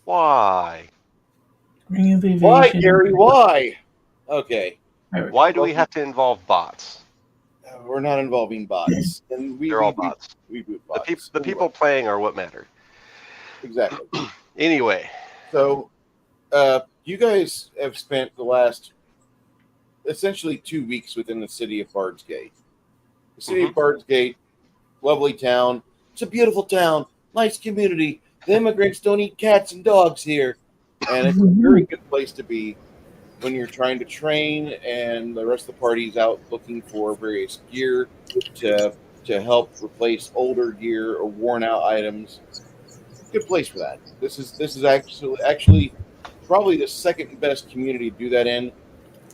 Why? Ring of Why, Evasion. Gary? Why? Okay. There we Why go. do we Well, have to involve bots? we're not involving bots, and They're all bots. we boot The bots people anyway. playing are what matter. Exactly. Anyway, So, you guys have spent the last essentially 2 weeks within the city of Bard's Gate. The city of Bard's Gate, lovely town. It's a beautiful town, nice community. The immigrants don't eat cats and dogs here, and it's a very good place to be when you're trying to train, and the rest of the party's out looking for various gear to to help replace older gear or worn out items. Good place for that. This is actually probably the second best community to do that in.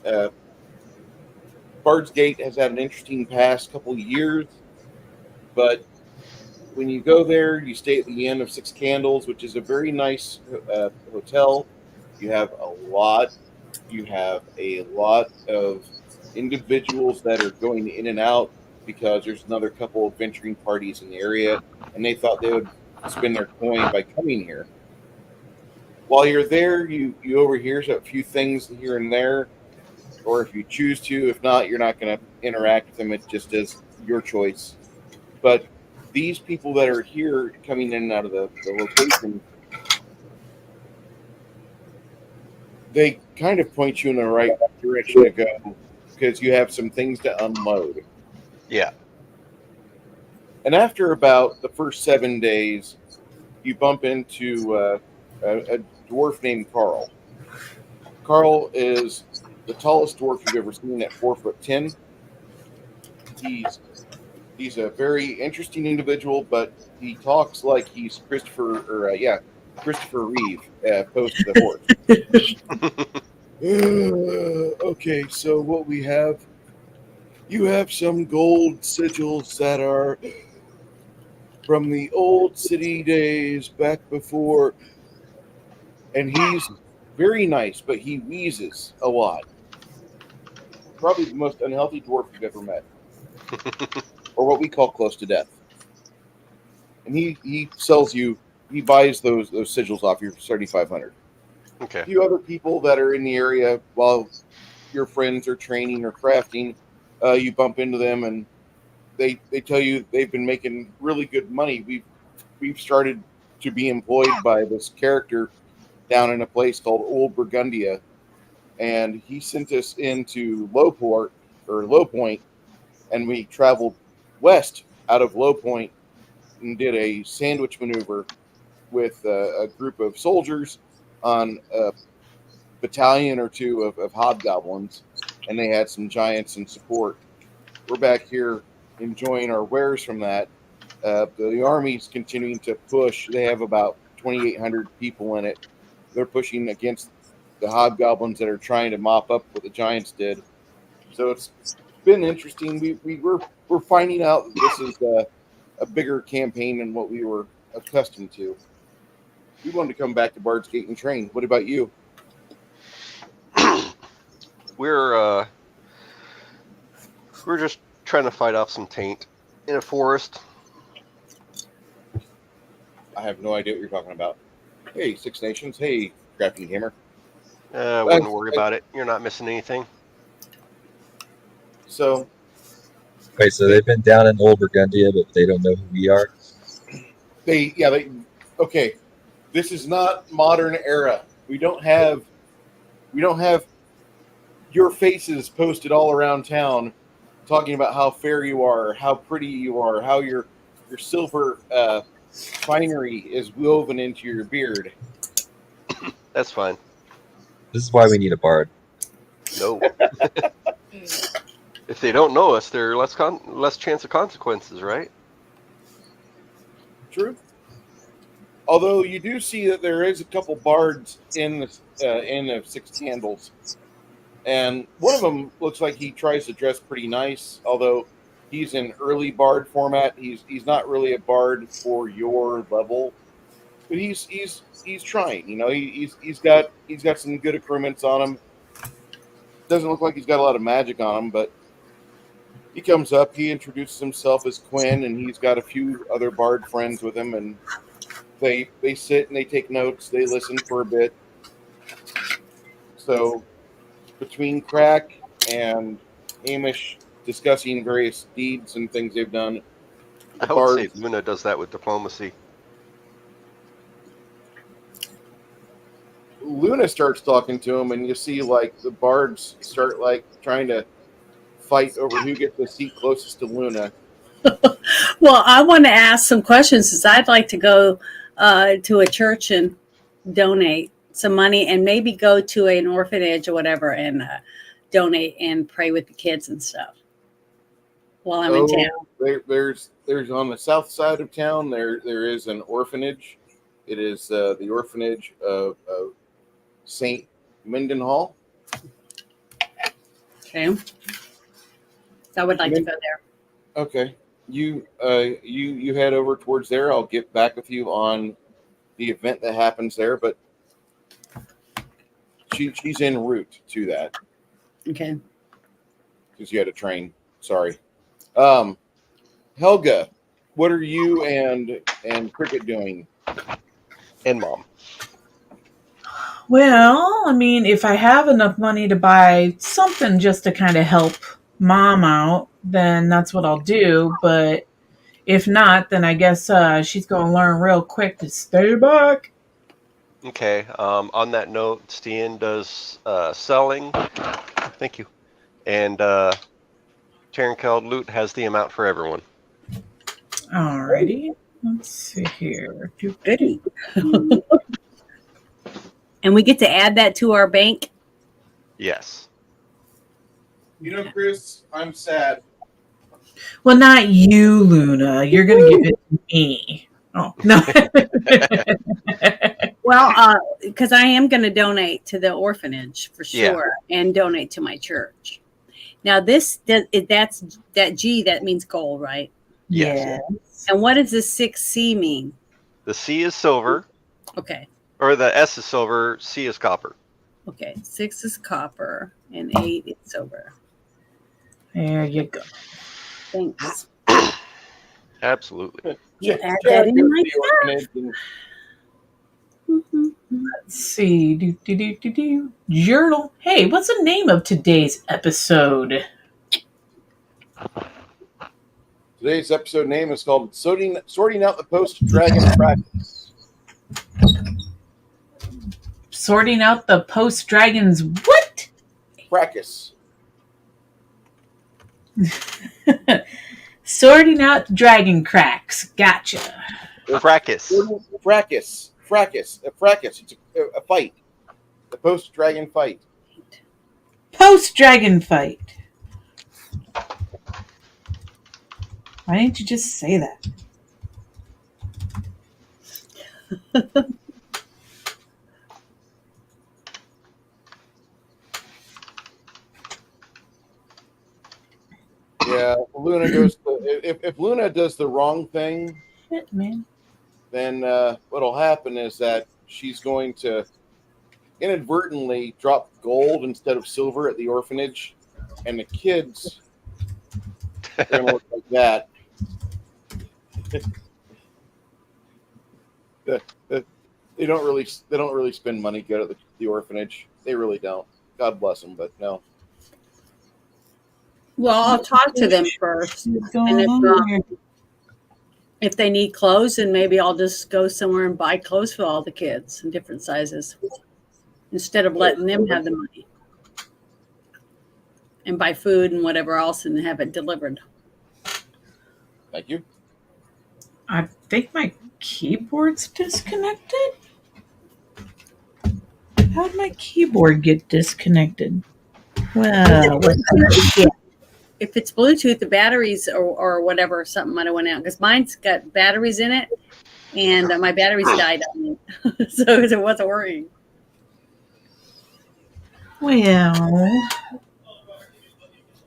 Uh, Bard's Gate has had an interesting past couple of years, but when you go there, you stay at the Inn of Six Candles, which is a very nice hotel. You have a lot. You have a lot of individuals that are going in and out because there's another couple of venturing parties in the area, and they thought they would spend their coin by coming here. While you're there, you overhear a few things here and there, or if you choose to. If not, you're not going to interact with them. It just is your choice. But these people that are here coming in and out of the location, they kind of point you in the right direction to go because you have some things to unload. yeah. And after about the first 7 days, you bump into a dwarf named Carl. Carl is the tallest dwarf you've ever seen at 4'10". He's he's a very interesting individual, but he talks like he's Christopher, or Christopher Reeve, post the horse. Okay, so what we have, you have some gold sigils that are from the old city days back before, and he's very nice, but he wheezes a lot. Probably the most unhealthy dwarf you've ever met, or what we call close to death. And he sells you, he buys those sigils off you for 3,500. A Okay. few other people that are in the area while your friends are training or crafting, you bump into them, and they tell you they've been making really good money. We've started to be employed by this character down in a place called Old Burgundia, and he sent us into Lowport or Low Point, and we traveled west out of Low Point and did a sandwich maneuver with a group of soldiers on a battalion or two of hobgoblins, and they had some giants in support. We're back here enjoying our wares from that. The army's continuing to push. They have about 2,800 people in it. They're pushing against the hobgoblins that are trying to mop up what the giants did. So it's been interesting. We're finding out that this is a bigger campaign than what we were accustomed to. We wanted to come back to Bard's Gate and train. What about you? we're uh, we're just trying to fight off some taint in a forest. I have no idea what you're talking about. Hey, Six Nations. Hey, Crafting Gamer. Wouldn't worry about it. You're not missing anything. So Wait, so they've been down in Old Burgundia, but they don't know who we are? they okay. This is not modern era. We don't have your faces posted all around town talking about how fair you are, how pretty you are, how your silver finery is woven into your beard. That's fine. This is why we need a bard. No. If they don't know us, there's less chance of consequences, right? True. Although you do see that there is a couple bards in the Inn of Six Candles, and one of them looks like he tries to dress pretty nice. Although he's in early bard format, he's not really a bard for your level, but he's trying. You know, he's got some good accoutrements on him. Doesn't look like he's got a lot of magic on him, but he comes up. He introduces himself as Quinn, and he's got a few other bard friends with him, and they sit and they take notes. They listen for a bit. So between Crack and Amish discussing various deeds and things they've done, the I would say bards. Luna does that with diplomacy. Luna starts talking to him, and you see like the bards start like trying to fight over who gets the seat closest to Luna. Well, I want to ask some questions because I'd like to go to a church and donate some money and maybe go to an orphanage or whatever and donate and pray with the kids and stuff while I'm in town. There's on the south side of town there is an orphanage. It is the orphanage of St. Mindenhall. Okay. So I would like to go there. Okay. You head over towards there. I'll get back with you on the event that happens there, but she's en route to that Okay. because you had to train. Sorry. Helga, what are you and Cricket doing? And Mom. Well, I mean, if I have enough money to buy something just to kind of help Mom out, then that's what I'll do. But if not, then I guess she's going to learn real quick to stay back. Okay. On that note, Steen does selling. Thank you. And Tarankeld Loot has the amount for everyone. Alrighty. Let's see here. Goody. And we get to add that to our bank? Yes. You know, Chris, I'm sad. Well, not you, Luna. You're going to give it to me. Oh, no. Well, because I am going to donate to the orphanage for sure and donate to my church. Now, that's that G, that means gold, right? Yes. And what does the 6C mean? The C is silver, Okay. or the S is silver, C is copper. Okay. 6 is copper and 8 is silver. There you go. Thanks. Absolutely. You add that in my orphanage. Let's see. Journal. Hey, what's the name of today's episode? Today's episode name is called Sorting Out the Post-Dragon Fracas. Sorting out the post-dragons what? Fracas. Sorting out dragon cracks. Gotcha. Fracas. Fracas. It's a fight. The post-dragon fight. Post-dragon fight. Why didn't you just say that? Yeah, Luna goes. If Luna does the wrong thing, Shit, man. then what'll happen is that she's going to inadvertently drop gold instead of silver at the orphanage, and the kids are going to look like that. They don't really spend money good at the orphanage. They really don't. God bless them, but no. Well, I'll talk to them first. And if they need clothes, then maybe I'll just go somewhere and buy clothes for all the kids in different sizes instead of letting them have the money and buy food and whatever else and have it delivered. Thank you. I think my keyboard's disconnected. How'd my keyboard get disconnected? Well, If it's Bluetooth, the batteries or whatever, something might have went out because mine's got batteries in it and my batteries died on me. So it wasn't working. well.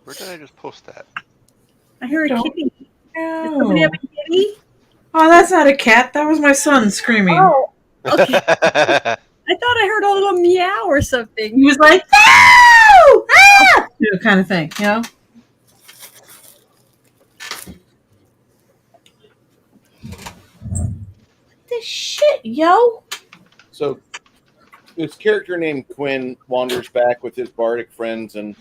Where did I just post that? I heard a kitty. Does somebody No. have a kitty? Oh, that's not a cat. That was my son screaming. Oh, okay. I thought I heard a little meow or something. He was like, "No! Ah!" Kind of thing, you know? this shit, yo. So this character named Quinn wanders back with his bardic friends, and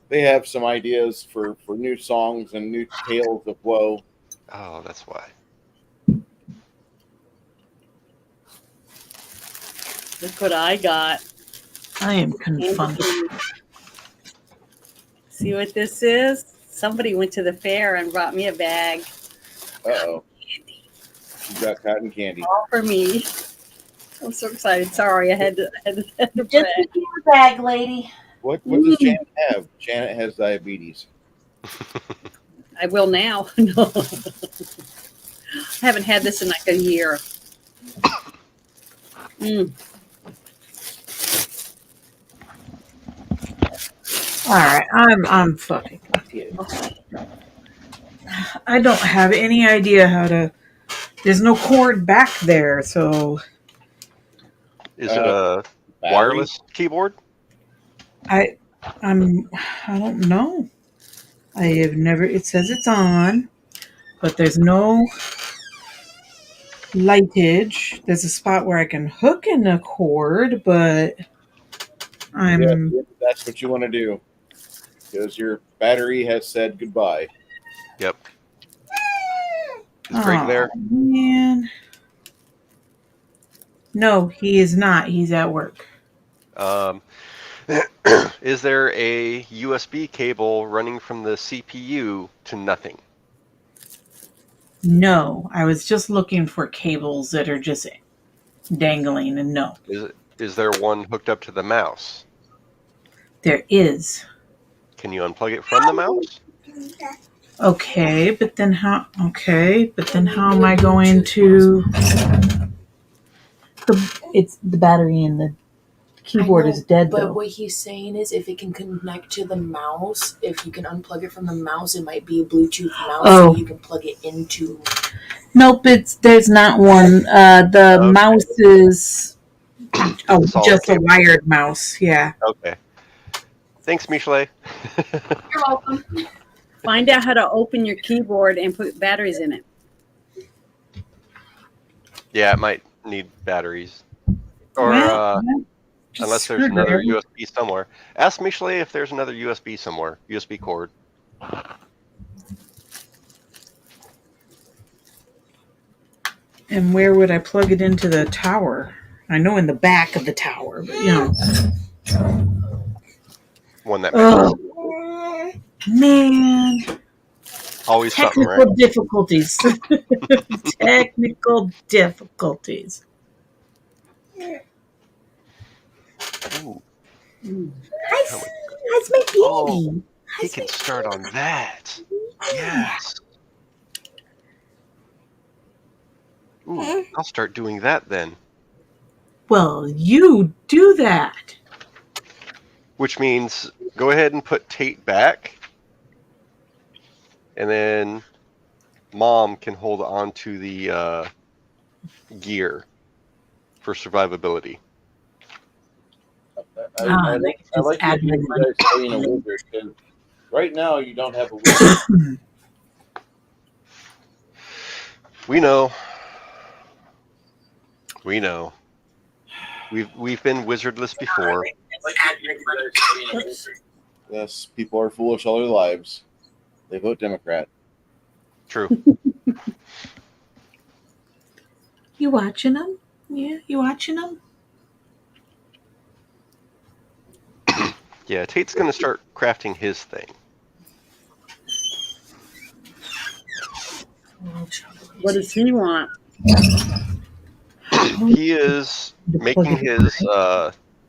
they have some ideas for new songs and new tales of woe. Oh, that's why. Look what I got. I am confounded. See what this is? Somebody went to the fair and brought me a bag. Uh-oh. You got cotton candy. All for me. I'm so excited. Sorry, I had to Just brag. give me a bag, lady. What does Janet have? Janet has diabetes. I will now. No. I haven't had this in like a year. All right, I'm fucking confused. I don't have any idea how to. There's no cord back there, so Is it a Battery? wireless keyboard? I don't know. I have never. It says it's on, but there's no lightage. There's a spot where I can hook in a cord, but I'm. Yeah, that's what you want to do. Because your battery has said goodbye. Yep. Is Greg there? Man. No, he is not. He's at work. Is there a USB cable running from the CPU to nothing? No, I was just looking for cables that are just dangling, and no, Is there one hooked up to the mouse? there is. Can you unplug it from the mouse? Okay, but then how? Okay, but then how am I going to? It's the battery in the keyboard I know, is dead but though. what he's saying is if it can connect to the mouse, if you can unplug it from the mouse, it might be a Bluetooth mouse, Oh. so you can plug it into. Nope, there's not one. The Okay. mouse is Solid just a cable. wired mouse. Yeah. Okay. Thanks, Michelet. You're welcome. Find out how to open your keyboard and put batteries in it. Yeah, it might need batteries. Or Well, just unless there's another screwdriver. USB somewhere. Ask Michelet if there's another USB somewhere. USB cord. And where would I plug it into the tower? I know in the back of the tower, but you know. One that matters. Oh, man. Always something, Technical right? difficulties. Technical difficulties. Ooh, How's my baby? Oh, he can start on that. Yes. Ooh, I'll start doing that then. Well, you do that. Which means go ahead and put Tate back. And then Mom can hold on to the gear for survivability. I like you guys playing a wizard, because right now you don't have a wizard. We know. We know. We've been wizardless before. Yes, people are foolish all their lives. They vote Democrat. True. You watching them? Yeah, you watching them? Yeah, Tate's gonna start crafting his thing. What does he want? He is making his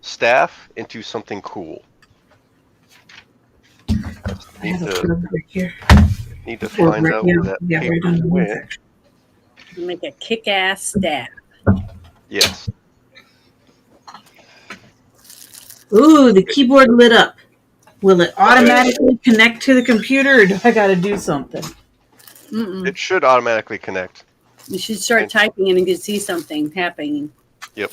staff into something cool. I have a plug right here. Need to find out where that Yeah, right paper on the went. section. You make a kick-ass staff. Yes. Ooh, the keyboard lit up. Will it automatically connect to the computer, or do I got to do something? Mm-mm. It should automatically connect. You should start typing and you can see something happening. Okay, all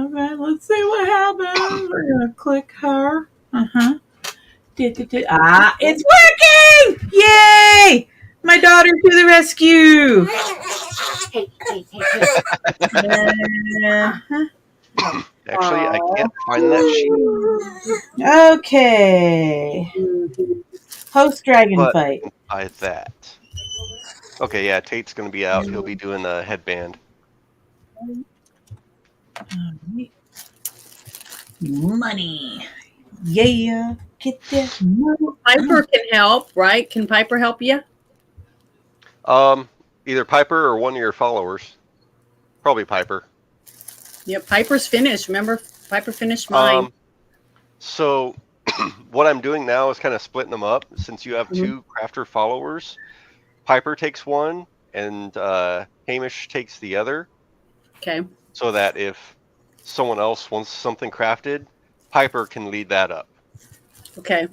right. Let's see what happens. We're gonna click her. It's working! Yay! My daughter to the rescue! Uh-huh. Actually, I can't find that sheet, Okay. Host dragon but fight. I can buy that. Okay, yeah, Tate's gonna be out. He'll be doing a headband. Money. Yeah. Get that money. Piper can help, right? Can Piper help you? Either Piper or one of your followers. Probably Piper. Yeah, Piper's finished. Remember, Piper finished mine. So what I'm doing now is kind of splitting them up. Since you have Mhm. 2 crafter followers, Piper takes one and Hamish takes the other, Okay. so that if someone else wants something crafted, Piper can lead that up. Okay.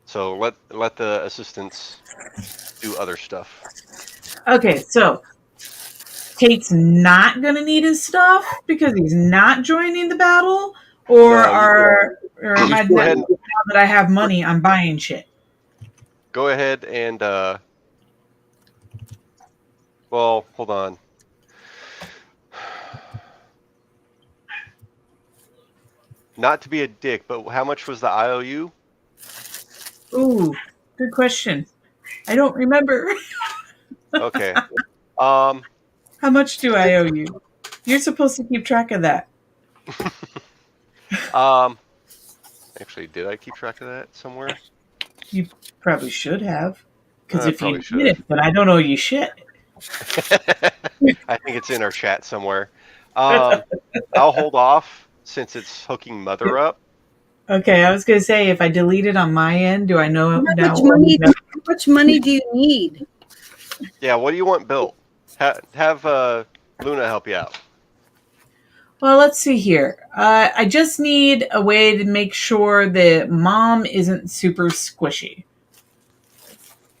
So let the assistants do other stuff. Okay, so Tate's not gonna need his stuff because he's not joining the battle, or or am I Go ahead. now that I have money, I'm buying shit. Go ahead and well, hold on. Not to be a dick, but how much was the IOU? Ooh, good question. I don't remember. Okay. Um, How much do I owe you? You're supposed to keep track of that. actually, did I keep track of that somewhere? You probably should have. Because I if you probably should didn't, but I don't owe you shit. I think it's in our chat somewhere. I'll hold off since it's hooking Mother up. Okay, I was gonna say if I delete it on my end, do I know How now? much money do you need? Yeah, what do you want built? Have Luna help you out. Well, let's see here. I just need a way to make sure that mom isn't super squishy.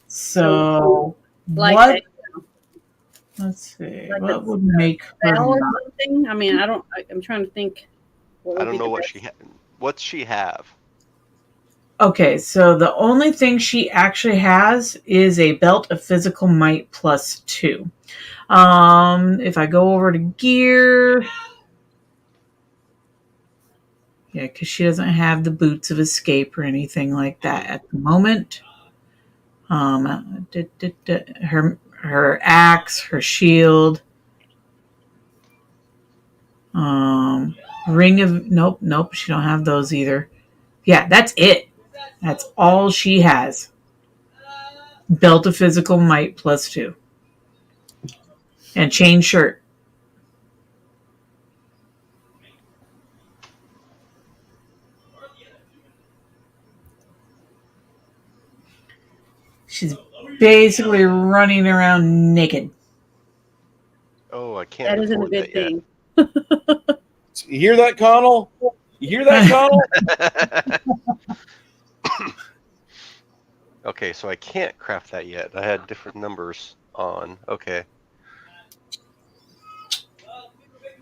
So Like what? Let's see. like What a would make her bell or not? something? I mean, I'm trying to think. What I would don't be know the what best? what's she have? Okay, so the only thing she actually has is a belt of physical might +2. If I go over to gear, yeah, because she doesn't have the boots of escape or anything like that at the moment. Her axe, her shield, ring of nope, she don't have those either. Yeah, that's it. That's all she has. Belt of physical might +2. And chain shirt. She's basically running around naked. Oh, I can't That isn't a afford good that yet. thing. You hear that, Connell? You hear that, Connell? Okay, so I can't craft that yet. I had different numbers on. Okay.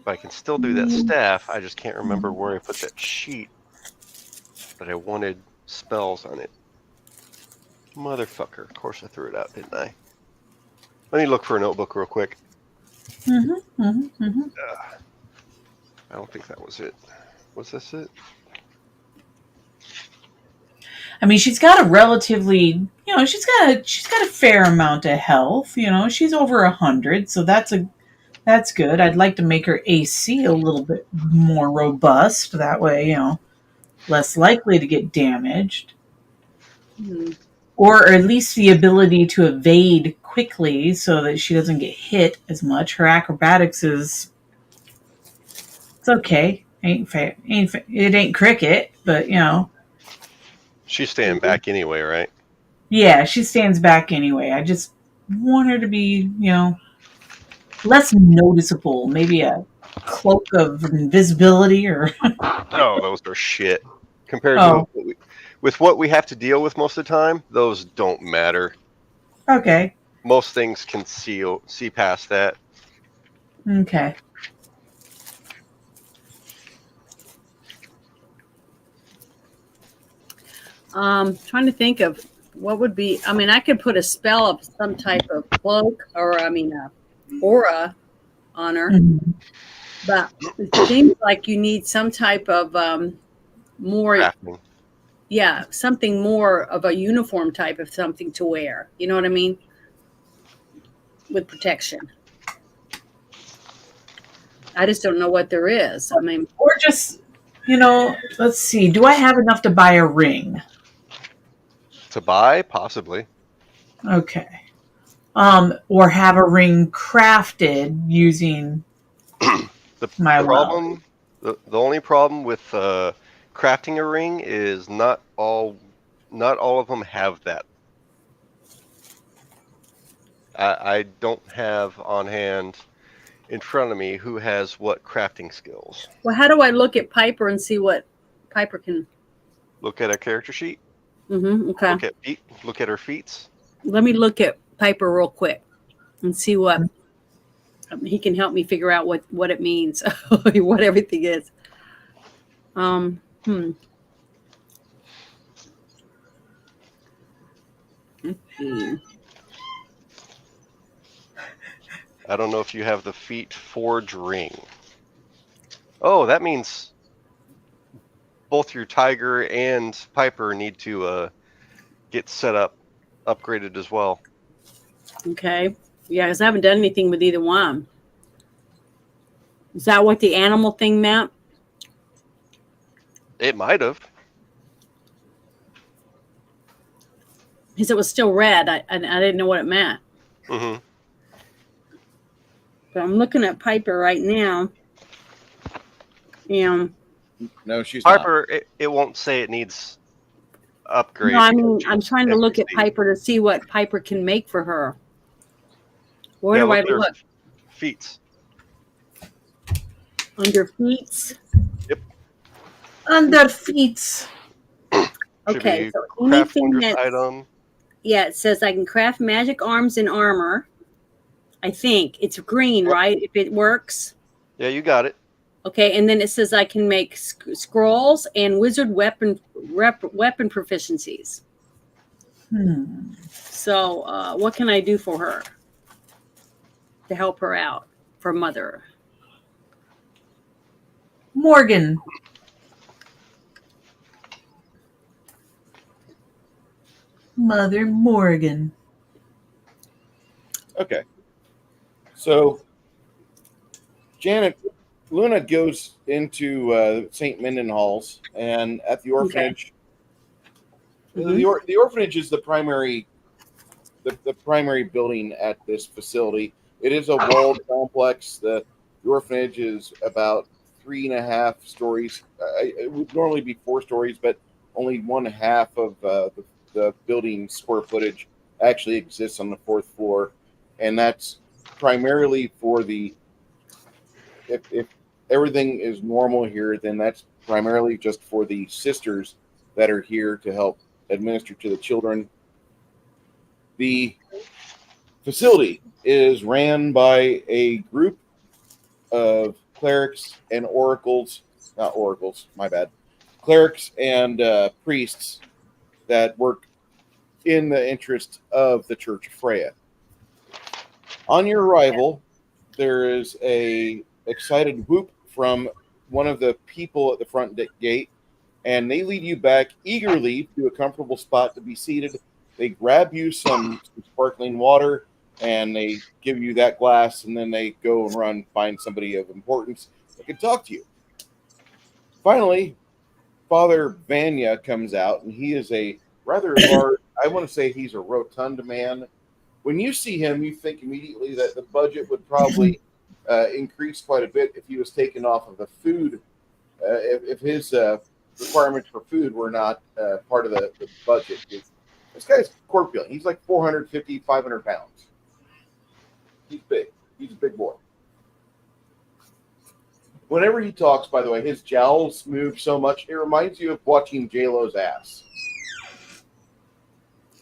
But I can still do that staff. I just can't remember where I put that sheet. But I wanted spells on it. Motherfucker. Of course I threw it out, didn't I? Let me look for a notebook real quick. I don't think that was it. Was this it? I mean, she's got a relatively, she's got a fair amount of health. She's over 100, so that's good. I'd like to make her AC a little bit more robust. That way, less likely to get damaged, or at least the ability to evade quickly so that she doesn't get hit as much. Her acrobatics it's okay. It ain't cricket, but She's staying back anyway, right? yeah, she stands back anyway. I just want her to be, less noticeable. Maybe a cloak of invisibility or. Oh, those are shit. Compared to Oh, with what we have to deal with most of the time, those don't matter. okay. Most things can see past that. Okay. Trying to think of what would be? I mean, I could put a spell of some type of cloak, or aura on her, Mhm. but it seems like you need some type of more, Crafting. yeah, something more of a uniform type of something to wear. You know what I mean? With protection. I just don't know what there is. I mean, Or just, let's see. Do I have enough to buy a ring? To buy, possibly. Okay. Or have a ring crafted using The my wealth. problem, the only problem with crafting a ring is not all of them have that. I don't have on hand in front of me who has what crafting skills. well, how do I look at Piper and see what Piper can? Look at a character sheet. Okay. Look at her feats. Let me look at Piper real quick and see what he can help me figure out what it means, what everything is. Hmm. I don't know if you have the feat forge ring. Oh, that means both your Tiger and Piper need to get set up, upgraded as well. Okay. Yeah, because I haven't done anything with either one. Is that what the animal thing meant? It might have. Because it was still red. I didn't know what it meant. Hmm. But I'm looking at Piper right now. And No, she's not. Piper, it won't say it needs upgrade. no, I because mean, I'm she's trying to look at NPC. Piper to see what Piper can make for her. Where Yeah, do I at her look? feats. Under feats? Under feet. Should Okay, be so craft anything wondrous that's, item. yeah, it says I can craft magic arms and armor. I think it's green, Yep. right? If it works. Yeah, you got it. Okay, and then it says I can make scrolls and wizard weapon proficiencies. So, what can I do for her to help her out for mother? Morgan. Mother Morgan. Okay. So, Luna goes into St. Mendenhall's, and at the orphanage, the orphanage is the primary primary building at this facility. It is a walled complex. The orphanage is about 3.5 stories. It would normally be 4 stories, but only 1/2 of the building square footage actually exists on the 4th floor, and that's primarily for the. If everything is normal here, then that's primarily just for the sisters that are here to help administer to the children. The facility is ran by a group of clerics and clerics and priests that work in the interest of the Church of Freya. On your arrival, there is a excited whoop from one of the people at the front gate, and they lead you back eagerly to a comfortable spot to be seated. They grab you some sparkling water, and they give you that glass, and then they go and run find somebody of importance that can talk to you. Finally, Father Vanya comes out, and he is a rather large, I want to say he's a rotund man. When you see him, you think immediately that the budget would probably increase quite a bit if he was taken off of the food, if his requirements for food were not part of the budget. This guy's corpulent. He's like 450, 500 pounds. He's big. He's a big boy. Whenever he talks, by the way, his jowls move so much, it reminds you of watching J-Lo's ass.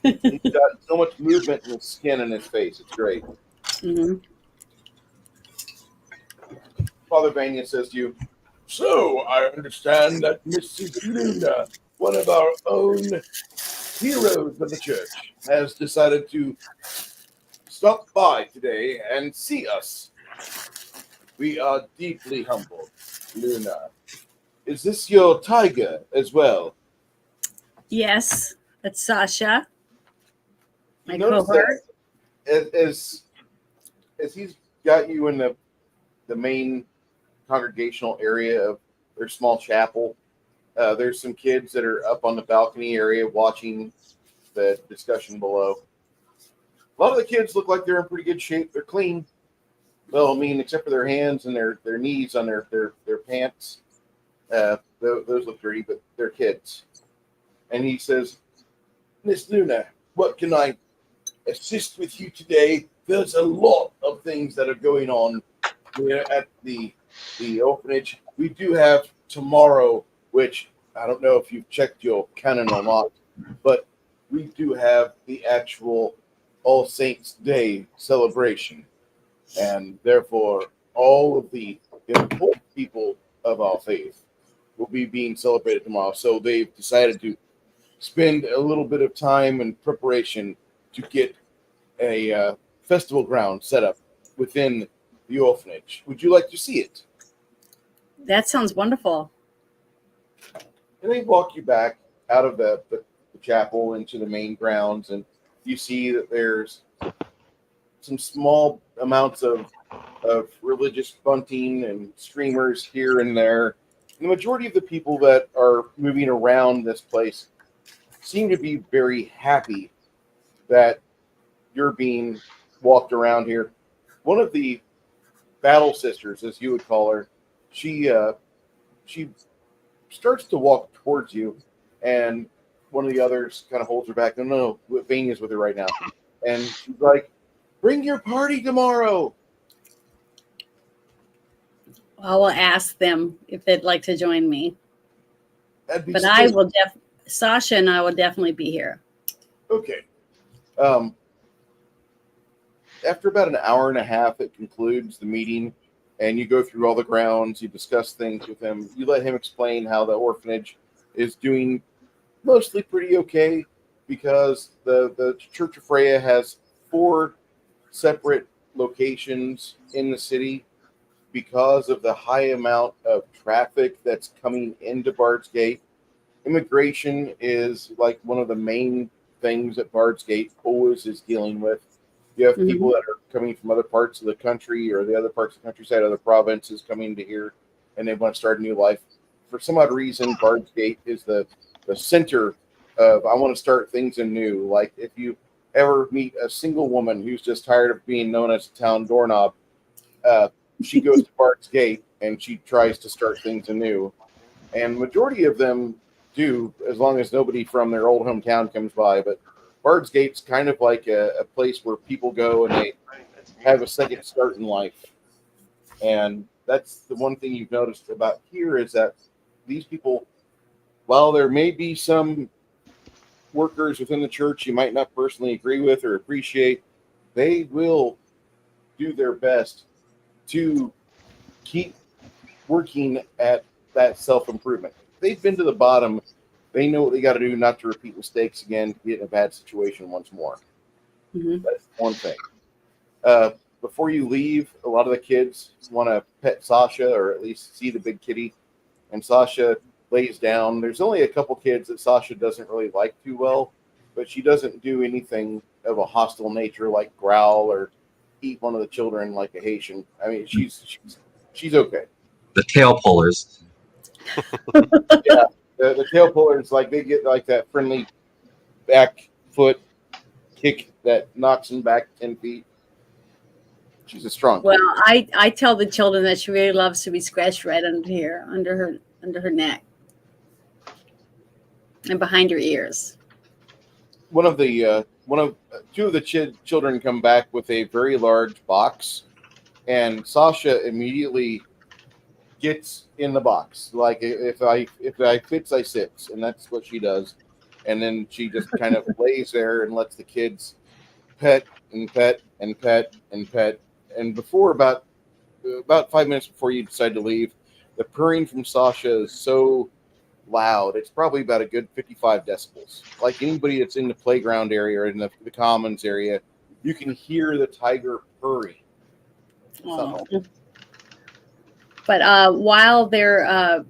He's got so much movement in his skin and his face. It's great. Mm-hmm. Father Vanya says to you, "So, I understand that Mrs. Luna, one of our own, heroes of the church has decided to stop by today and see us. We are deeply humbled. Luna, is this your tiger as well? Yes, that's Sasha, You my notice cohort. that as he's got you in the main congregational area of their small chapel, there's some kids that are up on the balcony area watching the discussion below. A lot of the kids look like they're in pretty good shape. They're clean. Well, I mean, except for their hands and their knees on their pants. Those look dirty, but they're kids. And he says, Miss Luna, what can I assist with you today? There's a lot of things that are going on here at the orphanage. We do have tomorrow, which I don't know if you've checked your canon or not, but we do have the actual All Saints Day celebration. And therefore, all of the important people of our faith will be being celebrated tomorrow. So they've decided to spend a little bit of time and preparation to get a festival ground set up within the orphanage. Would you like to see it? That sounds wonderful. And they walk you back out of the chapel into the main grounds, and you see that there's some small amounts of religious bunting and streamers here and there. And the majority of the people that are moving around this place seem to be very happy that you're being walked around here. One of the battle sisters, as you would call her, she starts to walk towards you, and one of the others kind of holds her back. No, Vania's with her right now. And she's like, bring your party tomorrow. I will ask them if they'd like to join me. That'd be But sweet. I will Sasha and I will definitely be here. Okay. After about an hour and a half, it concludes the meeting, and you go through all the grounds. You discuss things with him. You let him explain how the orphanage is doing mostly pretty okay, because the Church of Freya has 4 separate locations in the city because of the high amount of traffic that's coming into Bard's Gate. Immigration is like one of the main things that Bard's Gate always is dealing with. You have people that are coming from other parts of the country or the other parts of the countryside, other provinces coming to here, and they want to start a new life. For some odd reason, Bard's Gate is the center of, I want to start things anew. Like if you ever meet a single woman who's just tired of being known as a town doorknob, she goes to Bard's Gate and she tries to start things anew. And majority of them do, as long as nobody from their old hometown comes by. But Bard's Gate's kind of like a place where people go and they have a second start in life. And that's the one thing you've noticed about here is that these people, while there may be some workers within the church you might not personally agree with or appreciate, they will do their best to keep working at that self-improvement. They've been to the bottom. They know what they got to do not to repeat mistakes again, to get in a bad situation once more. Mm-hmm. That's one thing. Before you leave, a lot of the kids want to pet Sasha or at least see the big kitty. And Sasha lays down. There's only a couple kids that Sasha doesn't really like too well, but she doesn't do anything of a hostile nature like growl or eat one of the children like a Haitian. I mean, she's okay. The tail pullers. Yeah, the tail pullers, like they get like that friendly back foot kick that knocks them back 10 feet. She's a strong Well, kid. I tell the children that she really loves to be scratched right under here, under her neck, and behind her ears. Two of the children come back with a very large box, and Sasha immediately gets in the box. Like if I fits, I sits, and that's what she does. And then she just kind of lays there and lets the kids pet and pet and pet and pet. And before about 5 minutes before you decide to leave, the purring from Sasha is so loud. It's probably about a good 55 decibels. Like anybody that's in the playground area or in the commons area, you can hear the tiger purring. Oh. But while they're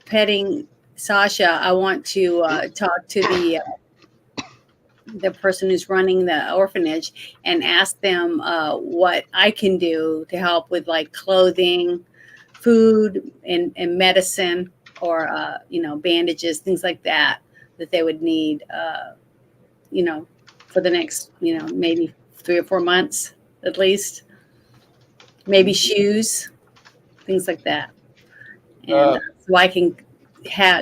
petting Sasha, I want to talk to the person who's running the orphanage and ask them what I can do to help with like clothing, food, and medicine, or bandages, things like that they would need, for the next maybe 3 or 4 months at least. Maybe shoes, things like that, and so I can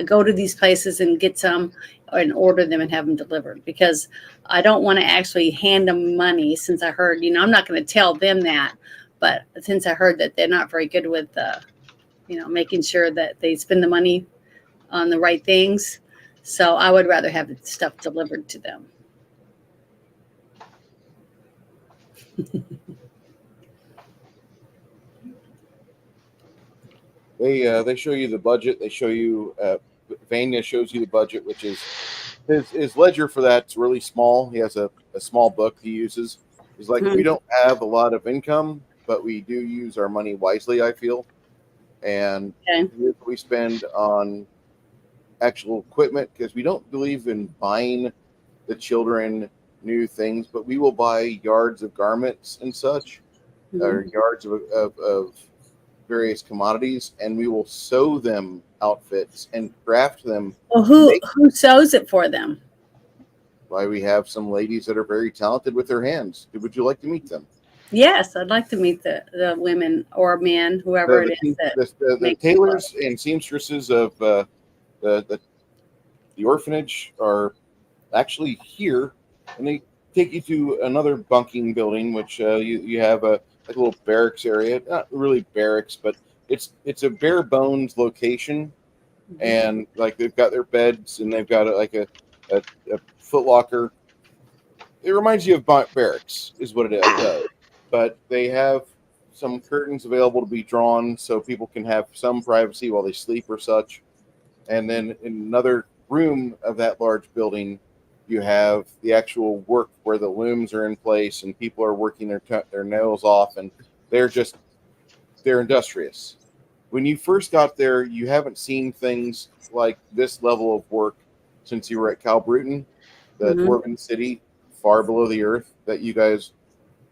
go to these places and get some and order them and have them delivered, because I don't want to actually hand them money, since I heard, I'm not going to tell them that, but since I heard that they're not very good with, making sure that they spend the money on the right things. So I would rather have stuff delivered to them. They show you the budget. They show you Vania shows you the budget, which is his ledger for that's really small. He has a small book he uses. He's like, we don't have a lot of income, but we do use our money wisely, I feel. And we spend on actual equipment, because we don't believe in buying the children new things, but we will buy yards of garments and such, or yards of various commodities, and we will sew them outfits and craft them. Well, who sews it for them? Why, we have some ladies that are very talented with their hands. Would you like to meet them? Yes, I'd like to meet the women or men, whoever it is. The tailors and seamstresses of the orphanage are actually here, and they take you to another bunking building, which you have a little barracks area. Not really barracks, but it's a bare bones location, and like they've got their beds and they've got a foot locker. It reminds you of barracks, is what it does. But they have some curtains available to be drawn so people can have some privacy while they sleep or such. And then in another room of that large building, you have the actual work where the looms are in place and people are working their nails off, and they're industrious. When you first got there, you haven't seen things like this level of work since you were at Cal Bruton, the dwarven city far below the earth that you guys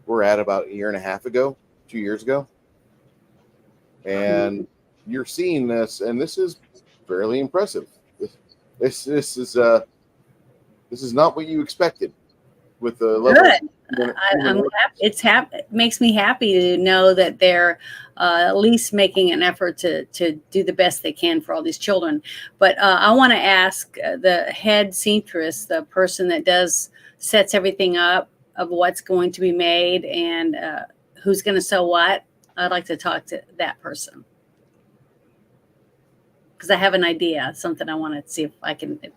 were at about 1.5 years ago, 2 years ago. And you're seeing this, and this is fairly impressive. This is not what you expected with the level. Good. I'm happy. It makes me happy to know that they're at least making an effort to do the best they can for all these children. But I want to ask the head seamstress, the person that sets everything up of what's going to be made and who's going to sew what. I'd like to talk to that person, because I have an idea, something I want to see if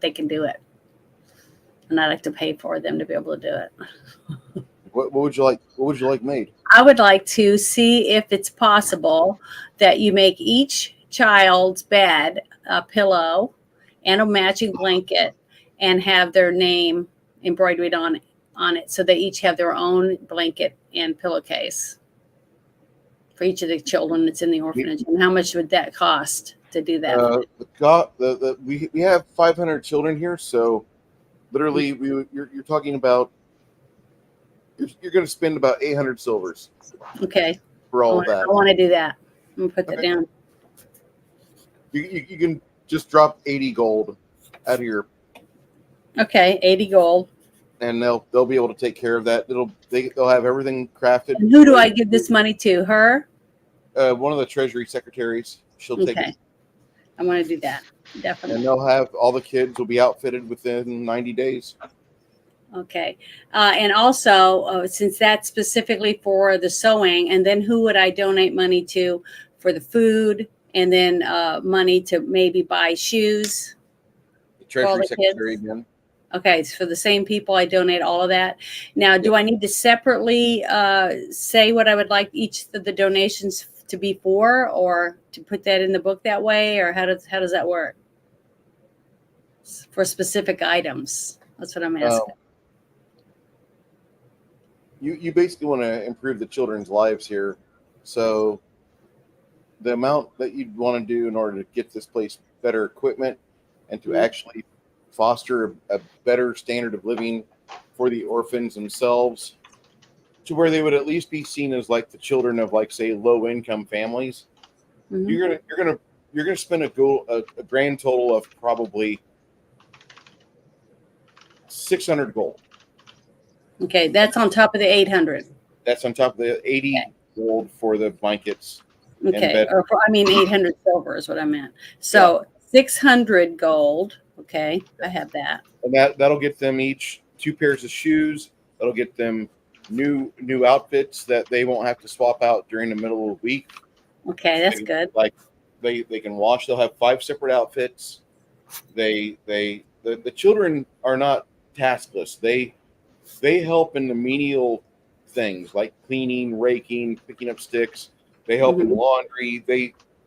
they can do it. And I'd like to pay for them to be able to do it. What would you like? What would you like made? I would like to see if it's possible that you make each child's bed a pillow and a matching blanket, and have their name embroidered on it, so they each have their own blanket and pillowcase for each of the children that's in the orphanage. And how much would that cost to do that? We have 500 children here, so literally you're talking about you're going to spend about 800 silvers. Okay. For all of that. I want to do that. I'm going to put that down. You can just drop 80 gold out of your. Okay, 80 gold. And they'll be able to take care of that. They'll have everything crafted. And who do I give this money to? Her? One of the treasury secretaries. She'll take it. I want to do that. Definitely. And they'll have all the kids will be outfitted within 90 days. Okay. And also, since that's specifically for the sewing, and then who would I donate money to for the food, and then money to maybe buy shoes? The treasury secretary again. Okay, so for the same people, I donate all of that. Now, do I need to separately say what I would like each of the donations to be for, or to put that in the book that way, or how does that work? for specific items? That's what I'm Um, asking. you basically want to improve the children's lives here. So the amount that you'd want to do in order to get this place better equipment and to Mhm. actually foster a better standard of living for the orphans themselves, to where they would at least be seen as like the children of, like, say, low income families. Mhm. You're gonna spend a grand total of probably 600 gold. Okay, that's on top of the 800. That's on top of the 80 gold for the blankets and Okay, bed. or I mean 800 silver is what I meant. So 600 gold. Okay, I have that. And that'll get them each 2 pairs of shoes. That'll get them new outfits that they won't have to swap out during the middle of the week. Okay, that's good. Like they can wash. They'll have 5 separate outfits. The children are not taskless. They help in the menial things like cleaning, raking, picking up sticks. They help in Mhm. laundry.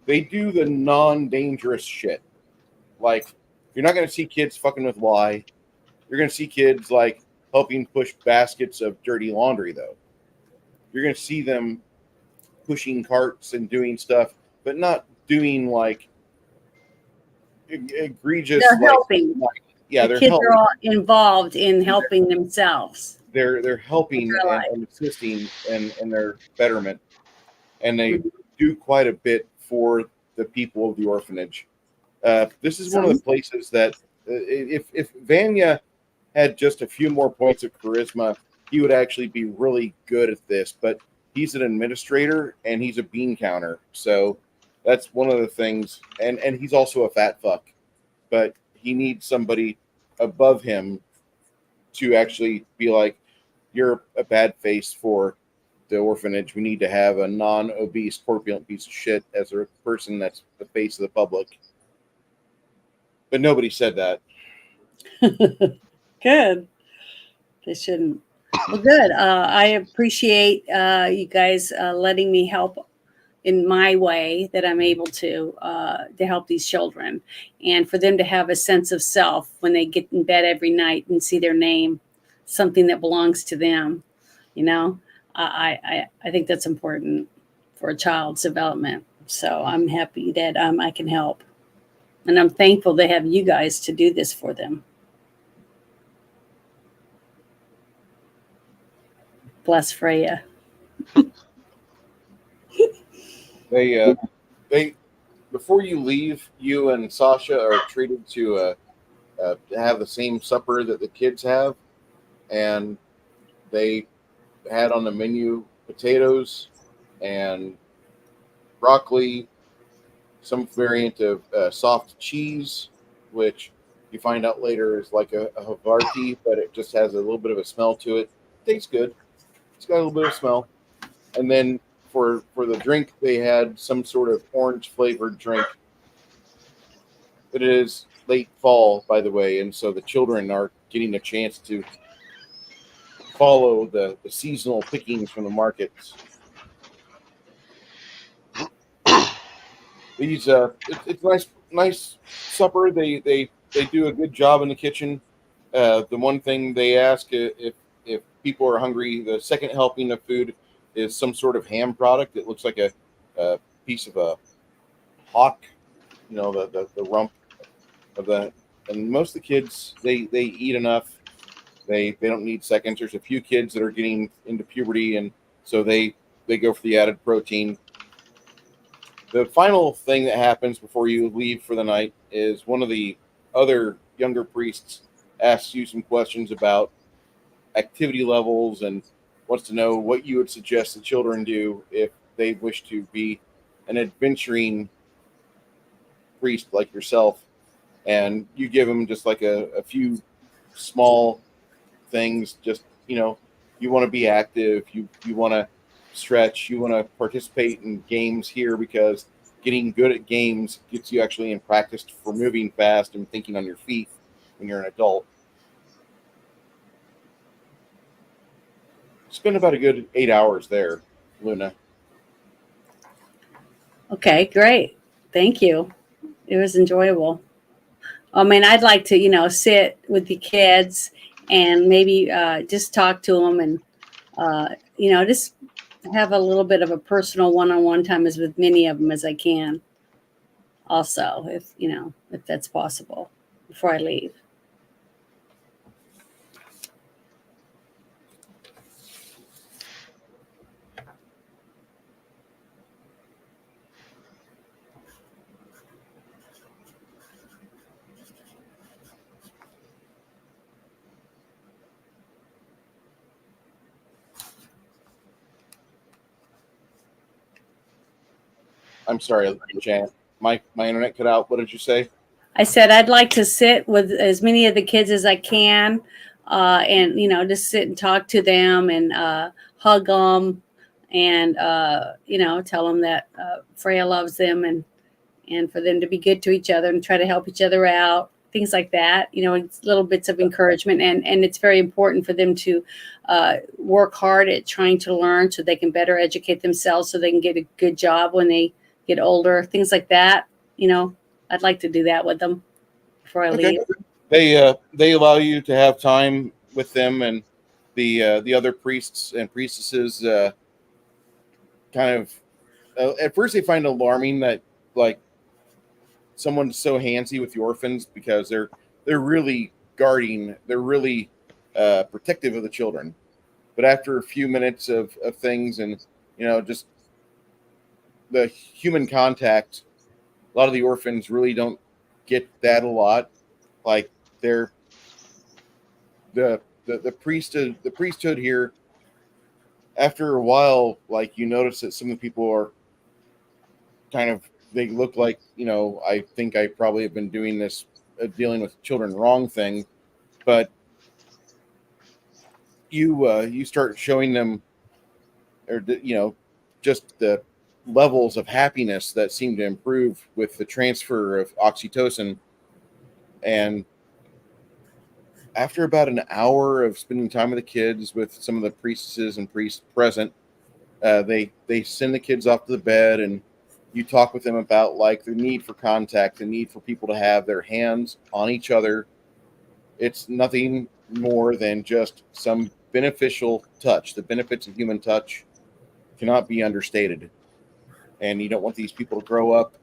They do the non-dangerous shit. Like, you're not going to see kids fucking with Y. You're going to see kids like helping push baskets of dirty laundry, though. You're going to see them pushing carts and doing stuff, but not doing like egregious. They're Like, helping. yeah, The they're kids helping. are all involved in helping themselves. They're helping With their life. and assisting in their betterment, and they Mhm. do quite a bit for the people of the orphanage. This is one of the places that if Vanya had just a few more points of charisma, he would actually be really good at this. But he's an administrator and he's a bean counter, so that's one of the things. And he's also a fat fuck, but he needs somebody above him to actually be like, you're a bad face for the orphanage. We need to have a non-obese, corpulent piece of shit as a person that's the face of the public. But nobody said that. Good. They shouldn't. Well, good. I appreciate you guys letting me help in my way that I'm able to help these children, and for them to have a sense of self when they get in bed every night and see their name, something that belongs to them. You know, I think that's important for a child's development. So I'm happy that I can help, and I'm thankful they have you guys to do this for them. Bless Freya. They before you leave, you and Sasha are treated to have the same supper that the kids have, and they had on the menu potatoes and broccoli, some variant of soft cheese, which you find out later is like a Havarti, but it just has a little bit of a smell to it. Tastes good. It's got a little bit of smell. And then for the drink, they had some sort of orange flavored drink. It is late fall, by the way, and so the children are getting a chance to follow the seasonal pickings from the markets. These it's nice supper. They do a good job in the kitchen. The one thing they ask, if people are hungry, the second helping of food is some sort of ham product. It looks like a piece of a hawk, the rump of the. And most of the kids they eat enough. They don't need seconds. There's a few kids that are getting into puberty, and so they go for the added protein. The final thing that happens before you leave for the night is one of the other younger priests asks you some questions about activity levels and wants to know what you would suggest the children do if they wish to be an adventuring priest like yourself. And you give them just like a few small things. Just, you want to be active. You want to stretch. You want to participate in games here because getting good at games gets you actually in practice for moving fast and thinking on your feet when you're an adult. Spend about a good 8 hours there, Luna. Okay, great. Thank you. It was enjoyable. I mean, I'd like to, sit with the kids and maybe just talk to them and, just have a little bit of a personal one-on-one time as with many of them as I can. Also, if that's possible before I leave. I'm sorry, Jan. My internet cut out. What did you say? I said I'd like to sit with as many of the kids as I can, and just sit and talk to them and hug them, and tell them that Freya loves them, and for them to be good to each other and try to help each other out, things like that. It's little bits of encouragement, and it's very important for them to work hard at trying to learn so they can better educate themselves, so they can get a good job when they get older, things like that. I'd like to do that with them before I leave. They allow you to have time with them, and the other priests and priestesses kind of at first they find it alarming that like someone's so handsy with the orphans, because they're really guarding, they're really protective of the children. But after a few minutes of things and just the human contact, a lot of the orphans really don't get that a lot. Like they're the priesthood here. After a while, like you notice that some of the people are kind of, they look like, I think I probably have been doing this dealing with children wrong thing, but you start showing them, or just the levels of happiness that seem to improve with the transfer of oxytocin. And after about an hour of spending time with the kids, with some of the priestesses and priests present, they send the kids off to the bed, and you talk with them about like the need for contact, the need for people to have their hands on each other. It's nothing more than just some beneficial touch. The benefits of human touch cannot be understated. And you don't want these people to grow up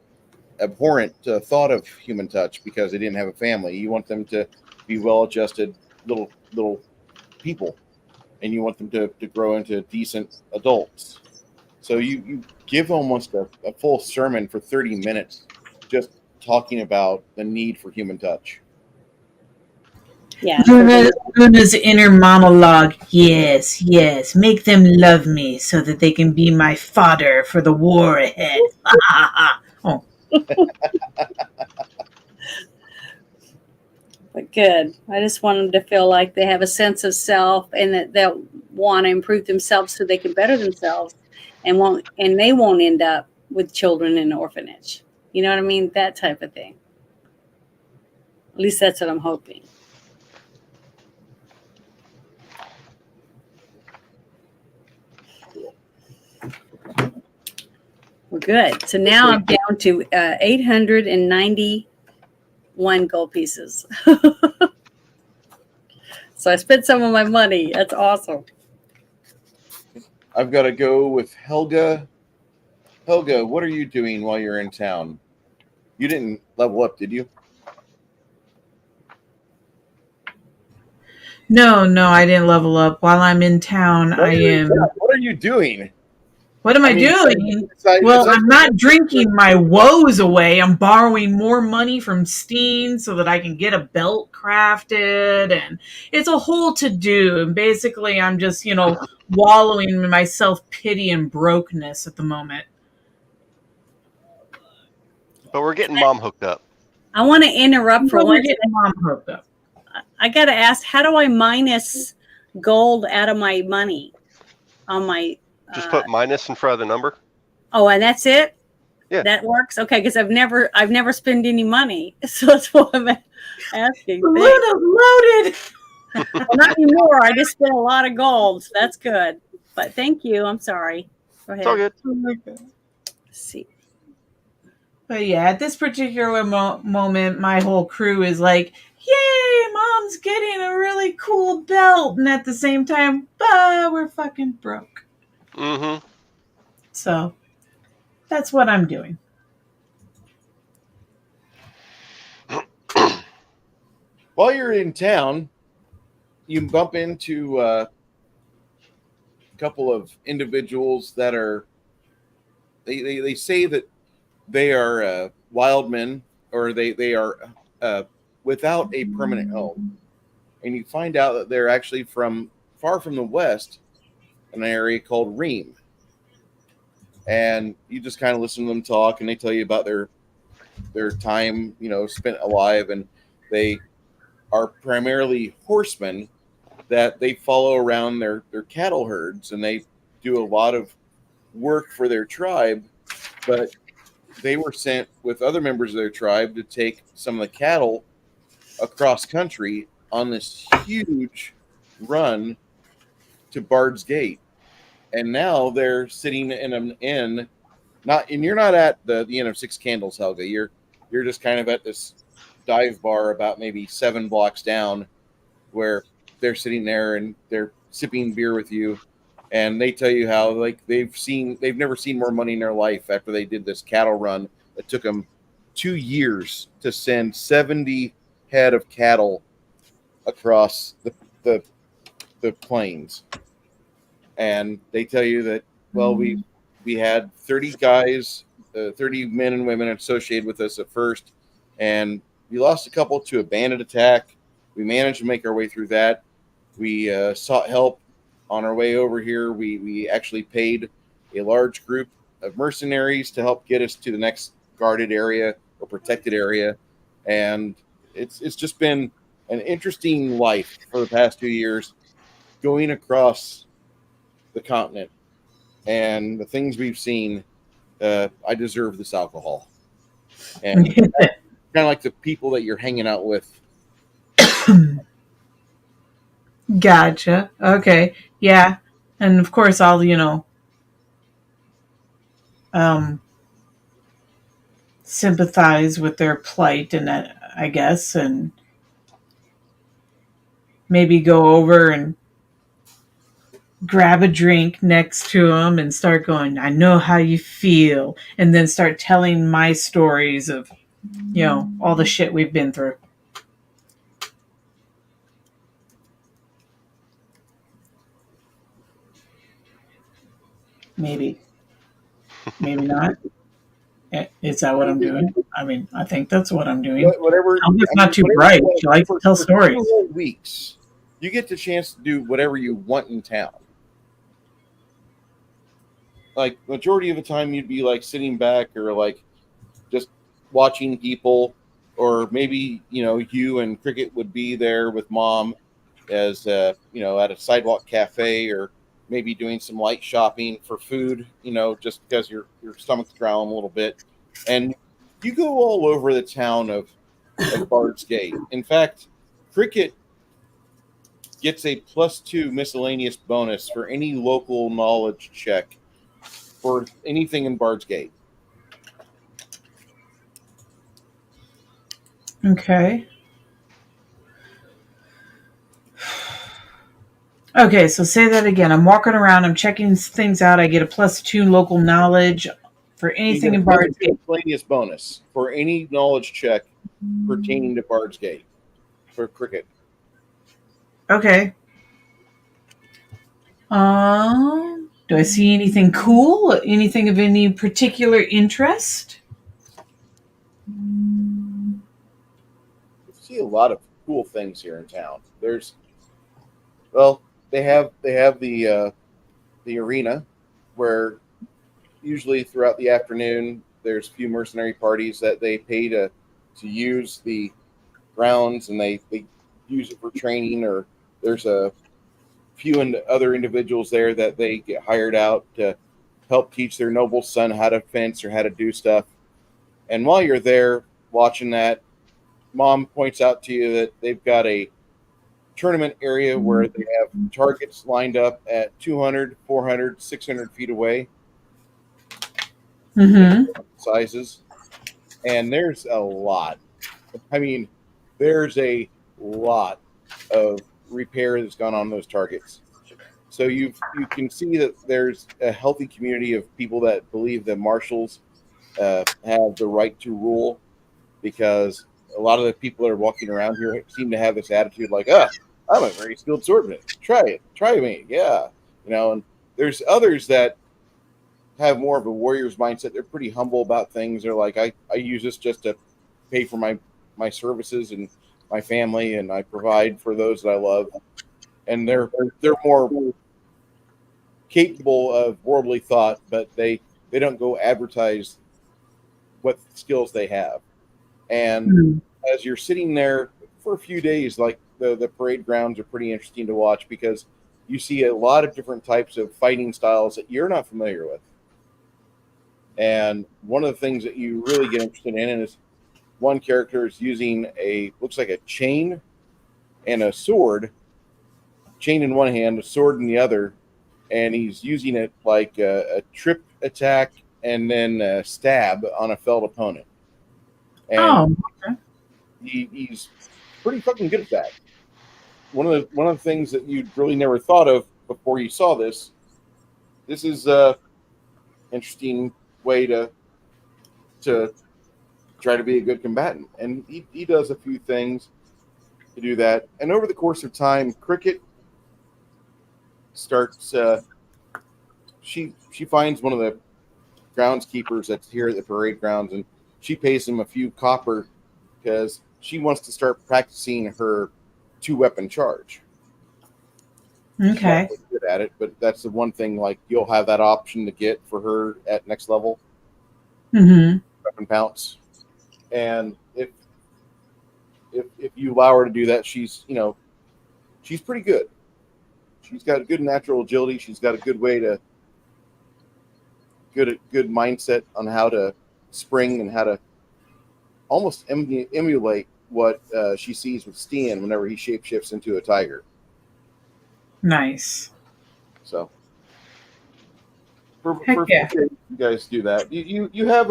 abhorrent thought of human touch because they didn't have a family. You want them to be well-adjusted little people, and you want them to grow into decent adults. So you give almost a full sermon for 30 minutes just talking about the need for human touch. Yeah. Luna's inner monologue. Yes, make them love me so that they can be my fodder for the war ahead. Oh. But good. I just want them to feel like they have a sense of self, and that they'll want to improve themselves so they can better themselves, and they won't end up with children in an orphanage. You know what I mean? That type of thing. At least that's what I'm hoping. We're good. So now I'm down to 891 gold pieces. So I spent some of my money. That's awesome. I've got to go with Helga. Helga, what are you doing while you're in town? You didn't level up, did you? No, I didn't level up. While I'm in town, I am. What are you doing? What am I doing? Well, I'm not drinking my woes away. I'm borrowing more money from Steen so that I can get a belt crafted, and it's a whole to-do. And basically, I'm just, wallowing in my self-pity and brokenness at the moment. But we're getting Mom hooked up. I want to interrupt for one. Getting Mom hooked up. I got to ask, how do I minus gold out of my money on my... Just put minus in front of the number. Oh, and that's it? Yeah. That works? Okay, because I've never spent any money. So that's what I'm asking. Luna loaded. Well, not anymore. I just spent a lot of gold. So that's good. But thank you. I'm sorry. Go ahead. It's all good. Let's see. But yeah, at this particular moment, my whole crew is like, "Yay, Mom's getting a really cool belt," and at the same time, we're fucking broke. Mm-hmm. So that's what I'm doing. While you're in town, you bump into a couple of individuals that are. They say that they are wild men, or they are without a permanent home, and you find out that they're actually from far from the west, in an area called Ream. And you just kind of listen to them talk, and they tell you about their time, spent alive, and they are primarily horsemen that they follow around their cattle herds, and they do a lot of work for their tribe, but they were sent with other members of their tribe to take some of the cattle across country on this huge run to Bard's Gate. And now they're sitting in an inn, and you're not at the Inn of Six Candles, Helga. You're just kind of at this dive bar about maybe 7 blocks down, where they're sitting there and they're sipping beer with you, and they tell you how like they've never seen more money in their life after they did this cattle run that took them 2 years to send 70 head of cattle across the plains. And they tell you that, well, we had 30 guys, 30 men and women associated with us at first, and we lost a couple to a bandit attack. We managed to make our way through that. We sought help on our way over here. We actually paid a large group of mercenaries to help get us to the next guarded area or protected area. And it's just been an interesting life for the past 2 years, going across the continent, and the things we've seen. I deserve this alcohol, and kind of like the people that you're hanging out with. Gotcha. Okay. Yeah. And of course, I'll, sympathize with their plight, and I guess, and maybe go over and grab a drink next to them and start going, "I know how you feel," and then start telling my stories of, all the shit we've been through. Maybe not. Is that what I'm doing? I mean, I think that's what I'm doing. Whatever. I'm just not too bright. She likes to tell stories. 2 whole weeks, you get the chance to do whatever you want in town. Like, majority of the time, you'd be like sitting back or like just watching people, or maybe you and Cricket would be there with Mom as at a sidewalk cafe, or maybe doing some light shopping for food, just because your stomach's growling a little bit. And you go all over the town of Bard's Gate. In fact, Cricket gets a +2 miscellaneous bonus for any local knowledge check for anything in Bard's Gate. Okay. Okay, so say that again. I'm walking around, I'm checking things out. I get a +2 local knowledge for anything in Bard's Gate. Miscellaneous bonus for any knowledge check pertaining to Bard's Gate for Cricket. Okay. Do I see anything cool? Anything of any particular interest? You see a lot of cool things here in town. They have the arena, where usually throughout the afternoon there's a few mercenary parties that they pay to use the grounds, and they use it for training, or there's a few other individuals there that they get hired out to help teach their noble son how to fence or how to do stuff. And while you're there watching that, Mom points out to you that they've got a tournament area where they have targets lined up at 200, 400, 600 feet away. Mm-hmm. Sizes. And there's a lot. I mean, there's a lot of repair that's gone on those targets. So you can see that there's a healthy community of people that believe that marshals have the right to rule, because a lot of the people that are walking around here seem to have this attitude like, I'm a very skilled swordsman. Try me, yeah. And there's others that have more of a warrior's mindset. They're pretty humble about things. They're like, I use this just to pay for my services and my family, and I provide for those that I love. And they're more capable of worldly thought, but they don't go advertise what skills they have. And Hmm. as you're sitting there for a few days, like the parade grounds are pretty interesting to watch, because you see a lot of different types of fighting styles that you're not familiar with. And one of the things that you really get interested in is one character is using looks like a chain and a sword, chain in one hand, a sword in the other, and he's using it like a trip attack and then a stab on a felled opponent. And Oh, he's pretty fucking good at that. One of the things that you'd really never thought of before you saw this. This is a interesting way to try to be a good combatant, and he does a few things to do that. And over the course of time, Cricket starts. She finds one of the groundskeepers that's here at the parade grounds, and she pays him a few copper because she wants to start practicing her 2-weapon charge. She's not okay. really good at it, but that's the one thing. Like, you'll have that option to get for her at next level, Mm-hmm. weapon pounce. And if you allow her to do that, she's pretty good. She's got a good natural agility. She's got a good way to good mindset on how to spring and how to almost emulate what she sees with Stian whenever he shapeshifts into a tiger. Nice. So for Heck a few yeah. days, you guys do that. You have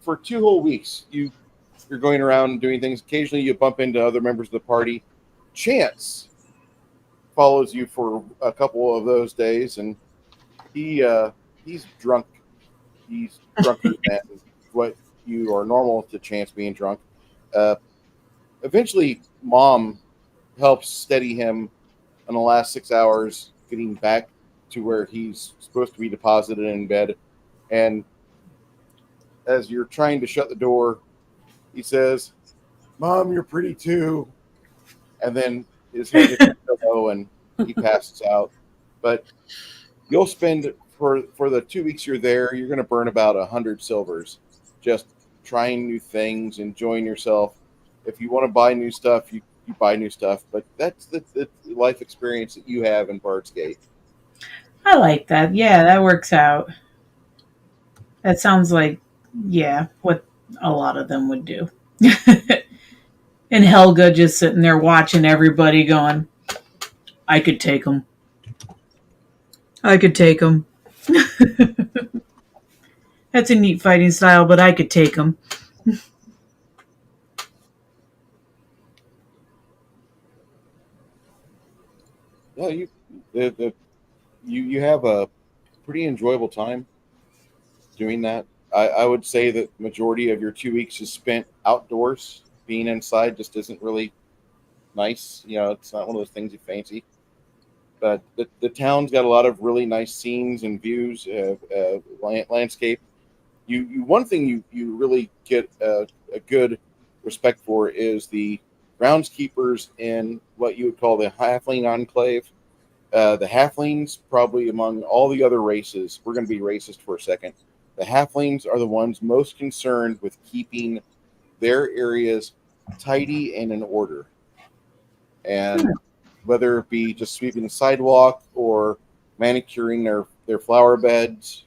for 2 whole weeks. You're going around doing things. Occasionally, you bump into other members of the party. Chance follows you for a couple of those days, and he's drunk. He's drunker than what you are normal to Chance being drunk. Uh, Eventually, Mom helps steady him in the last 6 hours, getting back to where he's supposed to be deposited in bed. And as you're trying to shut the door, he says, "Mom, you're pretty too." And then his head hits the pillow and he passes out. But you'll spend for the 2 weeks you're there, you're going to burn about 100 silvers, just trying new things, enjoying yourself. If you want to buy new stuff, you buy new stuff. But that's the life experience that you have in Bard's Gate. I like that. Yeah, that works out. That sounds like, yeah, what a lot of them would do. And Helga just sitting there watching everybody going, I could take them. I could take them. That's a neat fighting style, but I could take them. Yeah, you have a pretty enjoyable time doing that. I would say that the majority of your 2 weeks is spent outdoors. Being inside just isn't really nice. It's not one of those things you fancy. But the town's got a lot of really nice scenes and views, landscape. One thing you really get a good respect for is the groundskeepers in what you would call the Halfling Enclave. The Halflings, probably among all the other races, we're going to be racist for a second. The Halflings are the ones most concerned with keeping their areas tidy and in order. And whether it be just sweeping the sidewalk or manicuring their flower beds,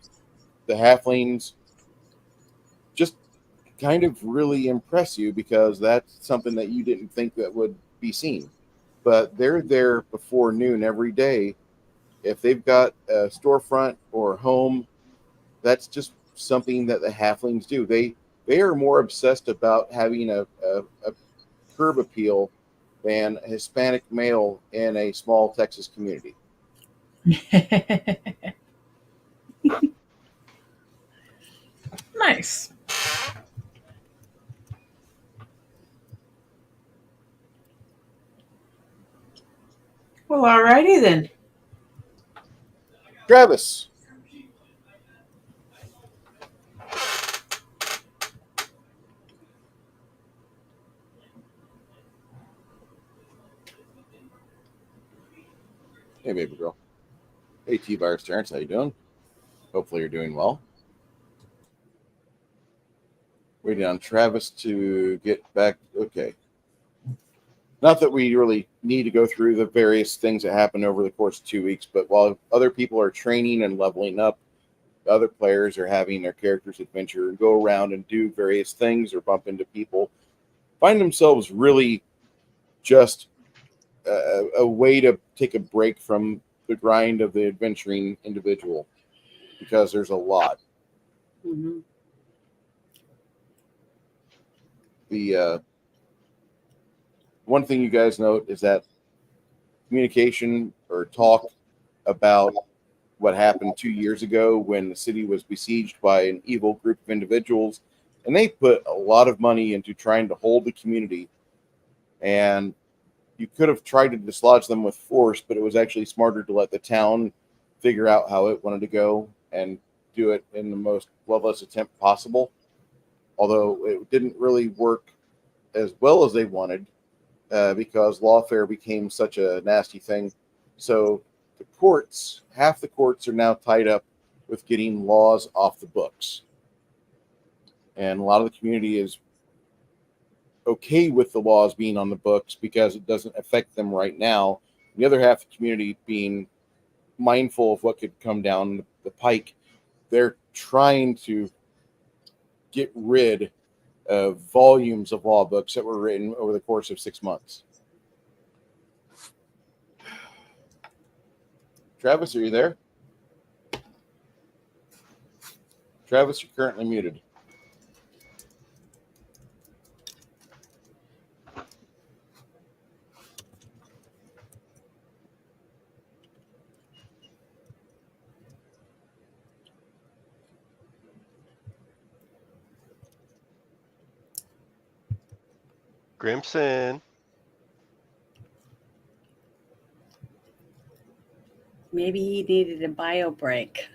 the Halflings just kind of really impress you, because that's something that you didn't think that would be seen. But they're there before noon every day. If they've got a storefront or a home, that's just something that the Halflings do. They they are more obsessed about having a curb appeal than a Hispanic male in a small Texas community. Nice. Well, alrighty then. Travis. Hey, baby girl. Hey, T-Virus Terrence, how you doing? Hopefully you're doing well. Waiting on Travis to get back. Okay. Not that we really need to go through the various things that happened over the course of 2 weeks, but while other people are training and leveling up, other players are having their characters adventure and go around and do various things or bump into people, find themselves really just a way to take a break from the grind of the adventuring individual, because there's a lot. Mm-hmm. The one thing you guys note is that communication or talk about what happened 2 years ago when the city was besieged by an evil group of individuals, and they put a lot of money into trying to hold the community, and you could have tried to dislodge them with force, but it was actually smarter to let the town figure out how it wanted to go and do it in the most bloodless attempt possible, although it didn't really work as well as they wanted, because lawfare became such a nasty thing. So the courts, half the courts are now tied up with getting laws off the books. And a lot of the community is okay with the laws being on the books because it doesn't affect them right now. The other half of the community being mindful of what could come down the pike, they're trying to get rid of volumes of law books that were written over the course of 6 months. Travis, are you there? Travis, you're currently muted. Grimson. Maybe he needed a bio break.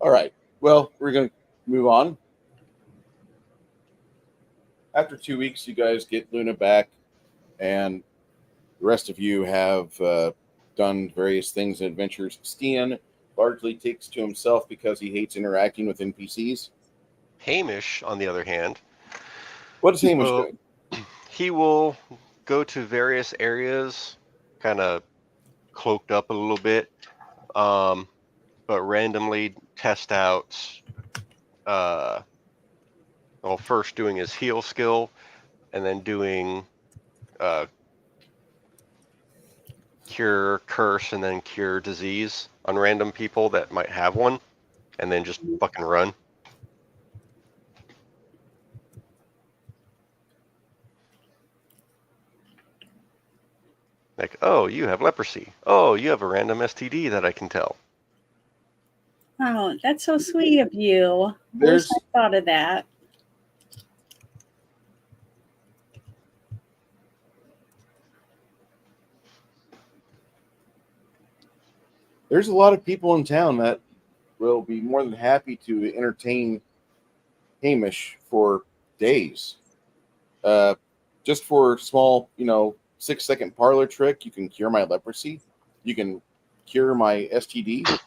All right. Well, we're going to move on. After 2 weeks, you guys get Luna back, and the rest of you have done various things and adventures. Stian largely takes to himself because he hates interacting with NPCs. Hamish, on the other hand, What is Hamish Well- doing? he will go to various areas, kind of cloaked up a little bit, but randomly test out. Well, first doing his heal skill, and then doing cure curse, and then cure disease on random people that might have one, and then just fucking run. Like, oh, you have leprosy. Oh, you have a random STD that I can tell. Oh, that's so sweet of you. I wish There's I thought of that. There's a lot of people in town that will be more than happy to entertain Hamish for days. Just for a small, 6-second parlor trick, you can cure my leprosy. You can cure my STD.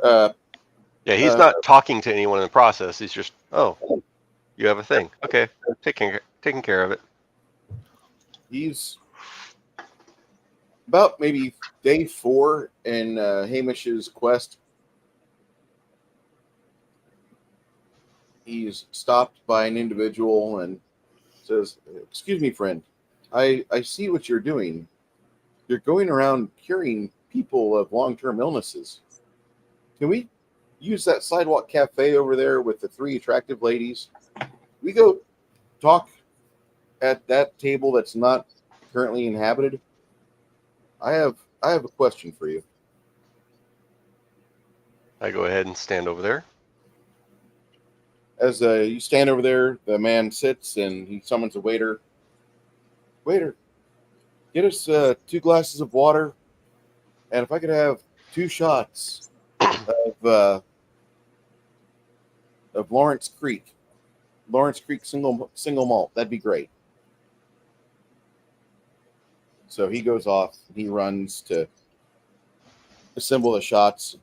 Yeah, he's not talking to anyone in the process. He's just, oh, you have a thing. Okay, taking care of it. He's about maybe day 4 in Hamish's quest. He's stopped by an individual and says, "Excuse me, friend. I see what you're doing. You're going around curing people of long-term illnesses. Can we use that sidewalk cafe over there with the 3 attractive ladies? We go talk at that table that's not currently inhabited. I have a question for you." I go ahead and stand over there. As you stand over there, the man sits and he summons a waiter. "Waiter, get us 2 glasses of water, and if I could have 2 shots of Lawrence Creek single malt, that'd be great." So he goes off. He runs to assemble the shots.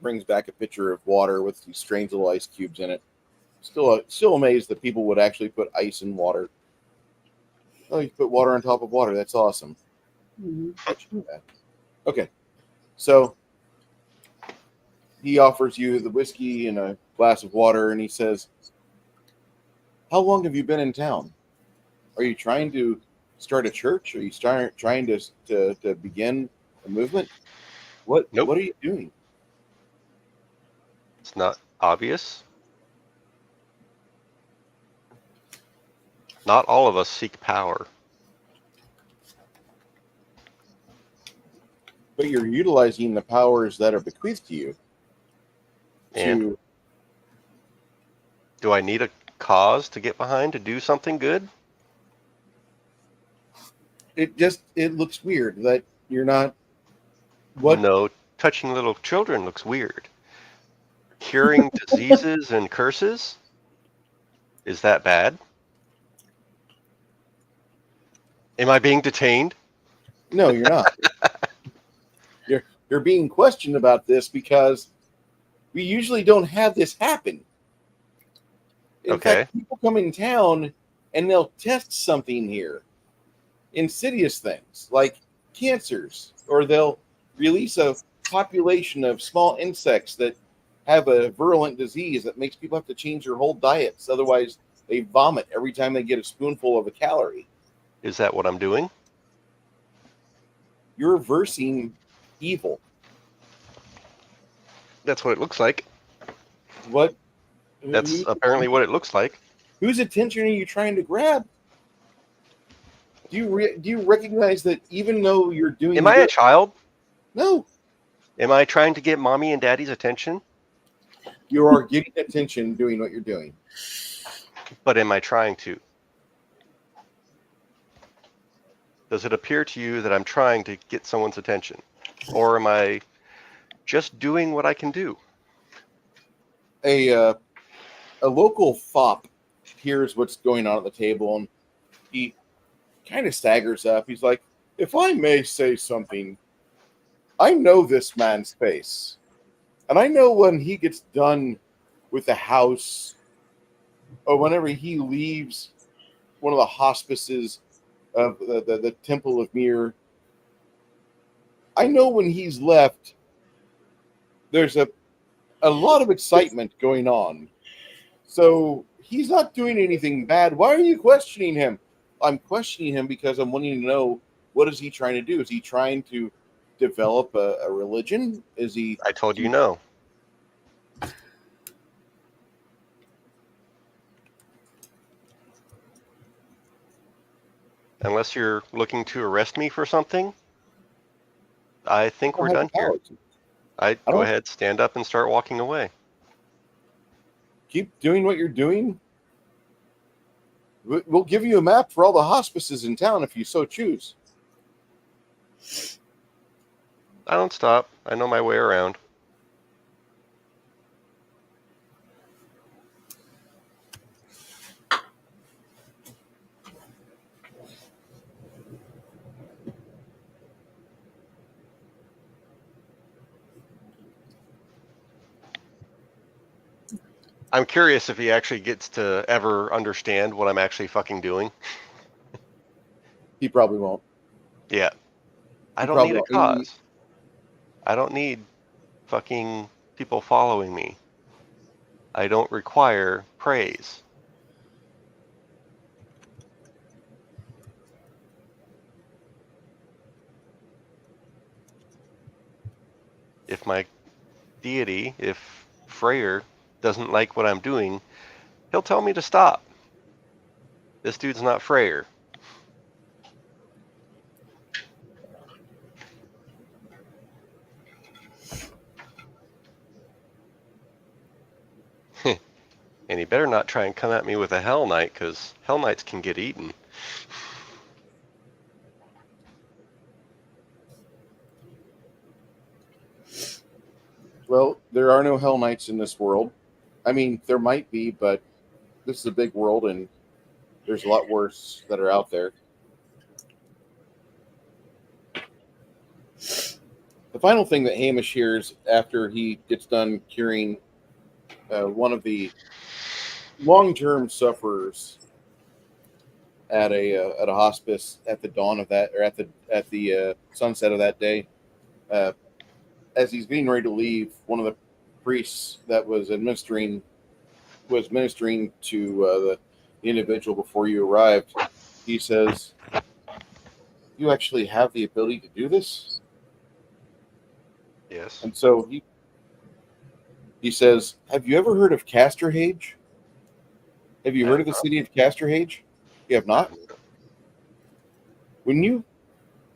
Brings back a pitcher of water with these strange little ice cubes in it. Still amazed that people would actually put ice in water. Oh, you put water on top of water. That's awesome. Mm-hmm. Okay, so he offers you the whiskey and a glass of water, and he says, "How long have you been in town? Are you trying to start a church? Are you trying to begin a movement? What Nope. What are you doing?" It's not obvious. Not all of us seek power. But you're utilizing the powers that are bequeathed to you. And do I need a cause to get behind to do something good? It looks weird that you're not. What? No, touching little children looks weird. Curing diseases and curses? Is that bad? Am I being detained? No, you're not. You're being questioned about this because we usually don't have this happen. In fact, people come in town and they'll test something here. Insidious things like cancers, or they'll release a population of small insects that have a virulent disease that makes people have to change their whole diets. Otherwise, they vomit every time they get a spoonful of a calorie. Is that what I'm doing? You're reversing evil. That's what it looks like. What? That's apparently what it looks like. Whose attention are you trying to grab? Do you recognize that even though you're doing... Am I a child? No. Am I trying to get mommy and daddy's attention? You are getting attention doing what you're doing. But am I trying to? Does it appear to you that I'm trying to get someone's attention? Or am I just doing what I can do? A local fop hears what's going on at the table, and he kind of staggers up. He's like, "If I may say something, I know this man's face. And I know when he gets done with the house, or whenever he leaves one of the hospices of the Temple of Mir, I know when he's left, there's a lot of excitement going on. So he's not doing anything bad. Why are you questioning him?" "I'm questioning him because I'm wanting to know, what is he trying to do? Is he trying to develop a religion? Is he..." I told you no. Unless you're looking to arrest me for something, I think we're done here. I'd go ahead, stand up, and start walking away. Keep doing what you're doing. We'll give you a map for all the hospices in town if you so choose. I don't stop. I know my way around. I'm curious if he actually gets to ever understand what I'm actually fucking doing. He probably won't. Yeah. I He don't probably need a won't. cause. I don't need fucking people following me. I don't require praise. If my deity, if Freyr doesn't like what I'm doing, he'll tell me to stop. This dude's not Freyr. And he better not try and come at me with a Hell Knight, because Hell Knights can get eaten. Well, there are no Hell Knights in this world. I mean, there might be, but this is a big world, and there's a lot worse that are out there. The final thing that Hamish hears after he gets done curing one of the long-term sufferers at a hospice at the dawn of that, or at the sunset of that day, as he's getting ready to leave, one of the priests that was ministering to the individual before you arrived. He says, "You actually have the ability to do this." Yes. And so he says, "Have you ever heard of Casterhage? Have you heard of the city of Casterhage? You have not?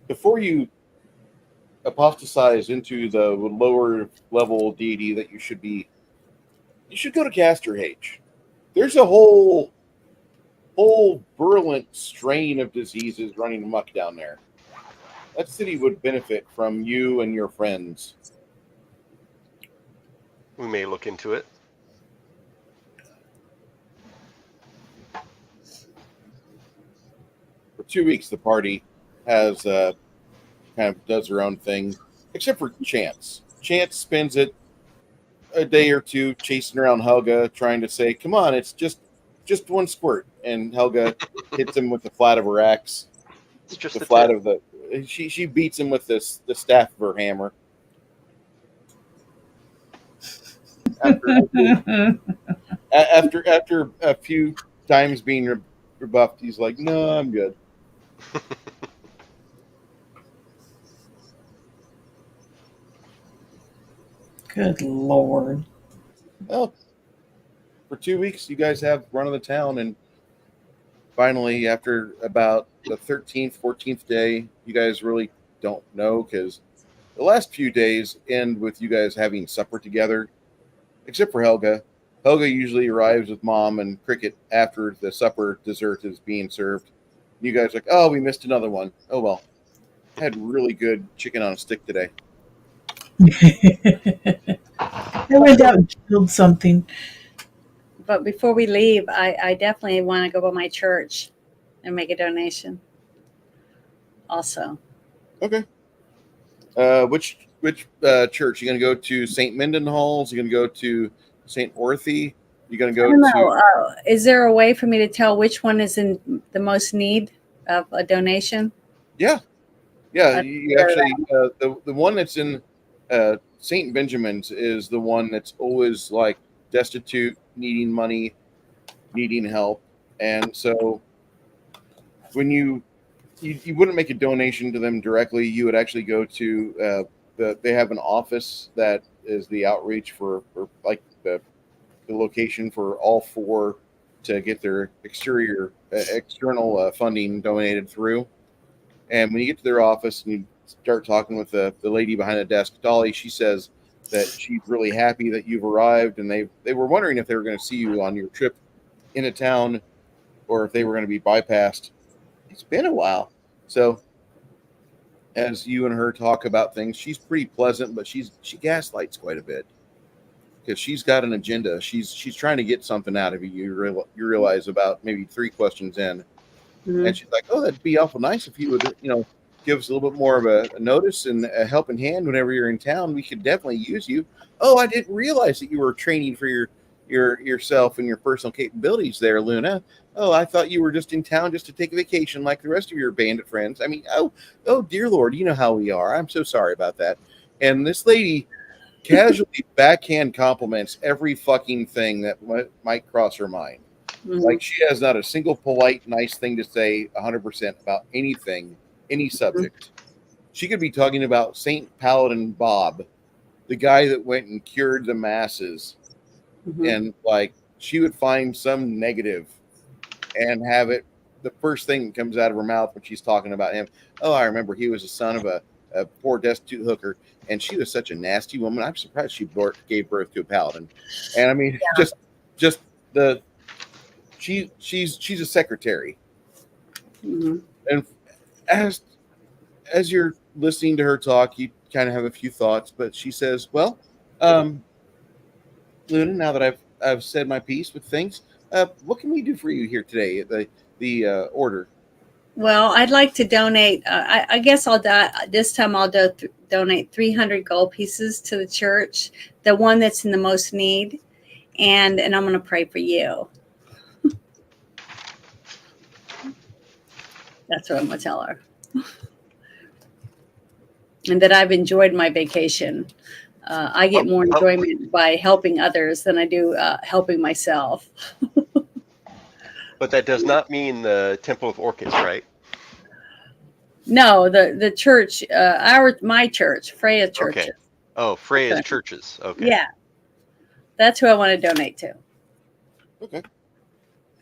Before you apostatize into the lower level deity that you should be, you should go to Casterhage. There's a whole virulent strain of diseases running amok down there. That city would benefit from you and your friends." We may look into it. For 2 weeks, the party has kind of does her own thing, except for Chance. Chance spends it a day or two chasing around Helga, trying to say, "Come on, it's just one squirt," and Helga hits him with the flat of her axe. It's just The the flat tip. of the she beats him with the staff of her hammer. After a few times being rebuffed, he's like, "No, I'm good." Good Lord. Well, for 2 weeks, you guys have run of the town, and finally, after about the 13th, 14th day, you guys really don't know, because the last few days end with you guys having supper together, except for Helga. Helga usually arrives with Mom and Cricket after the supper dessert is being served. You guys are like, "Oh, we missed another one. Oh, well. I had really good chicken on a stick today." I went out and killed something. But before we leave, I definitely want to go by my church and make a donation. Also, Okay. Which church? You gonna go to St. Mindenhall's? You gonna go to St. Orthy? You gonna I go don't to? know. Is there a way for me to tell which one is in the most need of a donation? Yeah, yeah. I You figure actually the one that's in St. Benjamin's is the one that's always like destitute, needing money, needing help, and so when you wouldn't make a donation to them directly, you would actually go to they have an office that is the outreach for like the location for all four to get their external funding donated through. And when you get to their office and you start talking with the lady behind the desk, Dolly, she says that she's really happy that you've arrived, and they were wondering if they were going to see you on your trip into town or if they were going to be bypassed. It's been a while. So as you and her talk about things, she's pretty pleasant, but she gaslights quite a bit because she's got an agenda. She's trying to get something out of you. You realize about maybe 3 questions in, Mhm. and she's like, "Oh, that'd be awful nice if you would, give us a little bit more of a notice and a helping hand whenever you're in town. We could definitely use you." Oh, I didn't realize that you were training for yourself and your personal capabilities there, Luna. Oh, I thought you were just in town just to take a vacation like the rest of your bandit friends. I mean, oh, dear Lord, you know how we are. I'm so sorry about that. And this lady casually backhand compliments every fucking thing that might cross her mind. Mhm. Like she has not a single polite, nice thing to say 100% about anything, any subject. She could be talking about Saint Paladin Bob, the guy that went and cured the masses, Mhm. and like she would find some negative and have it the first thing that comes out of her mouth when she's talking about him. Oh, I remember he was the son of a poor destitute hooker, and she was such a nasty woman. I'm surprised she gave birth to a paladin. And I mean, just the she's a secretary. Mhm. And as you're listening to her talk, you kind of have a few thoughts, but she says, "Well, um, Luna, now that I've said my piece with things, what can we do for you here today at the order?" Well, I'd like to donate. I guess this time. I'll donate 300 gold pieces to the church, the one that's in the most need, and I'm going to pray for you. That's what I'm going to tell her, and that I've enjoyed my vacation. I get more enjoyment by helping others than I do helping myself. But that does not mean the Temple of Orcus, right? No, the church, my church, Freya churches. Okay. Oh, Freya's churches. Okay. Yeah, that's who I want to donate to. Okay.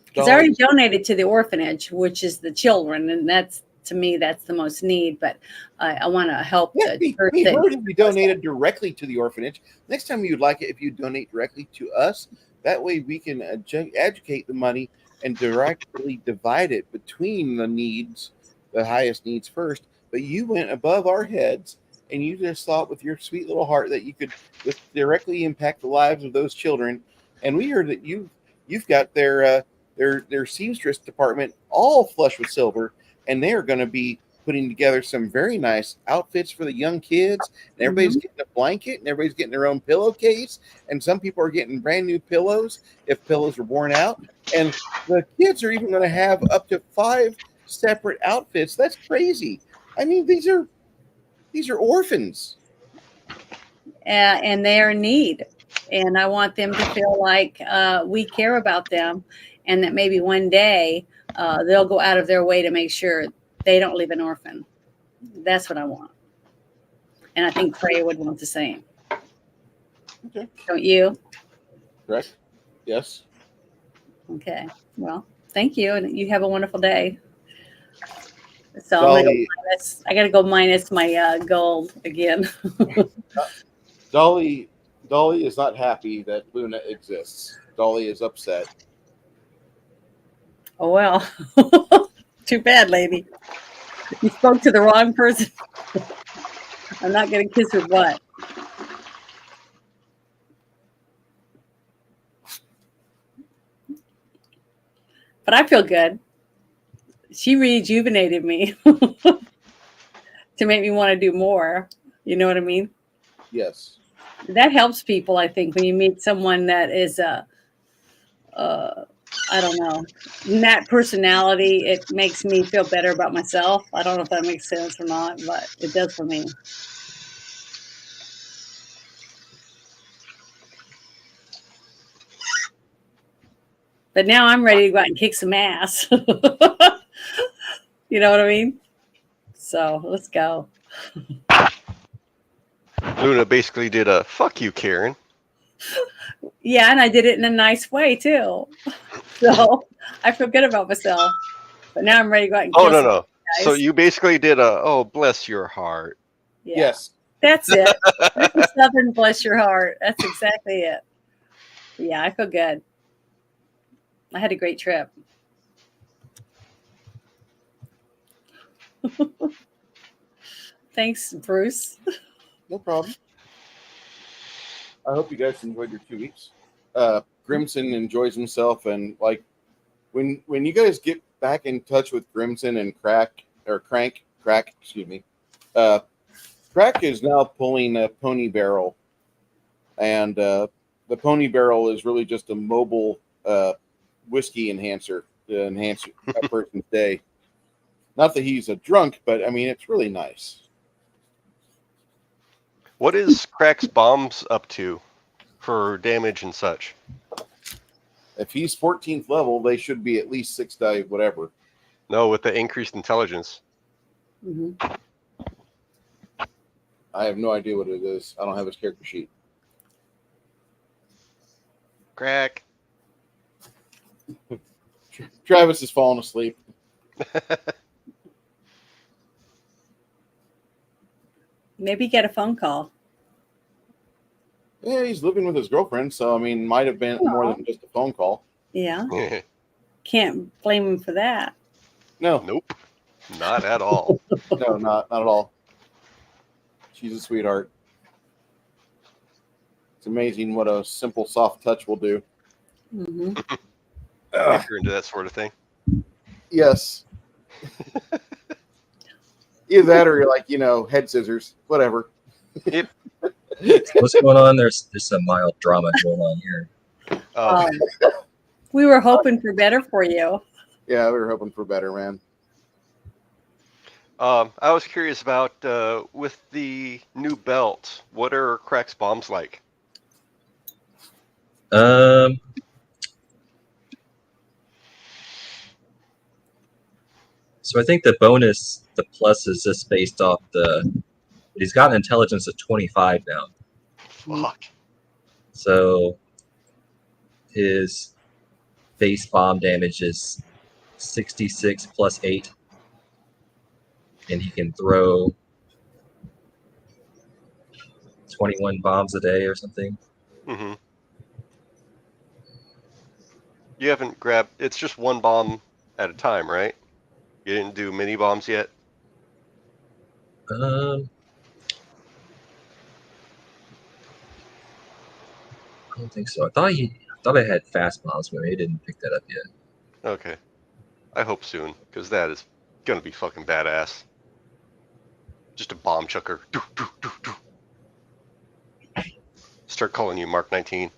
Because I already donated to the orphanage, which is the children, and that's, to me, that's the most need. But I want to help the church. We heard if you donated directly to the orphanage. Next time you'd like it if you donate directly to us. That way we can educate the money and directly divide it between the needs, the highest needs first. But you went above our heads and you just thought with your sweet little heart that you could just directly impact the lives of those children. And we heard that you've got their seamstress department all flush with silver, and they're going to be putting together some very nice outfits for the young kids. And everybody's getting a blanket, and everybody's getting their own pillowcase, and some people are getting brand new pillows if pillows were worn out. And the kids are even going to have up to 5 separate outfits. That's crazy. I mean, these are orphans. And they are in need. And I want them to feel like we care about them, and that maybe one day they'll go out of their way to make sure they don't leave an orphan. That's what I want. And I think Freya would want the same. Okay. Don't you? Correct. Yes. Okay. Well, thank you. And you have a wonderful day. So Dolly, I got to go minus my gold again. Dolly is not happy that Luna exists. Dolly is upset. Oh, well. Too bad, lady. You spoke to the wrong person. I'm not going to kiss her butt. But I feel good. She rejuvenated me to make me want to do more. You know what I mean? Yes. That helps people, I think, when you meet someone that is I don't know, that personality. It makes me feel better about myself. I don't know if that makes sense or not, but it does for me. But now I'm ready to go out and kick some ass. You know what I mean? So let's go. Luna basically did a "fuck you, Karen." Yeah, and I did it in a nice way too. So I feel good about myself. But now I'm ready to go out and Oh kill no some no. So guys. you basically did a "oh bless your heart." Yeah. Yes. That's it. That's a Southern bless your heart. That's exactly it. Yeah, I feel good. I had a great trip. Thanks, Bruce. No problem. I hope you guys enjoyed your 2 weeks. Grimson enjoys himself, and like when you guys get back in touch with Grimson and Crack, excuse me. Crack is now pulling a pony barrel, and the pony barrel is really just a mobile whiskey enhancer to enhance a person's day. Not that he's a drunk, but I mean it's really nice. What is Crack's bombs up to for damage and such? If he's 14th level, they should be at least 6 die, whatever. No, with the increased intelligence. Hmm. I have no idea what it is. I don't have his character sheet. Crack. Travis has fallen asleep. Maybe get a phone call. Yeah, he's living with his girlfriend, so I mean, might have been more than just a phone call. Yeah. Can't blame him for that. No, Nope. Not at all. no, not at all. She's a sweetheart. It's amazing what a simple soft touch will do. Hmm. If you're into that sort of thing. Yes. Either that or you're like, head scissors, whatever. Yep. What's going on? There's some mild drama going on here. Oh, We were hoping for better for you. Yeah, we were hoping for better, man. I was curious about with the new belt. What are Crack's bombs like? So I think the plus is just based off he's got an intelligence of 25 now. Fuck. So his base bomb damage is 66 plus 8. And he can throw 21 bombs a day or something. Mm-hmm. You haven't grabbed. It's just one bomb at a time, right? You didn't do mini bombs yet. I don't think so. I thought I had fast bombs, but I didn't pick that up yet. Okay. I hope soon, because that is gonna be fucking badass. Just a bomb chucker. Doo, doo, doo, doo. Start calling you Mark 19.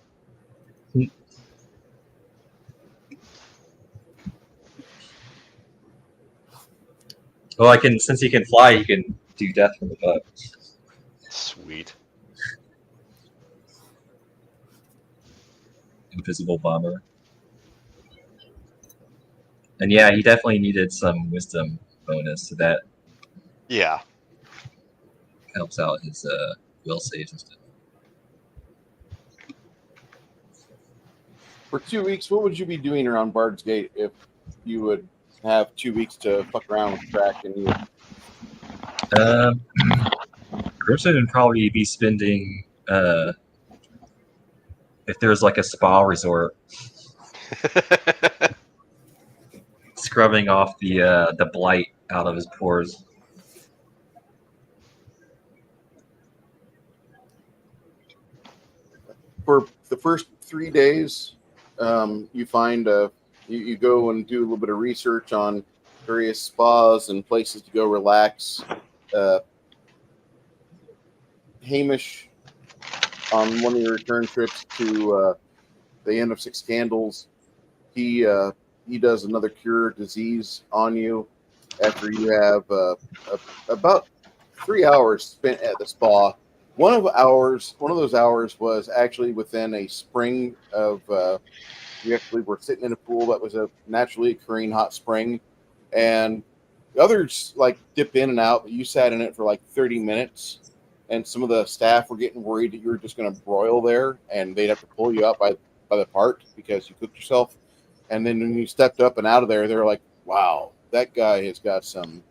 Well, since he can fly, he can do death from above. Sweet. Invisible bomber. And yeah, he definitely needed some wisdom bonus, so that Yeah. helps out his will saves and stuff. For 2 weeks, what would you be doing around Bard's Gate if you would have 2 weeks to fuck around with Crack and you? Grimson would probably be spending if there's like a spa resort, scrubbing off the blight out of his pores. For the first 3 days, you find you go and do a little bit of research on various spas and places to go relax. Hamish, on one of your return trips to the Inn of Six Candles, he does another cure disease on you after you have about 3 hours spent at the spa. One of those hours was actually within a spring of. We actually were sitting in a pool that was a naturally occurring hot spring, and the others like dipped in and out. But you sat in it for like 30 minutes, and some of the staff were getting worried that you were just going to broil there, and they'd have to pull you out by the part because you cooked yourself. And then when you stepped up and out of there, they're like, "Wow, that guy has got some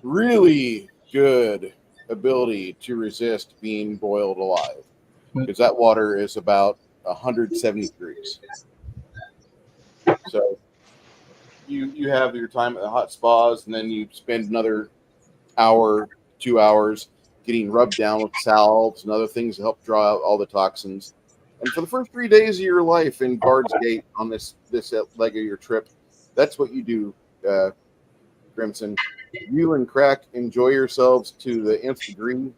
really good ability to resist being boiled alive," because that water is about 170 degrees. So you have your time at the hot spas, and then you spend another hour 2 hours getting rubbed down with salves and other things to help draw out all the toxins. And for the first 3 days of your life in Bard's Gate on this leg of your trip, that's what you do, Grimson. You and Crack enjoy yourselves to the nth degree,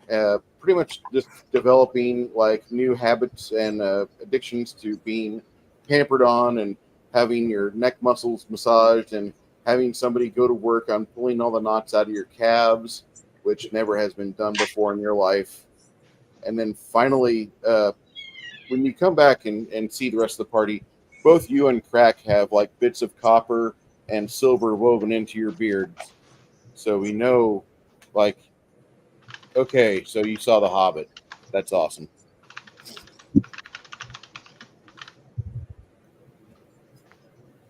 pretty much just developing like new habits and addictions to being pampered on and having your neck muscles massaged and having somebody go to work on pulling all the knots out of your calves, which never has been done before in your life. And then finally, when you come back and see the rest of the party, both you and Crack have like bits of copper and silver woven into your beards. So we know, like, okay, so you saw The Hobbit. That's awesome.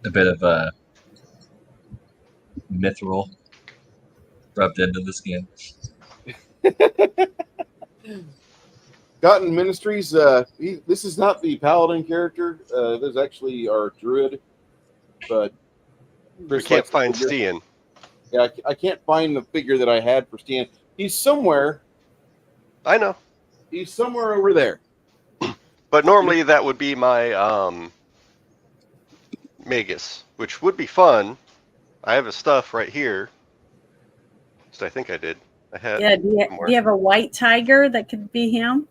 A bit of mithril rubbed into the skin. Gotten Ministries, this is not the Paladin character. This is actually our druid. But We can't find Stian. Yeah, I can't find the figure that I had for Stian. He's somewhere. I know. He's somewhere over there. But normally that would be my Magus, which would be fun. I have his stuff right here. So I think I did. I had. Yeah. Do you have a white tiger that could be him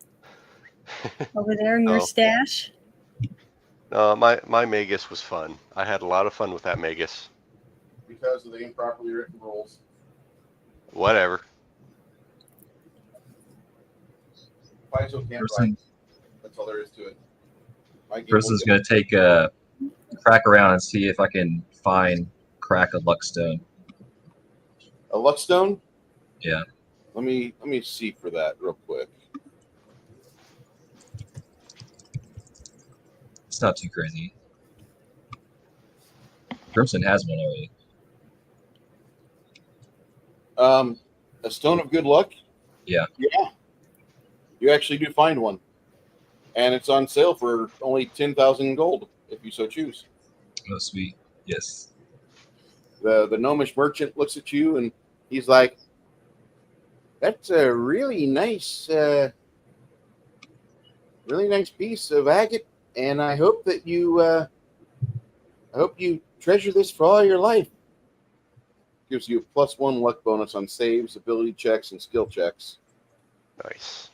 over there in your stash? No, my Magus was fun. I had a lot of fun with that Magus. Because of the improperly written rules. Whatever. Faisal can't write. That's all there is to it. Person's going to take a Crack around and see if I can find Crack a luckstone. A luckstone? Yeah. Let me see for that real quick. It's not too crazy. Grimson has one already. A stone of good luck? Yeah. Yeah. You actually do find one. And it's on sale for only 10,000 gold, if you so choose. Oh, sweet. Yes. The gnomish merchant looks at you and he's like, that's a really nice piece of agate, and I hope that you treasure this for all your life. Gives you a +1 luck bonus on saves, ability checks, and skill checks. Nice.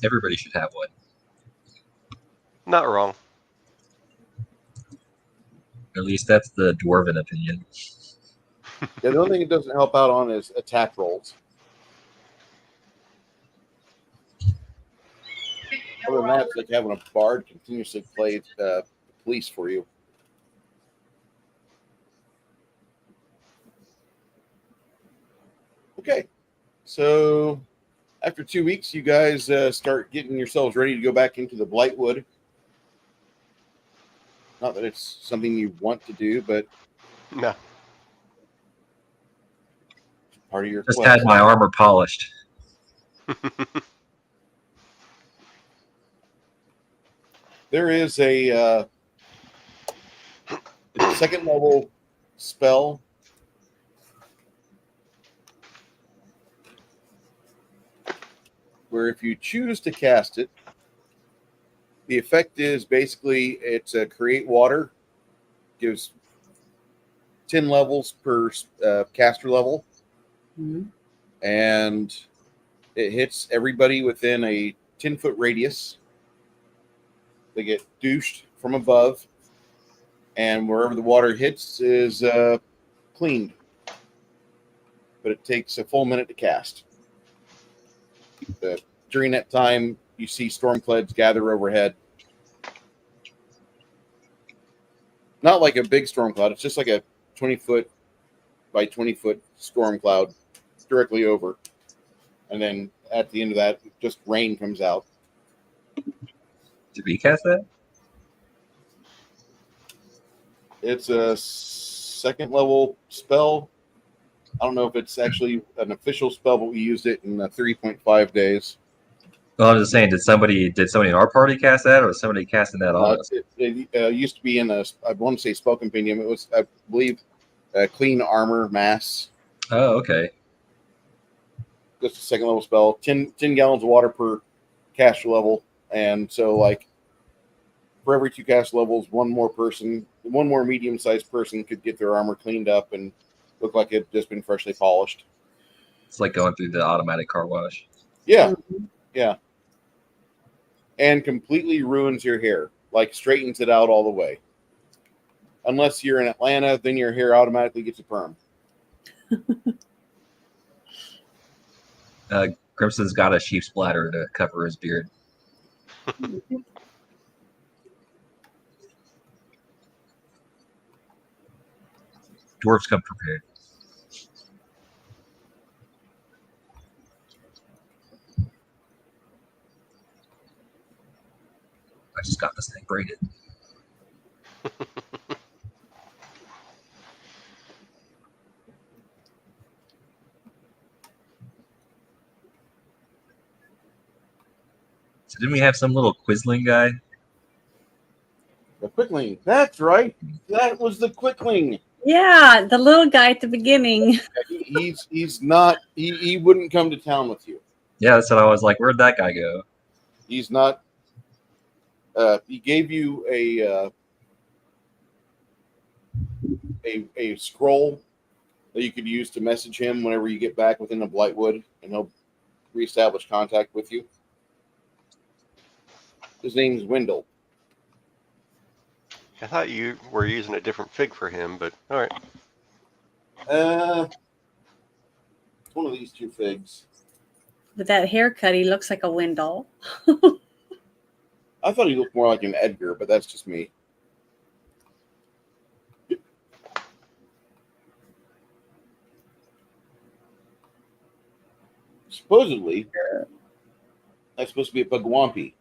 Everybody should have one. Not wrong. At least that's the dwarven opinion. Yeah, the only thing it doesn't help out on is attack rolls. Other than that, it's like having a bard continuously play police for you. Okay, so after 2 weeks, you guys start getting yourselves ready to go back into the Blightwood. Not that it's something you want to do, but No. part of your Just quest. had my armor polished. There is a second level spell. Where if you choose to cast it, the effect is basically it's a create water, gives 10 levels per caster level, and it hits everybody within a 10-foot radius. They get douched from above, and wherever the water hits is cleaned. But it takes a full minute to cast. During that time, you see stormclouds gather overhead. Not like a big storm cloud. It's just like a 20-foot by 20-foot storm cloud directly over. And then at the end of that, just rain comes out. Did we cast that? It's a second level spell. I don't know if it's actually an official spell, but we used it in 3.5 days. Well, I'm just saying, did somebody in our party cast that, or was somebody casting that on us? It used to be in I want to say spell compendium. It was, I believe, clean armor mass. Oh, okay. just a second level spell. 10 gallons of water per caster level, and so like for every 2 cast levels, one more medium-sized person could get their armor cleaned up and look like it had just been freshly polished. It's like going through the automatic car wash. Yeah, Mhm. yeah, and completely ruins your hair. Like straightens it out all the way. Unless you're in Atlanta, then your hair automatically gets a perm. Crimson's got a sheep's bladder to cover his beard. Dwarves come prepared. I just got this thing braided. So didn't we have some little Quisling guy? The Quickling. That's right. That was the Quickling. Yeah, the little guy at the beginning. He's not. He wouldn't come to town with you. Yeah, that's what I was like. Where'd that guy go? He's not. He gave you a scroll that you could use to message him whenever you get back within the Blightwood, and he'll reestablish contact with you. His name's Wendell. I thought you were using a different fig for him, but all right. It's one of these two figs. With that haircut, he looks like a Wendell. I thought he looked more like an Edgar, but that's just me. Supposedly, that's supposed to be a Pugwampy.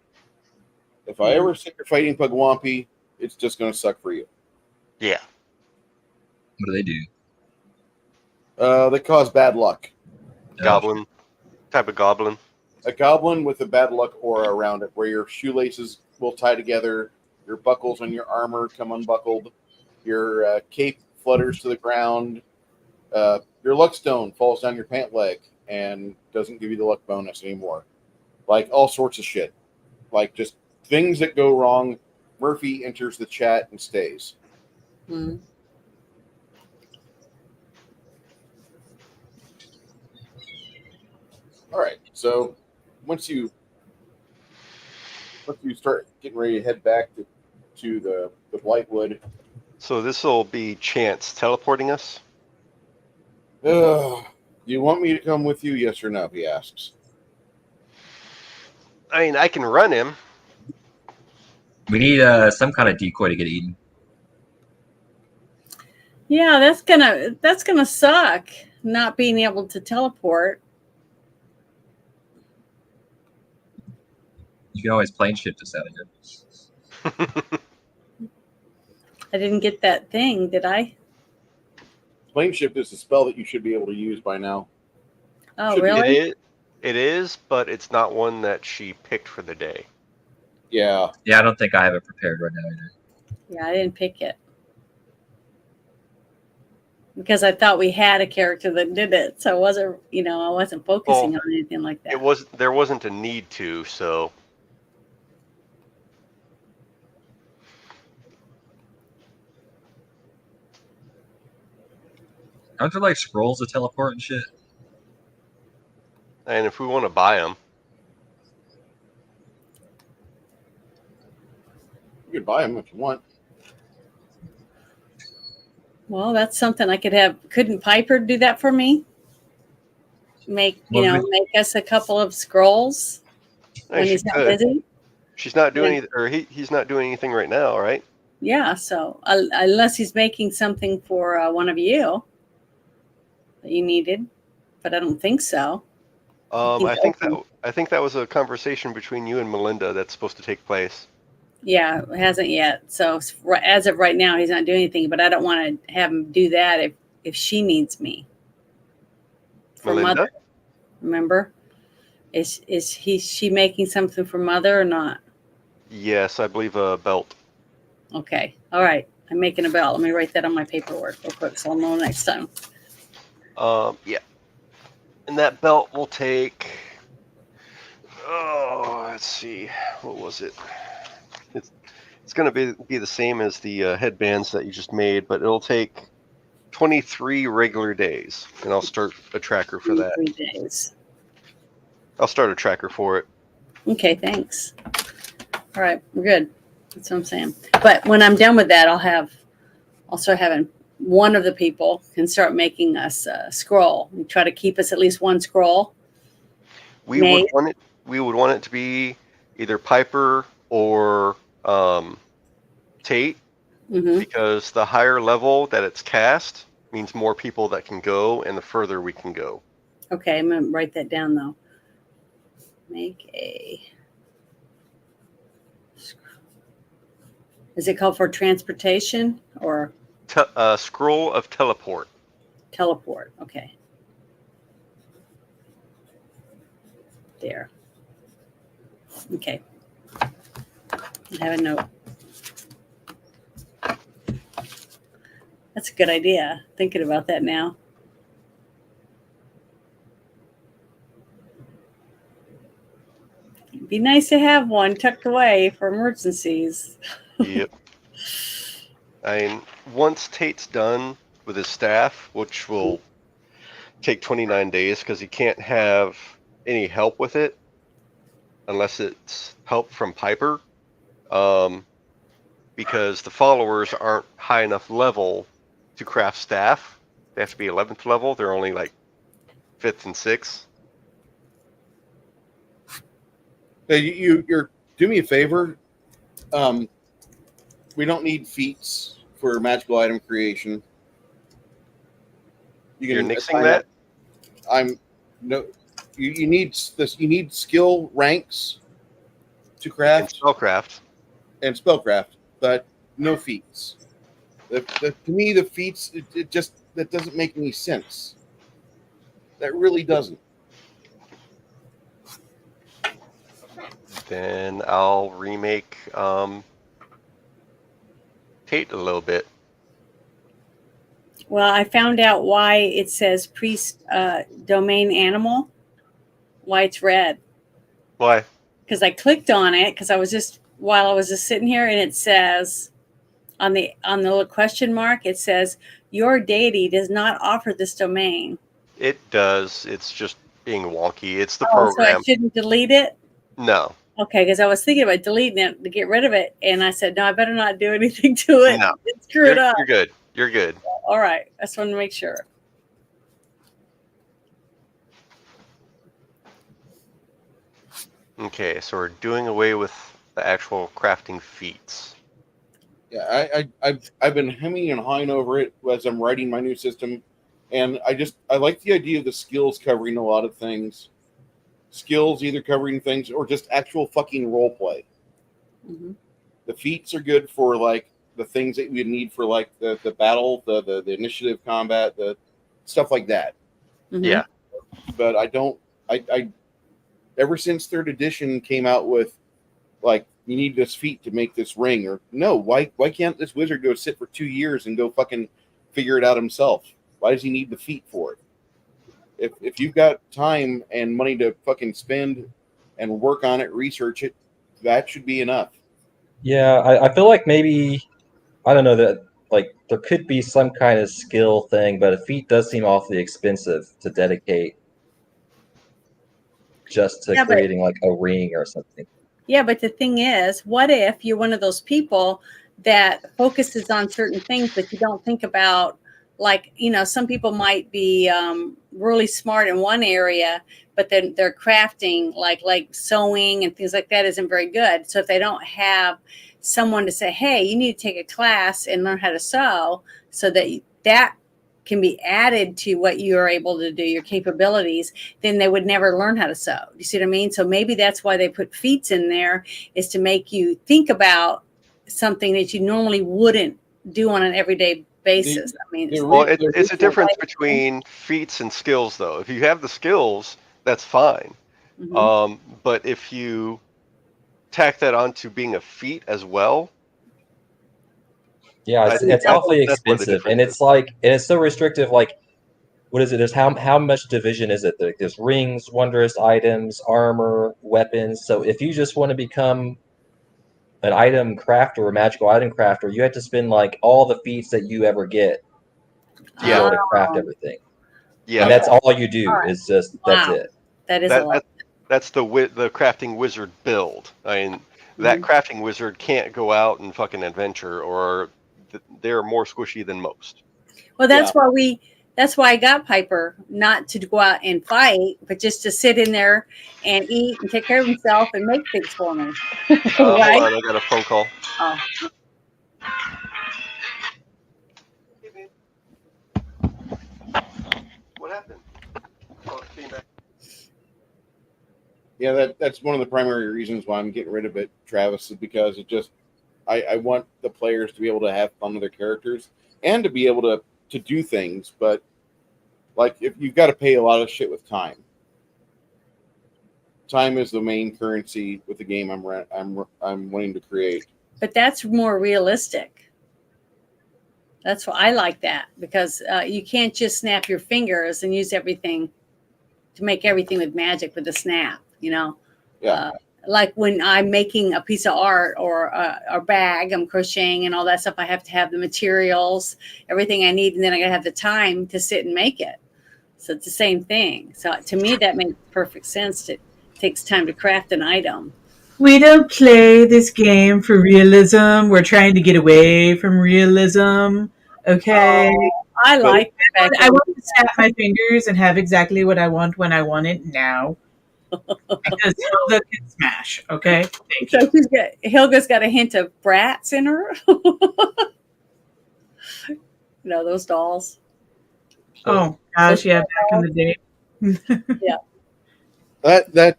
If I ever see you're fighting Pugwampy, it's just going to suck for you. Yeah. What do they do? They cause bad luck. Goblin. Type of goblin. A goblin with a bad luck aura around it, where your shoelaces will tie together, your buckles on your armor come unbuckled, your cape flutters to the ground, your luck stone falls down your pant leg and doesn't give you the luck bonus anymore. Like all sorts of shit. Like just things that go wrong. Murphy enters the chat and stays. Hmm. All right. So once you start getting ready to head back to the Blightwood, So this will be Chance teleporting us? do you want me to come with you? Yes or no? He asks. I mean, I can run him. We need some kind of decoy to get eaten. Yeah, that's gonna suck. Not being able to teleport. You can always plane shift us out of here. I didn't get that thing, did I? Plane shift is a spell that you should be able to use by now. Oh, Should be. really? It is, but it's not one that she picked for the day. Yeah. Yeah, I don't think I have it prepared right now either. Yeah, I didn't pick it. Because I thought we had a character that did it. So I wasn't focusing on anything like that. There wasn't a need to, so Aren't there like scrolls to teleport and shit? and if we want to buy them, You can buy them if you want. Well, that's something I could have. Couldn't Piper do that for me? Make us a couple of scrolls when she he's not could. busy. She's not doing he's not doing anything right now, right? Yeah, so unless he's making something for one of you that you needed, but I don't think so. I think that was a conversation between you and Melinda that's supposed to take place. Yeah, it hasn't yet. So as of right now, he's not doing anything. But I don't want to have him do that if she needs me for Melinda? Mother. Remember, is she making something for Mother or not? Yes, I believe a belt. Okay, all right. I'm making a belt. Let me write that on my paperwork real quick, so I'll know next time. Yeah. And that belt will take. Oh, let's see. What was it? It's going to be the same as the headbands that you just made, but it'll take 23 regular days, and I'll start a tracker for that. 3 days. I'll start a tracker for it. Okay, thanks. All right, we're good. That's what I'm saying. But when I'm done with that, I'll start having one of the people can start making us a scroll. We try to keep us at least one scroll. We would want it to be either Piper or Tate, Mm-hmm. because the higher level that it's cast means more people that can go, and the further we can go. Okay, I'm gonna write that down though. Make a. Is it called for transportation or Scroll of teleport. teleport? Okay. There. Okay. I have a note. That's a good idea. Thinking about that now. It'd be nice to have one tucked away for emergencies. Yep. I mean, once Tate's done with his staff, which will take 29 days because he can't have any help with it unless it's help from Piper, because the followers aren't high enough level to craft staff. They have to be 11th level. They're only like 5th and 6th. Hey, you're do me a favor. We don't need feats for magical item creation. You're nixing that? You need this. You need skill ranks to craft And spellcraft. spellcraft, but no feats. To me, the feats it just that doesn't make any sense. That really doesn't. Then I'll remake Tate a little bit. Well, I found out why it says priest domain animal, why it's red. Why? Because I clicked on it because while I was just sitting here, and it says on the little question mark, it says your deity does not offer this domain. It does. It's just being wonky. It's the So I program. shouldn't delete it? No. Okay, because I was thinking about deleting it to get rid of it, and I said, no, I better not do anything to it. No. Screw it up. You're good. You're good. All right, I just wanted to make sure. Okay, so we're doing away with the actual crafting feats. Yeah, I've been hemming and hawing over it as I'm writing my new system, and I like the idea of the skills covering a lot of things. Skills either covering things or just actual fucking role play. Mm-hmm. The feats are good for like the things that we need for like the battle, the initiative combat, the stuff like that. Mm-hmm. Yeah. But I ever since 3rd edition came out with like you need this feat to make this ring, or no, why can't this wizard go sit for 2 years and go fucking figure it out himself? Why does he need the feat for it? If you've got time and money to fucking spend and work on it, research it, that should be enough. Yeah, I feel like maybe, I don't know, that like there could be some kind of skill thing, but a feat does seem awfully expensive to dedicate just to creating like a ring or something. Yeah, but the thing is, what if you're one of those people that focuses on certain things, but you don't think about, like, some people might be really smart in one area, but then their crafting, like sewing and things like that, isn't very good. So if they don't have someone to say, hey, you need to take a class and learn how to sew, so that can be added to what you're able to do, your capabilities, then they would never learn how to sew. You see what I mean? So maybe that's why they put feats in there, is to make you think about something that you normally wouldn't do on an everyday basis. It's a difference between feats and skills, though. If you have the skills, that's fine. Mm-hmm. But if you tack that onto being a feat as well, yeah, it's awfully expensive, and it's so restrictive. Like what is it? There's how much division is it? There's rings, wondrous items, armor, weapons. So if you just want to become an item crafter or magical item crafter, you have to spend like all the feats that you ever get to be Yeah. able to craft Oh, everything. Yeah, And that's all you all do. right. Is just that's Wow. it. That is a lot. that's the crafting wizard build. I mean, that Mhm. crafting wizard can't go out and fucking adventure, or they're more squishy than most. Well, Yeah. that's why I got Piper, not to go out and fight, but just to sit in there and eat and take care of himself and make things for me. Hold Right? on, I got a phone call. Oh, Hey, babe. What happened? Oh, it came back. Yeah, that's one of the primary reasons why I'm getting rid of it, Travis, is because it just I want the players to be able to have fun with their characters and to be able to do things, but like if you've got to pay a lot of shit with time. Time is the main currency with the game I'm wanting to create. but that's more realistic. That's why I like that because you can't just snap your fingers and use everything to make everything with magic with a snap. Yeah. Like when I'm making a piece of art or a bag, I'm crocheting and all that stuff. I have to have the materials, everything I need, and then I gotta have the time to sit and make it. So it's the same thing. So to me, that makes perfect sense. It takes time to craft an item. We don't play this game for realism. We're trying to get away from realism. Okay. Oh, I But- like the fact I that want to snap my fingers and have exactly what I want when I want it now. Because Hilda can smash. Okay. Thank so you. Helga's got a hint of brats in her. Those dolls. Oh gosh, yeah, back in the day. That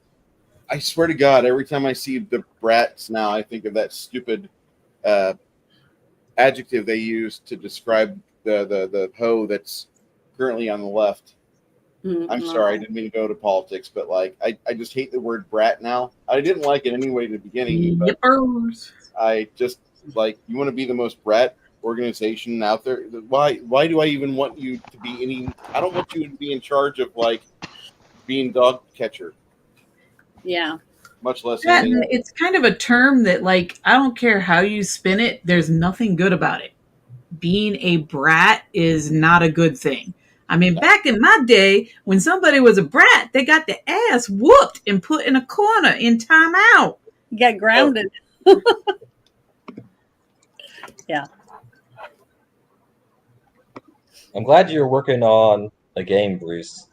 I swear to God, every time I see the brats now, I think of that stupid adjective they use to describe the hoe that's currently on the left. I'm sorry, I didn't mean to go to politics, but like I just hate the word brat now. I didn't like it anyway at the beginning, but Yippers. I just like you want to be the most brat organization out there. Why do I even want you to be any? I don't want you to be in charge of like being dog catcher, Yeah. much less That, anything. it's kind of a term that, like, I don't care how you spin it, there's nothing good about it. Being a brat is not a good thing. I mean, back in my day, when somebody was a brat, they got their ass whooped and put in a corner in timeout. You got grounded. Yeah. I'm glad you're working on a game, Bruce.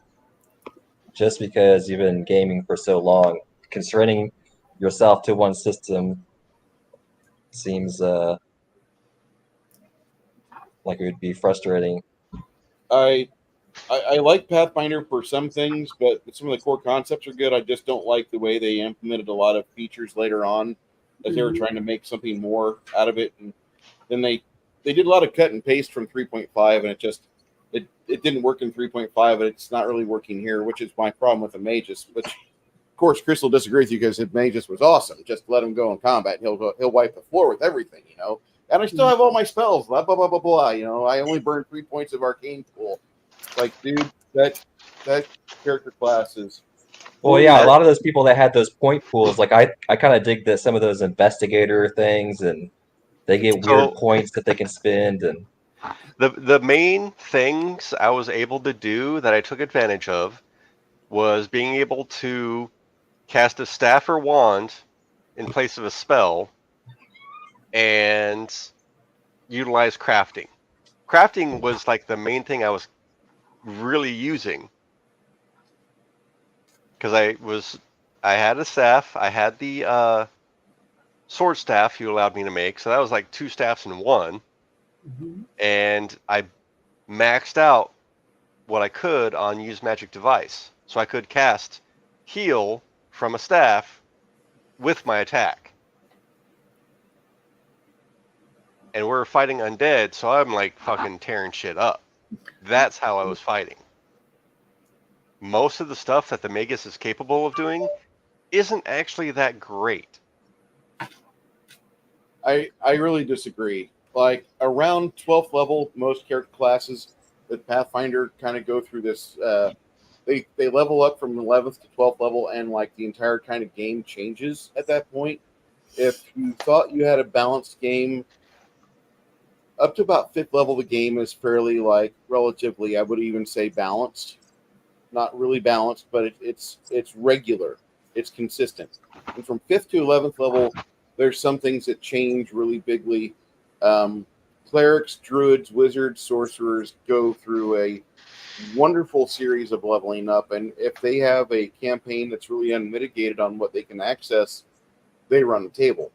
Just because you've been gaming for so long, constraining yourself to one system seems like it would be frustrating. I like Pathfinder for some things, but some of the core concepts are good. I just don't like the way they implemented a lot of features later on, as they were trying to make something more out of it, and then they did a lot of cut and paste from 3.5, and it didn't work in 3.5, and it's not really working here, which is my problem with the Magus. Which, of course, Chris will disagree with you because his Magus was awesome. Just let him go in combat, and he'll wipe the floor with everything, And I still have all my spells. Blah blah blah blah blah. I only burned 3 points of arcane pool. Like, dude, that character class is. Well, yeah, a lot of those people that had those point pools, like I kind of dig that some of those investigator things, and they get weird points that they can spend, and the main things I was able to do that I took advantage of was being able to cast a staff or wand in place of a spell and utilize crafting. Crafting was like the main thing I was really using because I had a staff, I had the sword staff you allowed me to make, so that was like 2 staffs in one, and I maxed out what I could on use magic device, so I could cast heal from a staff with my attack. And we're fighting undead, so I'm like fucking tearing shit up. That's how I was fighting. Most of the stuff that the Magus is capable of doing isn't actually that great. I really disagree. Like around 12th level, most character classes that Pathfinder kind of go through this. They level up from 11th to 12th level, and like the entire kind of game changes at that point. If you thought you had a balanced game, up to about 5th level, the game is fairly like relatively, I would even say, balanced. Not really balanced, but it's regular, it's consistent. And from 5th to 11th level, there's some things that change really bigly. Clerics, druids, wizards, sorcerers go through a wonderful series of leveling up, and if they have a campaign that's really unmitigated on what they can access, they run the table.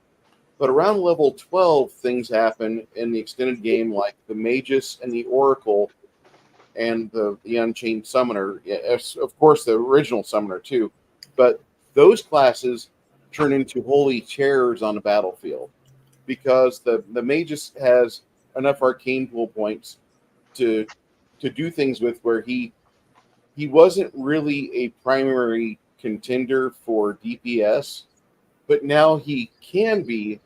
But around level 12, things happen in the extended game, like the Magus and the Oracle and the Unchained Summoner. Yes, of course, the original Summoner, too. But those classes turn into holy terrors on the battlefield because the Magus has enough arcane pool points to do things with where he wasn't really a primary contender for DPS, but now he can be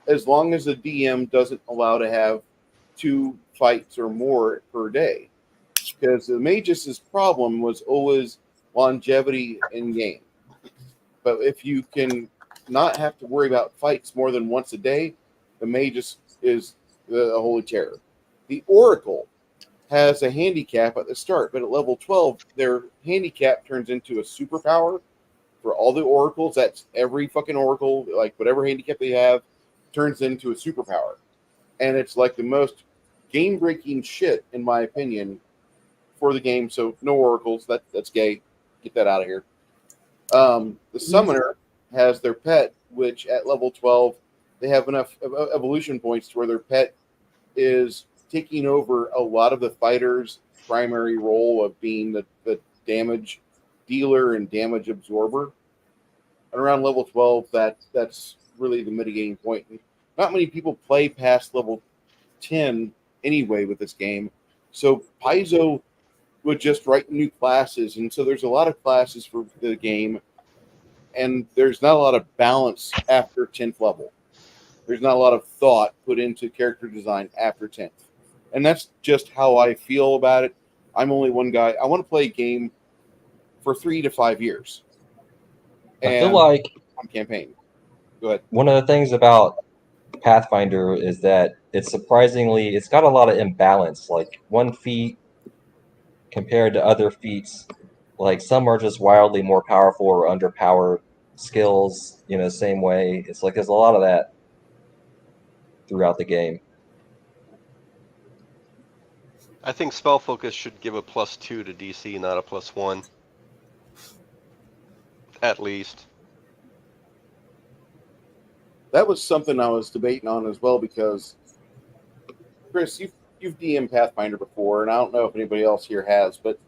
as long as the DM doesn't allow to have 2 fights or more per day. Because the Magus's problem was always longevity in game. But if you can not have to worry about fights more than once a day, the Magus is a holy terror. The Oracle has a handicap at the start, but at level 12, their handicap turns into a superpower for all the oracles. That's every fucking oracle, like whatever handicap they have, turns into a superpower. And it's like the most game-breaking shit, in my opinion, for the game. So no oracles. That's gay. Get that out of here. The summoner has their pet, which at level 12, they have enough evolution points to where their pet is taking over a lot of the fighter's primary role of being the damage dealer and damage absorber. And around level 12, that's really the mitigating point. Not many people play past level 10 anyway with this game. So Paizo would just write new classes. And so there's a lot of classes for the game. And there's not a lot of balance after 10th level. There's not a lot of thought put into character design after 10th. And that's just how I feel about it. I'm only one guy. I want to play a game for 3 to 5 years. I feel like on campaign. Go ahead. One of the things about Pathfinder is that it's got a lot of imbalance. Like one feat compared to other feats, like some are just wildly more powerful or underpowered skills, same way. It's like there's a lot of that throughout the game. I think spell focus should give a +2 to DC, not a +1. At least. That was something I was debating on as well because, Chris, you've DM'd Pathfinder before, and I don't know if anybody else here has, but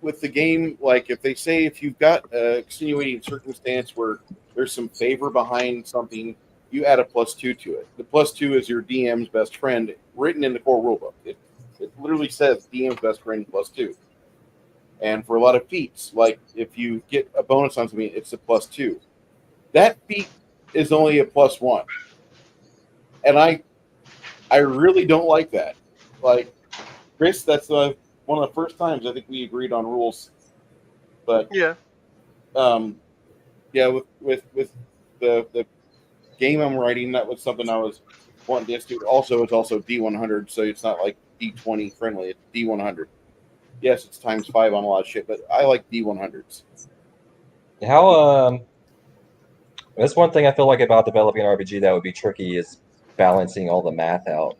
with the game, like if you've got an extenuating circumstance where there's some favor behind something, you add a +2 to it. The +2 is your DM's best friend, written in the core rulebook. It literally says DM's best friend +2. And for a lot of feats, like if you get a bonus on something, it's a +2. That feat is only a +1. And I really don't like that. Like, Chris, that's one of the first times I think we agreed on rules. But yeah, with the game I'm writing, that was something I was wanting to institute. Also, it's also D100, so it's not like D20 friendly. It's D100. Yes, it's ×5 on a lot of shit, but I like D100s. That's one thing I feel like about developing an RPG that would be tricky is balancing all the math out.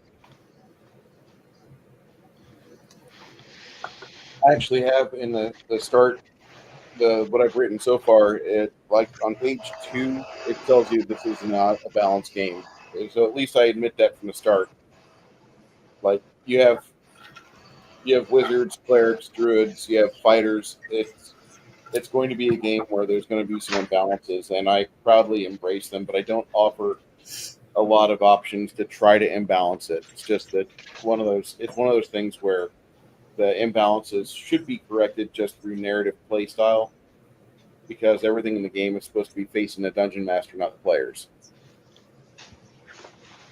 I actually have in the start what I've written so far. It like on page 2, it tells you this is not a balanced game. So at least I admit that from the start. Like you have wizards, clerics, druids, you have fighters. It's going to be a game where there's going to be some imbalances, and I proudly embrace them, but I don't offer a lot of options to try to imbalance it. It's just that it's one of those things where the imbalances should be corrected just through narrative play style, because everything in the game is supposed to be facing the dungeon master, not the players.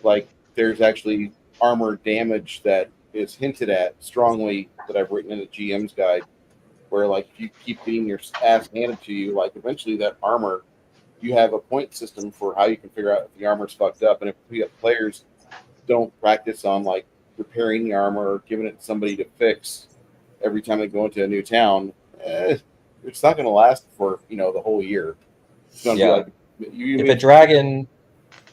Like there's actually armor damage that is hinted at strongly that I've written in the GM's guide, where like if you keep getting your ass handed to you, like eventually that armor, you have a point system for how you can figure out if the armor's fucked up, and if we have players don't practice on like repairing the armor or giving it to somebody to fix every time they go into a new town, it's not going to last for the whole year. It's going to Yeah. be like you If a dragon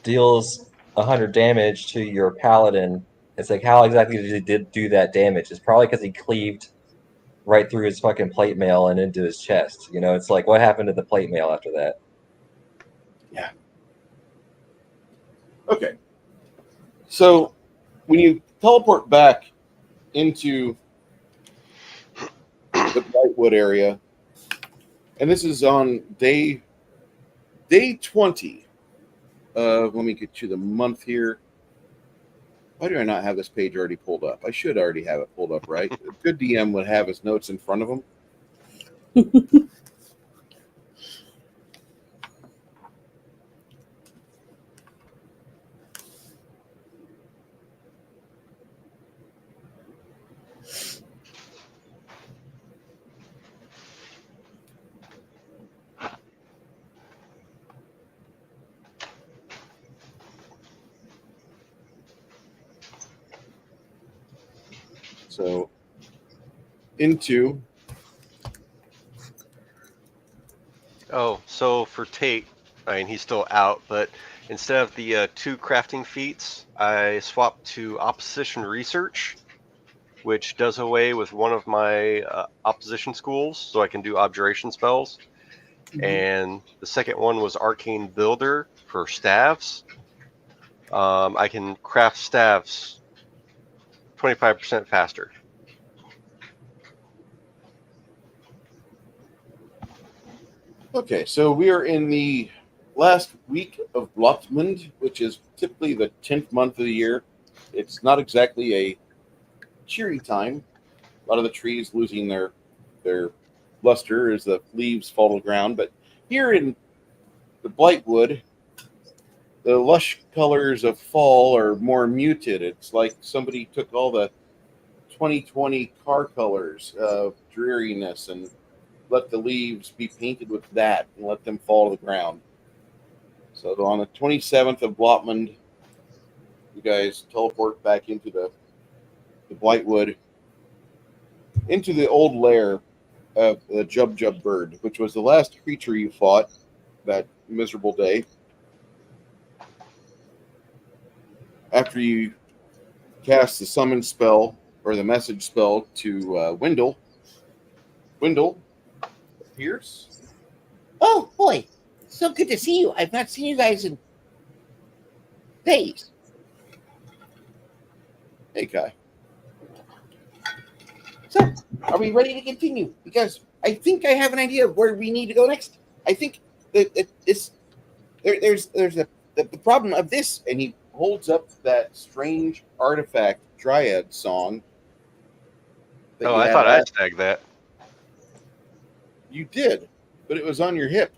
deals 100 damage to your paladin, it's like, how exactly did he do that damage? It's probably because he cleaved right through his fucking plate mail and into his chest. It's like, what happened to the plate mail after that? Yeah. Okay. So when you teleport back into the Brightwood area, and this is on day 20. Let me get you the month here. Why do I not have this page already pulled up? I should already have it pulled up, right? A good DM would have his notes in front of him. So into Oh, so for Tate, I mean, he's still out, but instead of the 2 crafting feats, I swapped to opposition research, which does away with one of my opposition schools, so I can do abjuration spells. And the second one was arcane builder for staves. I can craft staves 25% faster. okay, so we are in the last week of Blotzmund, which is typically the 10th month of the year. It's not exactly a cheery time. A lot of the trees losing their luster as the leaves fall to the ground. But here in the Blightwood, the lush colors of fall are more muted. It's like somebody took all the 2020 car colors of dreariness and let the leaves be painted with that and let them fall to the ground. So on the 27th of Blotmund, you guys teleport back into the Blightwood, into the old lair of the Jub Jub bird, which was the last creature you fought that miserable day. After you cast the summon spell or the message spell to Wendell appears. Oh boy, so good to see you. I've not seen you guys in days. Hey, Kai. So, are we ready to continue? Because I think I have an idea of where we need to go next. I think that there's The problem of this, and he holds up that strange artifact Dryad song. Oh, I thought I tagged that. You did, but it was on your hip.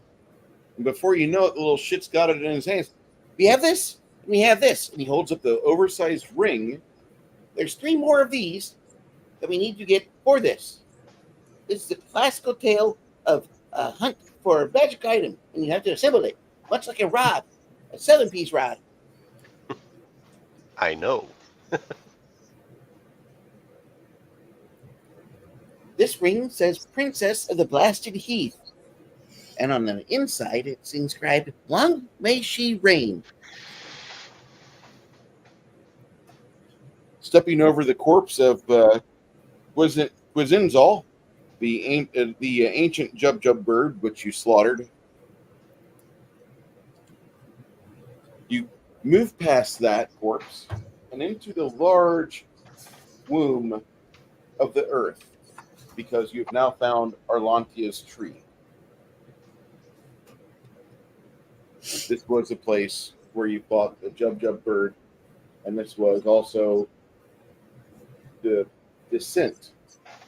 And before you know it, the little shit's got it in his hands. we have this. We have this. And he holds up the oversized ring. There's 3 more of these that we need to get for this. This is the classical tale of a hunt for a magic item, and you have to assemble it, much like a rod, a 7-piece rod. I know. This ring says Princess of the Blasted Heath. And on the inside, it's inscribed, Long may she reign. Stepping over the corpse of Quizinzal, the ancient Jub Jub bird, which you slaughtered. You move past that corpse and into the large womb of the earth, because you've now found Arlantia's tree. This was the place where you fought the Jub Jub bird, and this was also the descent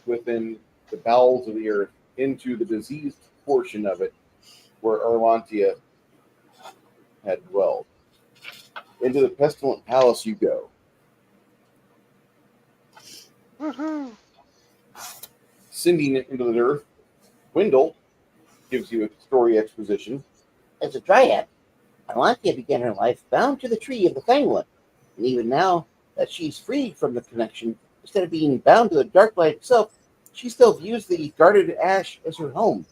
within the bowels of the earth into the diseased portion of it where Arlantia had dwelled. Into the pestilent palace you go. Woohoo! Sending it into the earth, Wendell gives you a story exposition. As a dryad, Alantia began her life bound to the tree of the Fang One, and even now that she's freed from the connection, instead of being bound to the dark light itself, she still views the guarded ash as her home.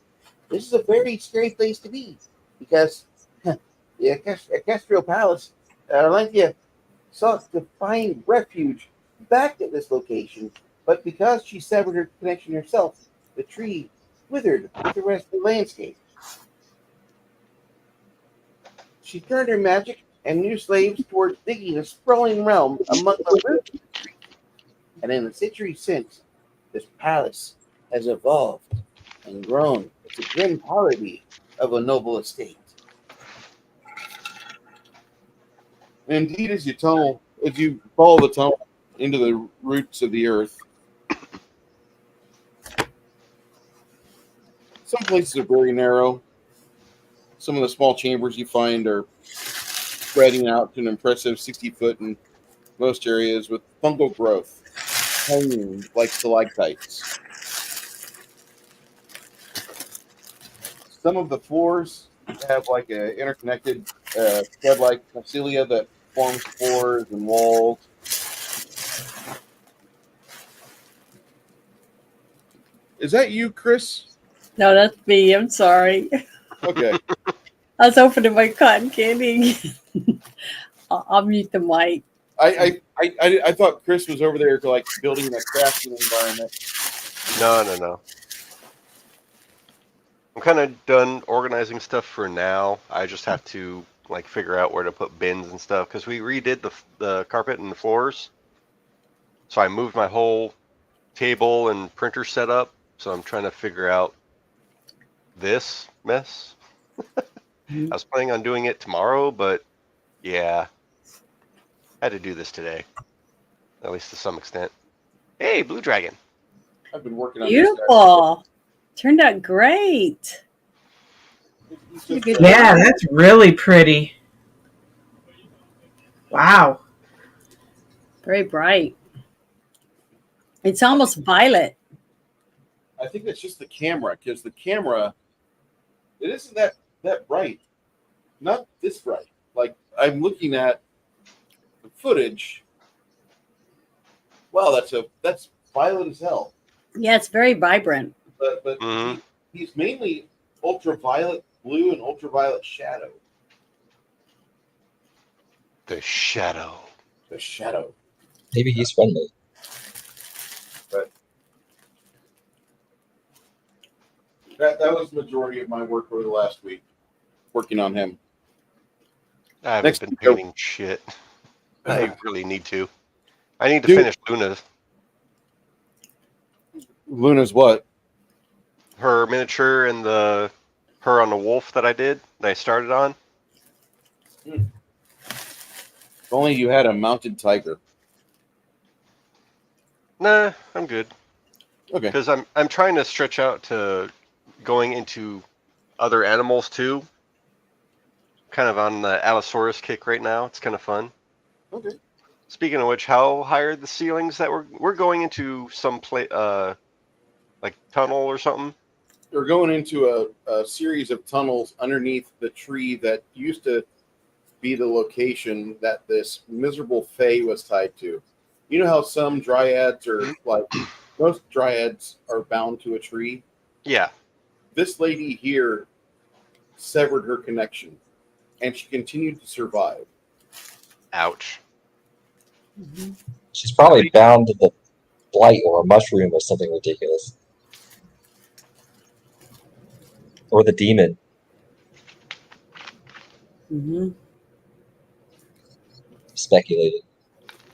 This is a very scary place to be, because the Equestrial Palace, Alantia sought to find refuge back at this location, but because she severed her connection herself, the tree withered with the rest of the landscape. She turned her magic and new slaves towards digging a sprawling realm among the roots of the tree. And in the centuries since, this palace has evolved and grown. It's a grim parody of a noble estate. Indeed, as you follow the tunnel into the roots of the earth, some places are very narrow. Some of the small chambers you find are spreading out to an impressive 60 foot in most areas with fungal growth hanging like stalactites. Some of the floors have like an interconnected thread-like cilia that forms floors and walls. Is that you, Chris? No, that's me. I'm sorry. Okay. I was opening my cotton candy. I'll mute the mic. I thought Chris was over there like building a crafting environment. No. I'm kind of done organizing stuff for now. I just have to like figure out where to put bins and stuff because we redid the carpet and the floors. So I moved my whole table and printer setup. So I'm trying to figure out this mess. I was planning on doing it tomorrow, but yeah, I had to do this today, at least to some extent. Hey, Blue Dragon. I've been working on Beautiful. Turned out great. this. Yeah, that's really pretty. Wow. Very bright. It's almost violet. I think that's just the camera, because the camera, it isn't that bright. Not this bright. Like, I'm looking at the footage. Wow, that's violet as hell. Yeah, it's very vibrant. But he's mainly ultraviolet blue and ultraviolet shadow. The shadow. The shadow. Maybe he's friendly. But that was the majority of my work over the last week, working on him. I haven't Next been video. painting shit. I really need to. I need to Dude. finish Luna's. Luna's what? Her miniature and her on the wolf that I started on. If only you had a mounted tiger. Nah, I'm good. Okay. Because I'm trying to stretch out to going into other animals too. Kind of on the Allosaurus kick right now. It's kind of fun. Okay. Speaking of which, how high are the ceilings that we're going into some like tunnel or something? We're going into a series of tunnels underneath the tree that used to be the location that this miserable fae was tied to. You know how some dryads are like, most dryads are bound to a tree? Yeah. This lady here severed her connection, and she continued to survive. Ouch. She's probably bound to the blight or a mushroom or something ridiculous. Or the demon. Mm-hmm. Speculated.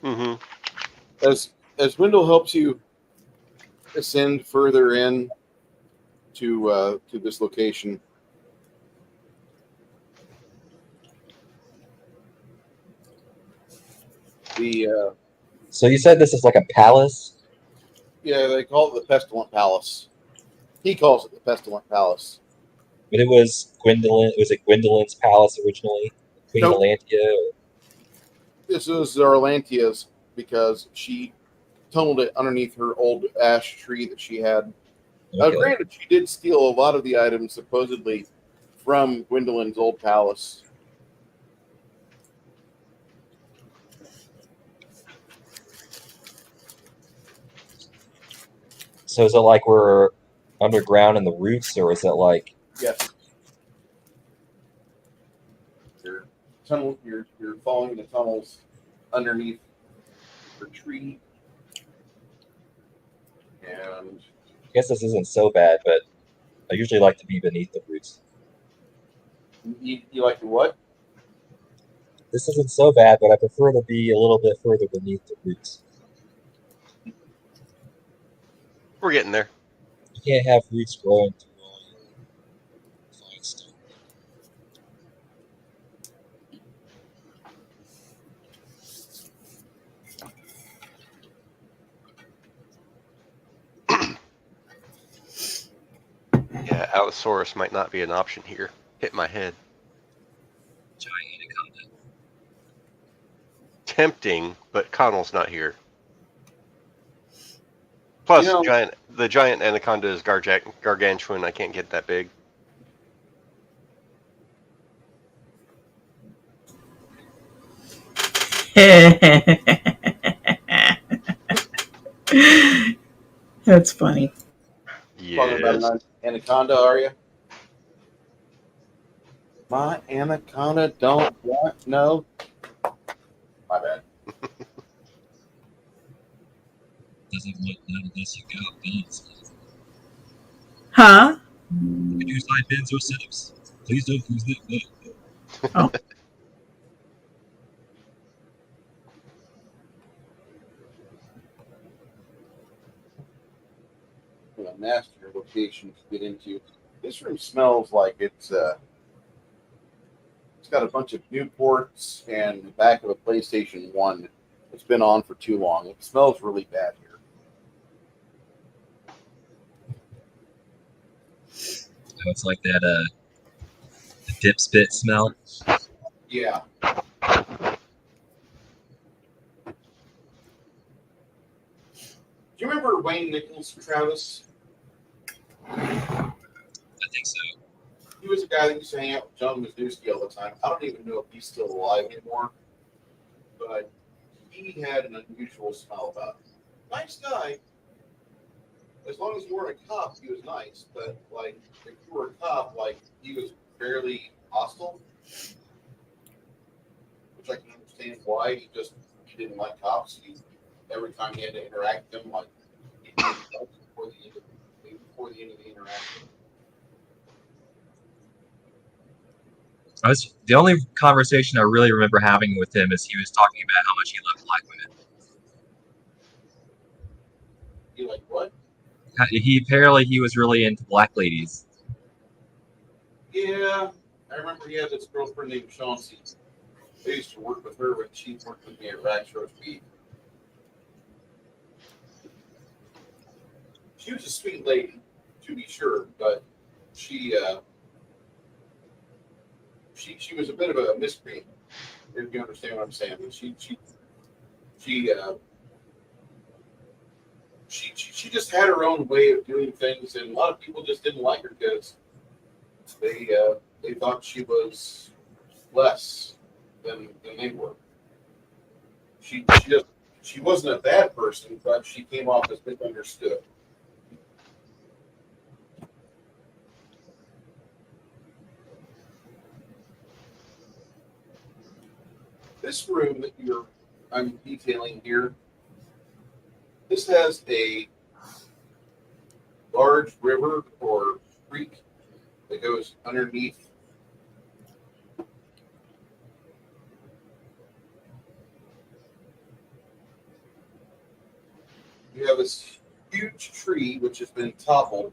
Mm-hmm. As Wendell helps you ascend further in to this location, So you said this is like a palace? yeah, they call it the Pestilent Palace. He calls it the Pestilent Palace. But it was Gwendolyn. Was it Gwendolyn's palace originally? Queen Nope. Alantia? This is Arlantia's because she tunneled it underneath her old ash tree that she had. Okay. Granted, she did steal a lot of the items supposedly from Gwendolyn's old palace. So is it like we're underground in the roots, or is it like Yes. You're following the tunnels underneath her tree. And I guess this isn't so bad, but I usually like to be beneath the roots. you like to what? This isn't so bad, but I prefer to be a little bit further beneath the roots. We're getting there. You can't have roots growing through all your fine stuff. Yeah, Allosaurus might not be an option here. Hit my head. Giant anaconda. Tempting, but Connell's not here. Plus, You know- the giant anaconda is gargantuan. I can't get that big. That's funny. Talking about Yes. an anaconda, are you? My anaconda don't want no. My bad. Doesn't want none unless you got guns. Huh? You can do side bends or sit-ups. Please don't use that gun. Oh. A master location to get into. This room smells like it's got a bunch of Newports and the back of a PlayStation 1. It's been on for too long. It smells really bad here. Oh, it's like that the dip spit smell. Yeah. Do you remember Wayne Nichols, Travis? I think so. He was a guy that used to hang out with John Wisniewski all the time. I don't even know if he's still alive anymore, but he had an unusual smell about him. Nice guy. As long as you weren't a cop, he was nice. But like, if you were a cop, like he was fairly hostile, which I can understand why. He didn't like cops. Every time he had to interact with them, like he did before the end of the interaction. The only conversation I really remember having with him is he was talking about how much he loved black women. You like what? He was really into black ladies. Yeah, I remember he had this girlfriend named Chauncey. I used to work with her when she worked with me at Rack's Roast Beef. She was a sweet lady, to be sure, but she was a bit of a miscreant, if you understand what I'm saying. She just had her own way of doing things, and a lot of people just didn't like her because they thought she was less than they were. She wasn't a bad person, but she came off as misunderstood. This room that I'm detailing here, this has a large river or creek that goes underneath. You have this huge tree which has been toppled.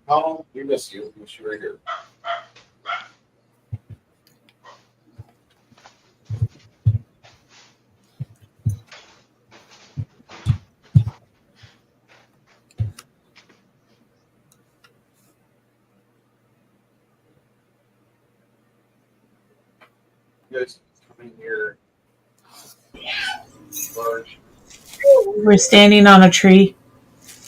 Connell, we miss you. We wish you were here. You guys coming here large. We're standing on a tree.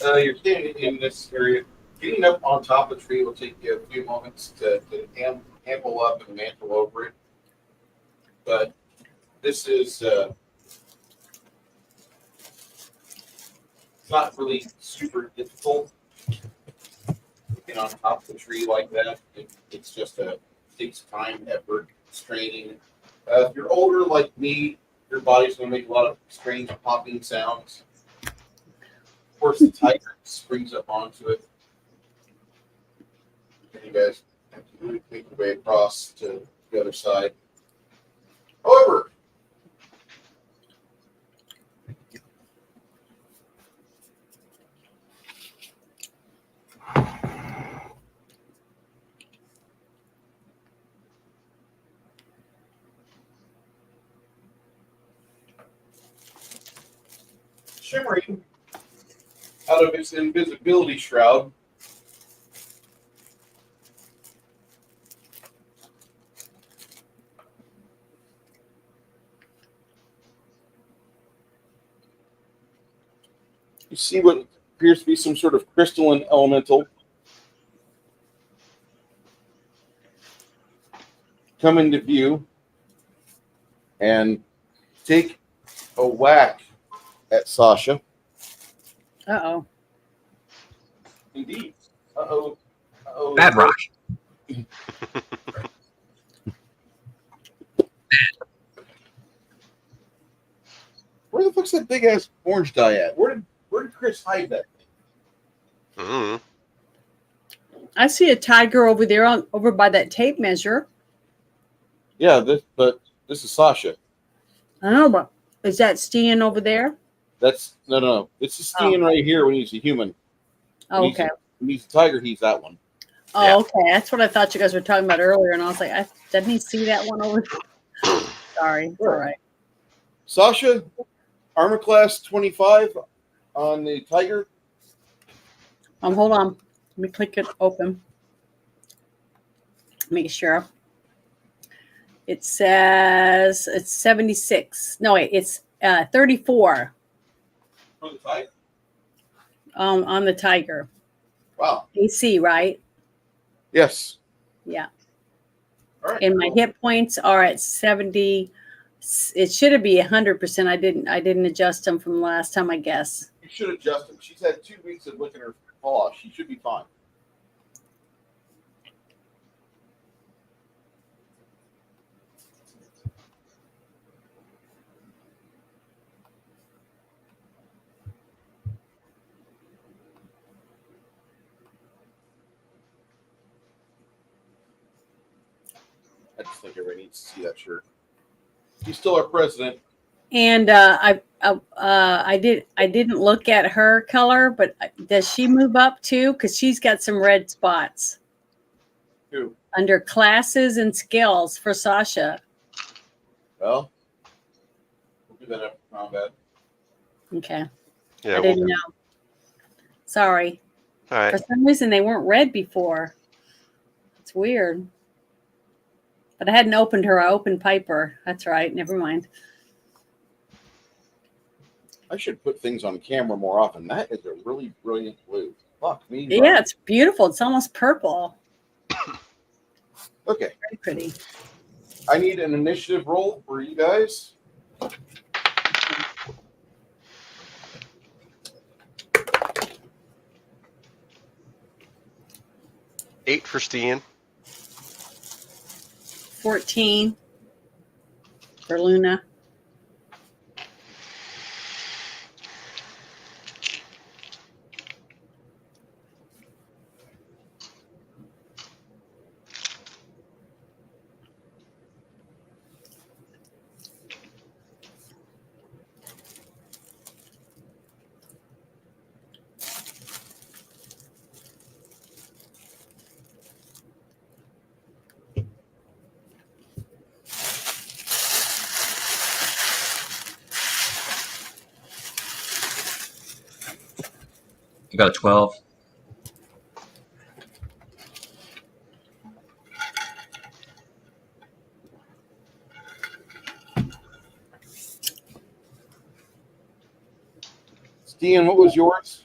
You're standing in this area. Getting up on top of the tree will take you a few moments to amble up and mantle over it. But this is it's not really super difficult. Get on top of the tree like that. It's just takes time, effort, straining. If you're older like me, your body's going to make a lot of strange popping sounds. Of course, the tiger springs up onto it. And you guys have to really make your way across to the other side. However, shimmering out of its invisibility shroud, you see what appears to be some sort of crystalline elemental come into view and take a whack at Sasha. Uh-oh. Indeed. Uh-oh. Uh-oh. Bad rock. Where the fuck's that big ass orange dye at? Where did Chris hide that thing? Mm. I see a tiger over there over by that tape measure. Yeah, but this is Sasha. I know, but is that Stan over there? That's no. This is Stan right here when he's a human. Oh, When okay. When he's a tiger, he's that one. Oh, Yeah. okay. That's what I thought you guys were talking about earlier, and I was like, didn't he see that one over? Sorry. It's all right. Sasha, armor class 25 on the tiger. Hold on. Let me click it open. Make sure. It says it's 76. No, wait, it's 34 For the tiger. on the tiger. Wow. AC, right? Yes. Yeah. All right. And my hit points are at 70. It should be 100%. I didn't adjust them from last time, I guess. You should adjust them. She's had 2 weeks of licking her paw. She should be fine. I just think everybody needs to see that shirt. He's still our president. And I didn't look at her color, but does she move up too? Because she's got some red spots Who? under classes and skills for Sasha. Well, we'll do that after combat. Okay. Yeah. I didn't know. Sorry. All right. For some reason, they weren't red before. It's weird. But I hadn't opened her. I opened Piper. That's right. Never mind. I should put things on camera more often. That is a really brilliant blue. Fuck me. Yeah, it's beautiful. It's almost purple. Okay. Very pretty. I need an initiative roll for you guys. Eight for Steen. 14 for Luna. I got a 12. Stian, what was yours?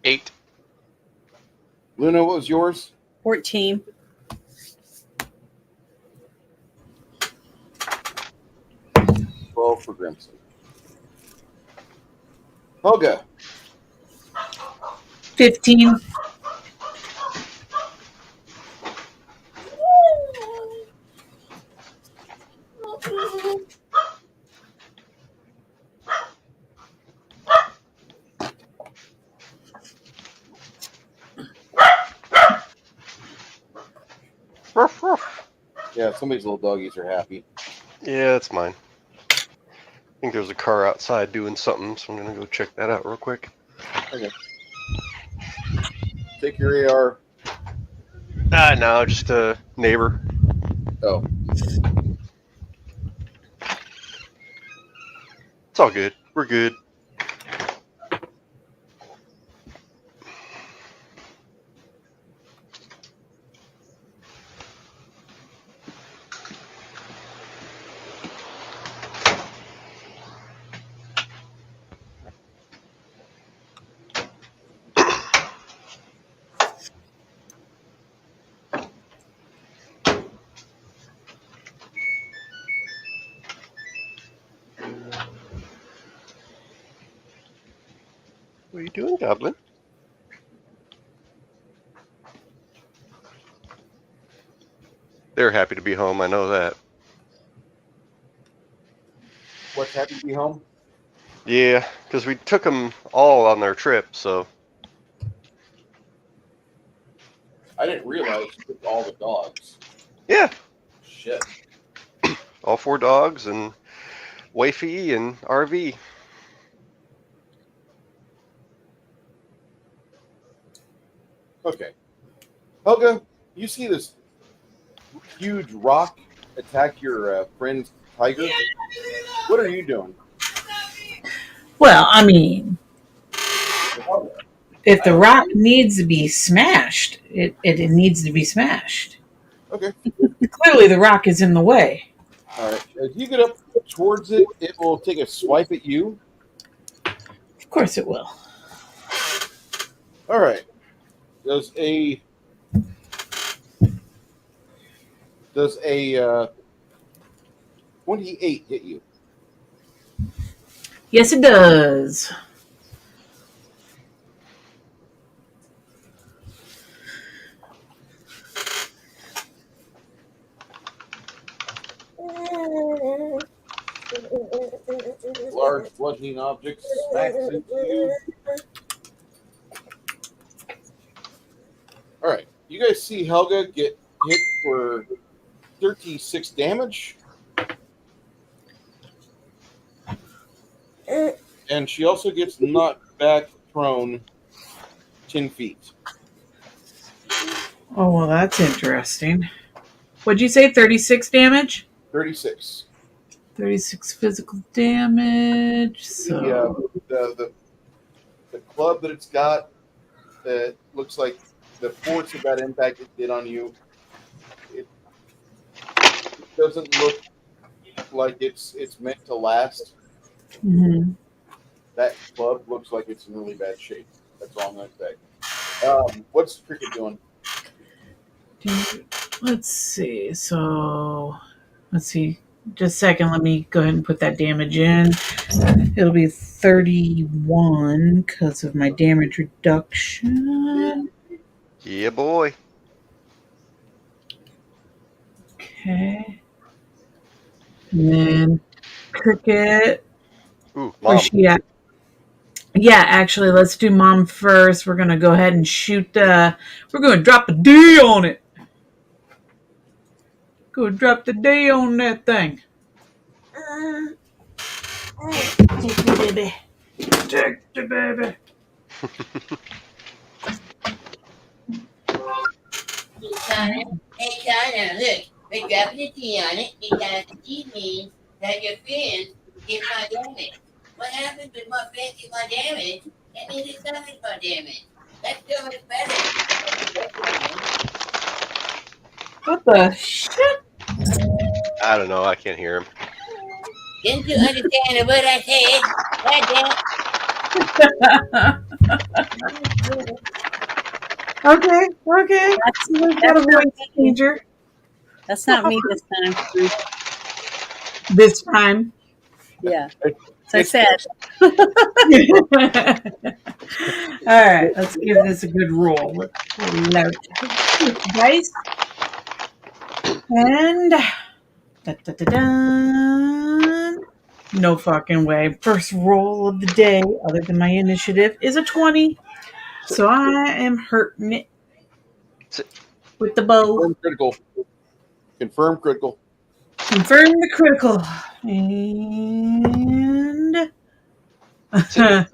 8. Luna, what was yours? 14. 12 for Grimson. Helga. 15. Ruff, ruff. Yeah, somebody's little doggies are happy. Yeah, that's mine. I think there's a car outside doing something, so I'm gonna go check that out real quick. Okay. Take your AR. No, just a neighbor. Oh, It's all good. We're good. What are you doing, Goblin? They're happy to be home. I know that. what's happy to be home? Yeah, because we took them all on their trip, so I didn't realize you took all the dogs. yeah, Shit. all 4 dogs and wifey and RV. Okay. Helga, you see this huge rock attack your friend's tiger? What are you doing? Well, I mean, if the rock needs to be smashed, it needs to be smashed. Okay. Clearly, the rock is in the way. All right. As you get up towards it, it will take a swipe at you. Of course, it will. All right. Does a 28 hit you? Yes, it does. Large bludgeoning object smacks into you. All right. You guys see Helga get hit for 36 damage. And she also gets knocked back prone 10 feet. Oh, well, that's interesting. What'd you say? 36 damage? 36. 36 physical damage. So The club that it's got that looks like the force of that impact it did on you, it doesn't look like it's meant to last. mhm. That club looks like it's in really bad shape. That's all I'm going to say. What's Cricket doing? Let's see. So, let's see. Just a second. Let me go ahead and put that damage in. It'll be 31 because of my damage reduction. Yeah, boy. Okay. And then Cricket. Ooh, Where's Mom. she at? Yeah, actually, let's do Mom first. We're going to go ahead and shoot we're going to drop a D on it. Go drop the D on that thing. Take the baby. Take the baby. Hey, Connor, look. We're dropping a T on it because the T means that your friends get my damage. What happens when my friends get my damage? That means it's physical damage. That's so much better. What the shit? I don't know. I can't hear him. Didn't you understand what I said? Okay. That's, So we've that's got a not voice me. changer That's not me this time. this time. Yeah. So I It's said, All right, let's give this a good roll. Let's load dice. And no fucking way. First roll of the day, other than my initiative, is a 20. So I am hurting it with the bow. confirm critical. Confirm critical. Confirm the critical. And Sit.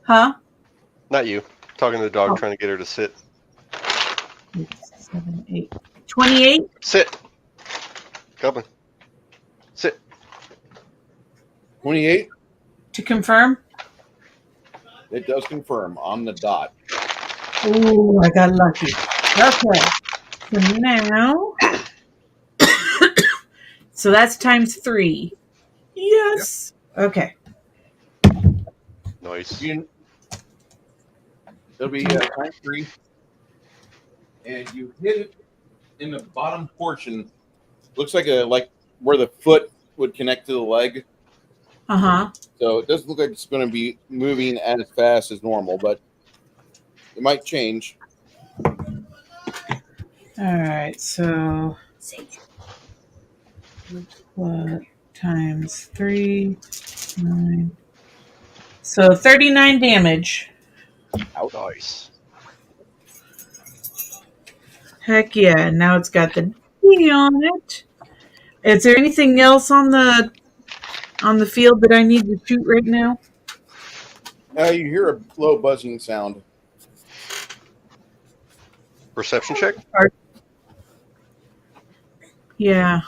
huh? Not you. Talking to the dog, Oh. trying to get her to sit. 7, 8. 28 Sit. Coming. Sit. 28. to confirm. It does confirm on the dot. Ooh, I got lucky. Okay. So now. So that's times 3. Yes. Okay. Nice. It'll be time 3. And you hit it in the bottom portion. Looks like where the foot would connect to the leg. Uh-huh. So it doesn't look like it's going to be moving as fast as normal, but it might change. All right. So what times 3, 9. So 39 damage. Nice. Heck yeah. Now it's got the D on it. Is there anything else on the field that I need to shoot right now? You hear a low buzzing sound. Perception check? Yeah.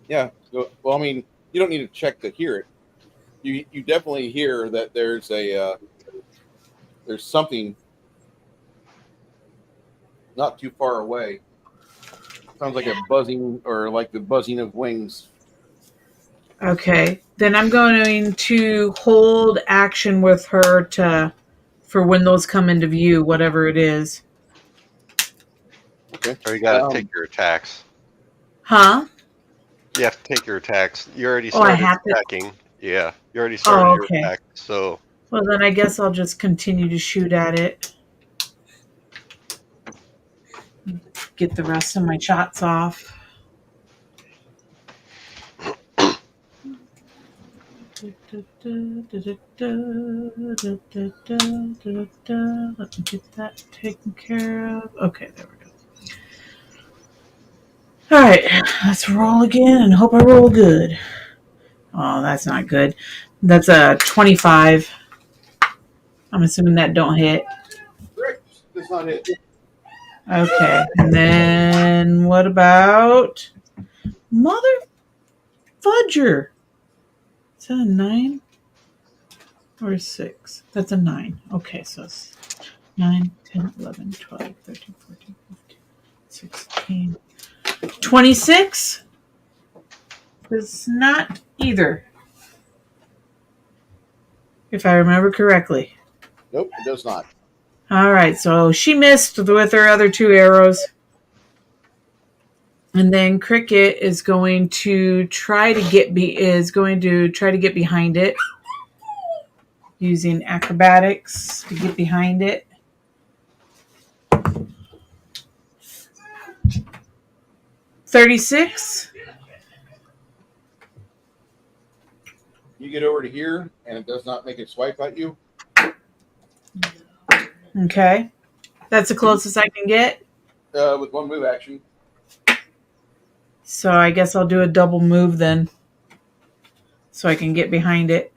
Yeah. Well, I mean, you don't need to check to hear it. You definitely hear that there's something not too far away. Sounds like a buzzing or like the buzzing of wings. Okay. Then I'm going to hold action with her for when those come into view, whatever it is. Okay. Or you gotta take your attacks. Huh? You have to take your attacks. You already Oh, I started have to. attacking. Yeah, you already started Oh, your okay. attack. So Well, then I guess I'll just continue to shoot at it. Get the rest of my shots off. Let me get that taken care of. Okay, there we go. All right, let's roll again and hope I roll good. Oh, that's not good. That's a 25. I'm assuming that don't hit. Correct. That's not it. Okay, and then what about Mother Fudger? Is that a 9 or a 6? That's a 9. Okay, so it's 9, 10, 11, 12, 13, 14, 15, 16, 26? It's not either, if I remember correctly. Nope, it does not. All right, so she missed with her other 2 arrows. And then Cricket is going to try to get behind it using acrobatics to get behind it. $36. You get over to here, and it does not make it swipe at you. Okay. That's the closest I can get. With one move action. So I guess I'll do a double move then. So I can get behind it.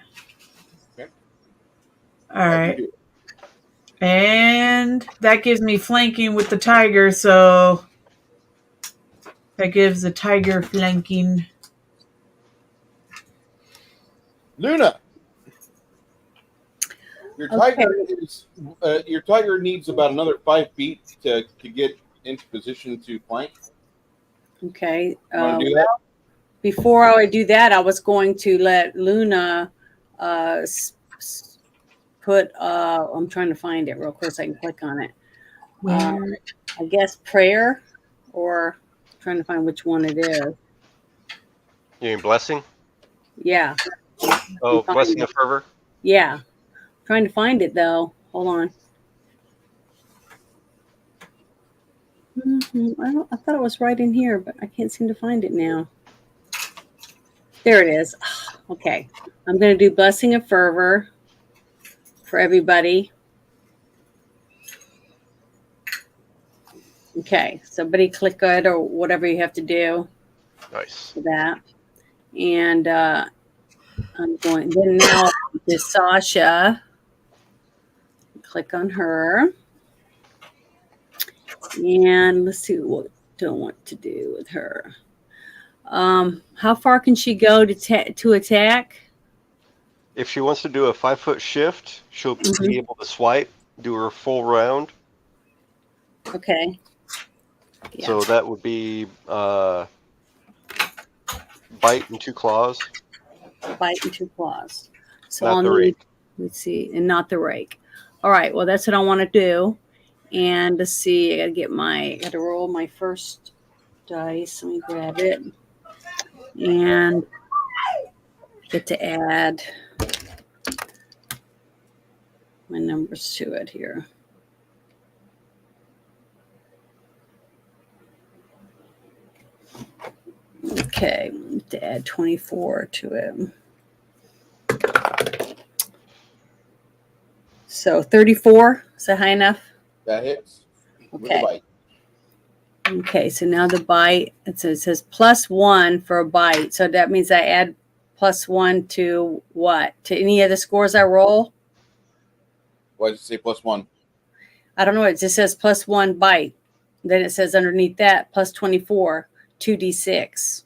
Okay. All right. And that gives me flanking with the tiger, so that gives the tiger flanking. Luna. Your Okay. tiger needs about another 5 feet to get into position to flank. Okay. You want to do that? Before I do that, I was going to let Luna put. I'm trying to find it real quick so I can click on it. Where? I guess prayer, or trying to find which one it is. You mean blessing? Yeah. Oh, Find blessing it. of fervor. Yeah. Trying to find it though. Hold on. I thought it was right in here, but I can't seem to find it now. There it is. Okay. I'm going to do blessing of fervor for everybody. Okay. Somebody click it or whatever you have to do Nice. for that. And I'm going, then now to Sasha. Click on her. And let's see what do I want to do with her. How far can she go to attack? If she wants to do a 5-foot shift, she'll be able to swipe, do her full round. Okay. Yeah. So that would be bite and 2 claws. Bite and 2 claws. So Not I'll the need, rake. let's see, and not the rake. All right. Well, that's what I want to do. And let's see, I got to roll my first dice. Let me grab it. And get to add my numbers to it here. Okay, to add 24 to it. So 34, is that high enough? That hits. With Okay. a bite. Okay, so now the bite, it says +1 for a bite. So that means I add +1 to what? To any of the scores I roll? Why did you say +1? I don't know. It just says +1 bite. Then it says underneath that +24, 2d6.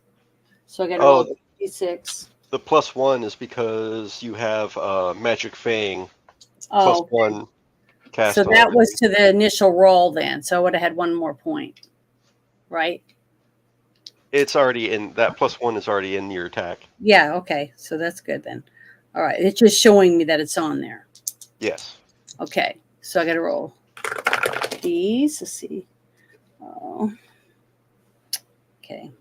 So I got to roll 2d6. The +1 is because you have Magic Fang Oh, +1 cast so on that was everything. to the initial roll then. So I would have had one more point, right? It's already in, that +1 is already in your attack. Yeah, okay. So that's good then. All right. It's just showing me that it's on there. Yes. Okay. So I got to roll these. Let's see. Oh. Okay.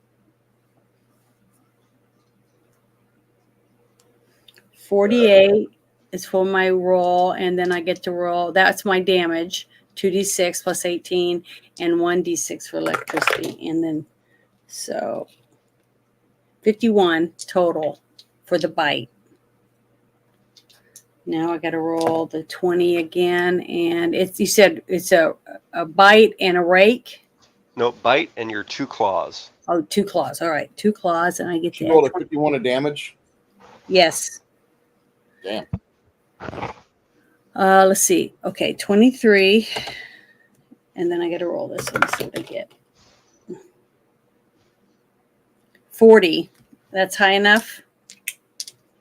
48 is for my roll, and then I get to roll. That's my damage. 2d6 plus 18 and 1d6 for electricity. And then so 51 total for the bite. Now I got to roll the 20 again, and you said it's a bite and a rake. No, bite and your 2 claws. Oh, 2 claws. All right, 2 claws, and I get She to rolled add a 51 of damage. yes. Damn. Let's see. Okay, 23, and then I got to roll this one. See what I get. 40. That's high enough.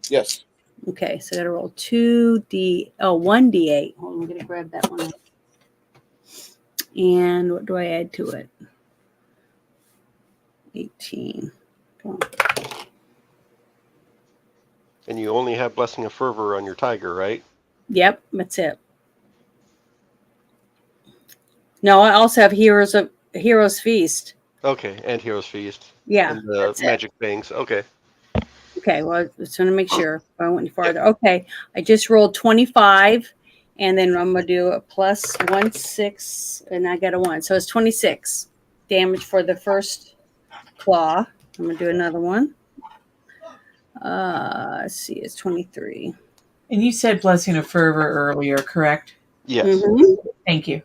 Yes. Okay, so I got to roll 1d8. Hold on, I'm going to grab that one. And what do I add to it? 18. Come on. And you only have Blessing of Fervor on your tiger, right? Yep, that's it. No, I also have Heroes Feast. Okay, and Hero's Feast. Yeah, And the that's it. Magic Fangs. Okay. Okay, well, I just want to make sure if I went any farther. Okay, I just rolled 25, and then I'm going to do a +1/6, and I got a 1. So it's 26 damage for the first claw. I'm going to do another one. Let's see, it's 23. And you said blessing of fervor earlier, correct? Yes. Mm-hmm. Thank you.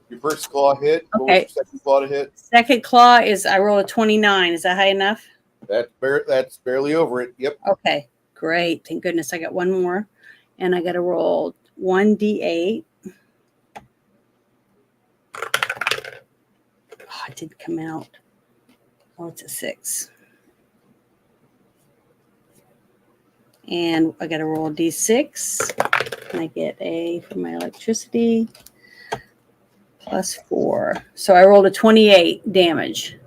Your first claw hit. What was Okay. your second claw to hit? Second claw is I roll a 29. Is that high enough? That's barely over it. Yep. Okay, great. Thank goodness I got one more. And I got to roll 1d8. Oh, it didn't come out. Oh, it's a 6. And I got to roll a d6. And I get a for my electricity plus 4. So I rolled a 28 damage.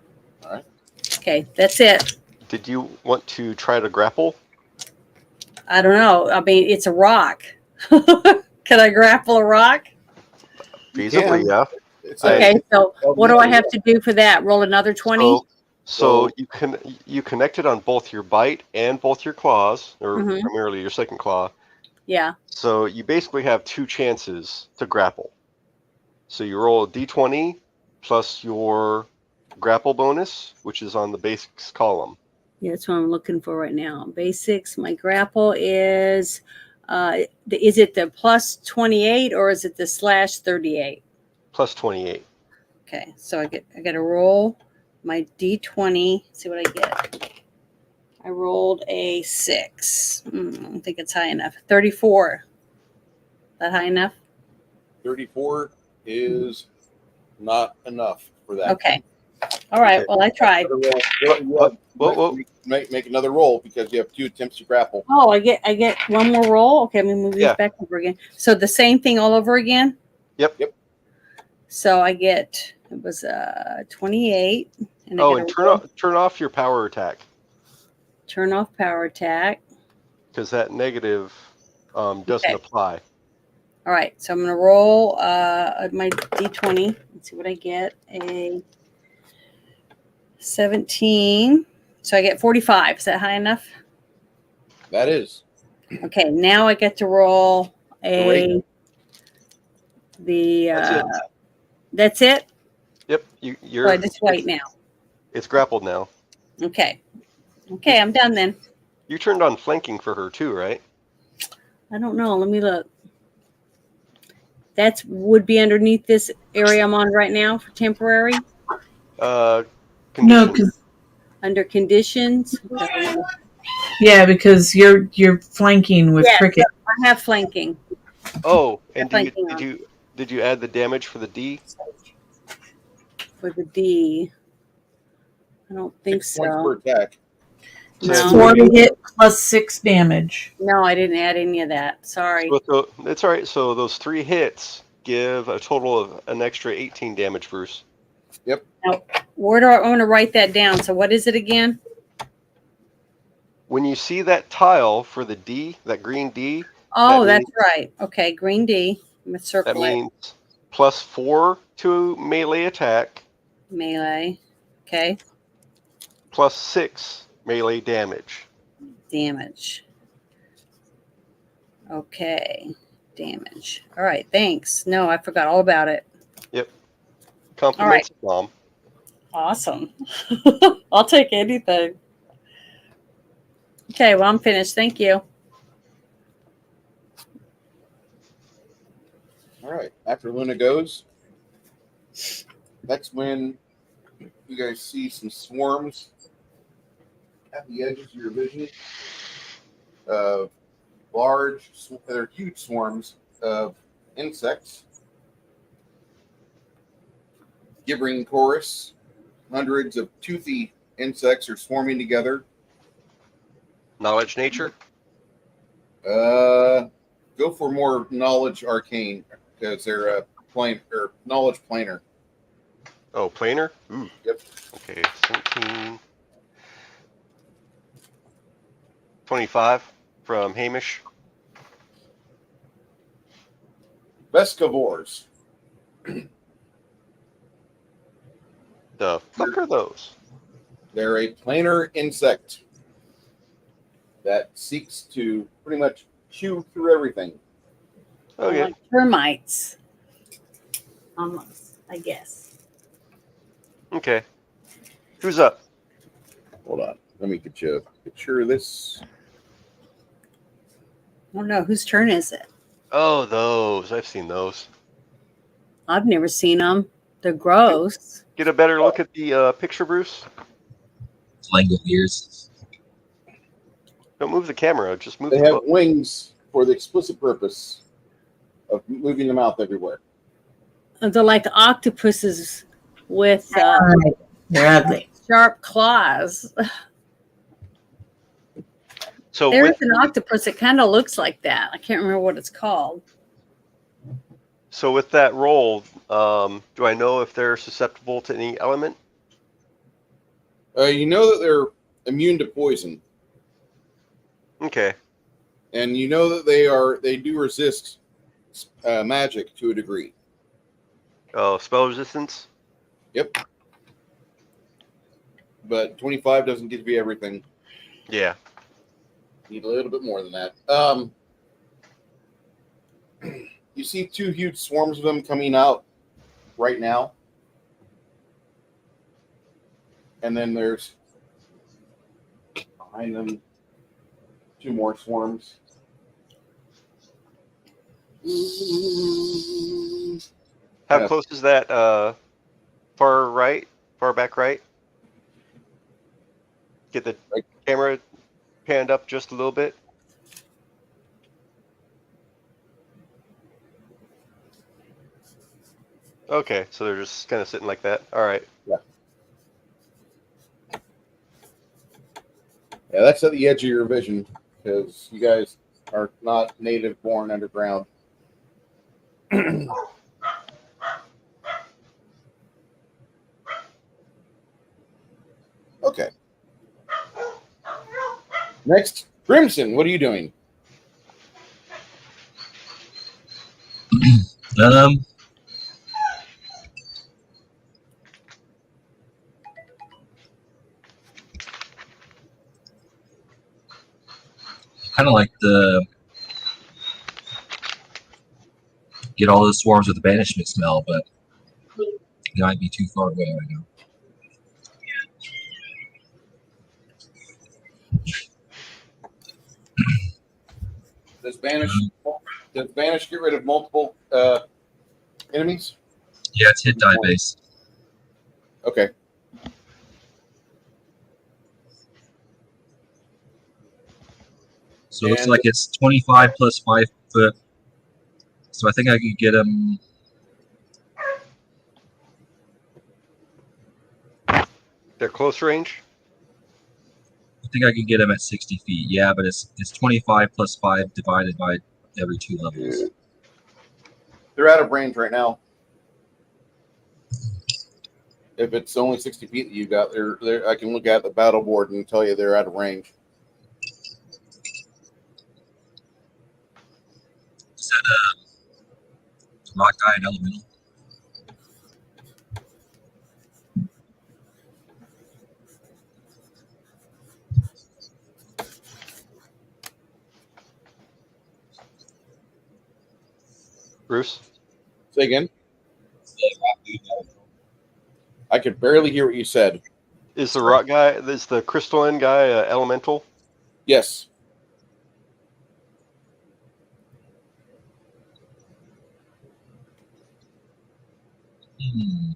All right. Okay, that's it. Did you want to try to grapple? I don't know. I mean, it's a rock. Can I grapple a rock? Feasibly, yeah. It's Okay, so well, what do I yeah. have to do for that? Roll another 20? So you connected on both your bite and both your claws, or Mhm. primarily your second claw. Yeah. So you basically have 2 chances to grapple. So you roll a d20 plus your grapple bonus, which is on the basics column. Yeah, that's what I'm looking for right now. Basics, my grapple is it the plus 28 or is it the slash 38? Plus 28. Okay, so I got to roll my d20, see what I get. I rolled a 6. I don't think it's high enough. 34. That high enough? 34 is not enough for that. Okay. All right. Okay. Well, I tried. Make another roll because you have 2 attempts to grapple. Oh, I get one more roll. Okay, I'm gonna move these Yeah. back over again. So the same thing all over again. Yep. So I get it was 28, and I Oh, got and turn off your power attack, turn off power attack. because that negative doesn't Okay. apply. All right, so I'm gonna roll my d20. Let's see what I get. A 17. So I get 45. Is that high enough? That is. Okay, now I get to roll Great. That's it. That's it. Yep. So You're. I just wait now. It's grappled now. Okay, I'm done then. You turned on flanking for her too, right? I don't know. Let me look. That's would be underneath this area I'm on right now for temporary. No, Condition. because Under conditions. yeah, because you're flanking with Yes, cricket. I have flanking. Oh, and Flanking did you add the damage for the D? For the D. I don't think 6 points so. per attack. It's No. 4 to hit plus 6 damage. No, I didn't add any of that. Sorry. That's all right. So those 3 hits give a total of an extra 18 damage, Bruce. Now, where do I want to write that down? So what is it again? When you see that tile for the D, that green D, Oh, That that's right. Okay, green D. I'm gonna that circle it. means plus 4 to melee attack, Melee. Okay. plus 6 melee damage. Damage. Okay. Damage. All right. Thanks. No, I forgot all about it. Compliments, Mom. Awesome. I'll take anything. Okay, well, I'm finished. Thank you. All right. After Luna goes, that's when you guys see some swarms at the edges of your vision. They're huge swarms of insects. Gibbering chorus. Hundreds of toothy insects are swarming together. Knowledge nature. Go for more knowledge arcane because they're knowledge planar. Oh, planar? Ooh. Yep. Okay, 17. 25 from Hamish. Vescivores. The fuck are those? They're a planar insect that seeks to pretty much chew through everything. Okay. Like termites. Almost, I guess. Okay. Who's up? Hold on. Let me get you a picture of this. I don't know. Whose turn is it? Oh, those. I've seen those. I've never seen them. They're gross. Get a better look at the picture, Bruce. Language ears. Don't move the camera. Just move They the have book. wings for the explicit purpose of moving the mouth everywhere. They're like octopuses with They're ugly. sharp claws. So There's with an octopus that kind of looks like that. I can't remember what it's called. that roll, do I know if they're susceptible to any element? You know that they're immune to poison, Okay. and you know that they do resist magic to a degree. Oh, spell resistance. Yep. But 25 doesn't give you everything. Yeah. Need a little bit more than that. You see 2 huge swarms of them coming out right now. And then there's behind them 2 more swarms. How Yeah. close is that? Far back right. Get the Right. camera panned up just a little bit. Okay, so they're just kind of sitting like that. All right. Yeah, that's at the edge of your vision because you guys are not native born underground. Okay. Next, Crimson, what are you doing? Kind of like the get all those swarms with the banishment smell, but they might be too far away right now. Does Banish get rid of multiple enemies? Yeah, it's hit die based. Okay. So it looks And- like it's 25 plus 5 foot. So I think I could get him. They're close range. I think I could get him at 60 feet. Yeah, but it's 25 plus 5 divided by every 2 levels. They're out of range right now. If it's only 60 feet that you got, they're I can look at the battle board and tell you they're out of range. Is that a rock guy and elemental? Bruce, Say again. The rock dude and elemental. I could barely hear what you said. is the rock guy? Is the crystalline guy elemental? Yes. Hmm.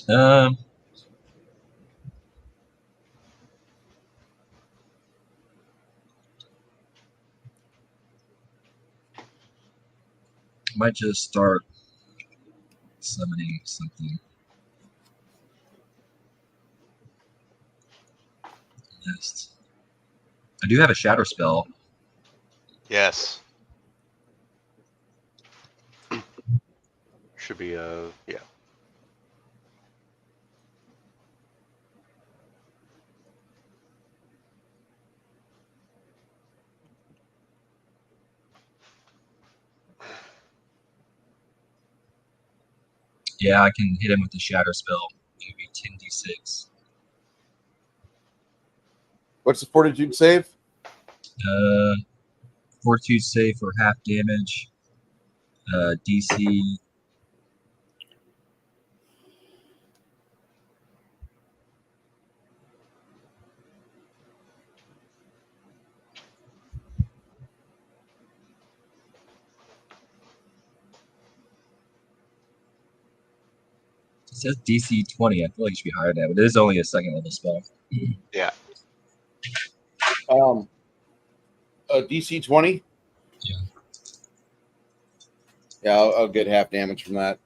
Um, might just start summoning something. Just, I do have a shatter spell. Yes. Should be yeah. Yeah, I can hit him with the shatter spell. It'd be 10d6. What's the fortitude save? Fortitude save for half damage. DC. It says DC 20. I feel like it should be higher than that, but it is only a second level spell. Yeah. DC 20. Yeah. Yeah, I'll get half damage from that.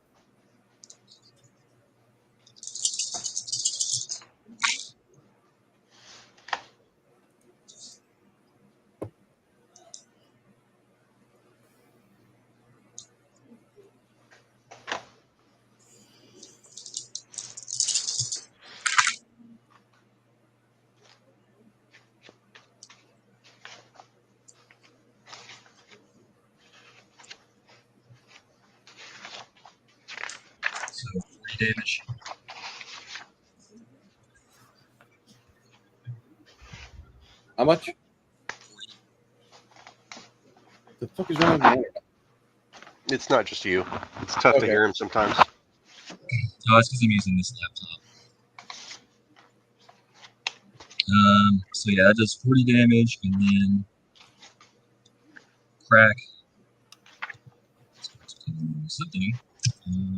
So 3 damage. How much? The fuck is wrong with my It's not just you. It's tough to Okay. hear him sometimes. Oh, that's because I'm using this laptop. So yeah, that does 40 damage, and then crack. Something.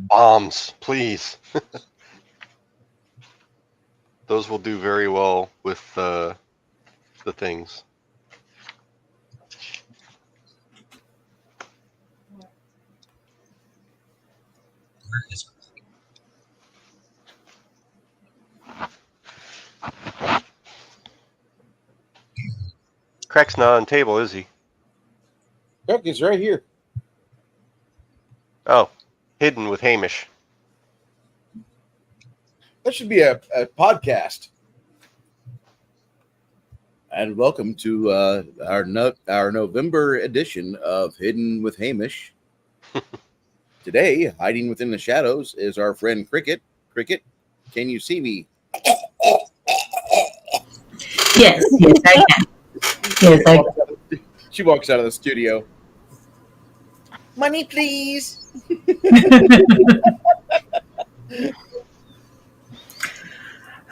Bombs, please. Those will do very well with the things. Where is Crack's not on table, is he? Heck, it's right here. Oh, hidden with Hamish. That should be a podcast. And welcome to our November edition of Hidden with Hamish. Today, hiding within the shadows is our friend Cricket. Cricket, can you see me? Yes, I can. Yes, I can. She walks out of the studio. Money, please.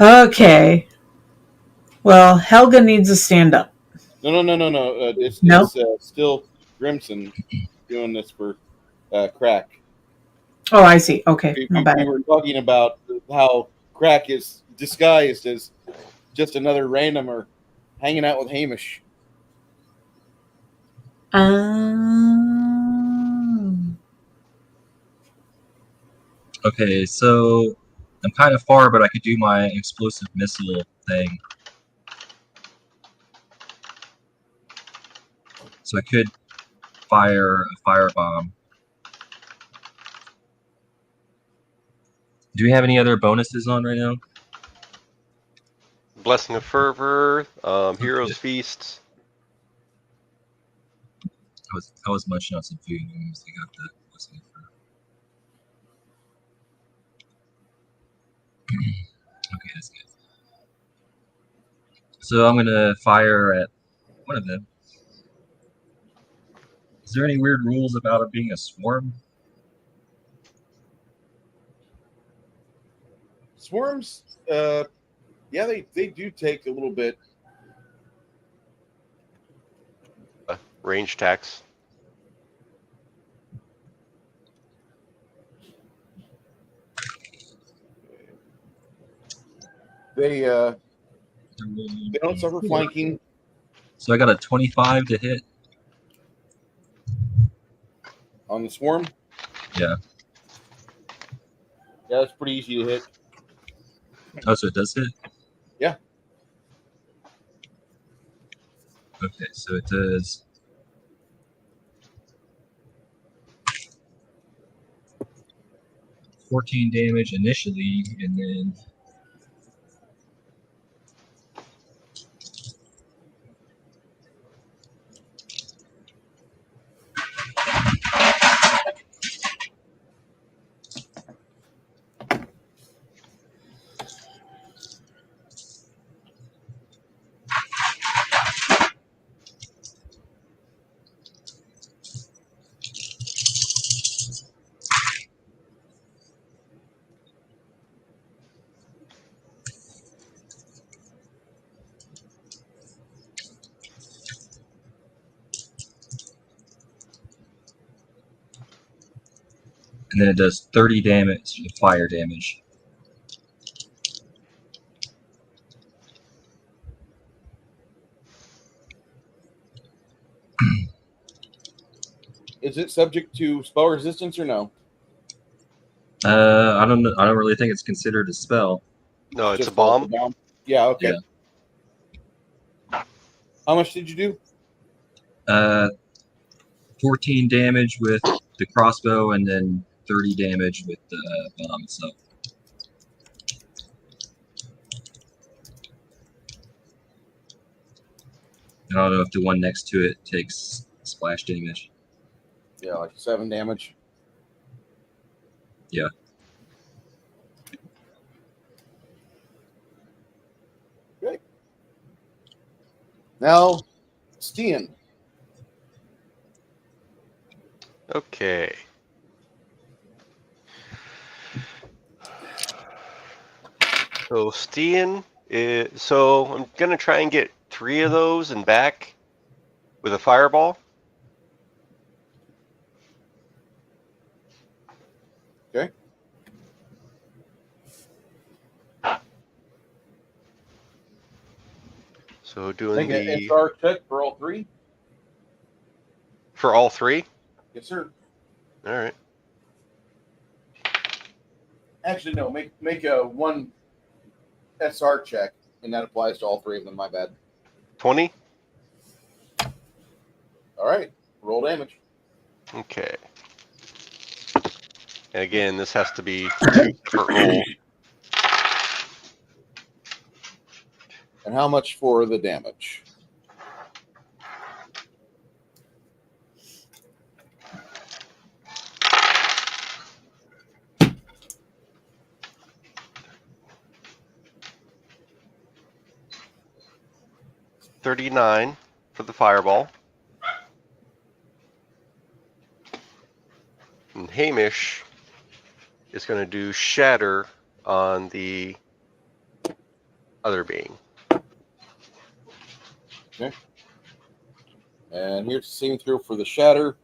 Okay. Well, Helga needs to stand up. No. It's No? still Grimson doing this for Crack. Oh, I see. Okay, We, my we, bad. we were talking about how Crack is disguised as just another randomer hanging out with Hamish. Okay, so I'm kind of far, but I could do my explosive missile thing. So I could fire a firebomb. Do we have any other bonuses on right now? Blessing of Fervor, Hero's Feast. I was munching on some food and I got the blessing of Fervor. Okay, that's good. So I'm gonna fire at one of them. Is there any weird rules about it being a swarm? Swarms, yeah, they do take a little bit. Range tax. They don't suffer flanking. So I got a 25 to hit. On the swarm? Yeah. Yeah, it's pretty easy to hit. Oh, so it does hit? Yeah. Okay, so it does 14 damage initially, and then it does 30 damage, fire damage. Is it subject to spell resistance or no? I don't know. I don't really think it's considered a spell. No, it's a Just like the bomb. bomb? Yeah, okay. Yeah. How much did you do? 14 damage with the crossbow, and then 30 damage with the bomb itself. I don't know if the one next to it takes splash damage. Yeah, like 7 damage. Yeah. Okay. Now, Stian. Okay. So Stian is, so I'm gonna try and get 3 of those and back with a fireball. Okay. So doing Make an the SR check for all 3. for all 3. Yes, sir. All right. Actually, no. Make a 1 SR check, and that applies to all 3 of them. My bad. 20. All right. Roll damage. Okay. And again, this has to be 2 separate rolls. And how much for the damage? $39 for the fireball. And Hamish is going to do shatter on the other being. And here's the seam through for the shatter.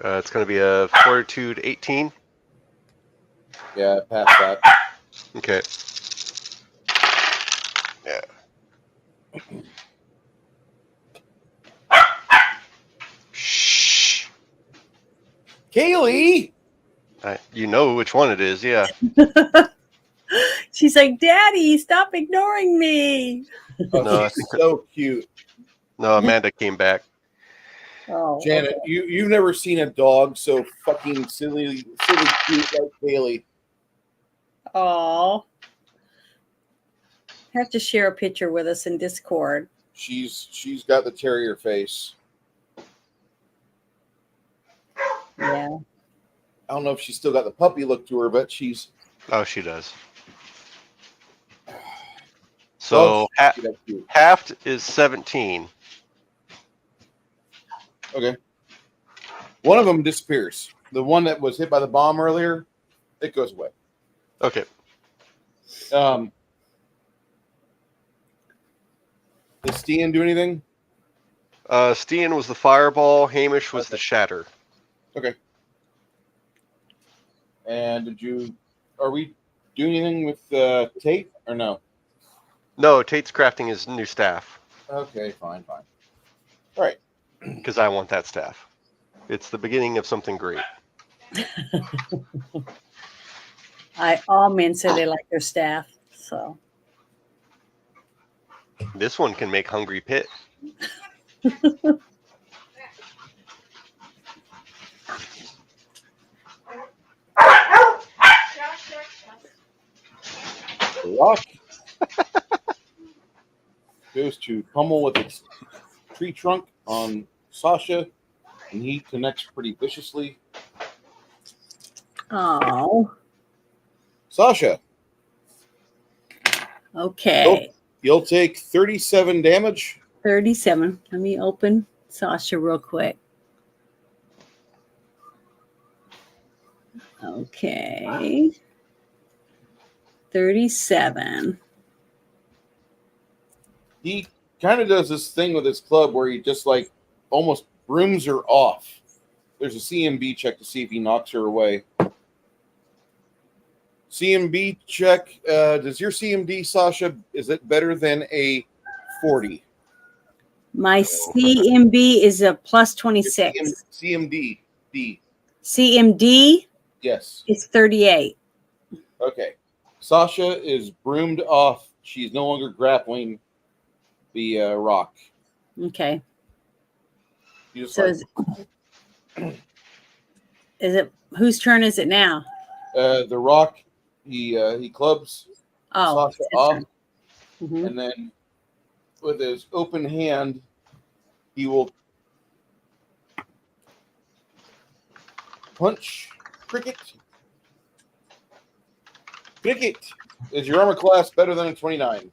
It's going to be a fortitude 18. Yeah, pass that. Okay. Yeah. Shh. Kaylee! You know which one it is, yeah. She's like, Daddy, stop ignoring me. Oh, No, I she's think- so cute. No, Amanda came back. Oh, Janet, okay. you've never seen a dog so fucking silly cute like Kaylee. Oh. Have to share a picture with us in Discord. She's got the terrier face. Yeah. I don't know if she's still got the puppy look to her, but she's Oh, she does. So dogs that cute. halved is 17. Okay. One of them disappears. The one that was hit by the bomb earlier, it goes away. Okay. Did Stian do anything? Stian was the fireball. Hamish was the shatter. Okay. And are we doing anything with Tate or no? No, Tate's crafting his new staff Okay, fine. All right. because I want that staff. It's the beginning of something great. All men say they like their staff. So This one can make Hungry Pit. Rock goes to pummel with its tree trunk on Sasha, and he connects pretty viciously. oh, Sasha, okay. you'll take 37 damage. 37. Let me open Sasha real quick. Okay. 37. He kind of does this thing with his club where he just like almost brooms her off. There's a CMB check to see if he knocks her away. CMB check. Does your CMD, Sasha, is it better than a 40? My CMB is a plus Your 26. CMD. D. CMD Yes. is 38. Okay. Sasha is broomed off. She's no longer grappling the rock. Okay. You just So is it whose turn is it now? the rock. He clubs Oh, Sasha off, Mhm. and then with his open hand, he will punch Cricket. Cricket, is your armor class better than a 29?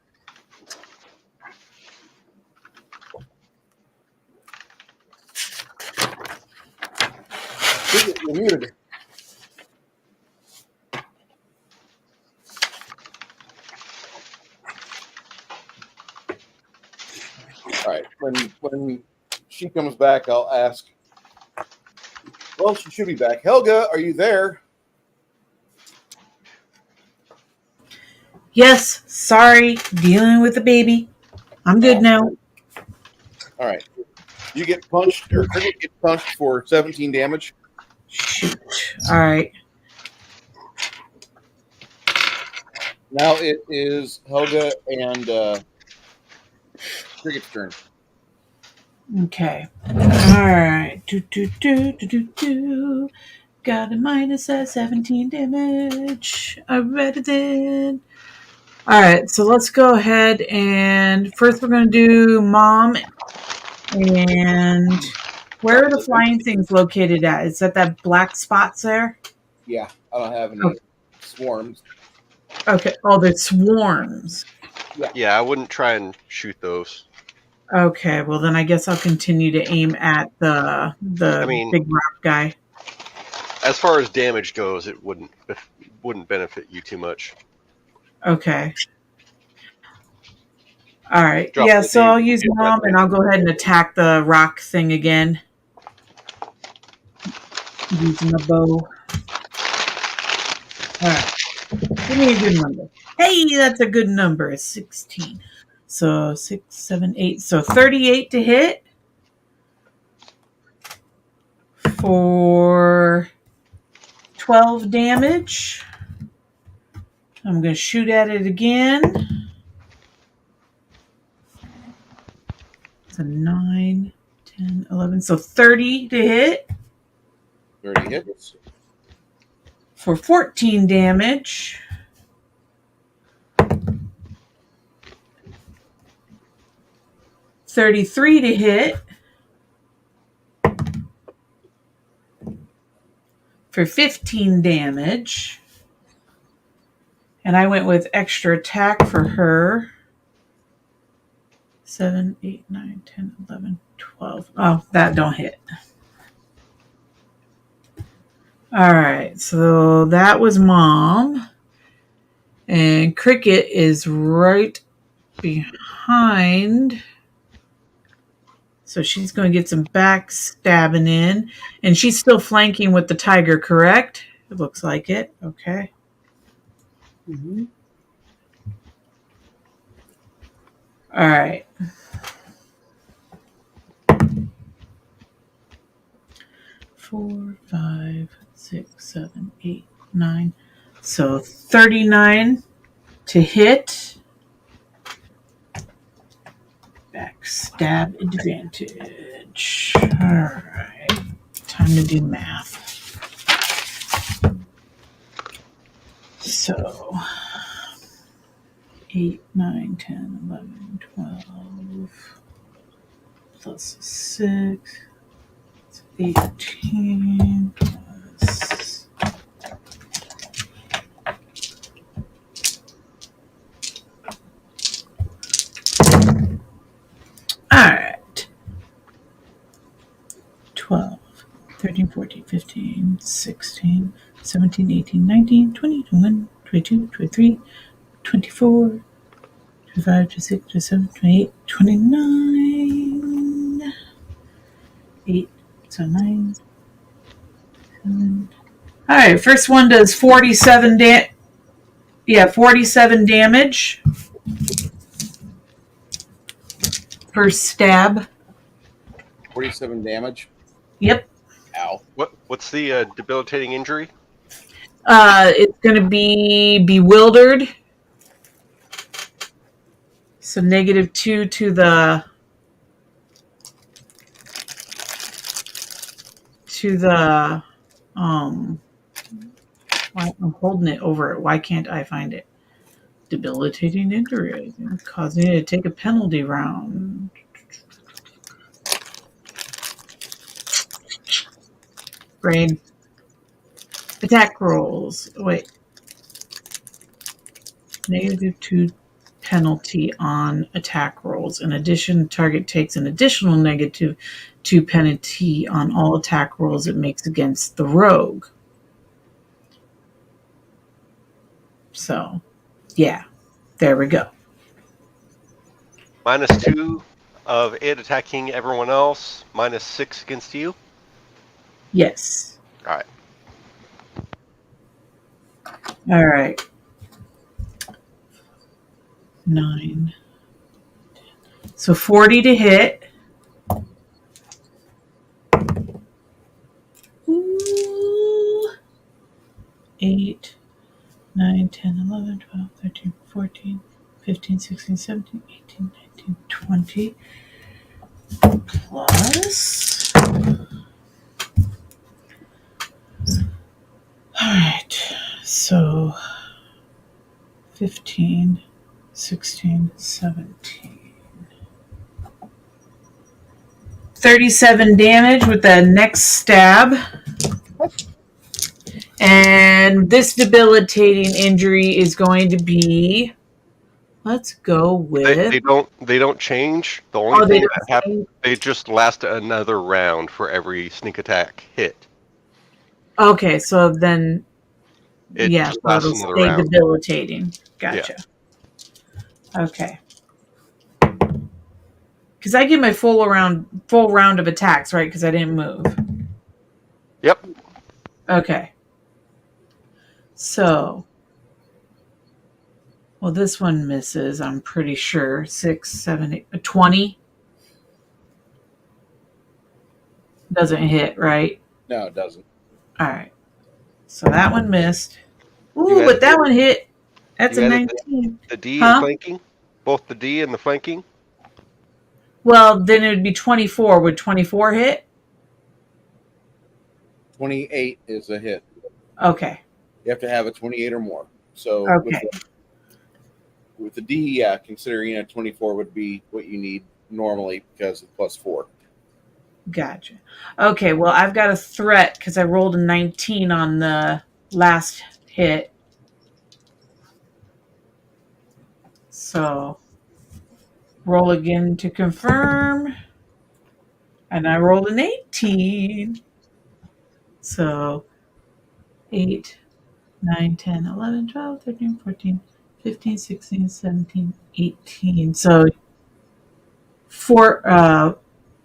Cricket, you're muted. All right. When she comes back, I'll ask. Well, she should be back. Helga, are you there? Yes, sorry, dealing with the baby. I'm good now. All right. You get punched, or Cricket gets punched for 17 damage. Shoot. All right. Now it is Helga and Cricket's turn. Okay. All right. Do. Got a minus at 17 damage. I read it in. All right. So let's go ahead and first we're going to do Mom. And where are the flying things located at? Is that black spots there? Yeah, I don't have any swarms. Okay. Oh, the swarms. Yeah, I wouldn't try and shoot those. Okay, well then I guess I'll continue to aim at the big rock guy. As far as damage goes, it wouldn't benefit you too much. Okay. All right. Drop Yeah, the so D- I'll use Mom and I'll go ahead and attack the rock thing again. Using the bow. All right. Give me a good number. Hey, that's a good number. 16. So 6, 7, 8. So 38 to hit. For 12 damage. I'm going to shoot at it again. So 9, 10, 11. So 30 to hit. 30 hits. For 14 damage. $33 to hit. For 15 damage. And I went with extra attack for her. 7, 8, 9, 10, 11, 12. Oh, that don't hit. All right, so that was Mom. And Cricket is right behind. So she's going to get some backstabbing in. And she's still flanking with the tiger, correct? It looks like it. Okay. Mhm. All right. Four, 5, 6, 7, 8, 9. So 39 to hit. Backstab advantage. All right. Time to do math. So 8, 9, 10, 11, 12 plus 6. 18 plus. All right. 12, 13, 14, 15, 16, 17, 18, 19, 20, 21, 22, 23, 24, 25, 26, 27, 28, 29. 8, so 9, 7. All right, first one does 47 47 damage per stab. 47 damage. Yep. Ow. What's the debilitating injury? It's going to be bewildered. So -2 to the I'm holding it over it. Why can't I find it? Debilitating injury, causing you to take a penalty round. Brain. Attack rolls. Wait. -2 penalty on attack rolls. In addition, target takes an additional -2 penalty on all attack rolls it makes against the rogue. So, yeah, there we go. -2 of it attacking everyone else. -6 against you. Yes. All right. All right. 9. So 40 to hit. Ooh. 8, 9, 10, 11, 12, 13, 14, 15, 16, 17, 18, 19, 20. Plus. Alright. So 15, 16, 17. 37 damage with the next stab. And this debilitating injury is going to be, let's go with. They don't change. The only they thing don't that happens, they just last another round for every sneak attack hit. Okay, so then, It yeah, just so lasts it'll another stay round. debilitating. Gotcha. Okay. Because I get my full round of attacks, right? Because I didn't move. Yep. Okay. So, well, this one misses, I'm pretty sure. 6, 7, 8, 20. Doesn't hit, right? No, it doesn't. All right. So that one missed. You Ooh, had but that one hit. That's you a added 19. the D and Huh? flanking? Both the D and the flanking? Well, then it would be 24. Would 24 hit? 28 is a hit. Okay. You have to have a 28 or more. So Okay. with the D, yeah, considering a 24 would be what you need normally because of +4. Gotcha. Okay, well, I've got a threat because I rolled a 19 on the last hit. So, roll again to confirm. And I rolled an 18. So, 8, 9, 10, 11, 12, 13, 14, 15, 16, 17, 18. So,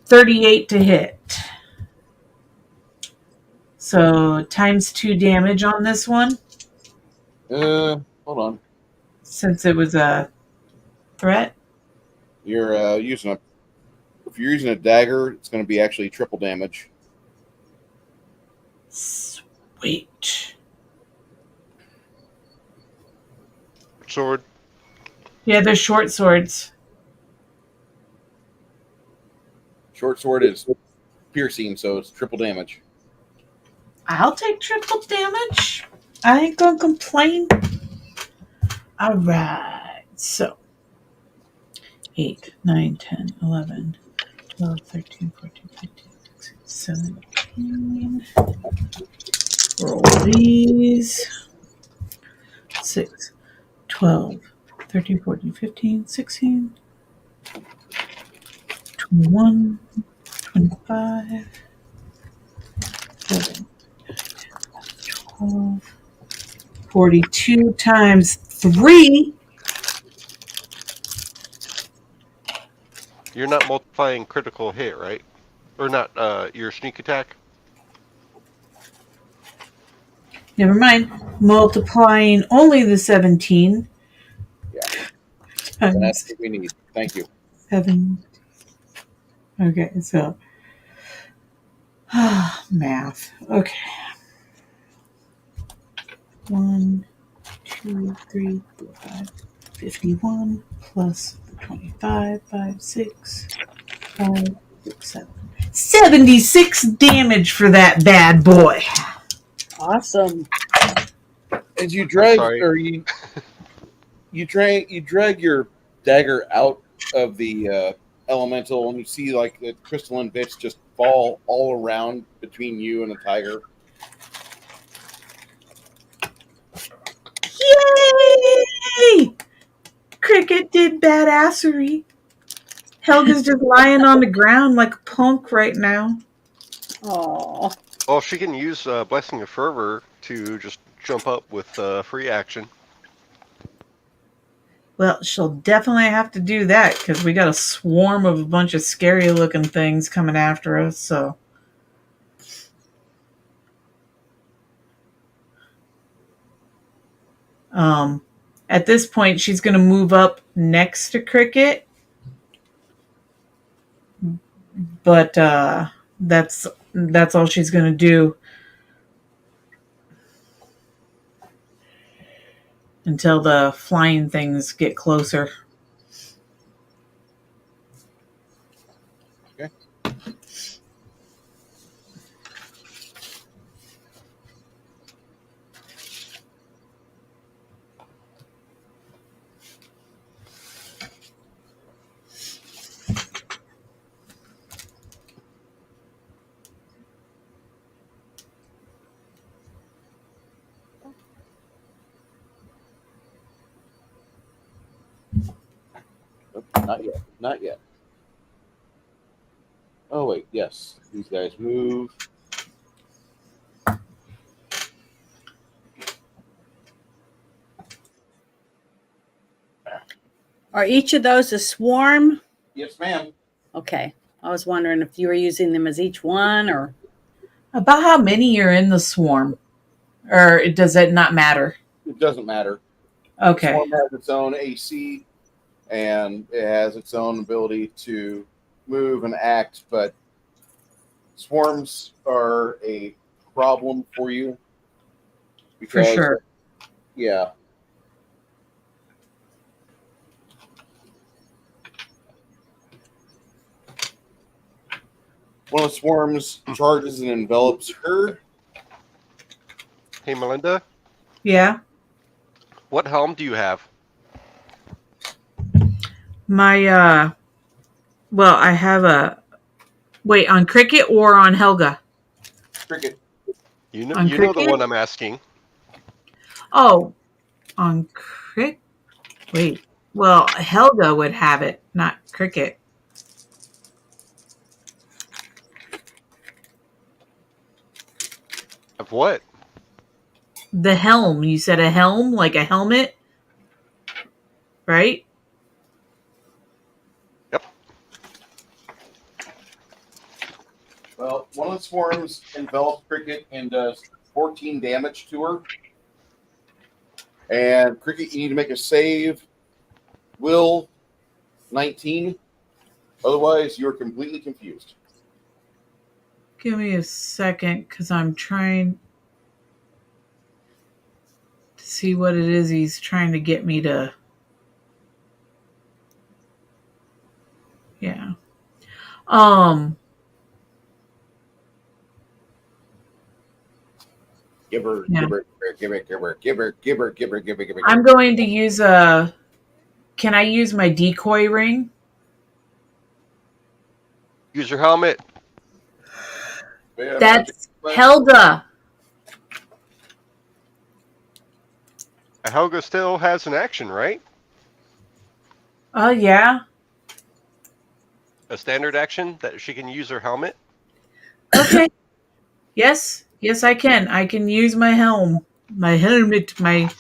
38 to hit. So times 2 damage on this one. Hold on. Since it was a threat. You're if you're using a dagger, it's going to be actually triple damage. Sweet. Sword. Yeah, they're short swords. Short sword is piercing, so it's triple damage. I'll take triple damage. I ain't gonna complain. All right. So 8, 9, 10, 11, 12, 13, 14, 15, 16, 17. Roll these. 6, 12, 13, 14, 15, 16, 21, 25, 7, 12, 42 times 3. You're not multiplying critical hit, right? Or not your sneak attack? Never mind. Multiplying only the 17. Yeah. Times That's what we need. Thank you. 7. Okay, so Math. Okay. 1, 2, 3, 4, 5. 51 plus the 25, 5, 6, 5, 6, 7. 76 damage for that bad boy. Awesome. As you I'm drag, sorry. or you drag your dagger out of the elemental, and you see like the crystalline bits just fall all around between you and the tiger. Yay! Cricket did badassery. Helga's just lying on the ground like a punk right now. Oh, Well, she can use Blessing of Fervor to just jump up with free action. Well, she'll definitely have to do that because we got a swarm of a bunch of scary looking things coming after us. So, at this point, she's going to move up next to Cricket, but that's all she's going to do until the flying things get closer. Okay. Nope, not yet. Not yet. Oh wait, yes. These guys move. are each of those a swarm? Yes, ma'am. Okay. I was wondering if you were using them as each one or. About how many are in the swarm? Or does it not matter? It doesn't matter. Okay. Swarm has its own AC, and it has its own ability to move and act, but swarms are a problem for you For because, sure. yeah. One of the swarms charges and envelops her. Hey, Melinda, Yeah. what helm do you have? My well, I have a wait on Cricket or on Helga? Cricket. On You know the Cricket? one I'm asking. Oh, on Cricket. Wait. Well, Helga would have it, not Cricket. Of what? The helm. You said a helm, like a helmet, right? Yep. Well, one of the swarms envelops Cricket and does 14 damage to her. And Cricket, you need to make a save. Will 19. Otherwise, you're completely confused. Give me a second, because I'm trying to see what it is he's trying to get me to. Yeah. Give her, Yeah. give her, give her, give her, give her, give her, give her, give her, give her. I'm going to use a. Can I use my decoy ring? Use your helmet. That's Helga. Helga still has an action, right? Oh, yeah. A standard action that she can use her helmet. Okay. Yes. Yes, I can. I can use my helm. My helmet. My.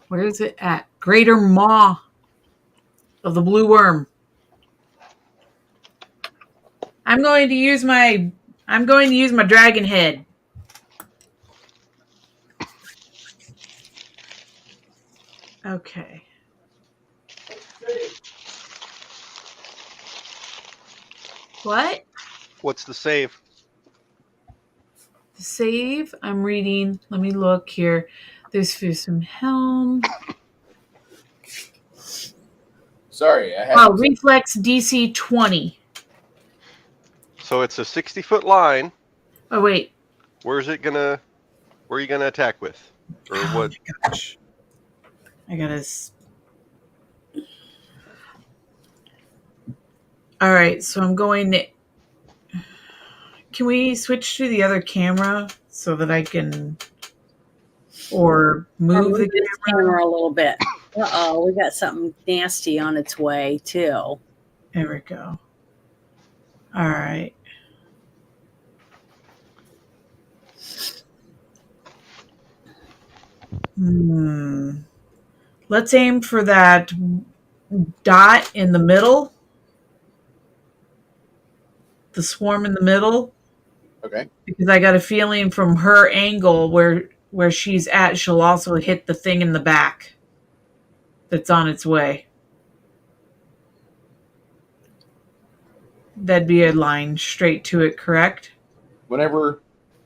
Where is it at? Greater Maw of the Blue Worm. I'm going to use my dragon head. Okay. What? What's the save? Save. I'm reading. Let me look here. There's some helm. Sorry, I had. Oh, reflex DC 20. So it's a 60-foot line. Oh wait. Where are you gonna attack with? Or Oh what? my gosh. I gotta. All right, so I'm going to. Can we switch to the other camera so that I can, or Or move move the this camera a little bit. Uh-oh, we got something nasty on its way, too. There we go. All right. Let's aim for that dot in the middle. The swarm in the middle. Okay. Because I got a feeling from her angle where she's at, she'll also hit the thing in the back that's on its way. That'd be a line straight to it, correct? Whenever,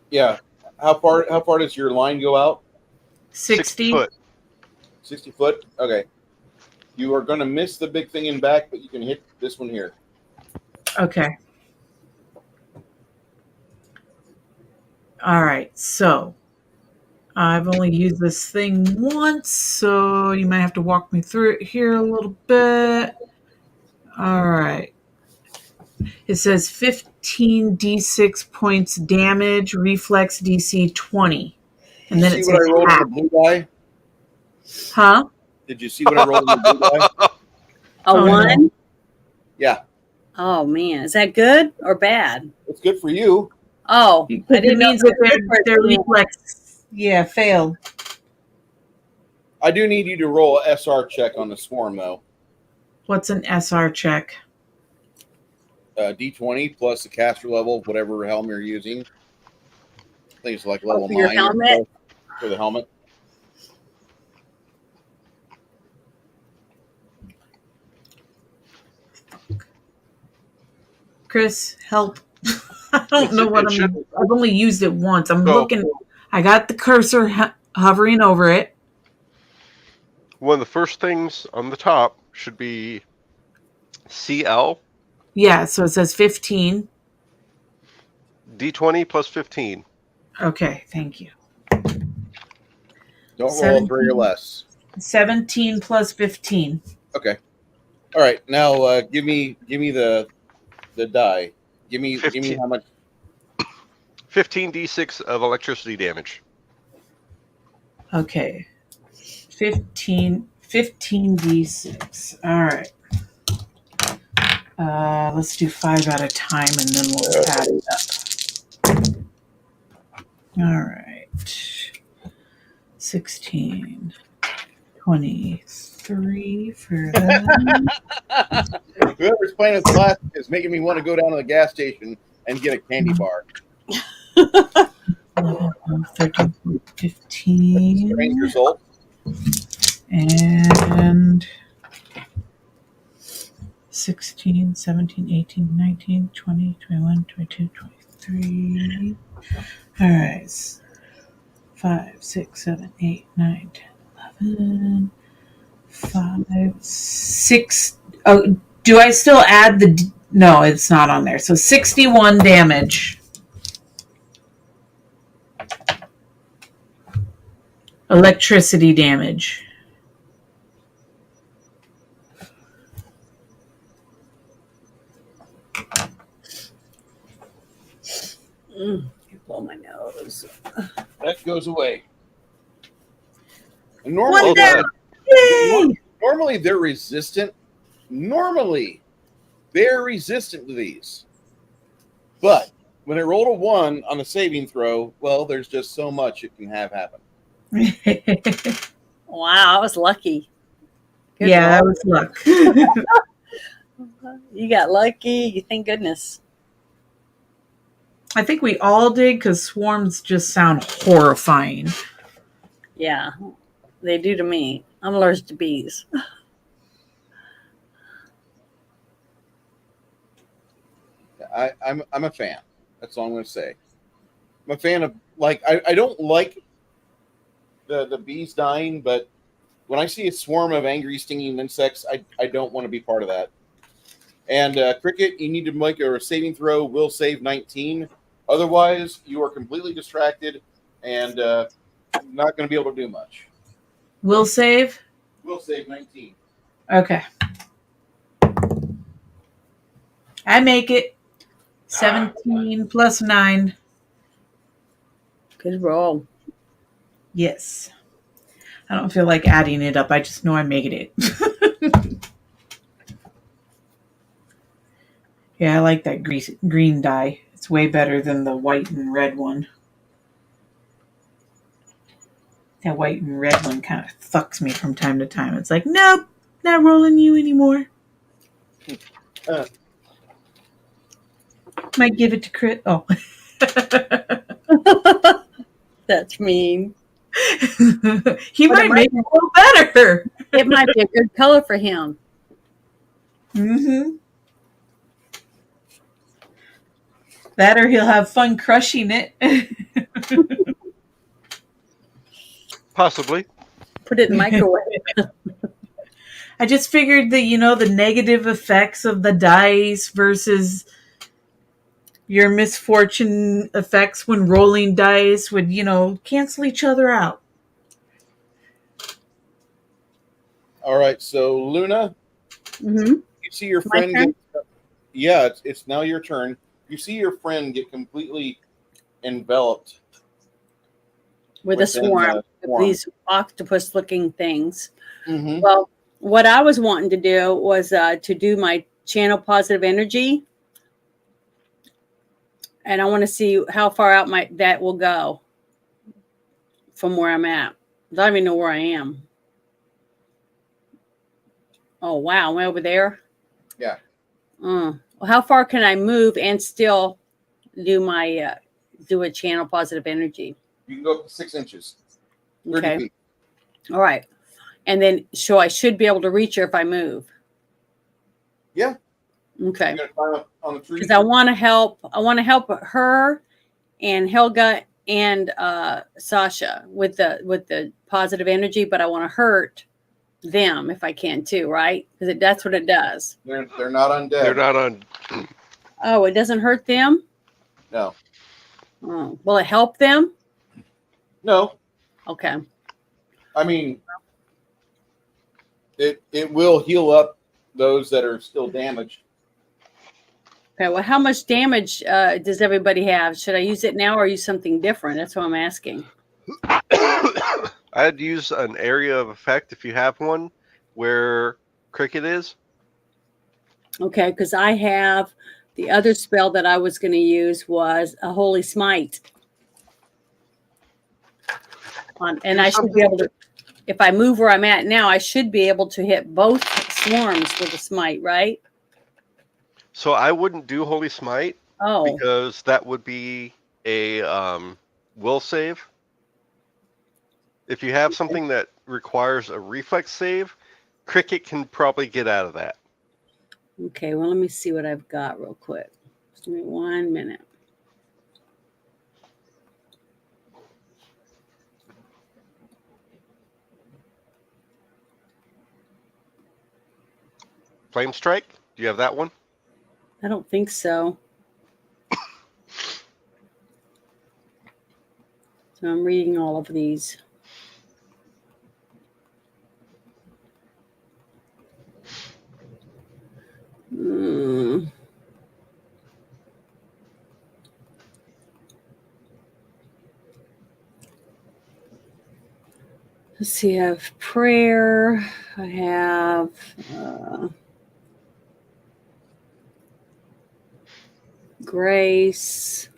yeah. How far does your line go out? 60? foot. 60 foot. Okay. You are going to miss the big thing in back, but you can hit this one here. Okay. All right. So I've only used this thing once, so you might have to walk me through it here a little bit. All right. It says 15d6 points damage, reflex DC 20. And then See it what I says rolled hack. on the blue die? Huh? Did you see what I rolled on the blue die? A Oh, no. 1? Yeah. Oh, man. Is that good or bad? It's good for you. Oh, I It didn't know means that their Yeah. reflex, failed. I do need you to roll a SR check on the swarm, though. What's an SR check? D20 plus the caster level, whatever helm you're using. I think it's like level for your 9 helmet? for the helmet. Chris, help. I don't know what it should- I've only used it once. I'm So- looking. I got the cursor hovering over it. One of the first things on the top should be CL, Yeah, so it says 15. D20 plus 15. Okay, thank you. Don't roll a 3 or less. 17 plus 15. Okay. All right. Now give me the die. Give me 15. how much? 15d6 of electricity damage. Okay. 15d6. All right. Let's do 5 at a time and then we'll add it up. All right. 16, 23 for that. Whoever's playing with plastic is making me want to go down to the gas station and get a candy bar. 11, 12, 13, 14, 15. Strange result. And 16, 17, 18, 19, 20, 21, 22, 23. All right. 5, 6, 7, 8, 9, 10, 11. 5, 6. Oh, do I still add the... No, it's not on there. So 61 damage. Electricity damage. You blow my nose. That goes away. And One normally, down. Yay! normally they're resistant. Normally, they're resistant to these. But when I rolled a 1 on a saving throw, well, there's just so much it can have happen. Wow, I was lucky. Good Yeah, that roll. was luck. You got lucky. Thank goodness. I think we all did because swarms just sound horrifying. Yeah, they do to me. I'm allergic to bees. I'm a fan. That's all I'm going to say. I'm a fan of like I don't like the bees dying, but when I see a swarm of angry stinging insects, I don't want to be part of that. And Cricket, you need to make a saving throw. Will save 19. Otherwise, you are completely distracted and not going to be able to do much. Will save. Will save 19. Okay. I make it. 17 plus 9. Good roll. Yes. I don't feel like adding it up. I just know I'm making it. Yeah, I like that green dye. It's way better than the white and red one. That white and red one kind of fucks me from time to time. It's like, nope, not rolling you anymore. Might give it to Crit. Oh. That's mean. He might make it feel better. It might be a good color for him. Mm-hmm. That or he'll have fun crushing it. Possibly. Put it in the microwave. I just figured that, the negative effects of the dice versus your misfortune effects when rolling dice would, cancel each other out. All right, so Luna, Mm-hmm. you see your My friend turn? get. Yeah, it's now your turn. You see your friend get completely enveloped With a within swarm the of these octopus-looking things. Mm-hmm. Well, what I was wanting to do was to do my channel positive energy, and I want to see how far out that will go from where I'm at. I don't even know where I am. Oh wow, am I over there? Yeah. Well, how far can I move and still do my do a channel positive energy? You can go up to 6 inches, 30 Okay. feet. All right. And then, so I should be able to reach her if I move. Yeah. Okay. You're gonna climb up on the tree. Because I want to help. I want to help her and Helga and Sasha with the positive energy, but I want to hurt them if I can too, right? Because that's what it does. They're not undead. They're not on. Oh, it doesn't hurt them? No. Oh, will it help them? No. Okay. I mean, it will heal up those that are still damaged. Okay. Well, how much damage does everybody have? Should I use it now or use something different? That's what I'm asking. I'd use an area of effect if you have one where Cricket is. Okay, because I have the other spell that I was going to use was a holy smite. And I should be able to, if I move where I'm at now, I should be able to hit both swarms with a smite, right? So I wouldn't do Holy Smite Oh, because that would be a will save. If you have something that requires a reflex save, Cricket can probably get out of that. okay. Well, let me see what I've got real quick. Just give me 1 minute. Flame Strike? Do you have that one? I don't think so. So I'm reading all of these. Hmm. Let's see, I have prayer. I have grace.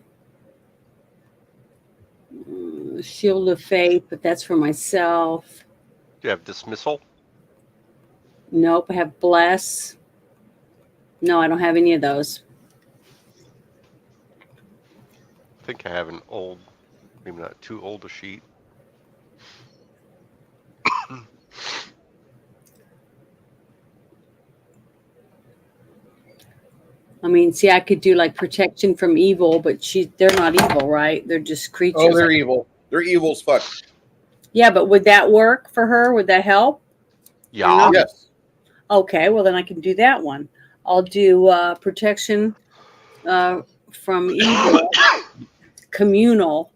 Shield of faith, but that's for myself. Do you have Dismissal? Nope, I have bless. No, I don't have any of those. I think I have an old, maybe not too old a sheet. I mean, see, I could do like protection from evil, but they're not evil, right? They're just creatures. Oh, they're evil. They're evil as fuck. Yeah, but would that work for her? Would that help? Yeah. Yes. Okay, well then I can do that one. I'll do protection from evil, communal.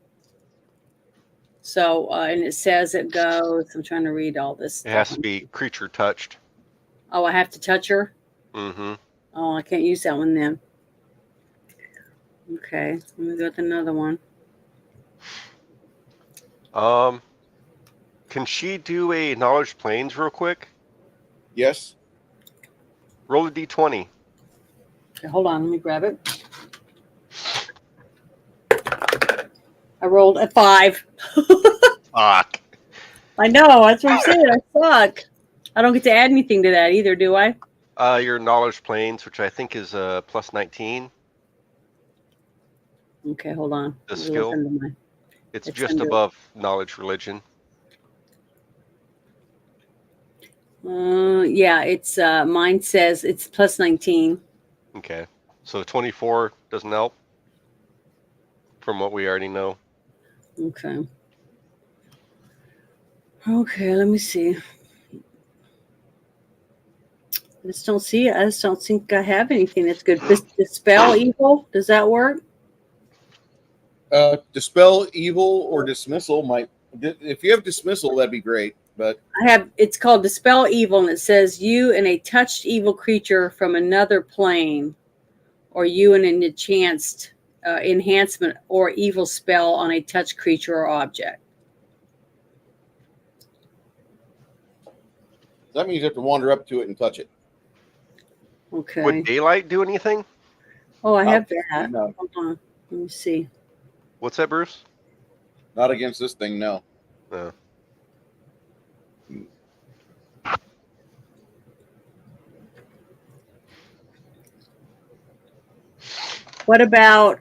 So, and it says it goes. I'm trying to read all this It has stuff. to be creature touched. Oh, I have to touch her. Mm-hmm. Oh, I can't use that one then. Okay, let me go with another one. Can she do a knowledge planes real quick? Yes. Roll a d20. Okay, hold on, let me grab it. I rolled a 5. Fuck. I know, that's what I'm saying. I suck. I don't get to add anything to that either, do I? Your knowledge planes, which I think is plus 19. Okay, hold on. The Let me skill. look under my- It's It's just under- above knowledge religion. Yeah, it's mine says it's plus 19. Okay. So 24 doesn't help from what we already know. Okay. Okay, let me see. I just don't see it. I just don't think I have anything that's good. Dispel evil, does that work? Dispel evil or dismissal might. If you have dismissal, that'd be great. But It's called Dispel Evil, and it says you and a touched evil creature from another plane, or you and an enhancement or evil spell on a touched creature or object. that means you have to wander up to it and touch it. Okay. Would daylight do anything? Oh, I have that. No, Hold on. Let me see. What's that, Bruce? not against this thing. No. No. What about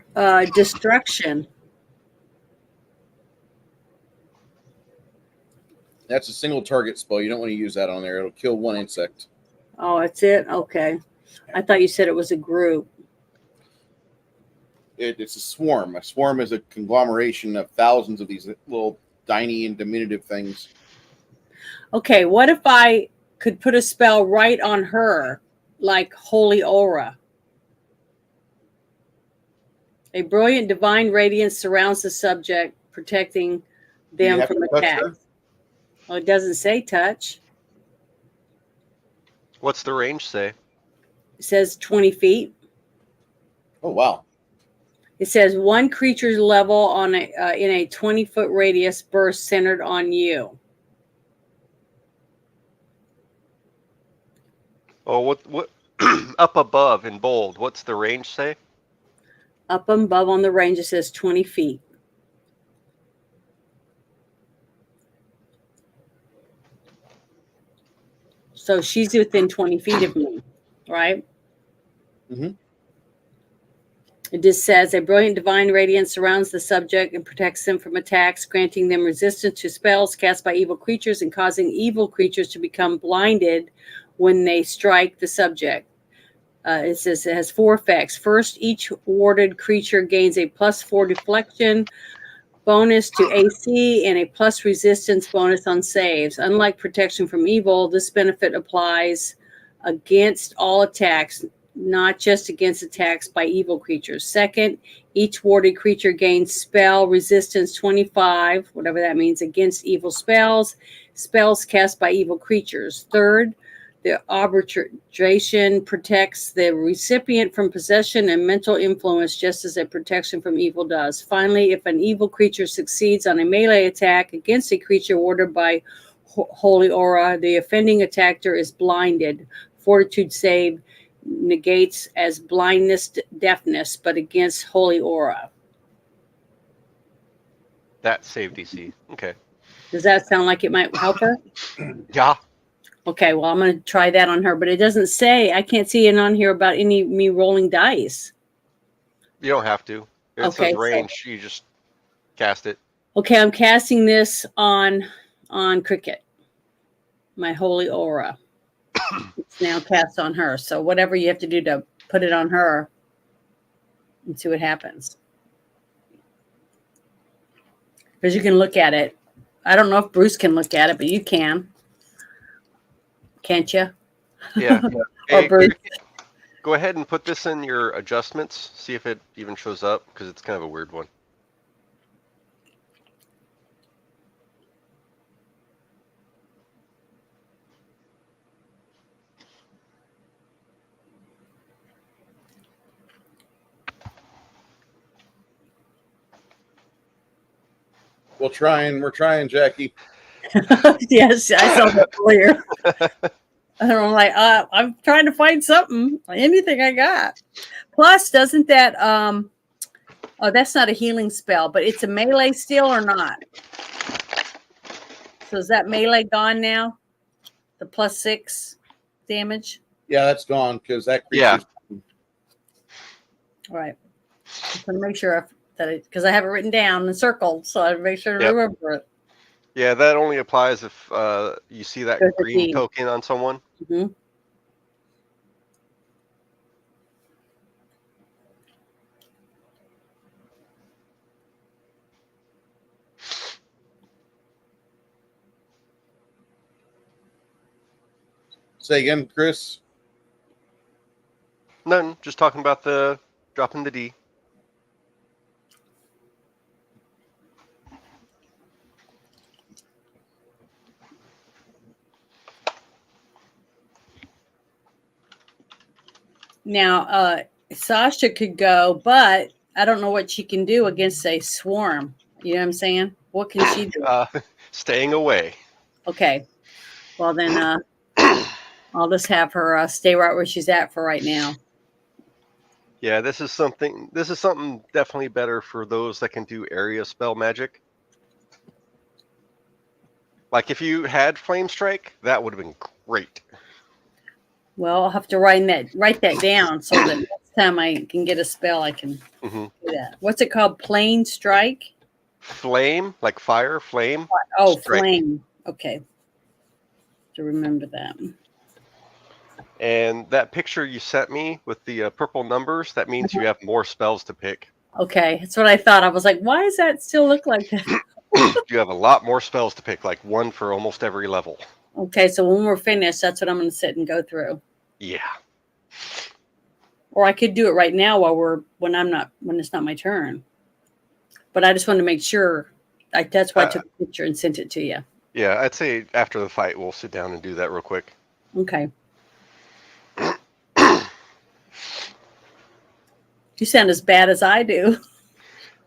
destruction? That's a single target spell. You don't want to use that on there. It'll kill one insect. Oh, that's it? Okay. I thought you said it was a group. It's a swarm. A swarm is a conglomeration of thousands of these little tiny and diminutive things. Okay, what if I could put a spell right on her, like Holy Aura? A brilliant divine radiance surrounds the subject, protecting Do you them have from to touch attack. her? Well, it doesn't say touch. What's the range say? It says 20 feet. Oh wow! It says one creature's level on in a 20-foot radius burst centered on you. Oh, what? Up above in bold. What's the range say? Up and above on the range, it says 20 feet. So she's within 20 feet of me, right? Mhm. It just says a brilliant divine radiance surrounds the subject and protects them from attacks, granting them resistance to spells cast by evil creatures and causing evil creatures to become blinded when they strike the subject. It says it has 4 effects. First, each warded creature gains a +4 deflection bonus to AC and a plus resistance bonus on saves. Unlike protection from evil, this benefit applies against all attacks, not just against attacks by evil creatures. Second, each warded creature gains spell resistance 25, whatever that means, against evil spells cast by evil creatures. Third, the arbitration protects the recipient from possession and mental influence, just as a protection from evil does. Finally, if an evil creature succeeds on a melee attack against a creature warded by Holy Aura, the offending attacker is blinded. Fortitude save negates as blindness, deafness, but against Holy Aura. That save DC. Okay. Does that sound like it might help her? Yeah. Okay, well, I'm going to try that on her, but it doesn't say, I can't see it on here about me rolling dice. You don't have to. It Okay, says so- range. You just cast it. Okay, I'm casting this on Cricket, my Holy Aura. It's now cast on her. So whatever you have to do to put it on her, and see what happens. Because you can look at it. I don't know if Bruce can look at it, but you can. Can't you? Yeah. Or Hey, Bruce. Cricket, go ahead and put this in your adjustments. See if it even shows up, because it's kind of a weird one. We're trying, Jackie. Yes, I saw that earlier. And I'm like, I'm trying to find something, anything I got. Plus, doesn't that oh, that's not a healing spell, but it's a melee still or not? So is that melee gone now? The +6 damage? Yeah, that's gone because that Yeah. creature's All right. Just want to make sure because I have it written down and circled, so I make sure to Yep. remember it. Yeah, that only applies if you see that There's a green D. token on someone. Hmm. Say again, Chris. None. Just talking about the dropping the D. Now, Sasha could go, but I don't know what she can do against a swarm. You know what I'm saying? What can she do? Staying away. Okay. Well, then I'll just have her stay right where she's at for right now. Yeah, this is something definitely better for those that can do area spell magic. Like if you had Flame Strike, that would have been great. Well, I'll have to write that down so that next time I can get a spell, I can Hmm. do that. What's it called? Plain strike? Flame, like fire, flame. Oh, Strike. flame. Okay. To remember that. And that picture you sent me with the purple numbers, that means you have more spells to pick. Okay, that's what I thought. I was like, why does that still look like that? You have a lot more spells to pick, like one for almost every level. Okay, so when we're finished, that's what I'm going to sit and go through. Yeah. Or I could do it right now when it's not my turn. But I just wanted to make sure. That's why I took a picture and sent it to you. Yeah, I'd say after the fight, we'll sit down and do that real quick. Okay. You sound as bad as I do.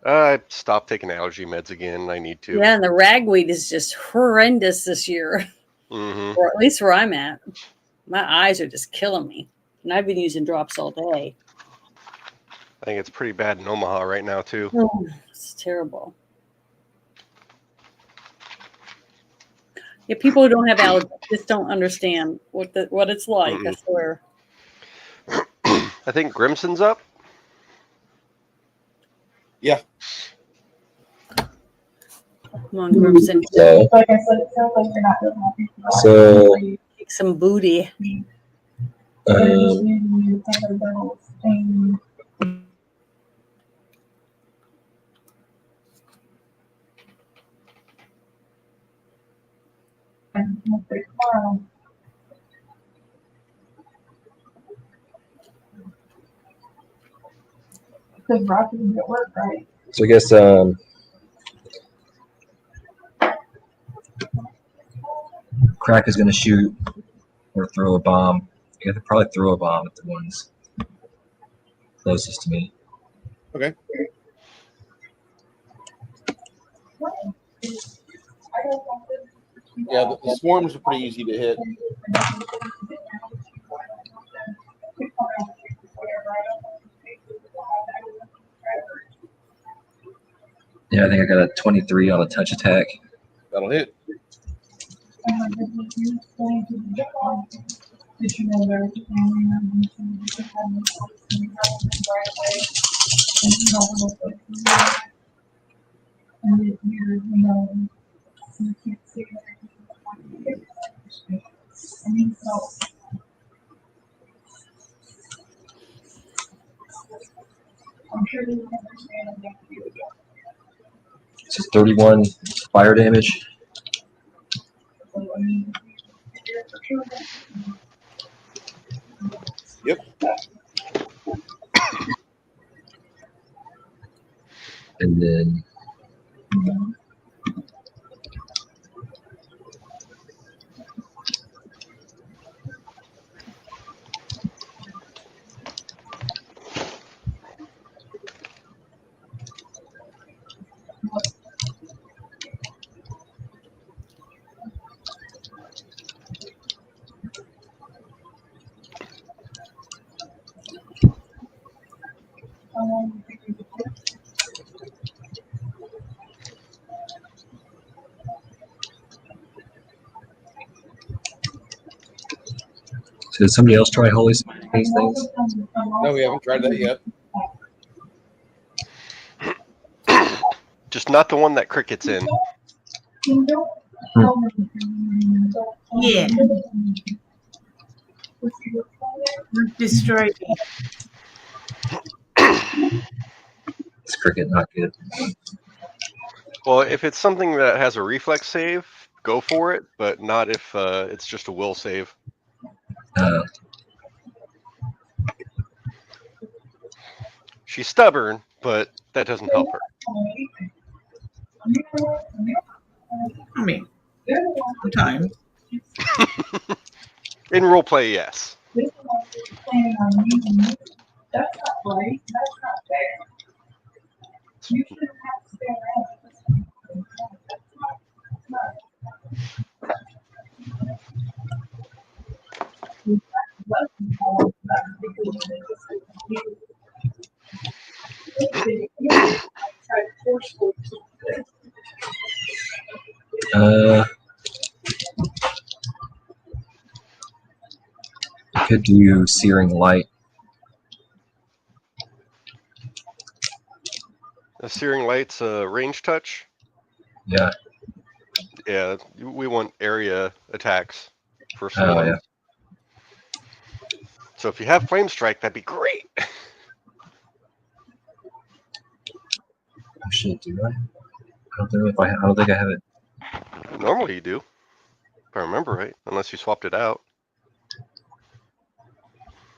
I stopped taking allergy meds again. I need to. Yeah, and the ragweed is just horrendous this year. Mm-hmm. Or at least where I'm at. My eyes are just killing me. And I've been using drops all day. I think it's pretty bad in Omaha right now, too. Oh, it's terrible. Yeah, people who don't have allergies just don't understand what it's like. I swear. I think Grimson's up. Yeah. Come on, Grimson. So, Like I said, it sounds like you're not really happy. So- Kick some booty. Because Rock isn't at work, right? so I guess Crack is going to shoot or throw a bomb. I could probably throw a bomb at the ones closest to me. Okay. Yeah, the swarms are pretty easy to hit. Yeah, I think I got a 23 on a touch attack. That'll hit. It's just 31 fire damage. Yep. And then so did somebody else try holy smiting these things? No, we haven't tried that yet. Just not the one that Cricket's in. Yeah. Destroyed. This cricket not good. Well, if it's something that has a reflex save, go for it, but not if it's just a will save. She's stubborn, but that doesn't help her. I mean, sometimes. In roleplay, yes. Could do searing light. A searing light's a range touch. Yeah. Yeah, we want area attacks for Oh swarms. yeah. So if you have flame strike, that'd be great. Oh shit, do I? I don't think I have it. Normally you do, if I remember right, unless you swapped it out.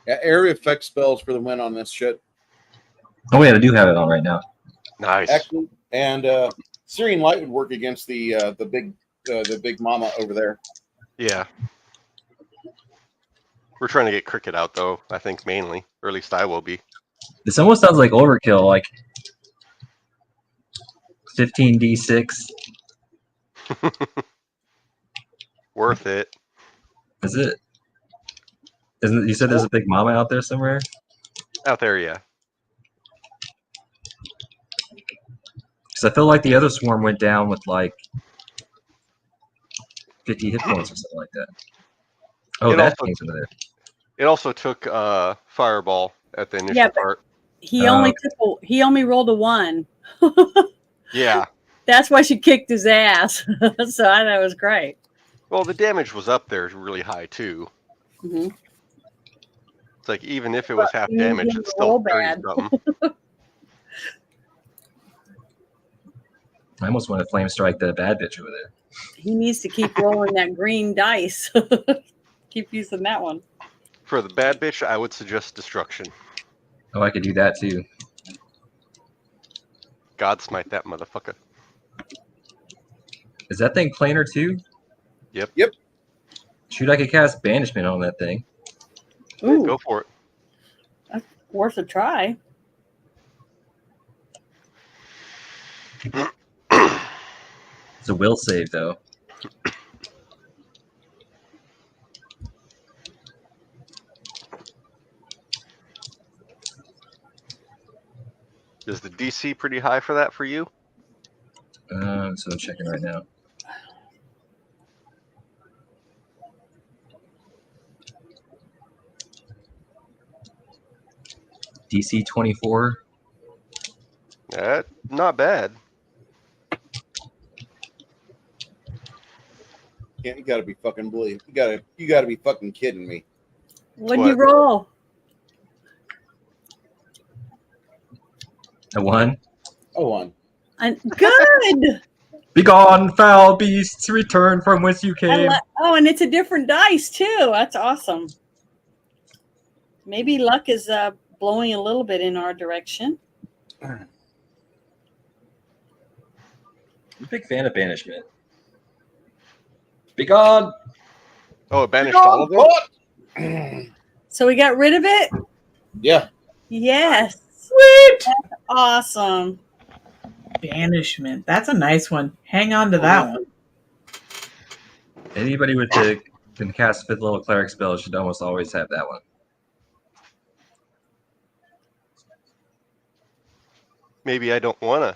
Yeah, area effect spells for the win on this shit. Oh wait, I do have it on right now. Nice. Excellent. And Syrian Light would work against the big mama over there. Yeah. We're trying to get Cricket out though, I think mainly, or at least I will be. This almost sounds like overkill, like 15d6. Worth it. Is it? Isn't it, you said there's a big mama out there somewhere? Out there, yeah. Because I feel like the other swarm went down with like 50 hit points or something like that. Oh, It that also- came from there. It also took Fireball at the initial Yeah, but- part. He only rolled a 1. Yeah. That's why she kicked his ass. So I thought it was great. Well, the damage was up there really high too. Mm-hmm. It's like even if it was half you damage, didn't it's still roll 30 bad. something. I almost want to flame strike the bad bitch over there. He needs to keep rolling that green dice. Keep using that one. For the bad bitch, I would suggest destruction. Oh, I could do that too. God smite that motherfucker. Is that thing planar too? Yep. Yep. Shoot, I could cast banishment on that thing. Ooh, Go for it. worth a try. It's a will save though. Is the DC pretty high for that for you? So I'm checking right now. DC 24. Not bad. Yeah, you gotta be fucking believe. You gotta be fucking kidding me. What'd you What? roll? A 1. A 1. Good. Begone, foul beasts! Return from whence you came. Oh, and it's a different dice too. That's awesome. Maybe luck is blowing a little bit in our direction. I'm a big fan of banishment. Begone! Oh, it banished all of them? What? So we got rid of it? Yeah. Yes. Sweet. Awesome. Banishment. That's a nice one. Hang on to that one. Anybody with the can cast fifth level cleric spell should almost always have that one. Maybe I don't wanna.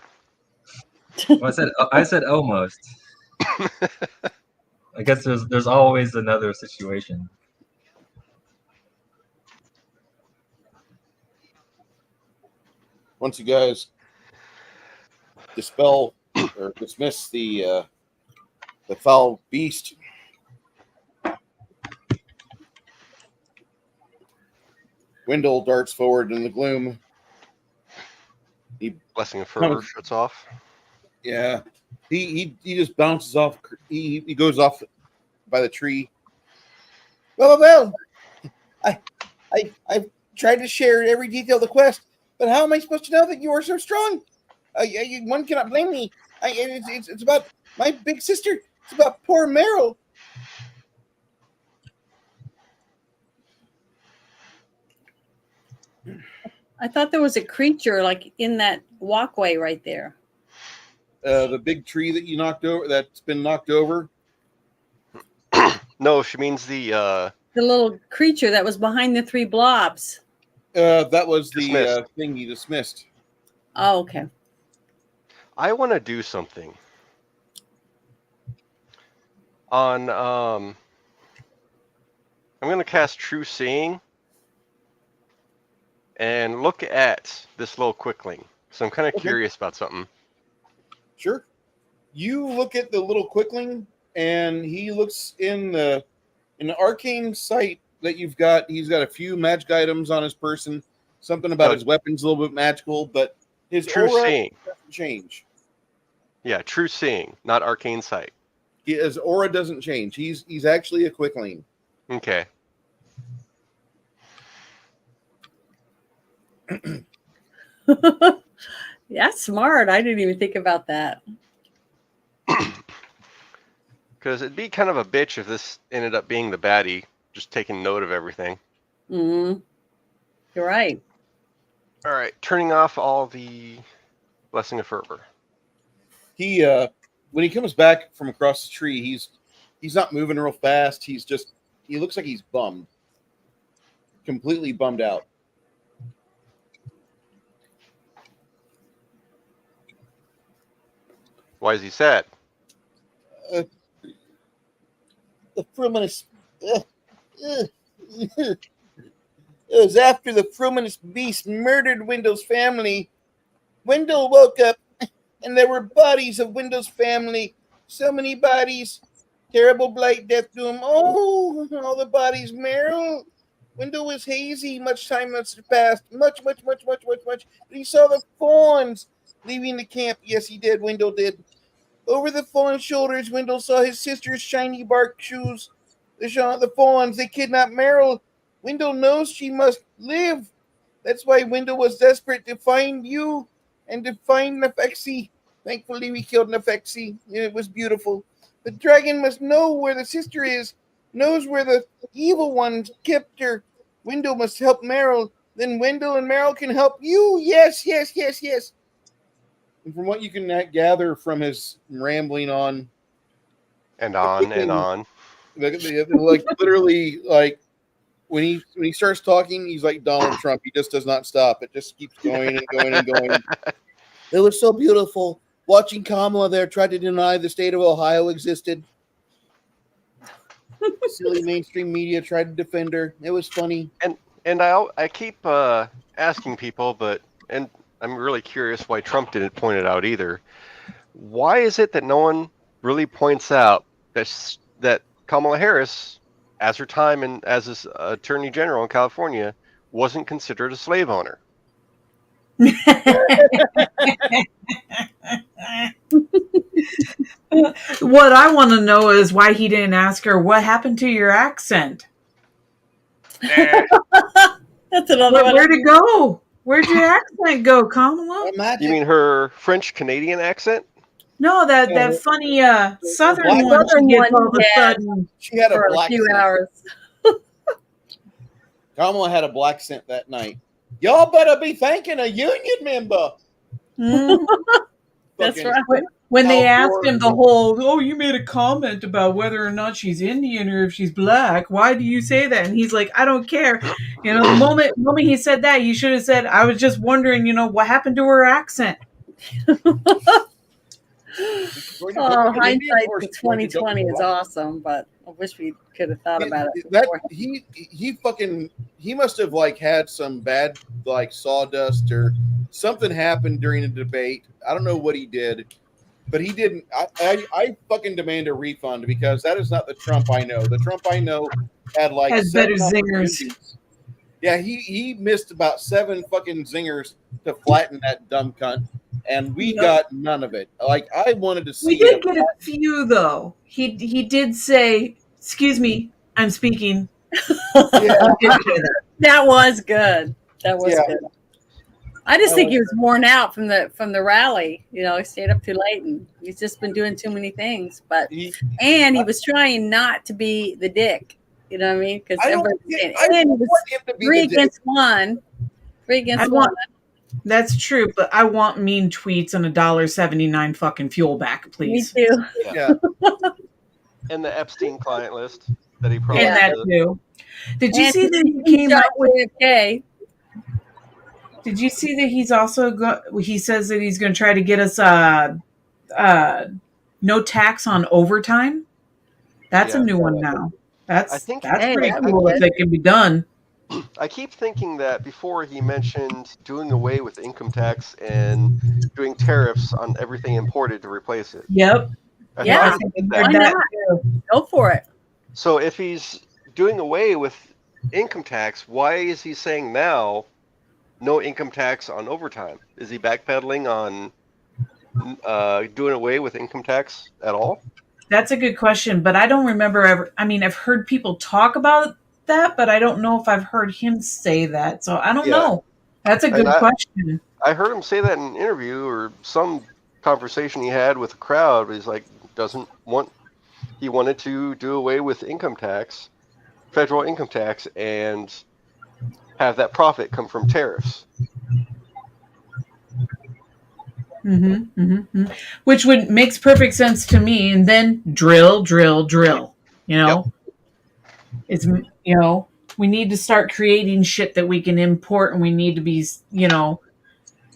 Well, I said almost. I guess there's always another situation. Once you guys dispel or dismiss the foul beast, Wendell darts forward in the gloom. Blessing of Fervor shuts off. Yeah, he just bounces off. He goes off by the tree. Well. I've tried to share every detail of the quest, but how am I supposed to know that you are so strong? One cannot blame me. It's about my big sister. It's about poor Meryl. I thought there was a creature like in that walkway right there. The big tree that you knocked over, that's been knocked over. No, she means the little creature that was behind the 3 blobs. That was Dismissed. the thing you dismissed. Oh, okay. I want to do something on I'm going to cast True Seeing and look at this little quickling. So I'm kind of curious about something. Sure. You look at the little quickling, and he looks in the arcane sight that you've got. He's got a few magic items on his person. Something about his weapon's a little bit magical, but his True aura Seeing. doesn't change. Yeah, True Seeing, not Arcane Sight. His aura doesn't change. He's actually a quickling. Okay. That's smart. I didn't even think about that. Because it'd be kind of a bitch if this ended up being the baddie, just taking note of everything. Mm-hmm. You're right. All right, turning off all the Blessing of Fervor. He when he comes back from across the tree, he's not moving real fast. He looks like he's bummed. Completely bummed out. Why is he sad? The Fruminous. It was after the Fruminous beast murdered Wendell's family. Wendell woke up, and there were bodies of Wendell's family. So many bodies. Terrible blight death to him. Oh, all the bodies, Meryl. Wendell was hazy. Much time must have passed. Much. But he saw the fawns leaving the camp. Yes, he did. Wendell did. Over the fawn's shoulders, Wendell saw his sister's shiny bark shoes. The fawns, they kidnapped Meryl. Wendell knows she must live. That's why Wendell was desperate to find you and to find Nefexi. Thankfully, we killed Nefexi. It was beautiful. The dragon must know where the sister is, knows where the evil ones kept her. Wendell must help Meryl. Then Wendell and Meryl can help you. Yes. And from what you can gather from his rambling on, And on. like literally, like when he starts talking, he's like Donald Trump. He just does not stop. It just keeps going and going and going. It was so beautiful. Watching Kamala there try to deny the state of Ohio existed. Silly mainstream media tried to defend her. It was funny. And I keep asking people, and I'm really curious why Trump didn't point it out either. Why is it that no one really points out that Kamala Harris, as her time and as Attorney General in California, wasn't considered a slave owner? What I want to know is why he didn't ask her, what happened to your accent? Nah. That's another one. Where'd it go? Where'd your accent go, Kamala? You mean her French Canadian accent? No, that Yeah, funny southern black one she Southern gets one all of a he had. sudden. She had a For a black few scent. hours. Kamala had a black scent that night. Y'all better be thanking a union member. Mhm. That's Fucking- right. When they Al asked Gore. him the whole, oh, you made a comment about whether or not she's Indian or if she's black. Why do you say that? And he's like, I don't care. You know, the moment he said that, you should have said, I was just wondering, you know, what happened to her accent? Oh, hindsight in 2020 is awesome, but I wish we could have thought about it before. He must have like had some bad like sawdust or something happened during a debate. I don't know what he did, but he didn't. I fucking demand a refund because that is not the Trump I know. The Trump I know had like Has better 7 zingers. opportunities. Yeah, he missed about 7 fucking zingers to flatten that dumb cunt, and we Yep. got none of it. Like I wanted to see. We did get a few though. He did say, "Excuse me, I'm speaking." Yeah. That was good. That was Yeah. good. I just That think was he was worn out from the rally. You know, he stayed up too late and he's just been doing too many things. But He, and he was trying not to be the dick. You know what I mean? Because I don't. everybody's saying, I and he want was him to be 3 the dick. against 1. 3 against I 1. want. That's true, but I want mean tweets and $1.79 fucking fuel back, Me please. too. Yeah. And the Epstein client list that he probably And that did. too. Did you And see that he he came shot out with? JFK. Did you see that he's also he says that he's going to try to get us no tax on overtime? That's Yeah. a new one now. That's I think- Hey, pretty that'd be cool if good. that can be done. I keep thinking that before he mentioned doing away with income tax and doing tariffs on everything imported to replace it. Yep. I Yeah. thought he did I that. heard Why that not? too. Go for it. So if he's doing away with income tax, why is he saying now no income tax on overtime? Is he backpedaling on doing away with income tax at all? That's a good question, but I don't remember ever. I mean, I've heard people talk about that, but I don't know if I've heard him say that. So I don't Yeah. know. That's a And good question. I heard him say that in an interview or some conversation he had with a crowd. He's like, he wanted to do away with income tax, federal income tax, and have that profit come from tariffs. Which makes perfect sense to me. And then drill. You know, it's we need to start creating shit that we can import, and we need to be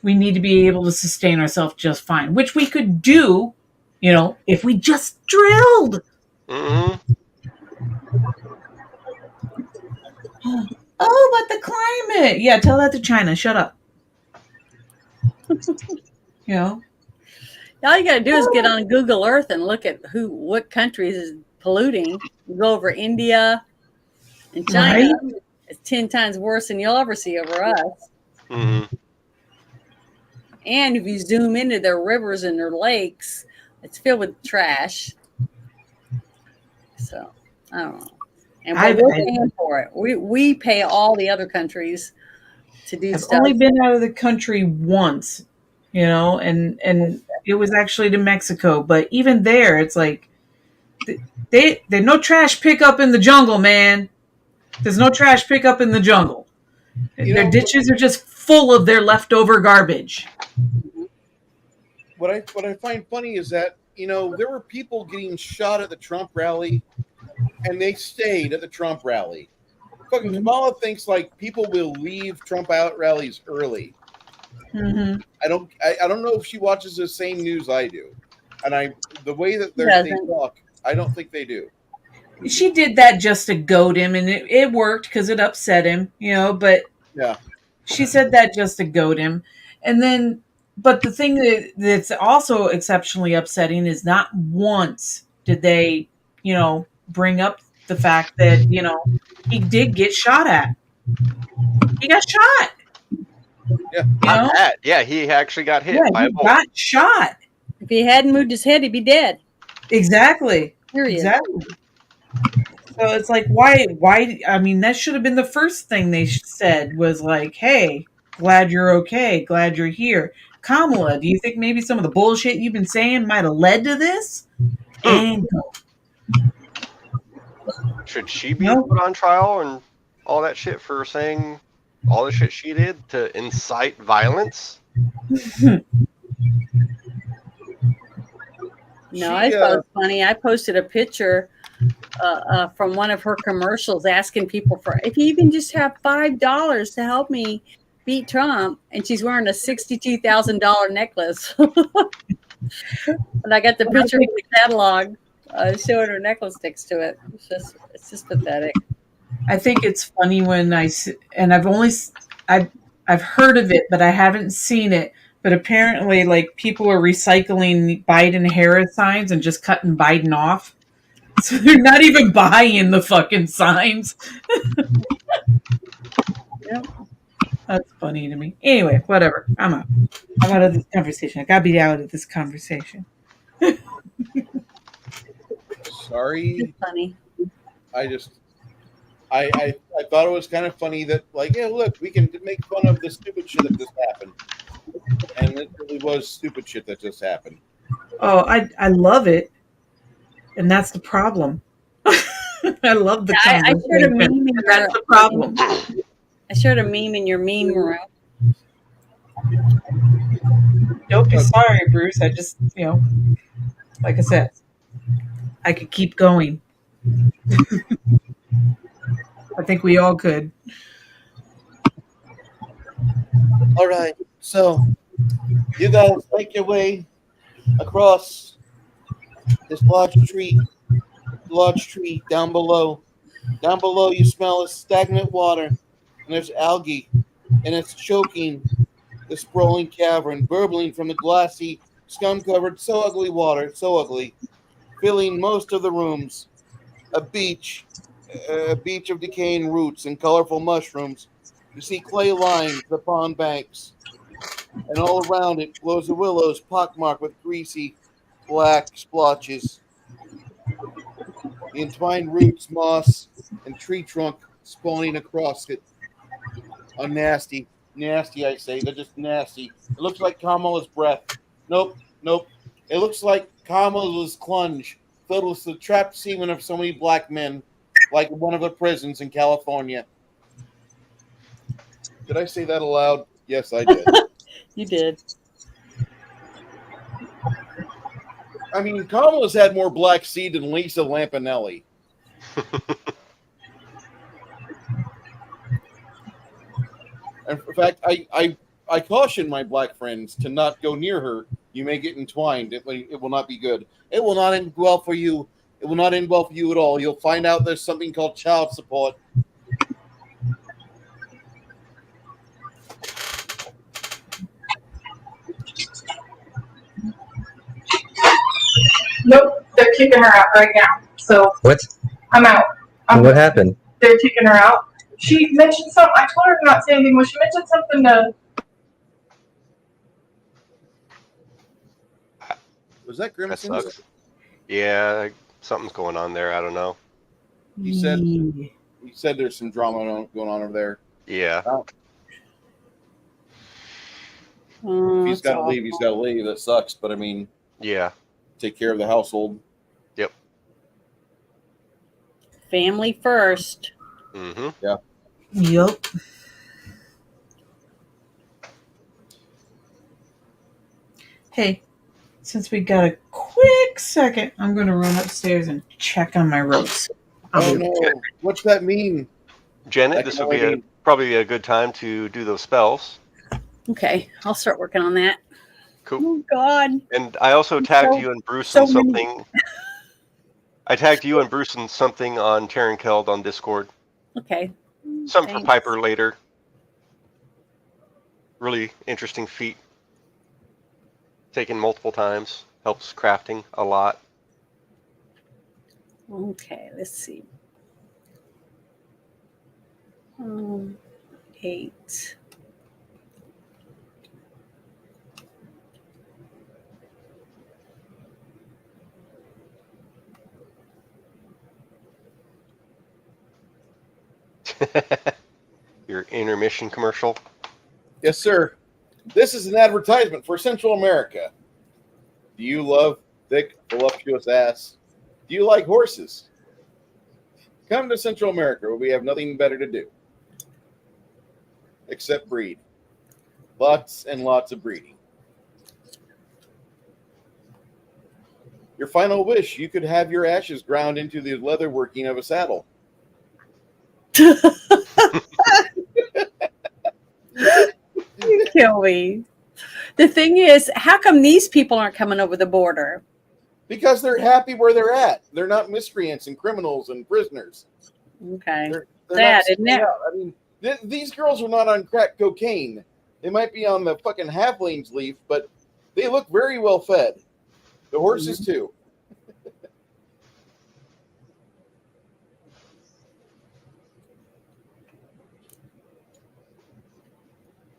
we need to be able to sustain ourselves just fine, which we could do, if we just drilled. Mm-hmm. Oh, but the climate. Yeah, tell that to China. Shut up. All you got to do is get on Google Earth and look at what countries is polluting. You go over India and China. Right? It's 10 times worse than you'll ever see over us. Mm-hmm. And if you zoom into their rivers and their lakes, it's filled with trash. So I don't know. And we're paying for it. We pay all the other countries to do I've stuff. only been out of the country once, and it was actually to Mexico. But even there, it's like there's no trash pickup in the jungle, man. There's no trash pickup in the jungle. Their ditches are just full of their leftover garbage. What I find funny is that there were people getting shot at the Trump rally, and they stayed at the Trump rally. Fucking Kamala thinks like people will leave Trump out rallies early. Mm-hmm. I don't know if she watches the same news I do, and the way that they talk, I don't think they do. She did that just to goad him, and it worked because it upset him, but yeah, she said that just to goad him. And then, but the thing that's also exceptionally upsetting is not once did they, bring up the fact that, he did get shot at. He got shot. Yeah. You know? That, yeah, he actually got hit Yeah, by he a bullet. got shot. If he hadn't moved his head, he'd be dead. Exactly. Period. Exactly. So it's like, why? I mean, that should have been the first thing they said was like, hey, glad you're okay. Glad you're here. Kamala, do you think maybe some of the bullshit you've been saying might have led to this? And Should she be no, put on trial and all that shit for saying all the shit she did to incite violence? No, I thought it was funny. I posted a picture from one of her commercials asking people for if you even just have $5 to help me beat Trump, and she's wearing a $62,000 necklace. And I got the picture of the catalog showing her necklace next to it. It's just pathetic. I think it's funny when and I've heard of it, but I haven't seen it. But apparently, like people are recycling Biden Harris signs and just cutting Biden off, so they're not even buying the fucking signs. Yep. That's funny to me. Anyway, whatever. I'm out of this conversation. I gotta be out of this conversation. Sorry. It's funny. I thought it was kind of funny that, like, yeah, look, we can make fun of the stupid shit that just happened. And it really was stupid shit that just happened. Oh, I love it, and that's the problem. I love the I shared a conversation. meme in That's the problem. I shared a meme in your meme room. Don't be sorry, Bruce. I just, like I said, I could keep going. I think we all could. All right, so you guys make your way across this large tree down below. Down below, you smell a stagnant water, and there's algae, and it's choking the sprawling cavern, burbling from the glassy, scum-covered, so ugly water, so ugly, filling most of the rooms. A beach of decaying roots and colorful mushrooms. You see clay lines the pond banks, and all around it glows the willows, pockmarked with greasy black splotches. The entwined roots, moss, and tree trunk spawning across it are nasty. Nasty, I say. They're just nasty. It looks like Kamala's breath. Nope, nope. It looks like Kamala's clunge, filled with the trapped semen of so many black men, like one of the prisons in California. Did I say that aloud? Yes, I did. You did. I mean, Kamala's had more black seed than Lisa Lampanelli. And in fact, I caution my black friends to not go near her. You may get entwined. It will not be good. It will not end well for you. It will not end well for you at all. You'll find out there's something called child support. Nope, they're kicking her out right now. So What? I'm out. What happened? They're kicking her out. She mentioned something. I told her not to say anything, but she mentioned something to. Was that That Grimson's? sucks. Yeah, something's going on there. I don't know. He said there's some drama going on over there. Yeah. If he's got to leave, he's got to leave. That sucks. But I mean, Yeah. take care of the household. Yep. Family first. Mm-hmm. Yeah. Yup. Hey, since we got a quick second, I'm going to run upstairs and check on my ropes. Oh no! What's that mean? Janet, That this can would be only mean- probably a good time to do those spells. Okay, I'll start working on that. Cool. Oh God. And I also tagged So- you and Bruce so in many- something. I tagged you and Bruce in something on Terran Keld on Discord. Okay. Some for Thanks. Piper later. Really interesting feat. Taken multiple times. Helps crafting a lot. Okay, let's see. 8. Your intermission commercial. Yes, sir. This is an advertisement for Central America. Do you love thick, voluptuous ass? Do you like horses? Come to Central America where we have nothing better to do except breed. Lots and lots of breeding. Your final wish, you could have your ashes ground into the leather working of a saddle. You kill me. The thing is, how come these people aren't coming over the border? Because they're happy where they're at. They're not miscreants and criminals and prisoners. Okay. They're Sad, not isn't it? out. I mean, these girls are not on crack cocaine. They might be on the fucking halflings leaf, but they look very well fed. The horses too.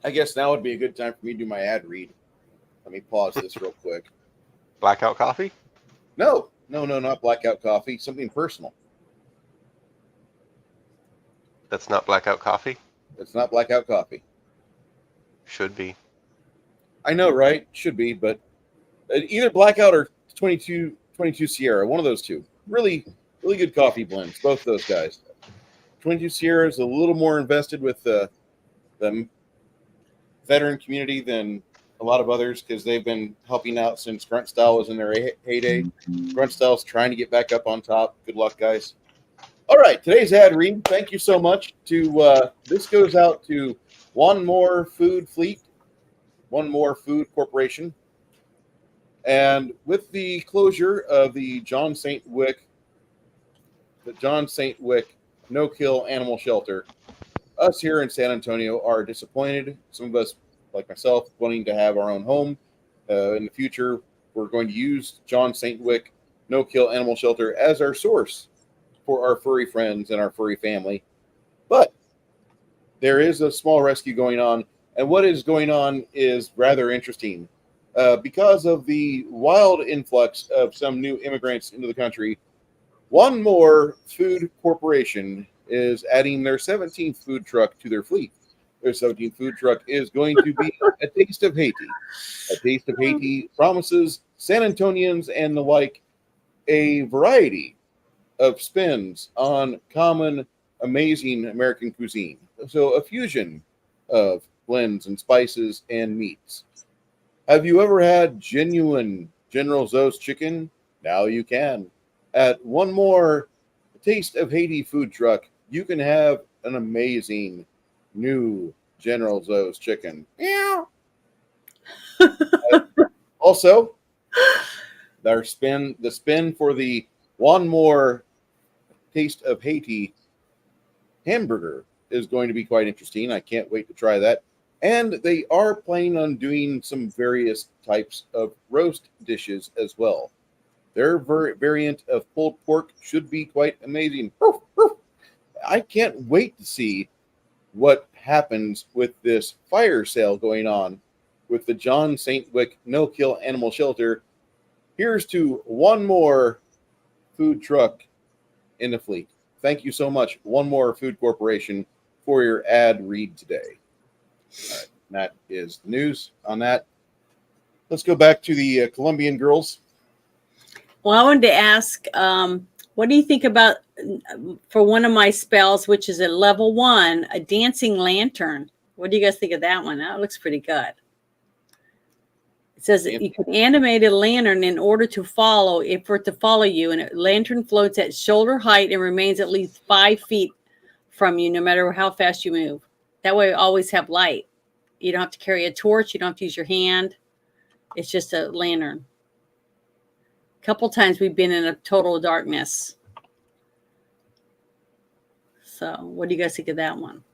I guess now would be a good time for me to do my ad read. Let me pause this real quick. Blackout coffee? No, not Blackout Coffee. Something personal. That's not blackout coffee? It's not Blackout Coffee. Should be. I know, right? Should be, but either Blackout or 22 Sierra, one of those two. Really, really good coffee blends, both those guys. 22 Sierra is a little more invested with the veteran community than a lot of others because they've been helping out since Grunt Style was in their heyday. Grunt Style's trying to get back up on top. Good luck, guys. All right, today's ad read. Thank you so much. This goes out to One More Food Fleet, One More Food Corporation. And with the closure of the John St. Wick no-kill animal shelter, us here in San Antonio are disappointed. Some of us, like myself, wanting to have our own home. In the future, we're going to use John St. Wick no-kill animal shelter as our source for our furry friends and our furry family. But there is a small rescue going on, and what is going on is rather interesting. Because of the wild influx of some new immigrants into the country, One More Food Corporation is adding their 17th food truck to their fleet. Their 17th food truck is going to be a Taste of Haiti. A Taste of Haiti promises San Antonians and the like a variety of spins on common, amazing American cuisine. So a fusion of blends and spices and meats. Have you ever had genuine General Tso's chicken? Now you can. At One More Taste of Haiti food truck, you can have an amazing new General Tso's chicken. Yeah. Also, the spin for the One More Taste of Haiti hamburger is going to be quite interesting. I can't wait to try that. And they are planning on doing some various types of roast dishes as well. Their variant of pulled pork should be quite amazing. I can't wait to see what happens with this fire sale going on with the John St. Wick no-kill animal shelter. Here's to One More Food Truck in the fleet. Thank you so much, One More Food Corporation, for your ad read today. All right, that is the news on that. Let's go back to the Colombian girls. Well, I wanted to ask, what do you think about, for one of my spells, which is at level 1, a dancing lantern? What do you guys think of that one? That looks pretty good. It says that you can animate a lantern in order to follow, for it to follow you, and a lantern floats at shoulder height and remains at least 5 feet from you, no matter how fast you move. That way, you always have light. You don't have to carry a torch. You don't have to use your hand. It's just a lantern. A couple times we've been in a total darkness. So, what do you guys think of that one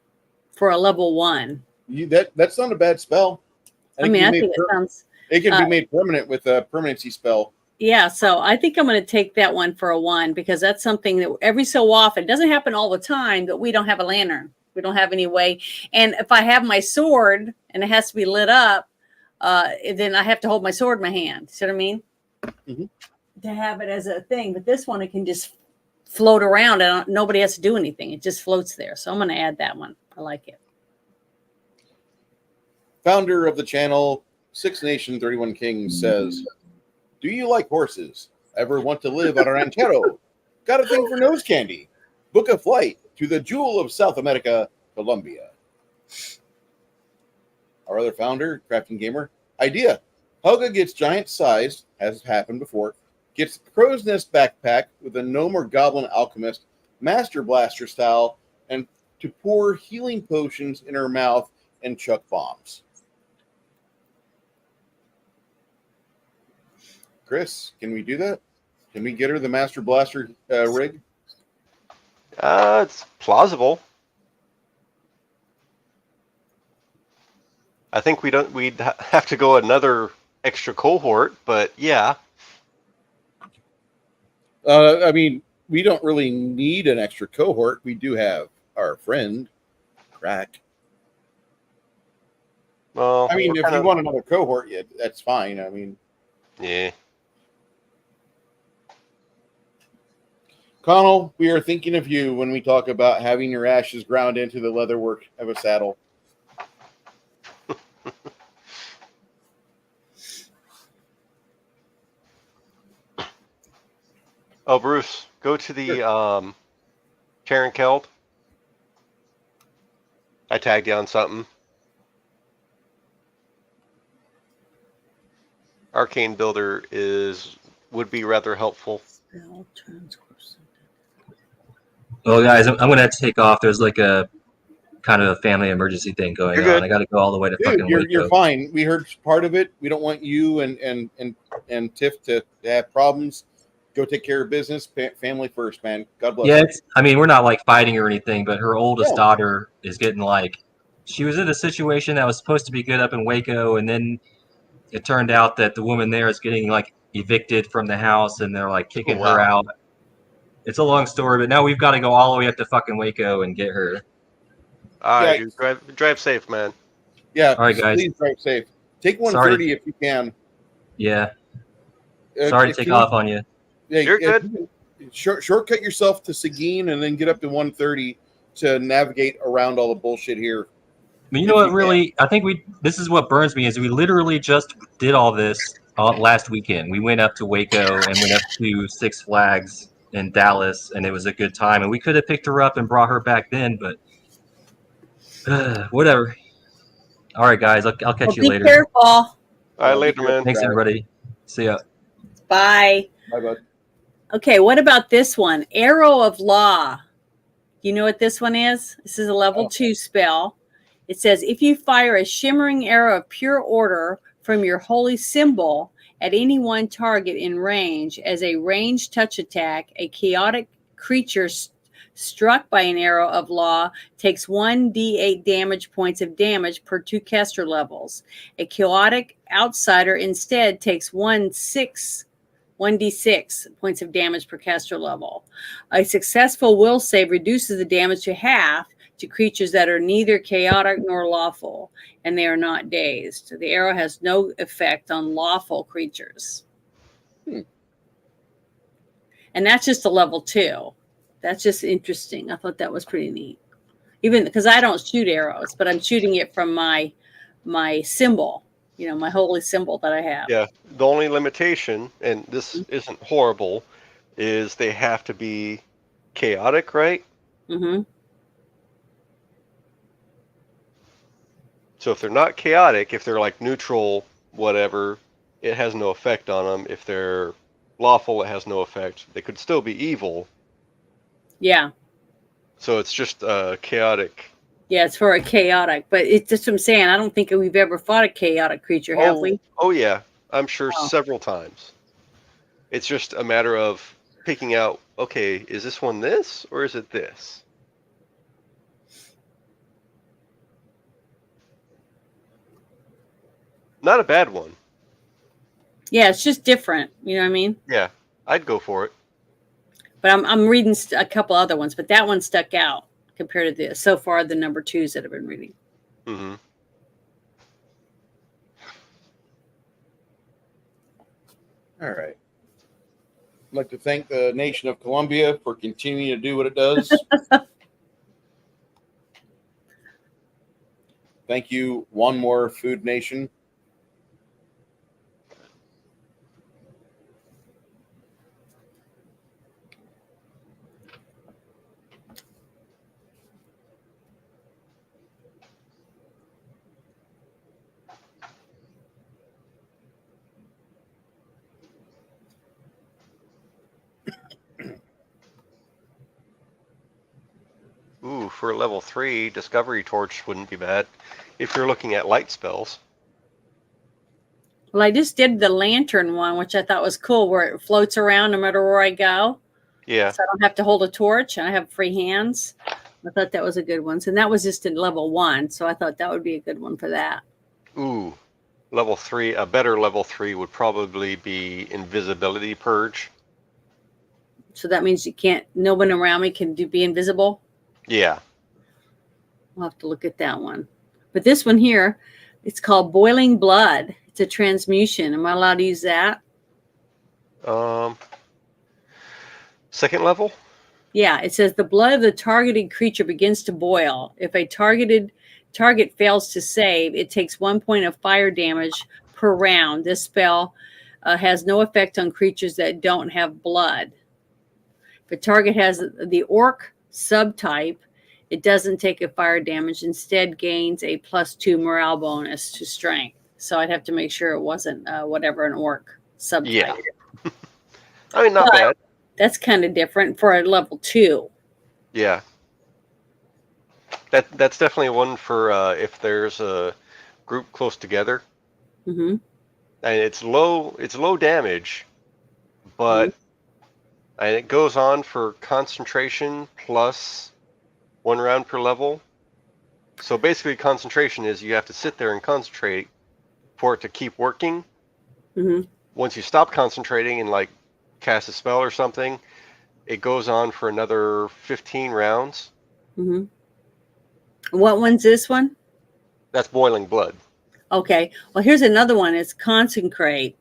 for a level 1? That's not a bad spell. I think it sounds. It can be made permanent with a permanency spell. Yeah, so I think I'm going to take that one for a 1 because that's something that every so often, it doesn't happen all the time, but we don't have a lantern. We don't have any way. And if I have my sword and it has to be lit up, then I have to hold my sword in my hand. See what I mean? Mm-hmm. To have it as a thing. But this one, it can just float around and nobody has to do anything. It just floats there. So I'm going to add that one. I like it. Founder of the channel, 6 Nation 31 Kings says, do you like horses? Ever want to live on a ranchero? Got a thing for nose candy? Book a flight to the jewel of South America, Colombia. Our other founder, Crafting Gamer, idea. Helga gets giant sized, has happened before, gets crow's nest backpack with a gnome or goblin alchemist, master blaster style, and to pour healing potions in her mouth and chuck bombs. Chris, can we do that? Can we get her the master blaster rig? It's plausible. I think we'd have to go another extra cohort, but yeah. I mean, we don't really need an extra cohort. We do have our friend, Crack. Well, I mean, if you want another cohort, yeah, that's fine. I mean, yeah. Connell, we are thinking of you when we talk about having your ashes ground into the leatherwork of a saddle. Oh, Bruce, go to the Karen Keld. I tagged you on something. Arcane Builder would be rather helpful. Well, guys, I'm going to have to take off. There's like a kind of a family emergency thing going You're on. good. I got to go all the way to Dude, fucking you're Waco. fine. We heard part of it. We don't want you and Tiff to have problems. Go take care of business. Family first, man. God bless. Yeah, you. I mean, we're not like fighting or anything, but her oldest No. daughter is getting like, she was in a situation that was supposed to be good up in Waco, and then it turned out that the woman there is getting like evicted from the house, and they're like kicking her out. It's a long story, but now we've got to go all the way up to fucking Waco and get her. All right, dude, drive safe, man. Yeah. All right, guys. Please drive safe. Take 130 if you can. Yeah. Sorry to take off on you. Yeah, You're good. Shortcut yourself to Seguin and then get up to 130 to navigate around all the bullshit here. But you know what? Really, I think this is what burns me is we literally just did all this last weekend. We went up to Waco and went up to Six Flags in Dallas, and it was a good time. And we could have picked her up and brought her back then, but whatever. All right, guys, I'll catch you later. Be careful. All right, later, man. Thanks, everybody. See ya. Bye. Bye, bud. Okay, what about this one? Arrow of Law. You know what this one is? This is a level 2 spell. It says, if you fire a shimmering arrow of pure order from your holy symbol at any one target in range as a ranged touch attack, a chaotic creature struck by an arrow of law takes 1d8 damage points of damage per 2 caster levels. A chaotic outsider instead takes 1d6 points of damage per caster level. A successful will save reduces the damage to half to creatures that are neither chaotic nor lawful, and they are not dazed. The arrow has no effect on lawful creatures. And that's just a level 2. That's just interesting. I thought that was pretty neat. Even because I don't shoot arrows, but I'm shooting it from my symbol, my holy symbol that I have. Yeah, the only limitation, and this isn't horrible, is they have to be chaotic, right? Mm-hmm. So if they're not chaotic, if they're like neutral, whatever, it has no effect on them. If they're lawful, it has no effect. They could still be evil. Yeah. So it's just chaotic. Yeah, it's for a chaotic, but it's just what I'm saying. I don't think we've ever fought a chaotic creature, have we? Oh yeah, I'm sure several times. It's just a matter of picking out, okay, is this one this or is it this? Not a bad one. Yeah, it's just different. You know what I mean? Yeah, I'd go for it. But I'm reading a couple other ones, but that one stuck out compared to this. So far, the number 2s that I've been reading. Mm-hmm. All right. I'd like to thank the nation of Colombia for continuing to do what it does. Thank you, one more food nation. Ooh, for level 3, Discovery Torch wouldn't be bad if you're looking at light spells. Well, I just did the lantern one, which I thought was cool, where it floats around no matter where I go. Yeah. So I don't have to hold a torch, and I have free hands. I thought that was a good one. And that was just in level 1, so I thought that would be a good one for that. Ooh, level 3, a better level 3 would probably be Invisibility Purge. So that means no one around me can be invisible. Yeah. We'll have to look at that one. But this one here, it's called Boiling Blood. It's a transmutation. Am I allowed to use that? Second level? Yeah, it says the blood of the targeted creature begins to boil. If a target fails to save, it takes 1 point of fire damage per round. This spell has no effect on creatures that don't have blood. If a target has the orc subtype, it doesn't take a fire damage, instead gains a +2 morale bonus to strength. So I'd have to make sure it wasn't whatever an orc subtype. Yeah. I mean, not But bad. that's kind of different for a level 2. Yeah. That's definitely one for if there's a group close together. Mm-hmm. And it's low damage, but and it goes on for concentration plus 1 round per level. So basically concentration is you have to sit there and concentrate for it to keep working. Mm-hmm. Once you stop concentrating and like cast a spell or something, it goes on for another 15 rounds. Mm-hmm. What one's this one? That's Boiling Blood. Okay. Well, here's another one. It's Consecrate.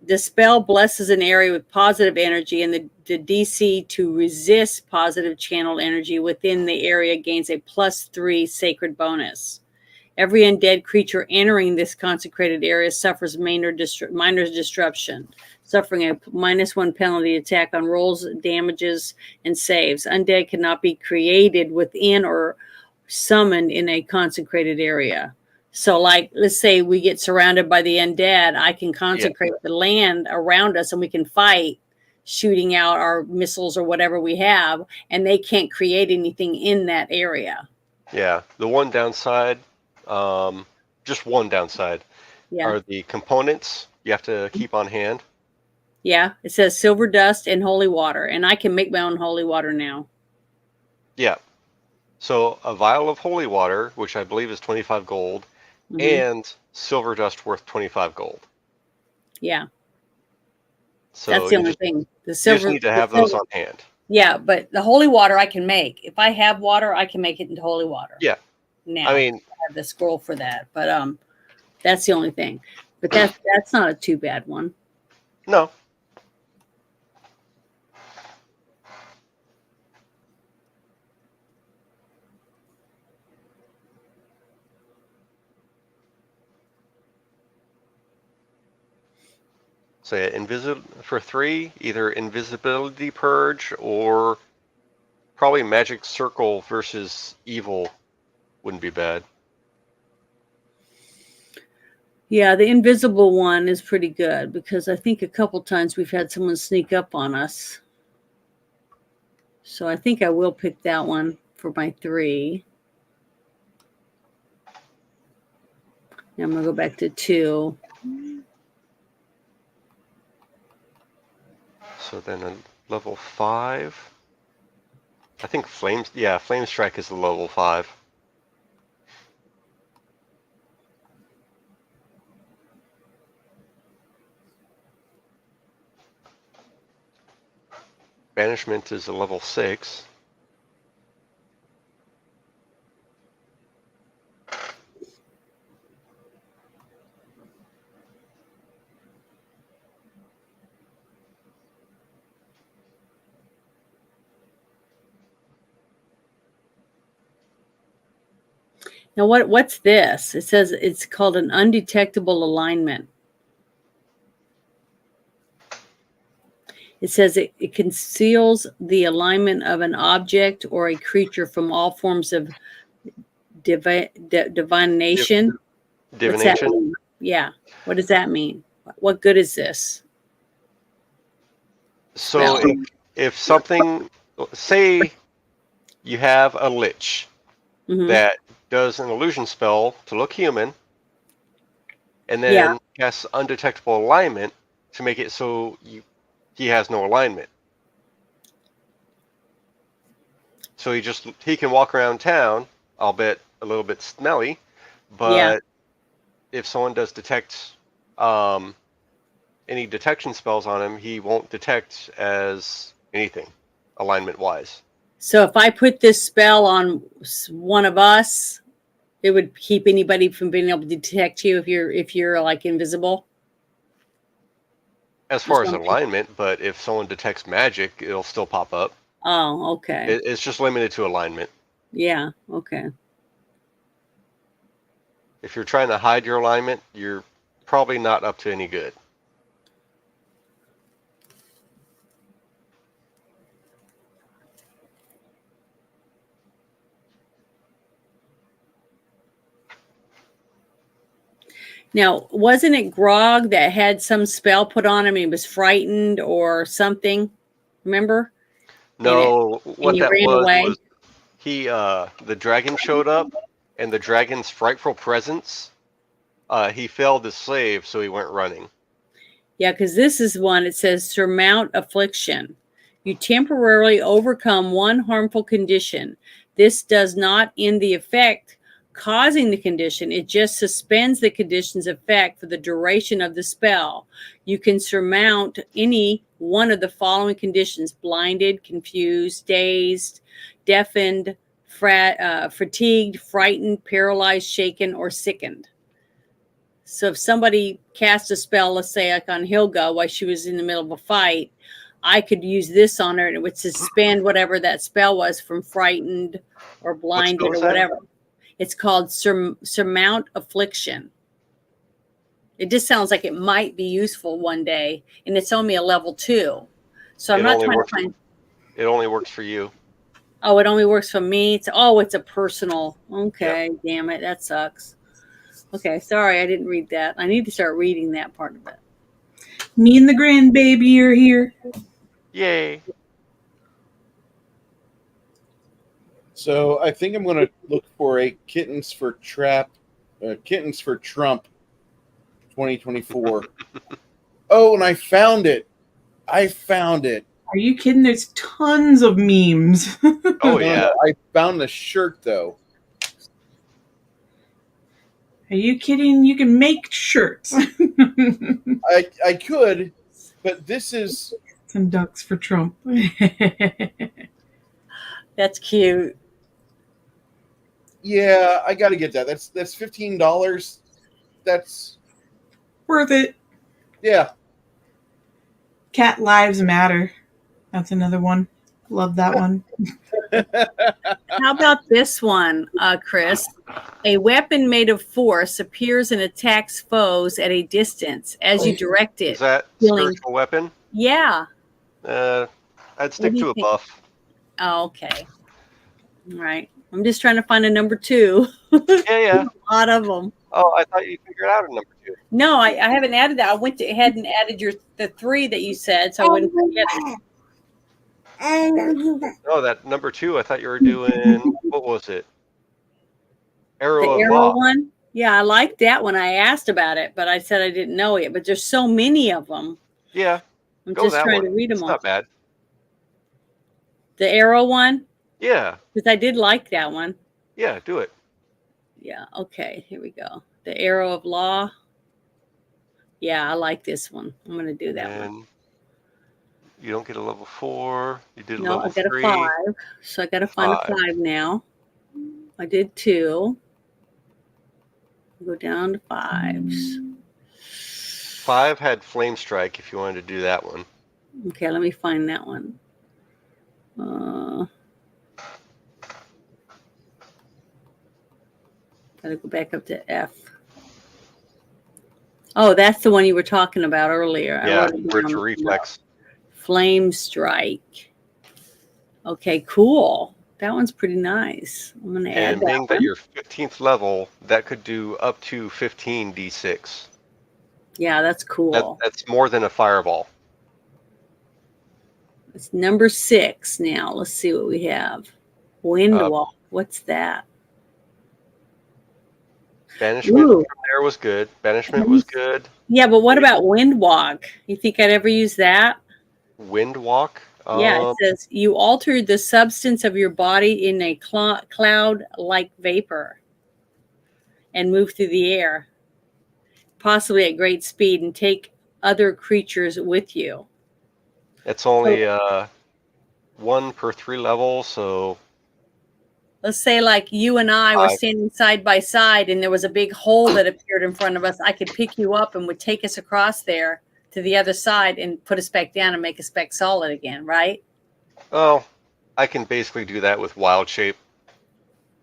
The spell blesses an area with positive energy, and the DC to resist positive channeled energy within the area gains a +3 sacred bonus. Every undead creature entering this consecrated area suffers minor disruption, suffering a -1 penalty attack on rolls, damages, and saves. Undead cannot be created within or summoned in a consecrated area. So, like, let's say we get surrounded by the undead, I can consecrate the land around us and we can fight, shooting out our missiles or whatever we have, and they can't create anything in that area. Yeah. The one downside, just one downside, are the components you have to keep on hand. Yeah. It says silver dust and holy water, and I can make my own holy water now. Yeah. So a vial of holy water, which I believe is 25 gold, and silver dust worth 25 gold. Yeah. So that's the only thing. The silver, you just need to have those on hand. Yeah, but the holy water I can make. If I have water, I can make it into holy water. Yeah. Now I mean, I have the scroll for that, but that's the only thing. But that's not a too bad one. No. So yeah, for 3, either invisibility purge or probably magic circle versus evil wouldn't be bad. Yeah, the invisible one is pretty good because I think a couple times we've had someone sneak up on us. So I think I will pick that one for my 3. Now I'm gonna go back to 2. So then a level 5. I think Flame Strike is the level 5. Banishment is a level 6. Now, what's this? It says it's called an undetectable alignment. It says it conceals the alignment of an object or a creature from all forms of divination. What's that Divination. mean? Yeah. What does that mean? What good is this? So Spell. if something, say you have a lich Mhm. that does an illusion spell to look human, and Yeah. then casts undetectable alignment to make it so he has no alignment. So he can walk around town, albeit a little bit smelly, Yeah. but if someone does detect any detection spells on him, he won't detect as anything alignment wise. So if I put this spell on one of us, it would keep anybody from being able to detect you if you're like invisible. As far as alignment, but if someone detects magic, it'll still pop up. Oh, okay. It's just limited to alignment. Yeah. Okay. If you're trying to hide your alignment, you're probably not up to any good. Now, wasn't it Grog that had some spell put on him and he was frightened or something? Remember? No, And what he that ran away? was the dragon showed up, and the dragon's frightful presence, he failed to save, so he went running. Yeah, because this is one, it says surmount affliction. You temporarily overcome one harmful condition. This does not end the effect causing the condition. It just suspends the condition's effect for the duration of the spell. You can surmount any one of the following conditions: blinded, confused, dazed, deafened, fatigued, frightened, paralyzed, shaken, or sickened. So if somebody cast a spell, let's say like on Hilga while she was in the middle of a fight, I could use this on her and it would suspend whatever that spell was from frightened or What spell blinded was or that? whatever. It's called surmount affliction. It just sounds like it might be useful one day, and it's only a level 2. So I'm It not only trying to works. find. It only works for you. Oh, it only works for me. It's a personal. Yep. Okay, damn it, that sucks. Okay, sorry, I didn't read that. I need to start reading that part of it. Me and the grandbaby are here. Yay! So I think I'm going to look for a Kittens for Trump 2024. Oh, and I found it. I found it. Are you kidding? There's tons of memes. Oh No, yeah. no, I found the shirt though. Are you kidding? You can make shirts. I could, but this is Some ducks for Trump. That's cute. yeah. I got to get that. That's $15. That's Worth it. yeah. Cat Lives Matter. That's another one. Love that one. How about this one, Chris? A weapon made of force appears and attacks foes at a distance as you direct it. Is that Healing. spiritual weapon? Yeah. I'd stick do you to a think? buff. Oh, okay. All right. I'm just trying to find a number 2. Yeah. A lot of them. Oh, I thought you figured out a number 2. No, I haven't added that. I went ahead and added the 3 that you said, so I wouldn't forget it. No, that number 2. I thought you were doing what was it? Arrow The of arrow Law. one? Yeah, I liked that one. I asked about it, but I said I didn't know it. But there's so many of them. Yeah, I'm go just that trying one. to read them It's all. not bad. The arrow one? Yeah, Because I did like that one. yeah, do it. Yeah, okay, here we go. The arrow of law. Yeah, I like this one. I'm going to do that one. And you don't get a level 4. You did a No, level I got 3. a 5. So I got to find a 5 now. I did 2. Go down to 5s. 5 had Flame Strike if you wanted to do that one. Okay, let me find that one. Gotta go back up to F. Oh, that's the one you were talking about earlier. I Yeah, wrote it for it down. to reflex. Flame strike. Okay, cool. That one's pretty nice. I'm gonna add And that being that one. you're 15th level, that could do up to 15 d6. Yeah, that's cool. That's more than a fireball. It's number 6 now. Let's see what we have. Wind Uh, walk. What's that? Banishment Ooh. from there was good. Banishment was good. Yeah, but what about wind walk? You think I'd ever use that? Wind walk. Yeah, it says you altered the substance of your body in a cloud-like vapor and move through the air, possibly at great speed, and take other creatures with you. It's only 1 per 3 levels, so Let's say like you and I were 5. standing side by side and there was a big hole that appeared in front of us. I could pick you up and would take us across there to the other side and put us back down and make us back solid again, right? Oh, I can basically do that with wild shape.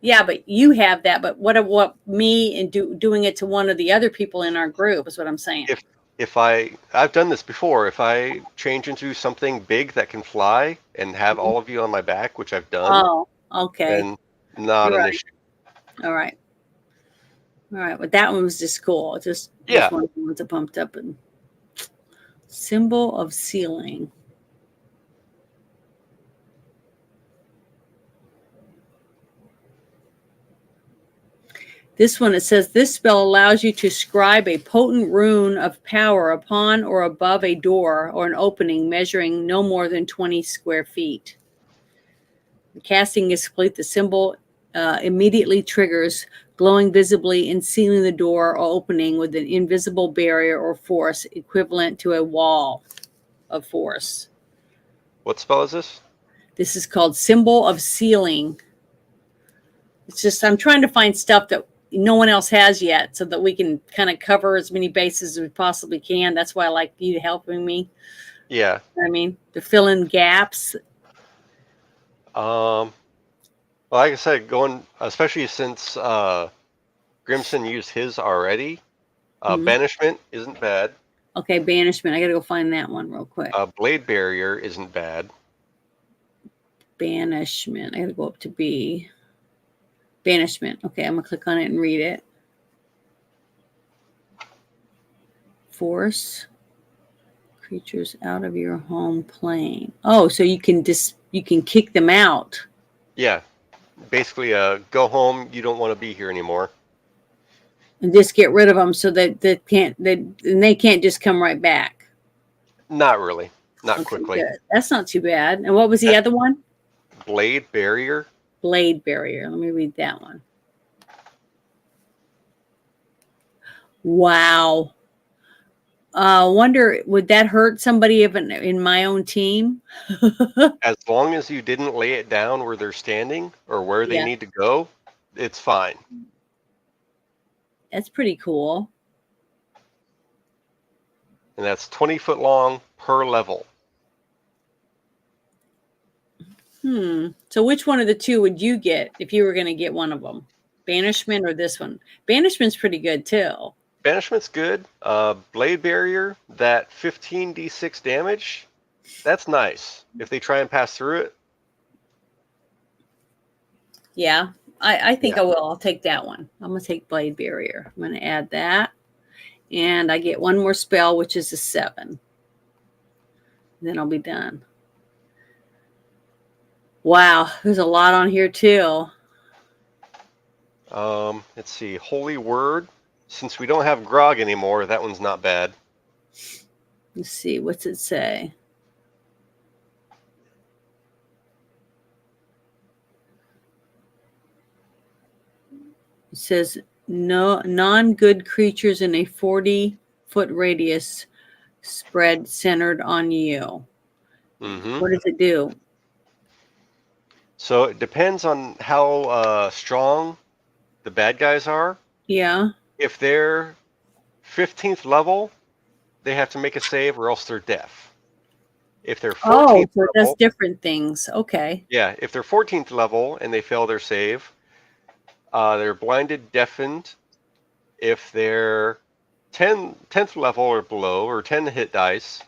Yeah, but you have that. But what me and doing it to one of the other people in our group is what I'm saying. If I've done this before. If I change into something big that can fly and have all of you on my back, which I've done, Oh, okay. then not You're an right. issue. All right. All right. But that one was just cool. It just Yeah. was one of the ones that bumped up. And symbol of sealing. This one, it says, this spell allows you to scribe a potent rune of power upon or above a door or an opening measuring no more than 20 square feet. The casting is complete. The symbol immediately triggers, glowing visibly and sealing the door or opening with an invisible barrier or force equivalent to a wall of force. What spell is this? This is called symbol of sealing. It's just, I'm trying to find stuff that no one else has yet so that we can kind of cover as many bases as we possibly can. That's why I like you helping me. Yeah. I mean, to fill in gaps. Well, like I said, going especially since Grimson used his already. Banishment isn't bad. Okay, banishment. I got to go find that one real quick. Blade barrier isn't bad. Banishment. I got to go up to B. Banishment. Okay, I'm going to click on it and read it. Force creatures out of your home plane. Oh, so you can kick them out. Yeah. Basically, go home. You don't want to be here anymore. And just get rid of them so that they can't just come right back. Not really. Not Okay, quickly. good. That's not too bad. And what was the other one? Blade barrier. Blade barrier. Let me read that one. Wow. Wonder, would that hurt somebody in my own team? As long as you didn't lay it down where they're standing or where they need to go, it's fine. That's pretty cool. And that's 20 foot long per level. So which one of the two would you get if you were going to get one of them? Banishment or this one? Banishment's pretty good too. Banishment's good. Blade barrier, that 15d6 damage, that's nice. If they try and pass through it. Yeah, I think I will. I'll take that one. I'm going to take blade barrier. I'm going to add that. And I get one more spell, which is a 7. Then I'll be done. Wow, there's a lot on here too. Let's see. Holy Word. Since we don't have Grog anymore, that one's not bad. Let's see. What's it say? It says no non-good creatures in a 40-foot radius spread centered on you. What does it do? So it depends on how strong the bad guys are. Yeah. If they're 15th level, they have to make a save or else they're deaf. If they're 14th so it does level, different things. Okay. yeah, if they're 14th level and they fail their save, They're blinded, deafened. If they're 10th level or below, or 10 hit dice,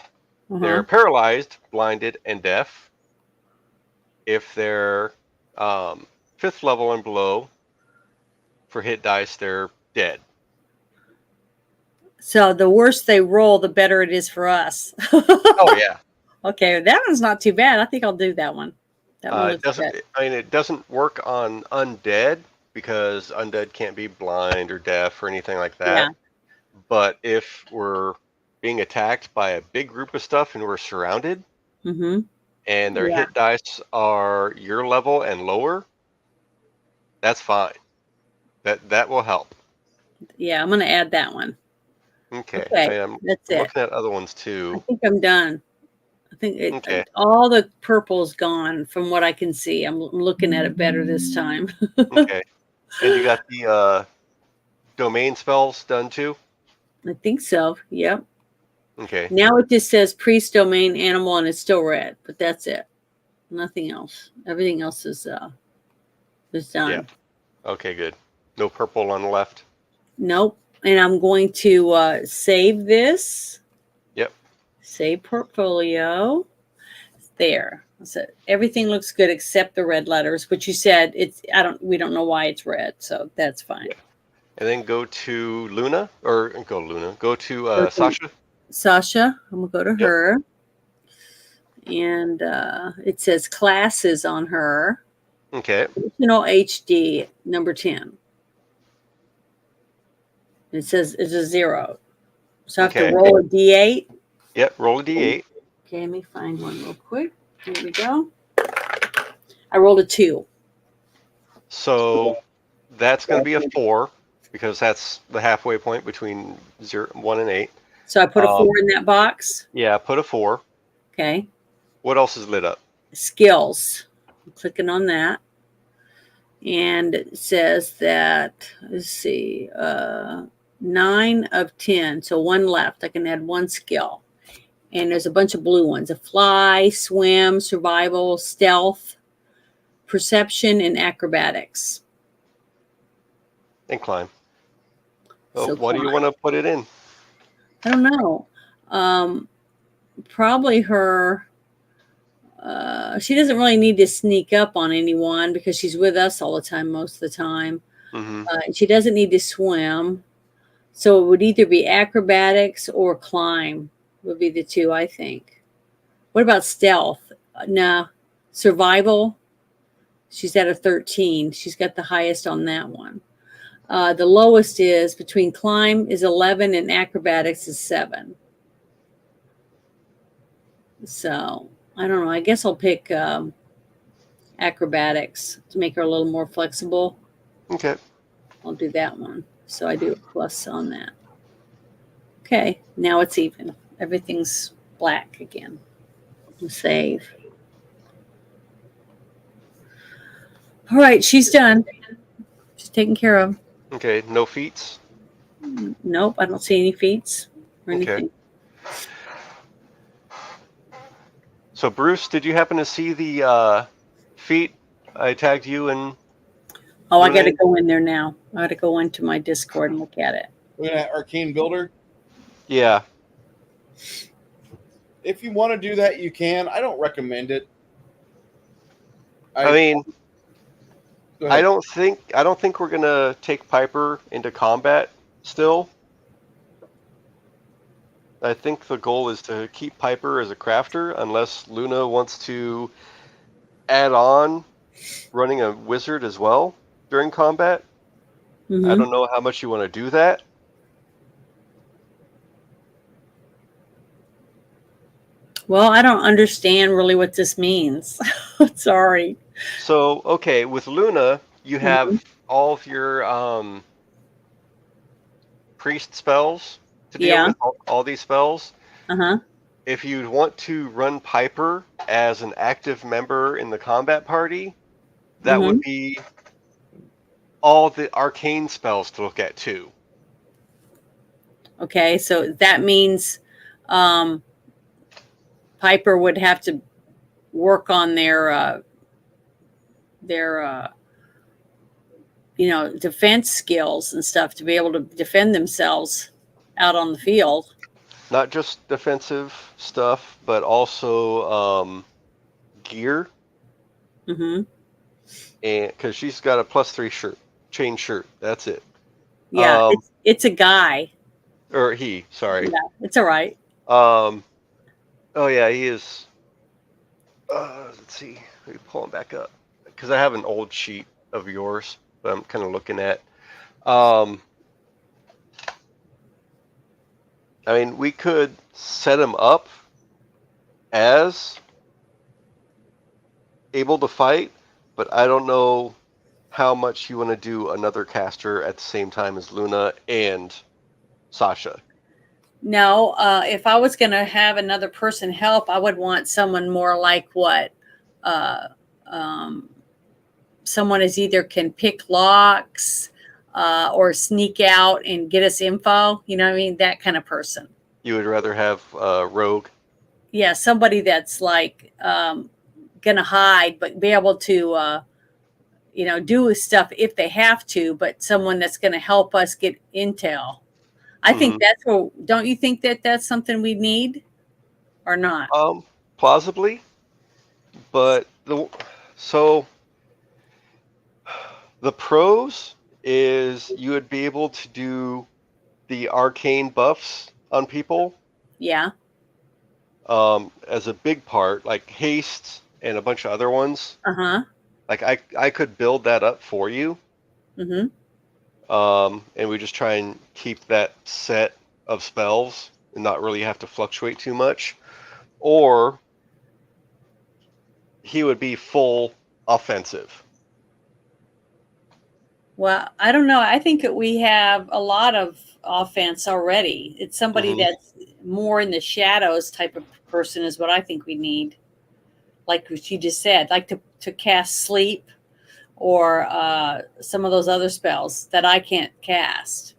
they're paralyzed, blinded, and deaf. If they're 5th level and below, for hit dice, they're dead. So the worse they roll, the better it is for us. Oh yeah. Okay, that one's not too bad. I think I'll do that one. That one It looks doesn't. good. I mean, it doesn't work on undead because undead can't be blind or deaf or anything like that. Yeah. But if we're being attacked by a big group of stuff and we're surrounded, Mm-hmm. and their Yeah. hit dice are your level and lower, that's fine. That will help. Yeah, I'm gonna add that one. Okay. Okay, I'm that's it. looking at other ones I too. think I'm done. I think Okay. all the purple's gone from what I can see. I'm looking at it better this time. Okay. And you got the domain spells done too? I think so. Yep. Okay. Now it just says priest, domain, animal, and it's still red, but that's it. Nothing else. Everything else is done. Yeah. Okay, good. No purple on the left. Nope. And I'm going to save this. Yep. Save portfolio. There. So everything looks good except the red letters, which you said we don't know why it's red, so that's fine. Yeah. And then go to Luna, Go to Go to Sasha. Sasha, I'm gonna go to Yep. her. And it says classes on her. Okay. Original HD number 10. It says it's a 0. So I have Okay. to roll a D8. Yep. Roll a D8. Okay, let me find one real quick. Here we go. I rolled a 2. So that's going to be a 4 because that's the halfway point between 1 and 8. So I put a 4 in that box. Yeah, put a 4. Okay. What else is lit up? Skills. I'm clicking on that. And it says that, let's see, 9 of 10. So 1 left. I can add 1 skill. And there's a bunch of blue ones: a fly, swim, survival, stealth, perception, and acrobatics. And climb. So What do you climb. want to put it in? I don't know. Probably her. She doesn't really need to sneak up on anyone because she's with us all the time, most of the time. Mm-hmm. And she doesn't need to swim. So it would either be acrobatics or climb would be the two, I think. What about stealth? Nah. Survival? She's at a 13. She's got the highest on that one. The lowest is between climb is 11 and acrobatics is 7. So I don't know. I guess I'll pick acrobatics to make her a little more flexible. Okay. I'll do that one. So I do a plus on that. Okay, now it's even. Everything's black again. Save. All right, she's done. She's taken care of. Okay. No feats. Nope, I don't see any feats or Okay. anything. So Bruce, did you happen to see the feat I tagged you in? Oh, I got to go in there now. I got to go into my Discord and look at it. Look at Arcane Builder. Yeah. If you want to do that, you can. I don't recommend it. I mean, Go ahead. I don't think we're gonna take Piper into combat still. I think the goal is to keep Piper as a crafter unless Luna wants to add on running a wizard as well during combat. I don't know how much you want to do that. Well, I don't understand really what this means. Sorry. So, okay, with Luna, you have all of your priest spells to deal with, all these spells. Uh-huh. If you want to run Piper as an active member in the combat party, that would be all the arcane spells to look at too. Okay, so that means Piper would have to work on their defense skills and stuff to be able to defend themselves out on the field. Not just defensive stuff, but also gear. Mm-hmm. And because she's got a +3 shirt, chain shirt. That's it. Yeah, it's a guy. Or he, sorry. Yeah, it's all right. Oh yeah, he is. Let's see. Let me pull him back up because I have an old sheet of yours that I'm kind of looking at. I mean, we could set him up as able to fight, but I don't know how much you want to do another caster at the same time as Luna and Sasha. No, if I was going to have another person help, I would want someone more like what someone is either can pick locks or sneak out and get us info. You know what I mean? That kind of person. You would rather have Rogue? Yeah, somebody that's like going to hide, but be able to, do stuff if they have to, but someone that's going to help us get intel. I think that's what, don't you think that that's something we need or not? Plausibly, but the pros is you would be able to do the arcane buffs on people. Yeah. As a big part, like haste and a bunch of other ones. Uh-huh. Like I could build that up for you. Mm-hmm. And we just try and keep that set of spells and not really have to fluctuate too much. Or he would be full offensive. Well, I don't know. I think that we have a lot of offense already. It's somebody that's more in the shadows type of person is what I think we need. Like what you just said, like to cast sleep or some of those other spells that I can't cast.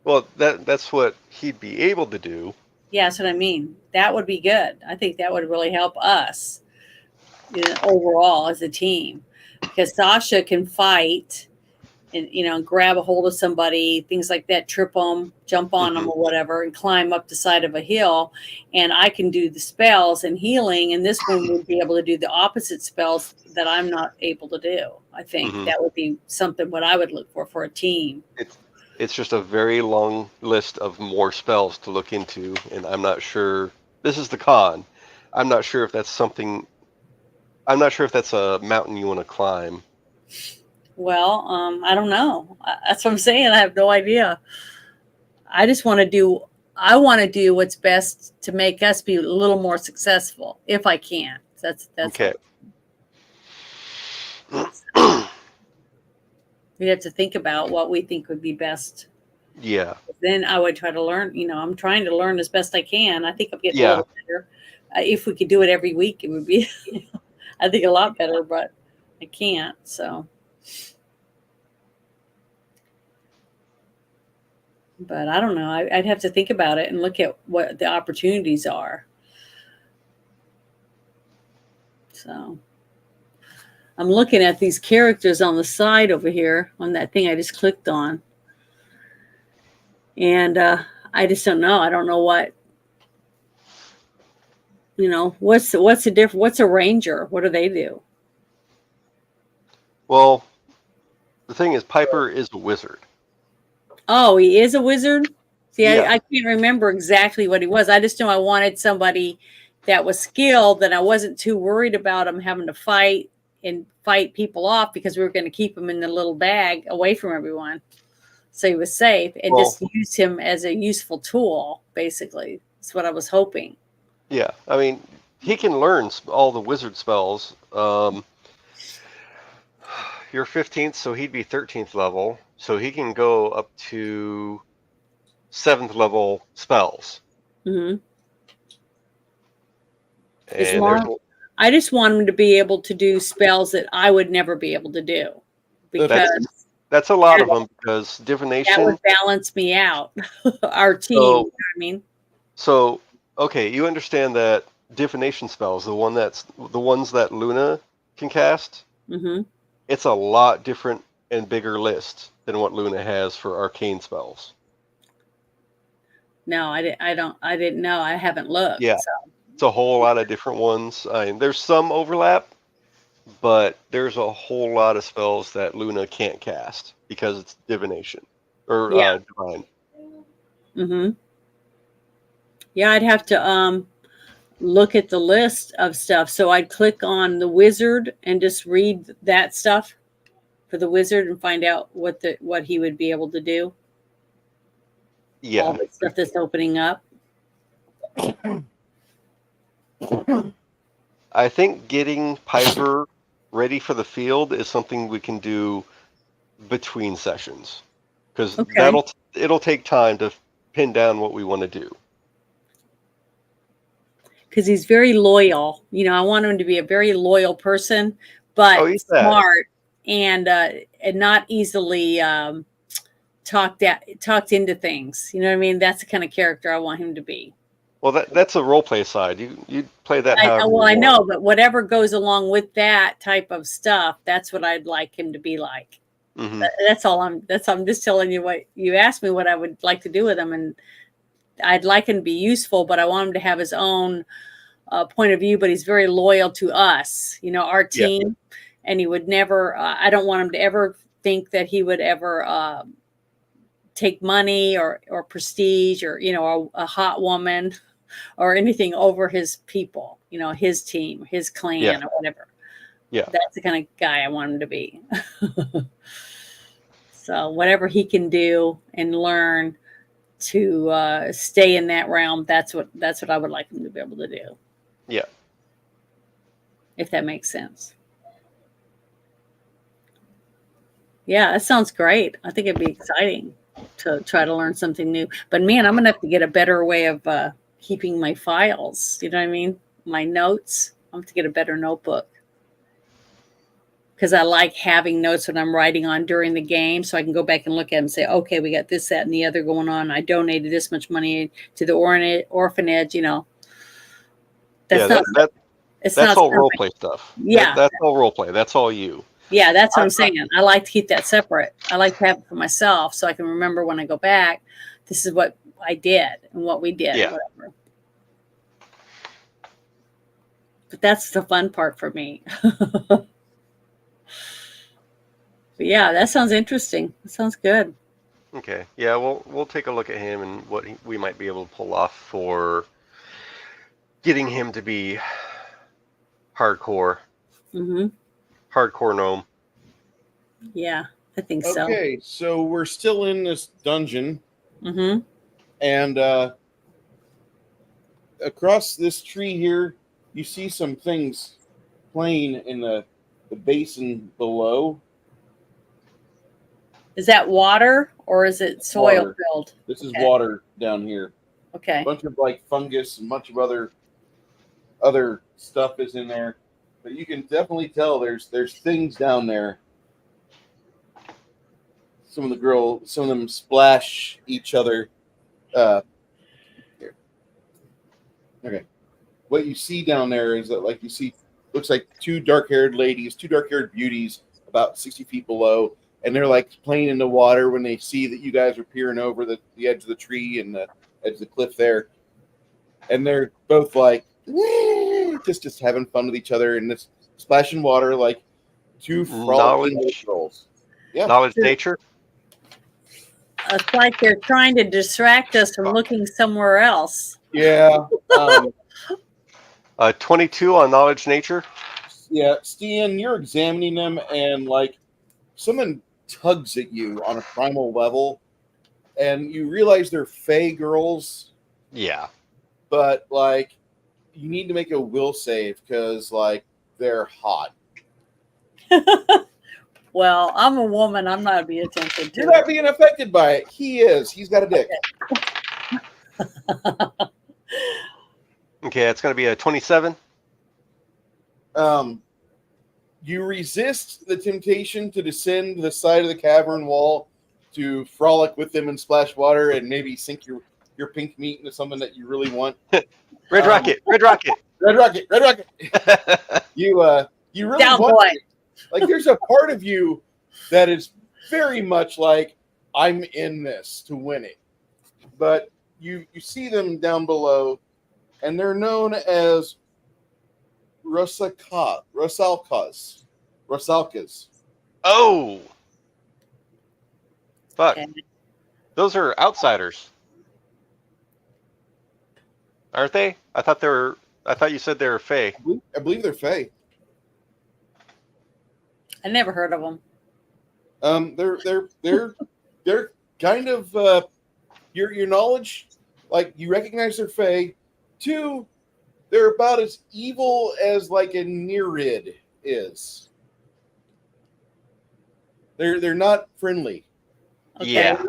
Well, that's what he'd be able to do. Yeah, that's what I mean. That would be good. I think that would really help us overall as a team because Sasha can fight and grab a hold of somebody, things like that, trip them, jump on them or whatever, and climb up the side of a hill. And I can do the spells and healing, and this one would be able to do the opposite spells that I'm not able to do. I think that would be something what I would look for a team. It's just a very long list of more spells to look into, and I'm not sure. This is the con. I'm not sure if that's something. I'm not sure if that's a mountain you want to climb. Well, I don't know. That's what I'm saying. I have no idea. I just want to do. I want to do what's best to make us be a little more successful, if I can. That's okay. We have to think about what we think would be best. Yeah. Then I would try to learn. I'm trying to learn as best I can. I think I'm getting a little better. If we could do it every week, it would be, I think, a lot better. But I can't. So. But I don't know. I'd have to think about it and look at what the opportunities are. So I'm looking at these characters on the side over here on that thing I just clicked on. And I just don't know. I don't know what, what's the difference? What's a ranger? What do they do? Well, the thing is, Piper is a wizard. Oh, he is a wizard? See, Yeah. I can't remember exactly what he was. I just know I wanted somebody that was skilled, that I wasn't too worried about him having to fight people off because we were going to keep him in the little bag away from everyone. So he was safe and just use him as a useful tool, basically. That's what I was hoping. Yeah. I mean, he can learn all the wizard spells. You're 15th, so he'd be 13th level. So he can go up to 7th level spells. Mm-hmm. And I just want him to be able to do spells that I would never be able to do. Because that's a lot of them, because divination... That would balance me out, our team, you know what I mean? So, okay, you understand that divination spells, the ones that Luna can cast, it's a lot different and bigger list than what Luna has for arcane spells. No, I didn't know. I haven't looked. Yeah. So. It's a whole lot of different ones. There's some overlap, but there's a whole lot of spells that Luna can't cast because it's divination or Yeah. divine. Mm-hmm. Yeah, I'd have to look at the list of stuff. So I'd click on the wizard and just read that stuff for the wizard and find out what he would be able to do. Yeah. All the stuff that's opening up. I think getting Piper ready for the field is something we can do between sessions, because Okay. it'll take time to pin down what we want to do. Because he's very loyal. I want him to be a very loyal person, but he's that. smart and not easily talked into things. You know what I mean? That's the kind of character I want him to be. Well, that's a role play side. You play that however you I want. know, but whatever goes along with that type of stuff, that's what I'd like him to be like. Mm-hmm. That's all I'm just telling you what you asked me what I would like to do with him, and I'd like him to be useful, but I want him to have his own point of view. But he's very loyal to us, our team, and he would never. I don't want him to ever think that he would ever take money or prestige or a hot woman or anything over his people, his team, his clan, or whatever. Yeah, that's the kind of guy I want him to be. So whatever he can do and learn to stay in that realm, that's what I would like him to be able to do. Yeah, if that makes sense. Yeah, that sounds great. I think it'd be exciting to try to learn something new. But man, I'm gonna have to get a better way of keeping my files. You know what I mean? My notes. I'm have to get a better notebook. Because I like having notes when I'm writing on during the game, so I can go back and look at them and say, okay, we got this, that, and the other going on. I donated this much money to the orphanage. That's all role play stuff. Yeah, that's all role play. That's all you. Yeah, that's what I'm saying. I like to keep that separate. I like to have it for myself so I can remember when I go back, this is what I did and what we did. Yeah. Whatever. But that's the fun part for me. But yeah, that sounds interesting. That sounds good. Okay. Yeah, we'll take a look at him and what we might be able to pull off for getting him to be hardcore. Mm-hmm. Hardcore gnome. Yeah, I think so. Okay, so we're still in this dungeon. Mm-hmm. And across this tree here, you see some things playing in the basin below. Is that water or is it soil Water. filled? This is Okay. water down here. Okay. A bunch of like fungus and a bunch of other stuff is in there. But you can definitely tell there's things down there. Some of them splash each other. Here. Okay. What you see down there is that like you see looks like two dark-haired beauties about 60 feet below, and they're like playing in the water when they see that you guys are peering over the edge of the tree and the edge of the cliff there. And they're both like just having fun with each other in this splashing water like two frolicking little girls. Yeah. Knowledge nature. It's like they're trying to distract us from looking somewhere else. Yeah. 22 on knowledge nature. Yeah, Stian, you're examining them and like someone tugs at you on a primal level and you realize they're fae girls. Yeah. But like you need to make a will save because like they're hot. Well, I'm a woman. I'm not being tempted to. You're not being affected by it. He is. He's got a dick. Okay, it's going to be a 27. You resist the temptation to descend the side of the cavern wall to frolic with them and splash water and maybe sink your pink meat into something that you really want. Red rocket. Red rocket. You really Down want boy. it. Like there's a part of you that is very much like I'm in this to win it. But you see them down below, and they're known as Rusalkas. Oh, fuck. Okay. Those are outsiders, aren't they? I thought they were. I thought you said they were Fae. I believe they're Fae. I never heard of them. They're kind of your knowledge, like you recognize they're Fae. 2, they're about as evil as like a Nereid is. They're not friendly. Okay. Yeah.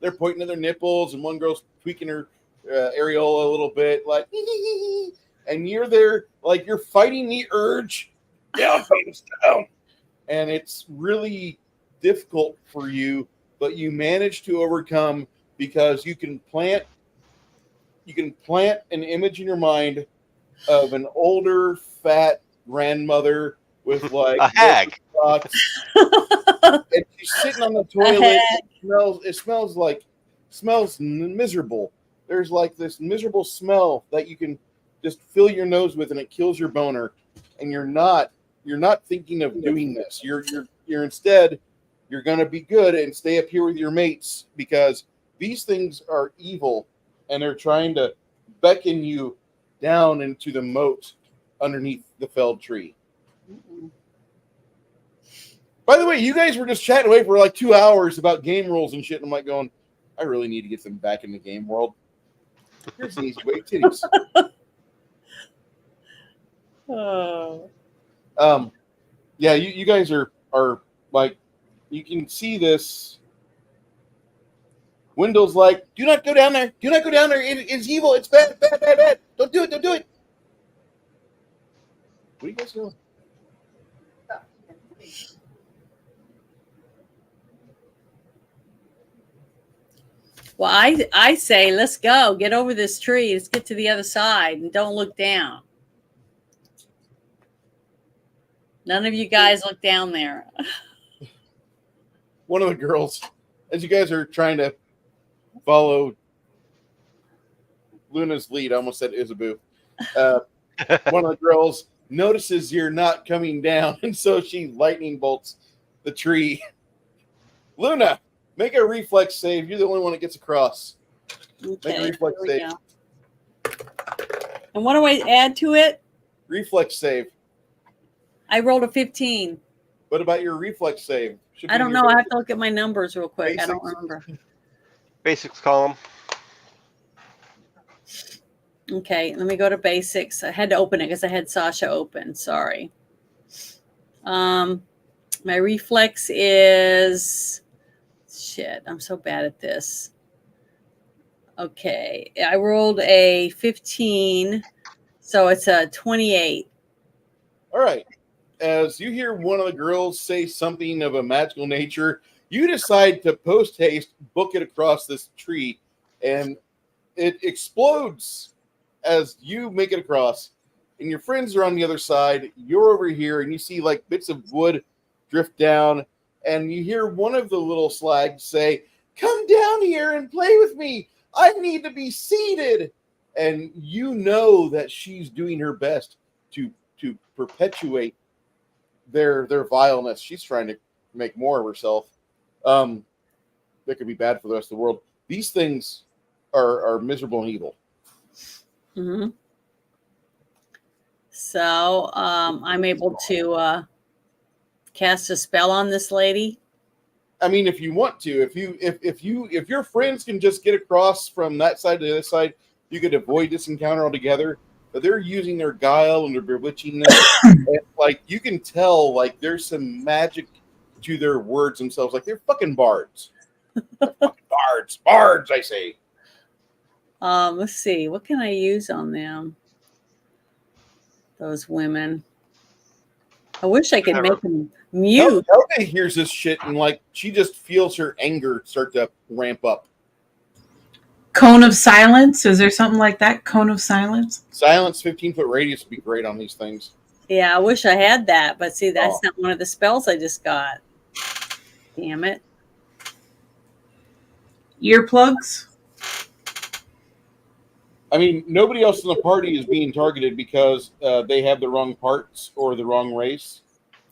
They're pointing at their nipples, and one girl's tweaking her areola a little bit, like, and you're there, like you're fighting the urge. Down, down. And it's really difficult for you, but you manage to overcome because you can plant an image in your mind of an older, fat grandmother with like A hag. and she's sitting on the toilet. It smells miserable. There's like this miserable smell that you can just fill your nose with, and it kills your boner. And you're not thinking of doing this. You're instead, you're gonna be good and stay up here with your mates because these things are evil, and they're trying to beckon you down into the moat underneath the felled tree. By the way, you guys were just chatting away for like 2 hours about game rules and shit. And I'm like going, I really need to get them back in the game world. Here's an easy way, titties. Oh. Yeah, you guys are like, you can see this. Wendell's like, do not go down there. Do not go down there. It's evil. It's bad, bad, bad, bad. Don't do it. Don't do it. What are you guys doing? Well, I say let's go. Get over this tree. Let's get to the other side and don't look down. None of you guys look down there. One of the girls, as you guys are trying to follow Luna's lead, I almost said Isabu. One of the girls notices you're not coming down, and so she lightning bolts the tree. Luna, make a reflex save. You're the only one that gets across. Okay, Make a reflex here we save. go. And what do I add to it? Reflex save. I rolled a 15. What about your reflex save? Should I be don't your know. I have basic- to look at my numbers real quick. I don't Basics. remember. Basics column. Okay, let me go to basics. I had to open it because I had Sasha open. Sorry. My reflex is shit. I'm so bad at this. Okay, I rolled a 15, so it's a 28. All right. As you hear one of the girls say something of a magical nature, you decide to post haste book it across this tree, and it explodes as you make it across. And your friends are on the other side. You're over here, and you see like bits of wood drift down, and you hear one of the little slags say, "Come down here and play with me. I need to be seated." And you know that she's doing her best to perpetuate their vileness. She's trying to make more of herself. That could be bad for the rest of the world. These things are miserable and evil. Mm-hmm. So I'm able to cast a spell on this lady. I mean, if you want to, if your friends can just get across from that side to the other side, you could avoid this encounter altogether. But they're using their guile and their bewitchingness. And, like, you can tell, like, there's some magic to their words themselves. Like, they're fucking bards. They're fucking bards. Bards, I say. Let's see. What can I use on them? Those women. I wish I could make them mute. Helga hears this shit and, like, she just feels her anger start to ramp up. Cone of silence? Is there something like that? Cone of silence? Silence, 15-foot radius would be great on these things. Yeah, I wish I had that, but see, that's Oh. not one of the spells I just got. Damn it. Earplugs? I mean, nobody else in the party is being targeted because they have the wrong parts or the wrong race.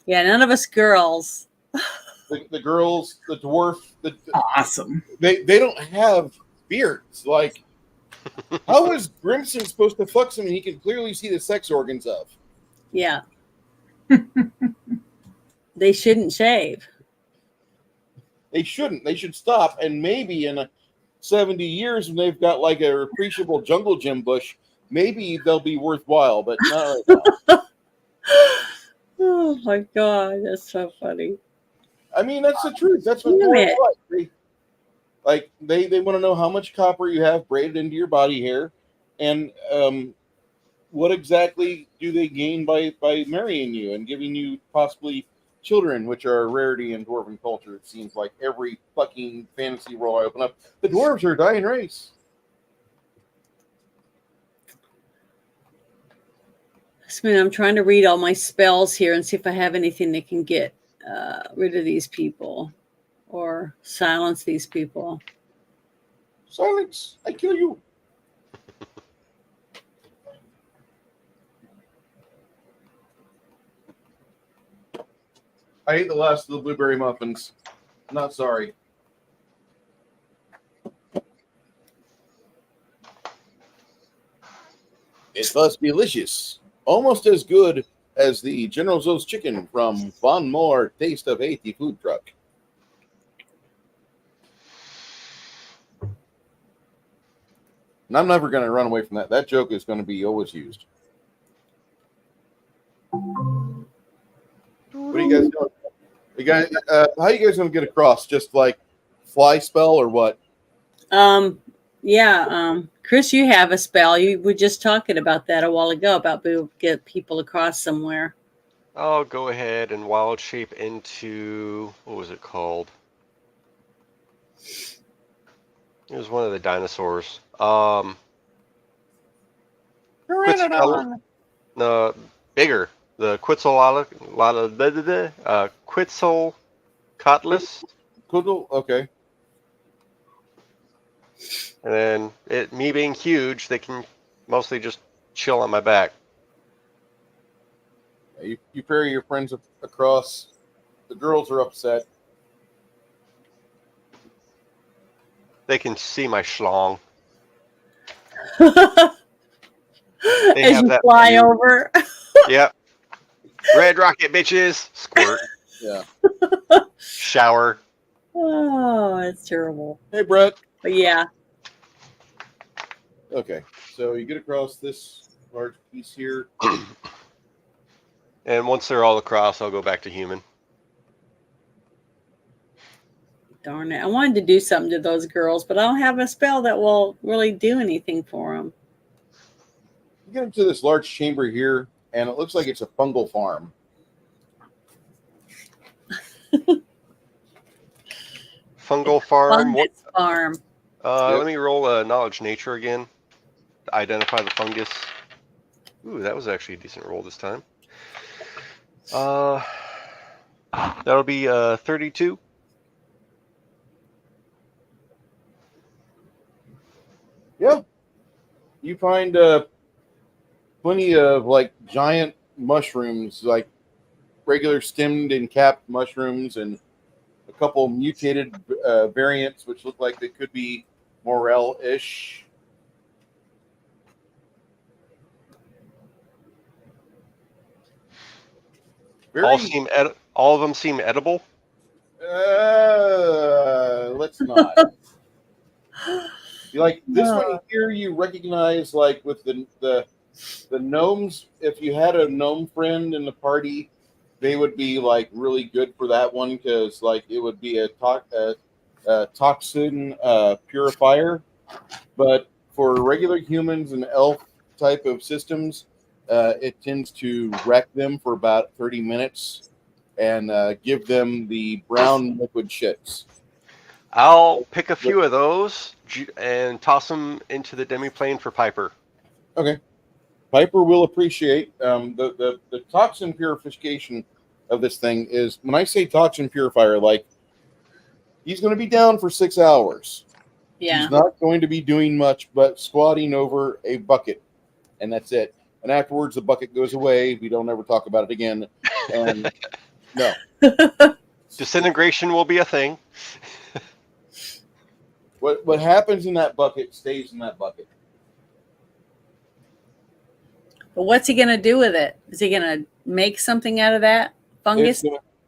Yeah, none of us girls. The girls, the dwarf, Awesome. they don't have beards. Like, how is Grimson supposed to fuck something he can clearly see the sex organs of? Yeah. They shouldn't shave. They shouldn't. They should stop. And maybe in 70 years, when they've got like a appreciable jungle gym bush, maybe they'll be worthwhile, but not right now. Oh my god, that's so funny. I mean, that's the truth. That's what Damn dwarves it. like. They want to know how much copper you have braided into your body hair, and what exactly do they gain by marrying you and giving you possibly children, which are a rarity in dwarven culture. It seems like every fucking fantasy world I open up, the dwarves are a dying race. I'm trying to read all my spells here and see if I have anything that can get rid of these people or silence these people. Silence! I kill you. I ate the last of the blueberry muffins. Not sorry. It was delicious. Almost as good as the General Tso's chicken from Von Moore Taste of Haiti food truck. And I'm never going to run away from that. That joke is going to be always used. What are you guys doing? You guys, how are you guys going to get across? Just like fly spell or what? Chris, you have a spell. You were just talking about that a while ago about get people across somewhere. I'll go ahead and wild shape into, what was it called? It was one of the dinosaurs. No, bigger. The Quetzalcoatlus. Coodle? Okay. And then me being huge, they can mostly just chill on my back. You ferry your friends across. The girls are upset. They can see my schlong. As you fly over. Yep. Red rocket, bitches. Squirt. Yeah. Shower. Oh, it's terrible. Hey, Brett. But yeah. Okay. So you get across this large piece here. And once they're all across, I'll go back to human. Darn it. I wanted to do something to those girls, but I don't have a spell that will really do anything for them. You get into this large chamber here, and it looks like it's a fungal farm. Fungal farm. Fungus farm. Yep. Let me roll a knowledge nature again to identify the fungus. Ooh, that was actually a decent roll this time. That'll be 32. Yeah. You find plenty of like giant mushrooms, like regular stemmed and capped mushrooms, and a couple mutated variants, which look like they could be morel-ish. All of them seem edible. Let's not. Like this one here, you recognize like with the gnomes. If you had a gnome friend in the party, they would be like really good for that one because like it would be a toxin purifier. But for regular humans and elf type of systems, it tends to wreck them for about 30 minutes and give them the brown liquid shits. I'll pick a few of those and toss them into the demiplane for Piper. Okay. Piper will appreciate the toxin purification of this thing is when I say toxin purifier, like he's going to be down for 6 hours. Yeah. He's not going to be doing much but squatting over a bucket, and that's it. And afterwards, the bucket goes away. We don't ever talk about it again. And no, Disintegration will be a thing. what happens in that bucket stays in that bucket. But what's he gonna do with it? Is he gonna make something out of that fungus?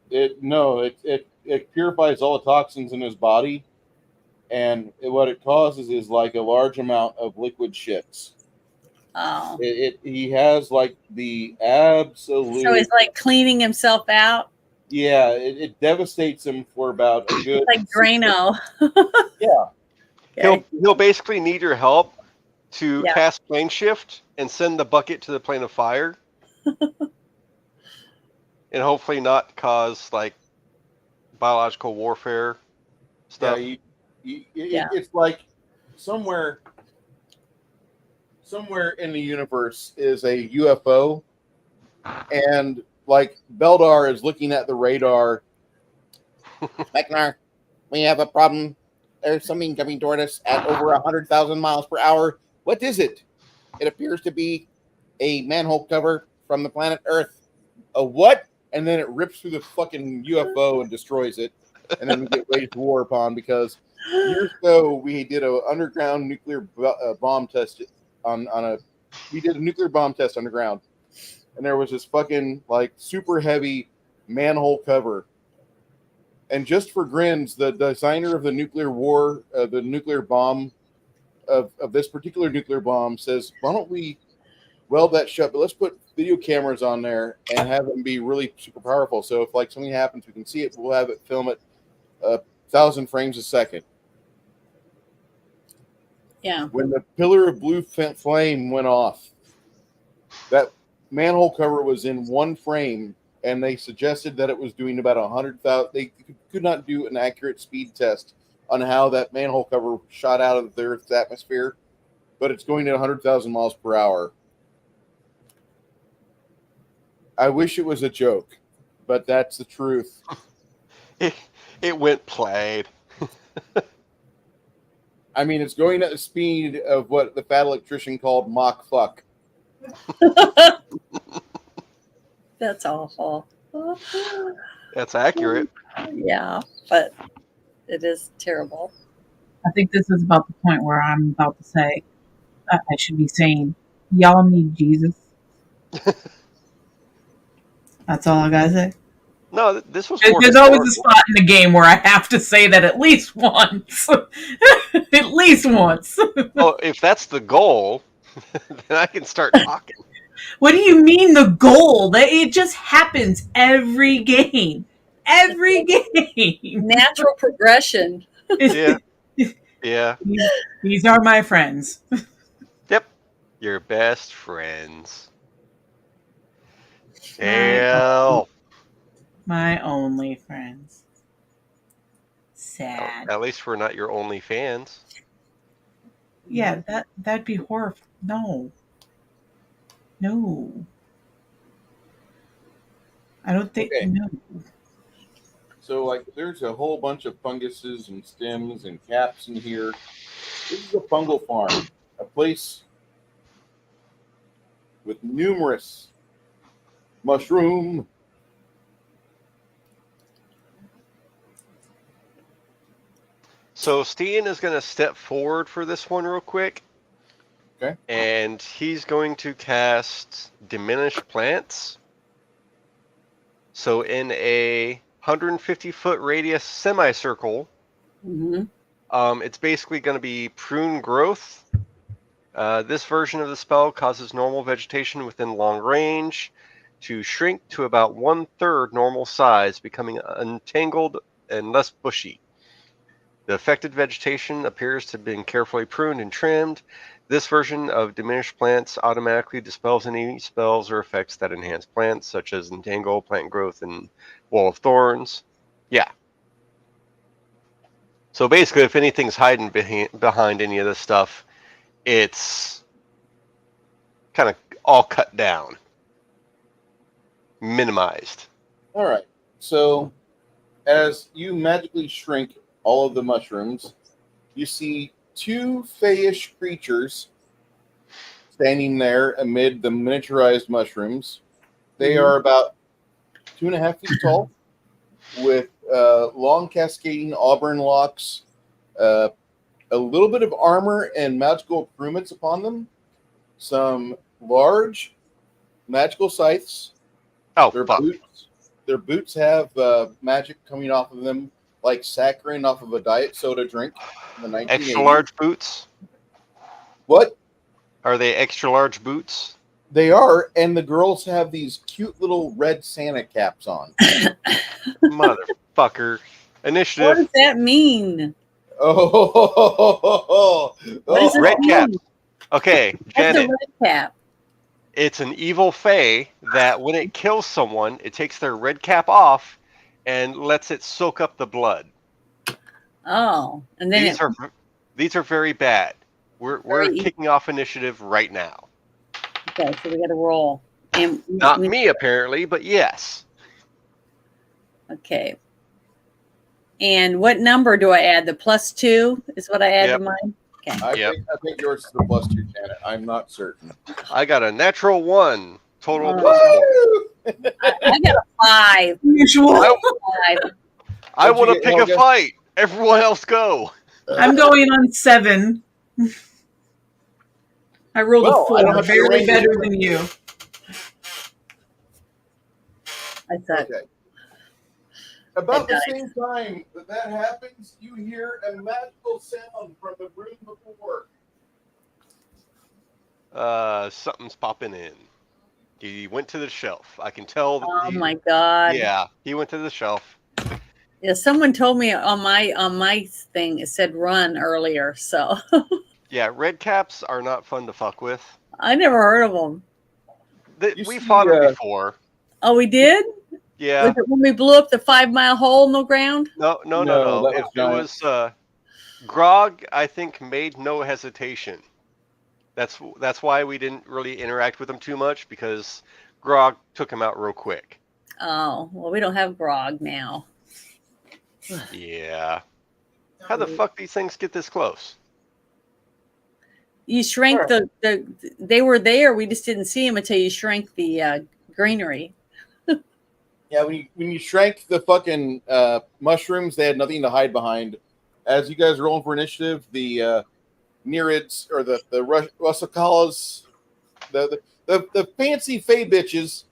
It purifies all the toxins in his body, and what it causes is like a large amount of liquid shits. Oh, He has like the absolute. so he's like cleaning himself out, Yeah, it devastates him for about a good. like Drano. Yeah. Okay. He'll basically need your help to Yeah. cast plane shift and send the bucket to the plane of fire, and hopefully not cause like biological warfare stuff. Yeah. It's like somewhere in the universe is a UFO, and like Beldar is looking at the radar. Mechnar, we have a problem. There's something coming toward us at over 100,000 miles per hour. What is it? It appears to be a manhole cover from the planet Earth. A what? And then it rips through the fucking UFO and destroys it, and then we get waged war upon because years ago we did a underground nuclear bomb test we did a nuclear bomb test underground, and there was this fucking like super heavy manhole cover. And just for grins, the designer of the nuclear war, the nuclear bomb of this particular nuclear bomb says, why don't we weld that shut, but let's put video cameras on there and have them be really super powerful. So if like something happens, we can see it. We'll have it film it 1,000 frames a second. Yeah. When the pillar of blue flame went off, that manhole cover was in one frame, and they suggested that it was doing about 100,000. They could not do an accurate speed test on how that manhole cover shot out of the Earth's atmosphere, but it's going at 100,000 miles per hour. I wish it was a joke, but that's the truth. It went played. I mean, it's going at the speed of what the fat electrician called Mach fuck. That's awful. That's accurate. Yeah, but it is terrible. I think this is about the point where I'm about to say, I should be saying, y'all need Jesus. That's all I gotta say. No, this was more There's always a historical. spot in the game where I have to say that at least once. At least once. Oh, if that's the goal, then I can start talking. What do you mean the goal? That it just happens every game. Every game. Natural progression. Yeah. Yeah. These are my friends. Yep. Your best friends. Hell. My only friends. Sad. At least we're not your only fans. Yeah, that'd be horrible. No. I don't think. Okay. No. So, like, there's a whole bunch of funguses and stems and caps in here. This is a fungal farm, a place with numerous mushroom. So Steen is going to step forward for this one real quick. Okay. And he's going to cast Diminish Plants. So in a 150-foot radius semicircle, it's basically going to be prune growth. This version of the spell causes normal vegetation within long range to shrink to about 1/3 normal size, becoming untangled and less bushy. The affected vegetation appears to have been carefully pruned and trimmed. This version of Diminished Plants automatically dispels any spells or effects that enhance plants, such as Entangle, Plant Growth, and Wall of Thorns. Yeah. So basically, if anything's hiding behind any of this stuff, it's kind of all cut down, minimized. All right. So, as you magically shrink all of the mushrooms, you see two fayish creatures standing there amid the miniaturized mushrooms. They are about 2.5 feet tall, with long cascading auburn locks, a little bit of armor and magical improvements upon them, some large magical scythes. Oh, Their fuck. boots have magic coming off of them, like saccharin off of a diet soda drink in the 1980s. Extra large boots? What? Are they extra large boots? They are, and the girls have these cute little red Santa caps on. Motherfucker. What Initiative. does that mean? Oh, What does this Red mean? cap. Okay, What's a Janet. red cap? It's an evil fae that when it kills someone, it takes their red cap off and lets it soak up the blood. Oh, and then These are very bad. We're Very kicking off initiative right now. okay, so we got to roll. And Not me apparently, but yes. Okay. And what number do I add? The +2 is what I add Yep. to mine. Okay. I think yours is the +2, Janet. I'm not certain. I got a natural 1. Total Oh. +4. I got a 5. Usual. 5. I What'd you want to get, pick Helga? a fight. Everyone else go. I'm going on 7. I rolled Well, a I don't 4, have to barely rank better it. than you. I thought Okay. About the It same time that happens, you hear a magical sound from the room before. Something's popping in. He went to the shelf. I can tell. oh my God. Yeah, he went to the shelf. Yeah, someone told me on my thing it said run earlier, so Yeah, red caps are not fun to fuck with. I never heard of them. You We see, fought them before. Oh, we did? Yeah. Was it when we blew up the 5-mile hole in the ground? No. No, that was It giant. was Grog. I think made no hesitation. That's why we didn't really interact with him too much, because Grog took him out real quick. Oh, well, we don't have grog now. Yeah. How the fuck these things get this close? You shrank the they were there. We just didn't see them until you shrank the greenery. Yeah, when you shrank the fucking mushrooms, they had nothing to hide behind. As you guys are rolling for initiative, the Nereids or the Rusakalas, the fancy Fey bitches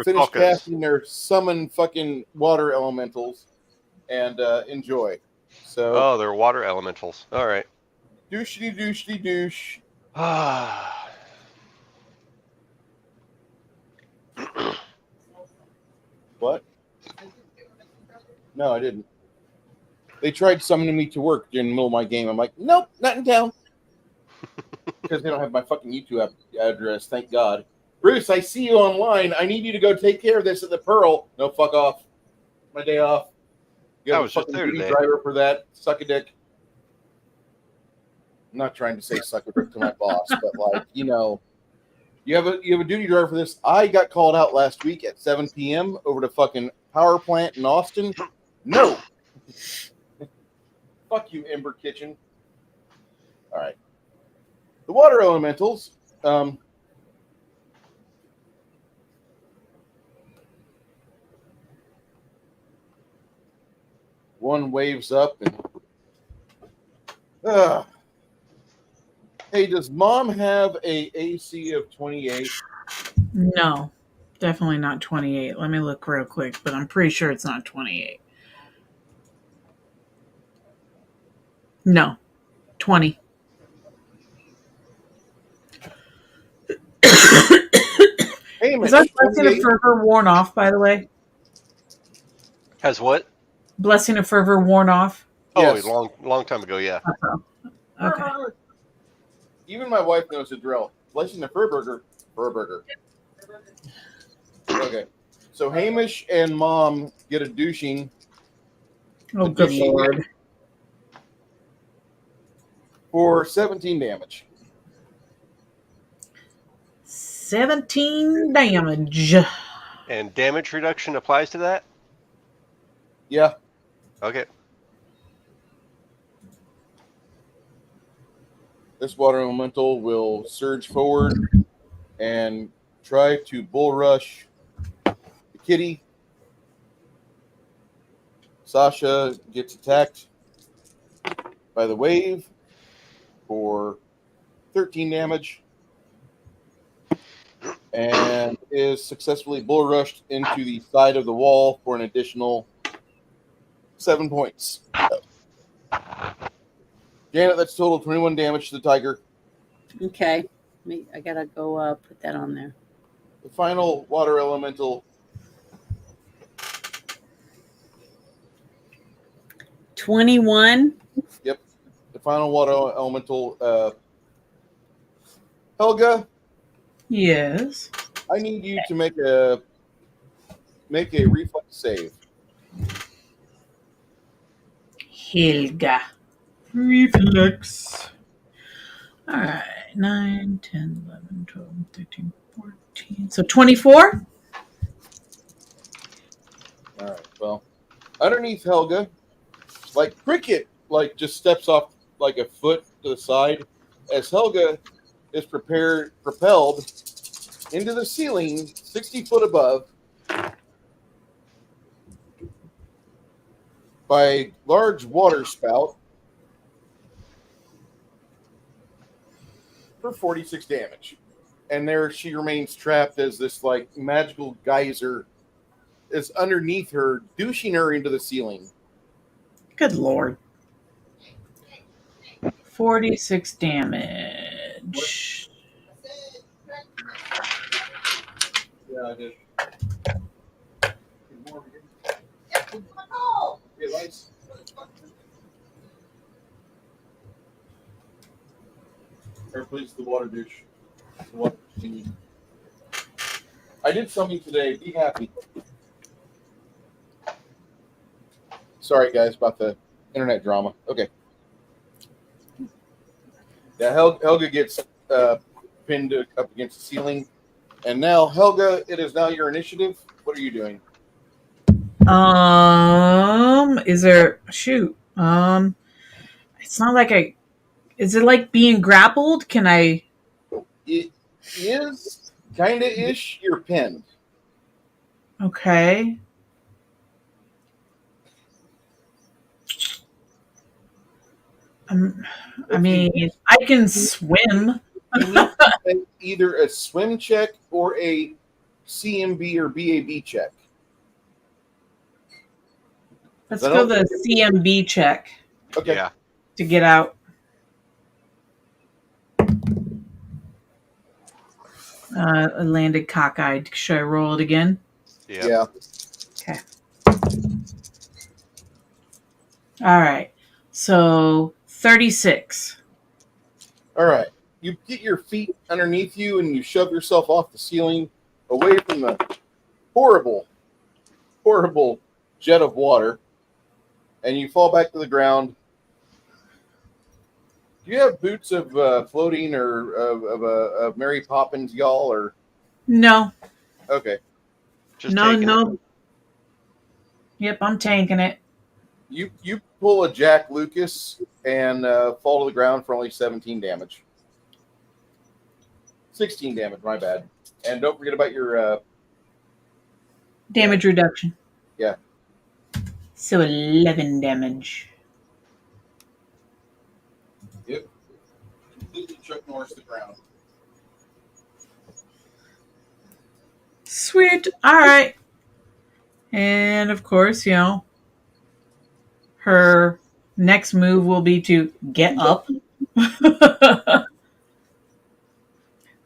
finished casting their summon fucking water elementals and enjoy. So Oh, they're water elementals. All right. douchey douchey douche. What? No, I didn't. They tried summoning me to work during the middle of my game. I'm like, nope, not in town. Because they don't have my fucking YouTube address, thank God. Bruce, I see you online. I need you to go take care of this at the Pearl. No, fuck off. My day off. You I have a was just fucking there duty today. driver for that. Suck a dick. I'm not trying to say suck a dick to my boss, but like, you know, you have a duty driver for this. I got called out last week at 7 p.m. over to fucking power plant in Austin. No. Fuck you, Ember Kitchen. All right. The water elementals. One waves up and. Hey, does Mom have a AC of 28? No, definitely not 28. Let me look real quick, but I'm pretty sure it's not 28. No, 20. Hey, Is our blessing of fervor worn off, by the way? Has what? Blessing of fervor worn off? Yes. Oh, long time ago. Yeah. Okay. Even my wife knows the drill. Blessing the Furburger. Okay. So Hamish and Mom get a douching. Oh, good Lord. For 17 damage. 17 damage. And damage reduction applies to that? Yeah. Okay. This water elemental will surge forward and try to bull rush the kitty. Sasha gets attacked by the wave for 13 damage and is successfully bull rushed into the side of the wall for an additional 7 points. Janet, that's total 21 damage to the tiger. Okay. I gotta go put that on there. The final water elemental 21. the final water elemental Helga, Yes. I need you to make a reflex save. Helga. Reflex. Alright. 9, 10, 11, 12, 13, 14. So 24? All right. Well, underneath Helga, like Cricket, like just steps off like a foot to the side as Helga is propelled into the ceiling 60 foot above by a large water spout for 46 damage. And there she remains trapped as this like magical geyser is underneath her, douching her into the ceiling. Good lord. 46 damage. Yeah, I did. Or please, the water douche. The water douche. I did something today. Be happy. Sorry, guys, about the internet drama. Okay. Yeah, Helga gets pinned up against the ceiling. And now, Helga, it is now your initiative. What are you doing? Is there shoot? It's not like is it like being grappled? Can I It is kind of ish. You're pinned. okay. I mean, I can swim. You need to make either a swim check or a CMB or BAB check. Let's go the CMB check Okay. Yeah. to get out. I landed cockeyed. Should I roll it again? Yeah. Okay. All right. So 36. All right. You get your feet underneath you and you shove yourself off the ceiling away from the horrible, horrible jet of water, and you fall back to the ground. Do you have boots of floating or of Mary Poppins, y'all? Or No. okay, Just No. taking it. No. Yep, I'm tanking it. you pull a Jack Lucas and fall to the ground for only 17 damage. 16 damage, my bad. And don't forget about your Damage reduction. Yeah. So 11 damage. completely Chuck Norris the ground. Sweet. All right. And of course, her next move will be to get up.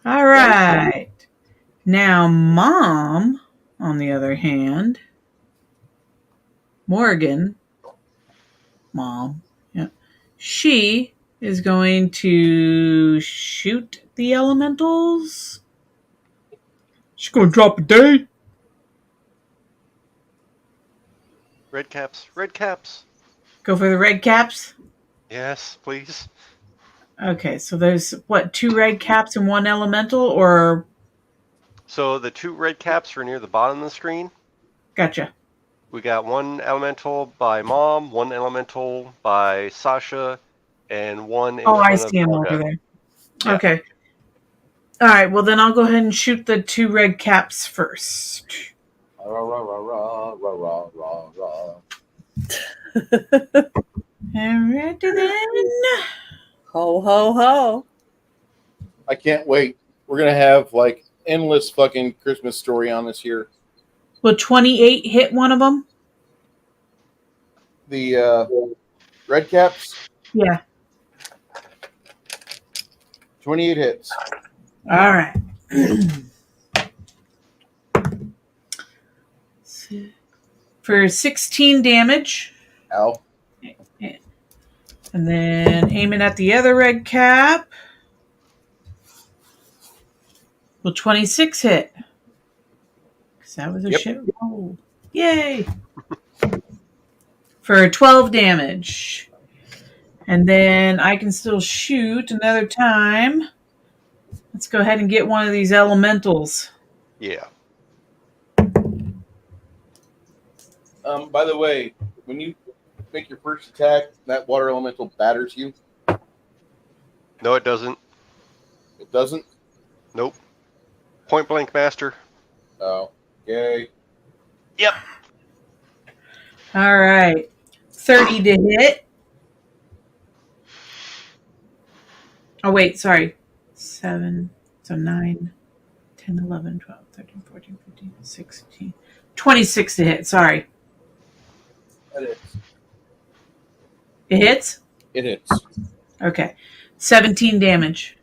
All right. Now, Mom, on the other hand, Morgan, Mom, yeah, she is going to shoot the elementals. She's going to drop a day. Red caps. Red caps. Go for the red caps. Yes, please. Okay, so there's what, 2 red caps and 1 elemental, or So the 2 red caps are near the bottom of the screen. Gotcha. We got 1 elemental by Mom, 1 elemental by Sasha, and 1 in Oh, I front of see him over Olga. there. Yeah. Okay. All right. Well, then I'll go ahead and shoot the 2 red caps first. Rah, rah, rah, rah, rah, rah, rah, rah. Alrighty then. Ho ho ho. I can't wait. We're gonna have like endless fucking Christmas story on this here. Will 28 hit one of them? The red caps, Yeah. 28 hits. All right. For 16 damage. Ow. And then aiming at the other red cap. Will 26 hit? Because that was a Yep. shit roll. Yay! For 12 damage. And then I can still shoot another time. Let's go ahead and get one of these elementals. Yeah. By the way, when you make your first attack, that water elemental batters you. No, it doesn't. It doesn't? Nope. Point blank, master. Oh, yay. Yep. All right. 30 to hit. Oh, wait, sorry. 7, so 9, 10, 11, 12, 13, 14, 15, 16. 26 to hit, sorry. That is. It hits? It hits. Okay. 17 damage.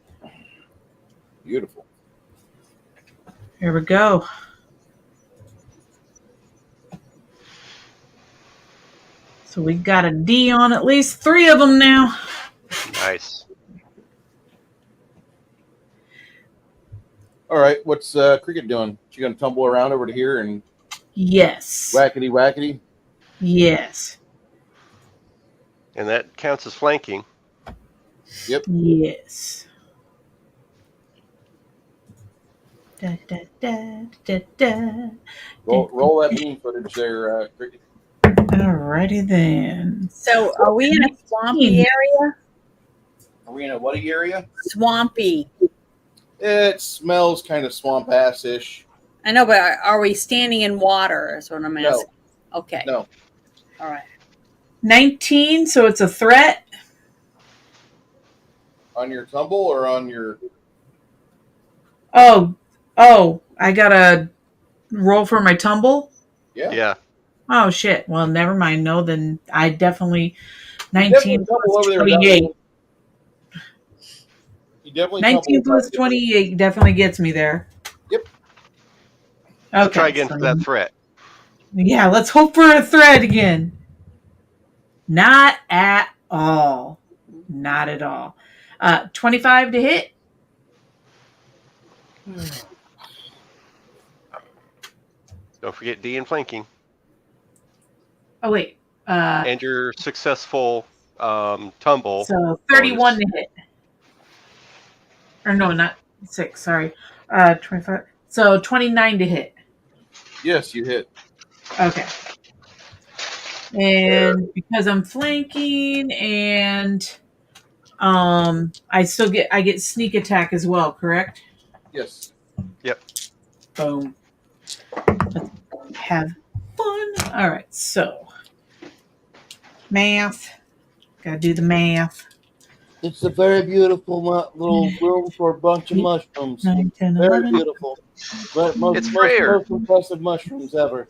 Beautiful. Here we go. So we got a D on at least 3 of them now. Nice. All right, what's Cricket doing? She gonna tumble around over to here and Yes. whackety whackety? Yes. And that counts as flanking. Yep. Yes. Da, da, da, da, da. Roll that beam footage there, Cricket. Alrighty then. So are we in a swampy area? Are we in a woody area? Swampy. It smells kind of swamp ass-ish. I know, but are we standing in water is what I'm No. asking. Okay. No. All right. 19, so it's a threat. On your tumble or on your... Oh, I gotta roll for my tumble? Yeah. Yeah. Oh, shit. Well, never mind. No, then I definitely... You 19 definitely tumble plus over there 28. You definitely 19 tumble plus 28 definitely gets me there. Yep. Okay. So try again so- for that threat. Yeah, let's hope for a threat again. Not at all. Not at all. 25 to hit. Don't forget D and flanking. Oh, wait. And your successful tumble. So 31 to hit. Or no, not 6. Sorry. 25. So 29 to hit. Yes, you hit. Okay. And because I'm flanking and I get sneak attack as well, correct? Yes. Boom. Let's have fun. All right, so math. Gotta do the math. It's a very beautiful little room for a bunch of mushrooms. 9, 10, Very 11. beautiful. But It's prayer. most impressive mushrooms ever.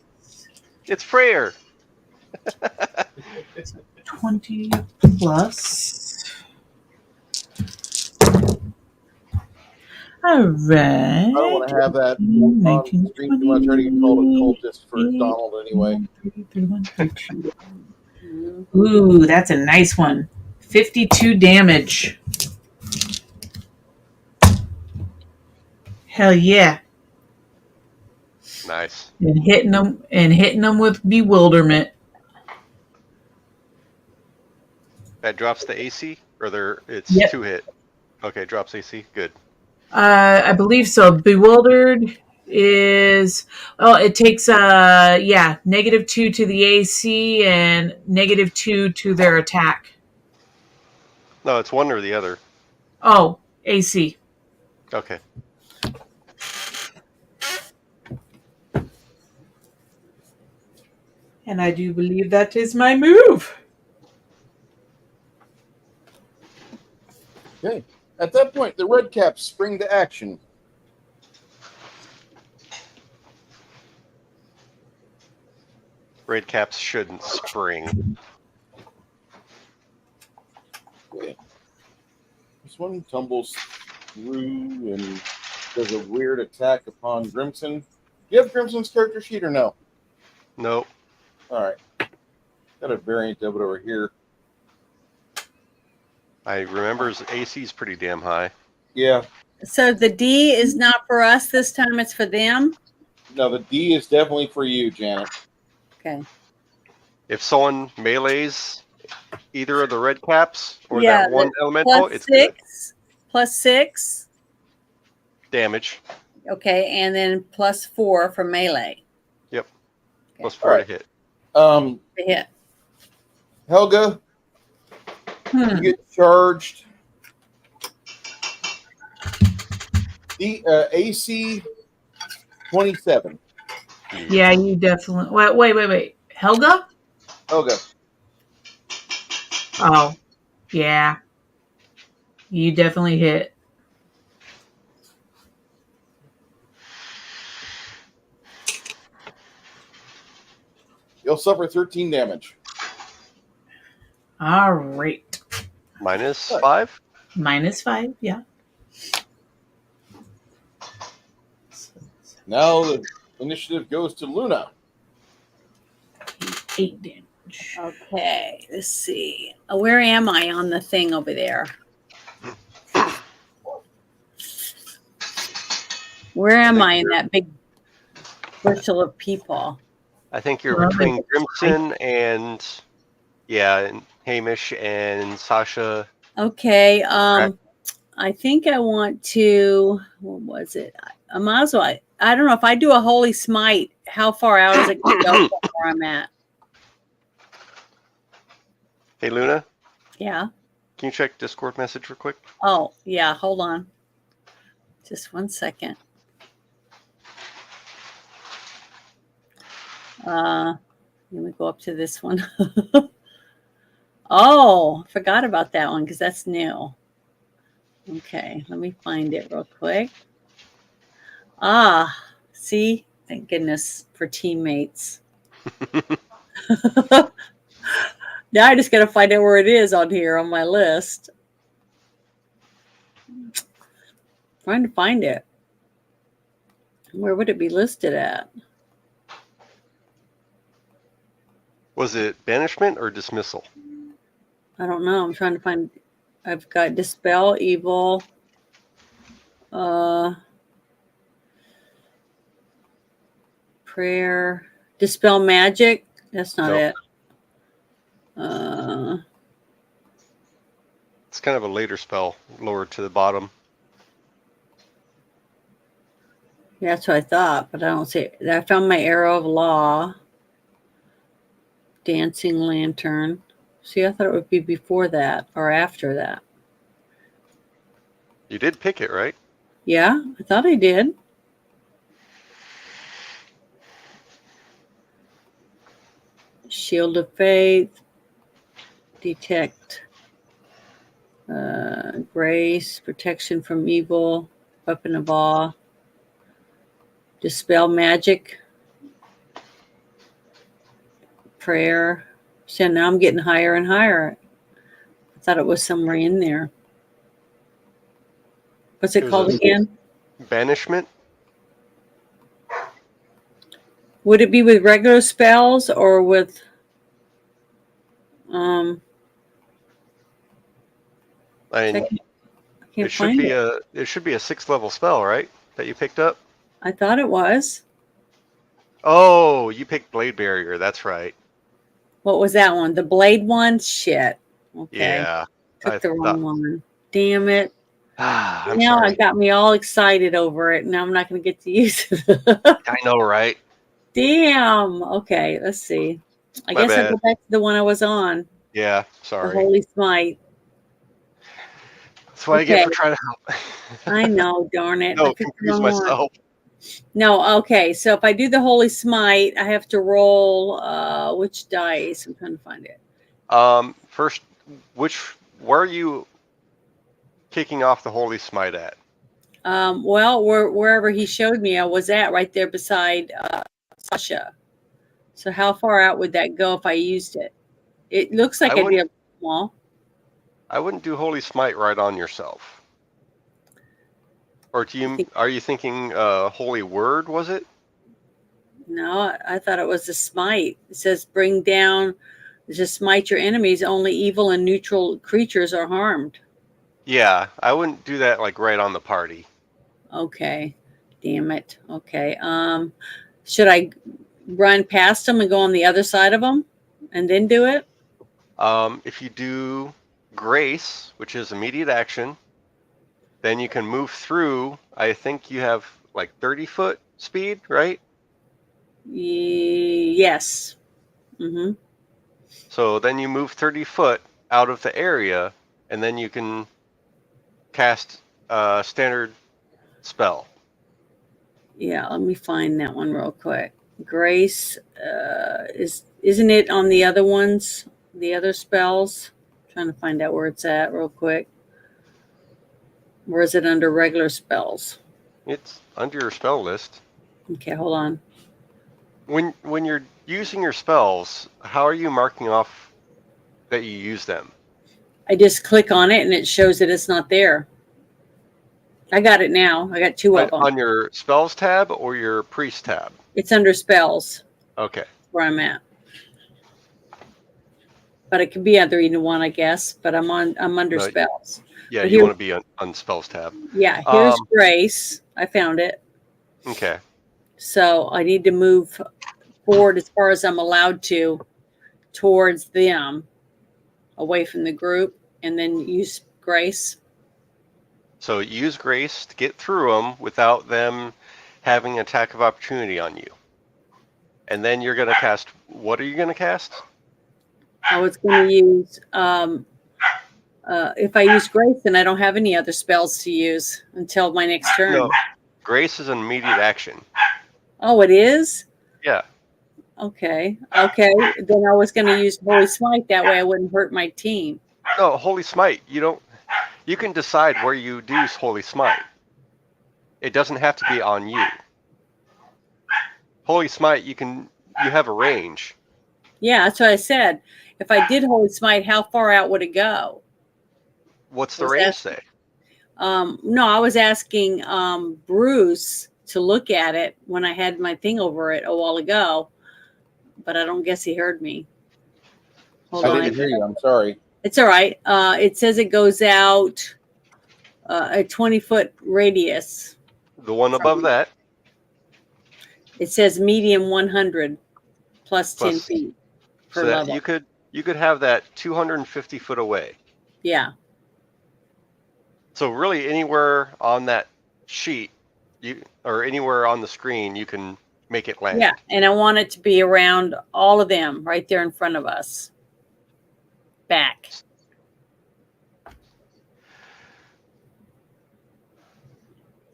It's prayer. 20 plus. All right. I don't want to have that on 19, screen too much. I already get called a cultist for Donald anyway. 31, 32. Ooh, that's a nice one. 52 damage. Hell yeah. Nice. And hitting them with bewilderment. That drops the AC, or it's Yep. 2 hit. Okay, drops AC. Good. I believe so. Bewildered is it takes -2 to the AC and -2 to their attack. No, it's one or the other. Oh, AC. Okay. And I do believe that is my move. Okay. At that point, the red caps spring to action. Red caps shouldn't spring. Okay. This one tumbles through and does a weird attack upon Grimson. Do you have Grimson's character sheet or no? Nope. All right. Got a variant of it over here. I remember his AC is pretty damn high. Yeah. So the D is not for us this time, it's for them? No, the D is definitely for you, Janet. Okay. If someone melees either of the red caps or Yeah, that one the elemental, it's good. +6 Damage. Okay, and then +4 for melee. Yep. Okay. +4 Alright. to hit. To hit. Helga, you Hmm. get charged. The AC 27. Yeah, you definitely. Wait. Helga? Helga. Oh, yeah. You definitely hit. You'll suffer 13 damage. All right. -5? -5, yeah. Now the initiative goes to Luna. 8 damage. Okay, let's see. Where am I on the thing over there? Where am I in that big bushel of people? I think you're Well, between Grimson and Hamish and Sasha. Okay, I think I want to. What was it? I might as well. I don't know if I do a holy smite. How far out is it going to go from where I'm at? Hey, Luna, Yeah. can you check Discord message real quick? Oh, yeah. Hold on. Just 1 second. Let me go up to this one. Oh, forgot about that one because that's new. Okay, let me find it real quick. Ah, see? Thank goodness for teammates. Now I just got to find out where it is on here on my list. Trying to find it. Where would it be listed at? Was it banishment or dismissal? I don't know. I'm trying to find. I've got dispel evil. Prayer. Dispel magic. That's not Nope. it. It's kind of a later spell, lower to the bottom. Yeah, that's what I thought, but I don't see it. I found my arrow of law. Dancing lantern. See, I thought it would be before that or after that. You did pick it, right? Yeah, I thought I did. Shield of faith. Detect. Grace. Protection from evil. Weapon of awe. Dispel magic. Prayer. So now I'm getting higher and higher. I thought it was somewhere in there. What's it It was called a- again? Banishment? Would it be with regular spells or with I I mean, can't it should find be it. a 6th level spell, right? That you picked up. I thought it was. Oh, you picked Blade Barrier. That's right. What was that one? The blade one? Shit. Okay. Yeah. Took I the wrong thought one. Damn it. I'm Now sorry. it got me all excited over it. Now I'm not going to get to use it. I know, right? Damn. Okay, let's see. I My guess I'll bad. go back to the one I was on, Yeah, the sorry. Holy Smite. That's what I get Okay, for trying to help. I know, darn it. I No, picked the confuse wrong one. myself. No, okay. So if I do the Holy Smite, I have to roll which dice? I'm trying to find it. First, where are you kicking off the Holy Smite at? Well, wherever he showed me, I was at right there beside Sasha. So how far out would that go if I used it? It looks like I I'd be wouldn't. a small. I wouldn't do Holy Smite right on yourself. Or are you thinking Holy Word? Was it? No, I thought it was a smite. It says bring down, just smite your enemies. Only evil and neutral creatures are harmed. Yeah, I wouldn't do that like right on the party. Okay, damn it. Okay, should I run past them and go on the other side of them, and then do it? If you do Grace, which is immediate action, then you can move through. I think you have like 30-foot speed, right? Yes. Mm-hmm. So then you move 30 foot out of the area, and then you can cast a standard spell. Yeah, let me find that one real quick. Grace isn't it on the other ones, the other spells? I'm trying to find out where it's at real quick. Where is it under regular spells? It's under your spell list. Okay, hold on. When you're using your spells, how are you marking off that you use them? I just click on it and it shows that it's not there. I got it now. I got two of them. On your spells tab or your priest tab? It's under spells Okay. where I'm at. But it could be under either one, I guess. But I'm under No, spells. yeah, But you want to be on spells tab. Yeah, here's Grace. I found it. Okay. So I need to move forward as far as I'm allowed to towards them, away from the group, and then use Grace. So use Grace to get through them without them having an attack of opportunity on you. And then you're going to cast. What are you going to cast? I was going to use. If I use Grace, then I don't have any other spells to use until my next turn. No, Grace is an immediate action. Oh, it is? Yeah. Okay. Okay. Then I was going to use Holy Smite. That way I wouldn't hurt my team. No, Holy Smite. You can decide where you do Holy Smite. It doesn't have to be on you. Holy Smite, you have a range. Yeah, that's what I said. If I did Holy Smite, how far out would it go? What's the range say? No, I was asking Bruce to look at it when I had my thing over it a while ago, but I don't guess he heard me. Hold on. I didn't hear you. I'm sorry. It's all right. It says it goes out a 20-foot radius. The one above that. It says medium 100 plus 10 Plus- feet per So that level. you could have that 250 foot away. Yeah. So really anywhere on that sheet, or anywhere on the screen, you can make it land. Yeah, and I want it to be around all of them right there in front of us. Back.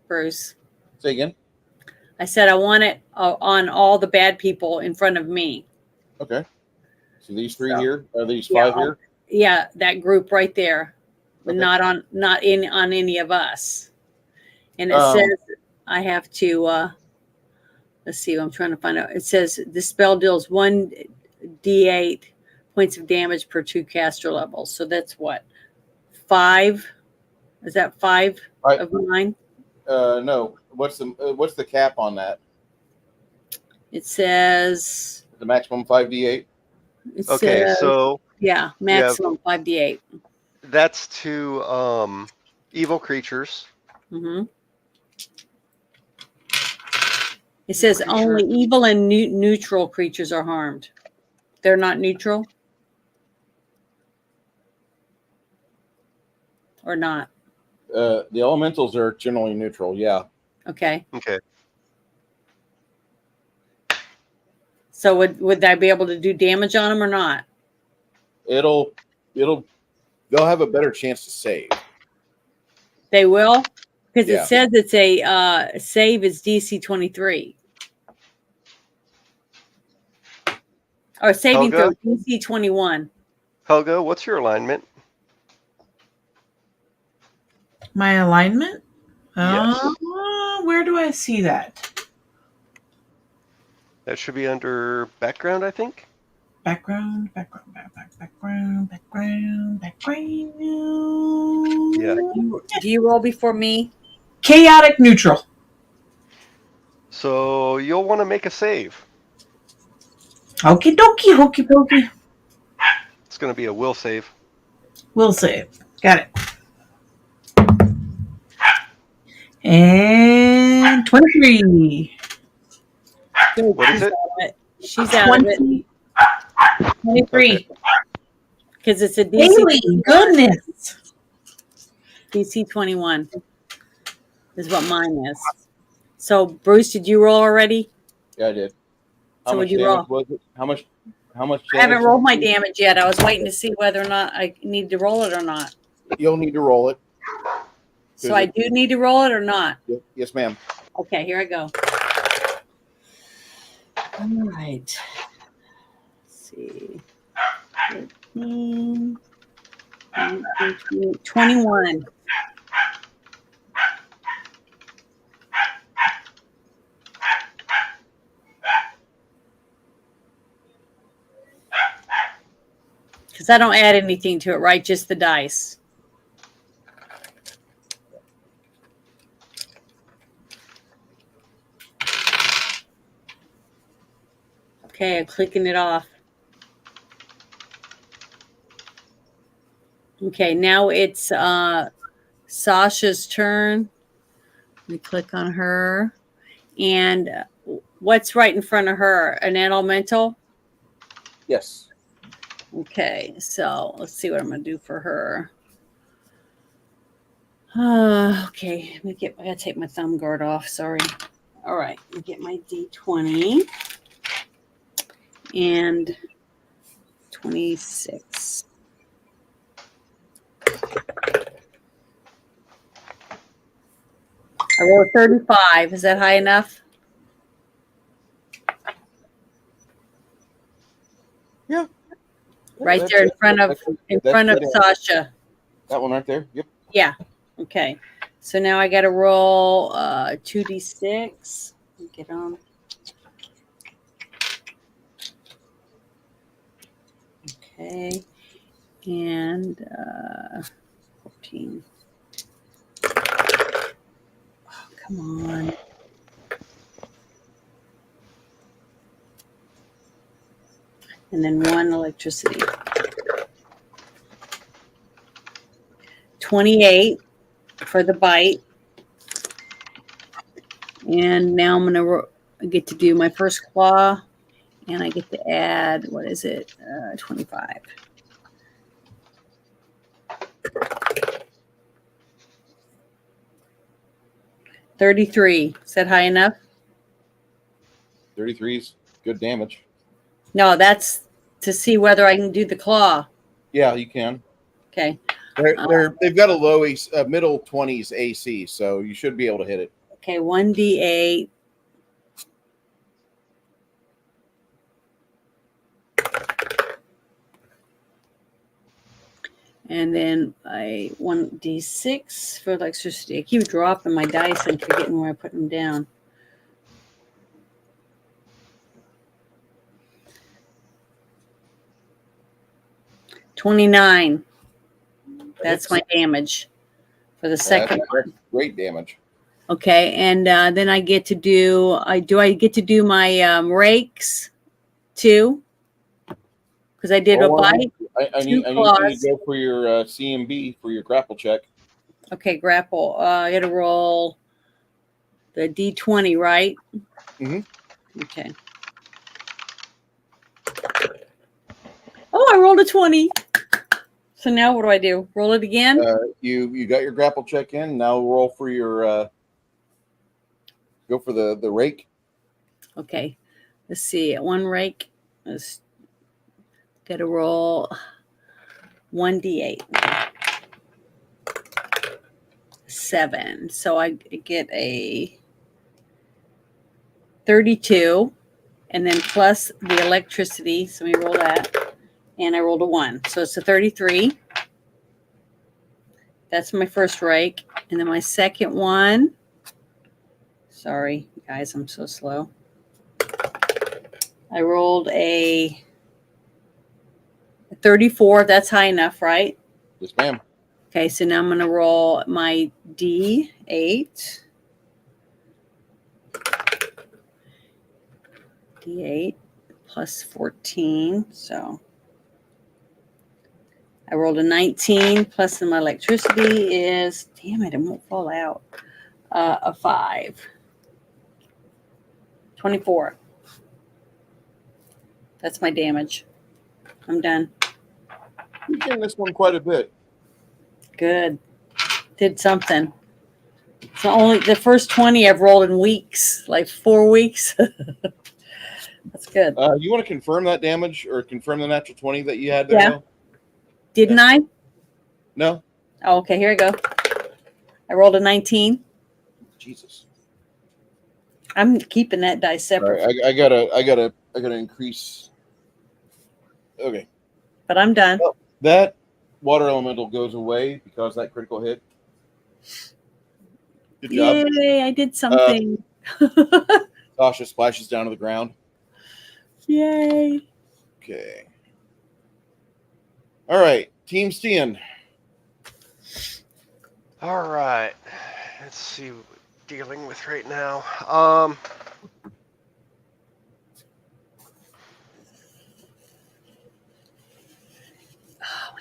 Bruce. Say again. I said I want it on all the bad people in front of me. Okay. So these three So, here are these yeah, five here. Yeah, that group right there, but Okay. not on any of us. And it says I have to. Let's see. I'm trying to find out. It says the spell deals 1d8 points of damage per 2 caster levels. So that's what, 5? Is that 5 of mine? No. What's the cap on that? It says. The maximum 5d8. It Okay, says, so yeah, maximum 5d8. that's to evil creatures. Mm-hmm. It says Creature. only evil and neutral creatures are harmed. They're not neutral? Or not? The elementals are generally neutral. Yeah. Okay. Okay. So would I be able to do damage on them or not? They'll have a better chance to save. They will, because it Yeah. says it's a save is DC 23 or saving throw Helga? DC 21. Helga, what's your alignment? My alignment? Yes. Where do I see that? That should be under background, I think. Background. Yeah. Do you roll before me? Chaotic neutral. So you'll want to make a save. Okie dokie, hokey pokey. It's going to be a will save. We'll save. Got it. And 23. What is it? She's out of it 23. Okay. because it's a DC Haley, goodness. DC 21 is what mine is. So Bruce, did you roll already? Yeah, I did. How So much would you damage roll? was it? How much? I haven't damage rolled my did you do? damage yet. I was waiting to see whether or not I need to roll it or not. You'll need to roll it. So I do need to roll it or not? Yes, ma'am. Okay, here I go. All right. Let's see. 13, 19, 21. Because I don't add anything to it, right? Just the dice. Okay, I'm clicking it off. Okay, now it's Sasha's turn. Let me click on her. And what's right in front of her? An elemental? Yes. Okay, so let's see what I'm going to do for her. Okay, I gotta take my thumb guard off. Sorry. All right, let me get my D20 and 26. I rolled 35. Is that high enough? Yeah. Right That's there in it. front of That's Sasha. that one right there. Yep. Yeah. Okay. So now I got to roll 2d6. Get on. Okay. And 14. Oh, come on. And then 1 electricity. 28 for the bite. And now I'm going to get to do my first claw. And I get to add, what is it? 25. $33. Is that high enough? 33's good damage. No, that's to see whether I can do the claw. Yeah, you can. Okay. They've got a low middle 20s AC, so you should be able to hit it. Okay, 1d8. And then 1d6 for electricity. I keep dropping my dice and forgetting where I put them down. $29. That's my damage for the second one. That's great damage. Okay, and then I get to do. I get to do my rakes too? Because I did a bite. I need you to go for your CMB for your grapple check. Okay, grapple. I got to roll the D20, right? Mm-hmm. Okay. Oh, I rolled a 20. So now what do I do? Roll it again? You got your grapple check in. Now roll for your go for the rake. Okay. Let's see. One rake. Let's get a roll 1d8. 7. So I get a 32, and then plus the electricity. So let me roll that. And I rolled a 1. So it's a 33. That's my first rake. And then my second one. Sorry, guys, I'm so slow. I rolled a 34. That's high enough, right? Yes, ma'am. Okay, so now I'm going to roll my D8. D8 plus 14. So I rolled a 19 plus my electricity is, damn it, it won't fall out. A 5. 24. That's my damage. I'm done. You're getting this one quite a bit. Good. Did something. So only the first 20 I've rolled in weeks, like 4 weeks. That's good. You want to confirm that damage or confirm the natural 20 that you had there? Yeah. Though? Didn't I? No. Oh, okay, here we go. I rolled a 19. Jesus. I'm keeping that dice separate. All right, I gotta increase. Okay. But I'm done. Well, that water elemental goes away because that critical hit. Good job. Yay, I did something. Tasha splashes down to the ground. Yay. Okay. All right, Team Stian. All right. Let's see what we're dealing with right now.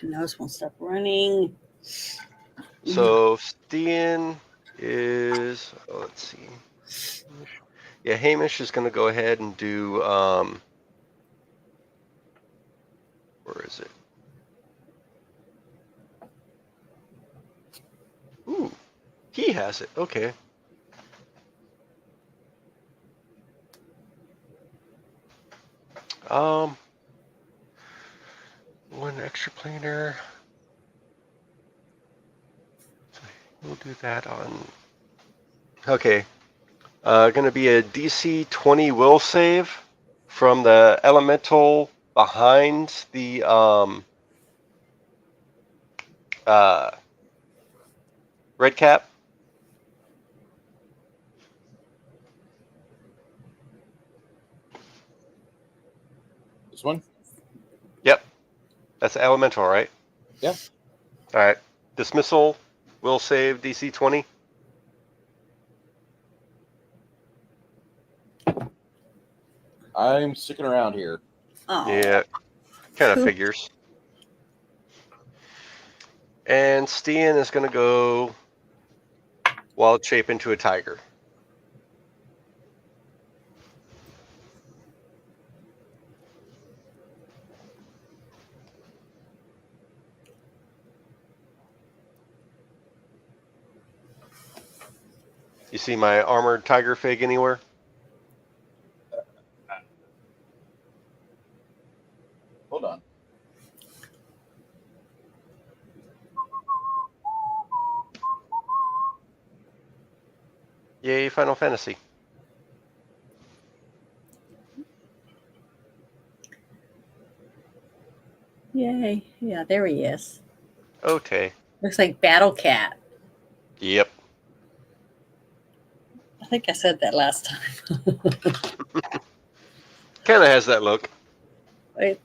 My nose won't stop running. So Stian is, let's see. Yeah, Hamish is going to go ahead and do, where is it? Ooh, he has it. Okay. One extra planar. We'll do that on. Okay. Going to be a DC 20 will save from the elemental behind the red cap. This one? Yep. That's elemental, right? Yeah. All right. Dismissal will save DC 20. I'm sticking around here. Oh. Yeah. Kind of figures. And Stian is going to go wild shape into a tiger. You see my armored tiger fig anywhere? Hold on. Yay, Final Fantasy. Yay. Yeah, there he is. Okay. Looks like Battle Cat. Yep. I think I said that last time. Kind of has that look.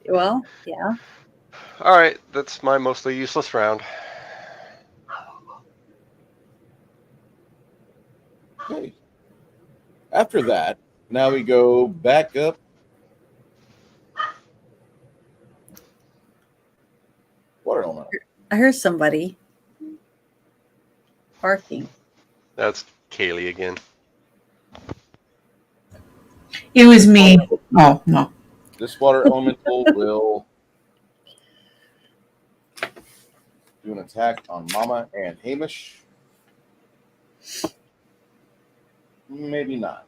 Well, yeah. All right, that's my mostly useless round. Okay. After that, now we go back up. Water elemental. I heard somebody barking. That's Kaylee again. It was me. Oh, no. This water elemental will do an attack on Mama and Hamish. Maybe not.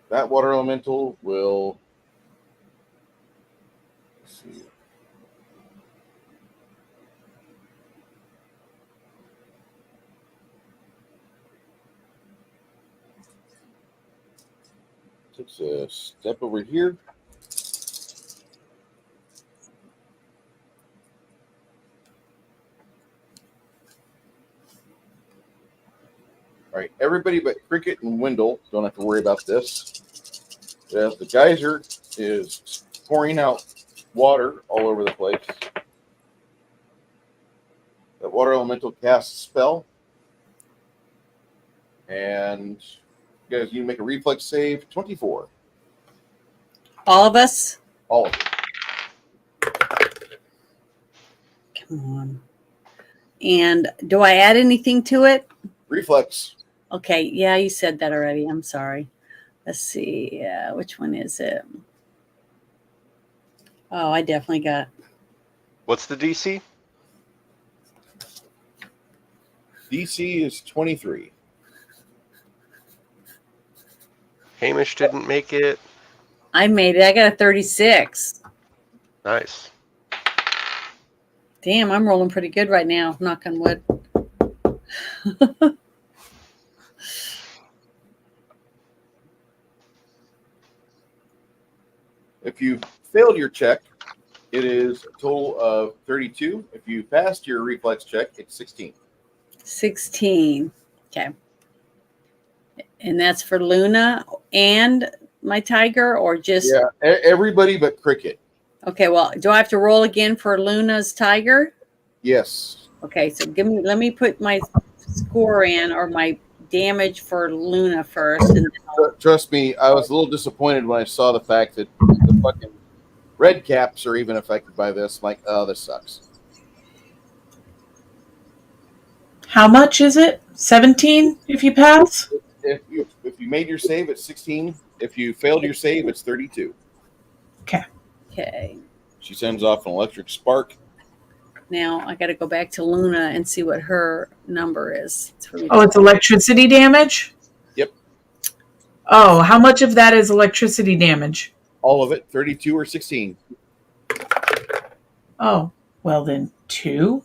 That water elemental will. Let's see. Takes a step over here. All right, everybody but Cricket and Wendell don't have to worry about this. The geyser is pouring out water all over the place. That water elemental casts a spell. And you guys need to make a reflex save. 24. All of us? All of you. Come on. And do I add anything to it? Reflex. Okay, yeah, you said that already. I'm sorry. Let's see. Which one is it? Oh, I definitely got. What's the DC? DC is 23. Hamish didn't make it. I made it. I got a 36. Nice. Damn, I'm rolling pretty good right now. Knock on wood. If you failed your check, it is a total of 32. If you passed your reflex check, it's 16. 16. Okay. And that's for Luna and my tiger, or just. Yeah, everybody but Cricket. Okay, well, do I have to roll again for Luna's tiger? Yes. Okay, so let me put my score in, or my damage for Luna first. And then Trust me, I was a little disappointed when I saw the fact that the fucking red caps are even affected by this. I'm like, oh, this sucks. How much is it? 17 if you pass? If you made your save, it's 16. If you failed your save, it's 32. okay. She sends off an electric spark. Now I got to go back to Luna and see what her number is. Oh, it's electricity damage? Yep. Oh, how much of that is electricity damage? All of it, 32 or 16. Oh, well then 2.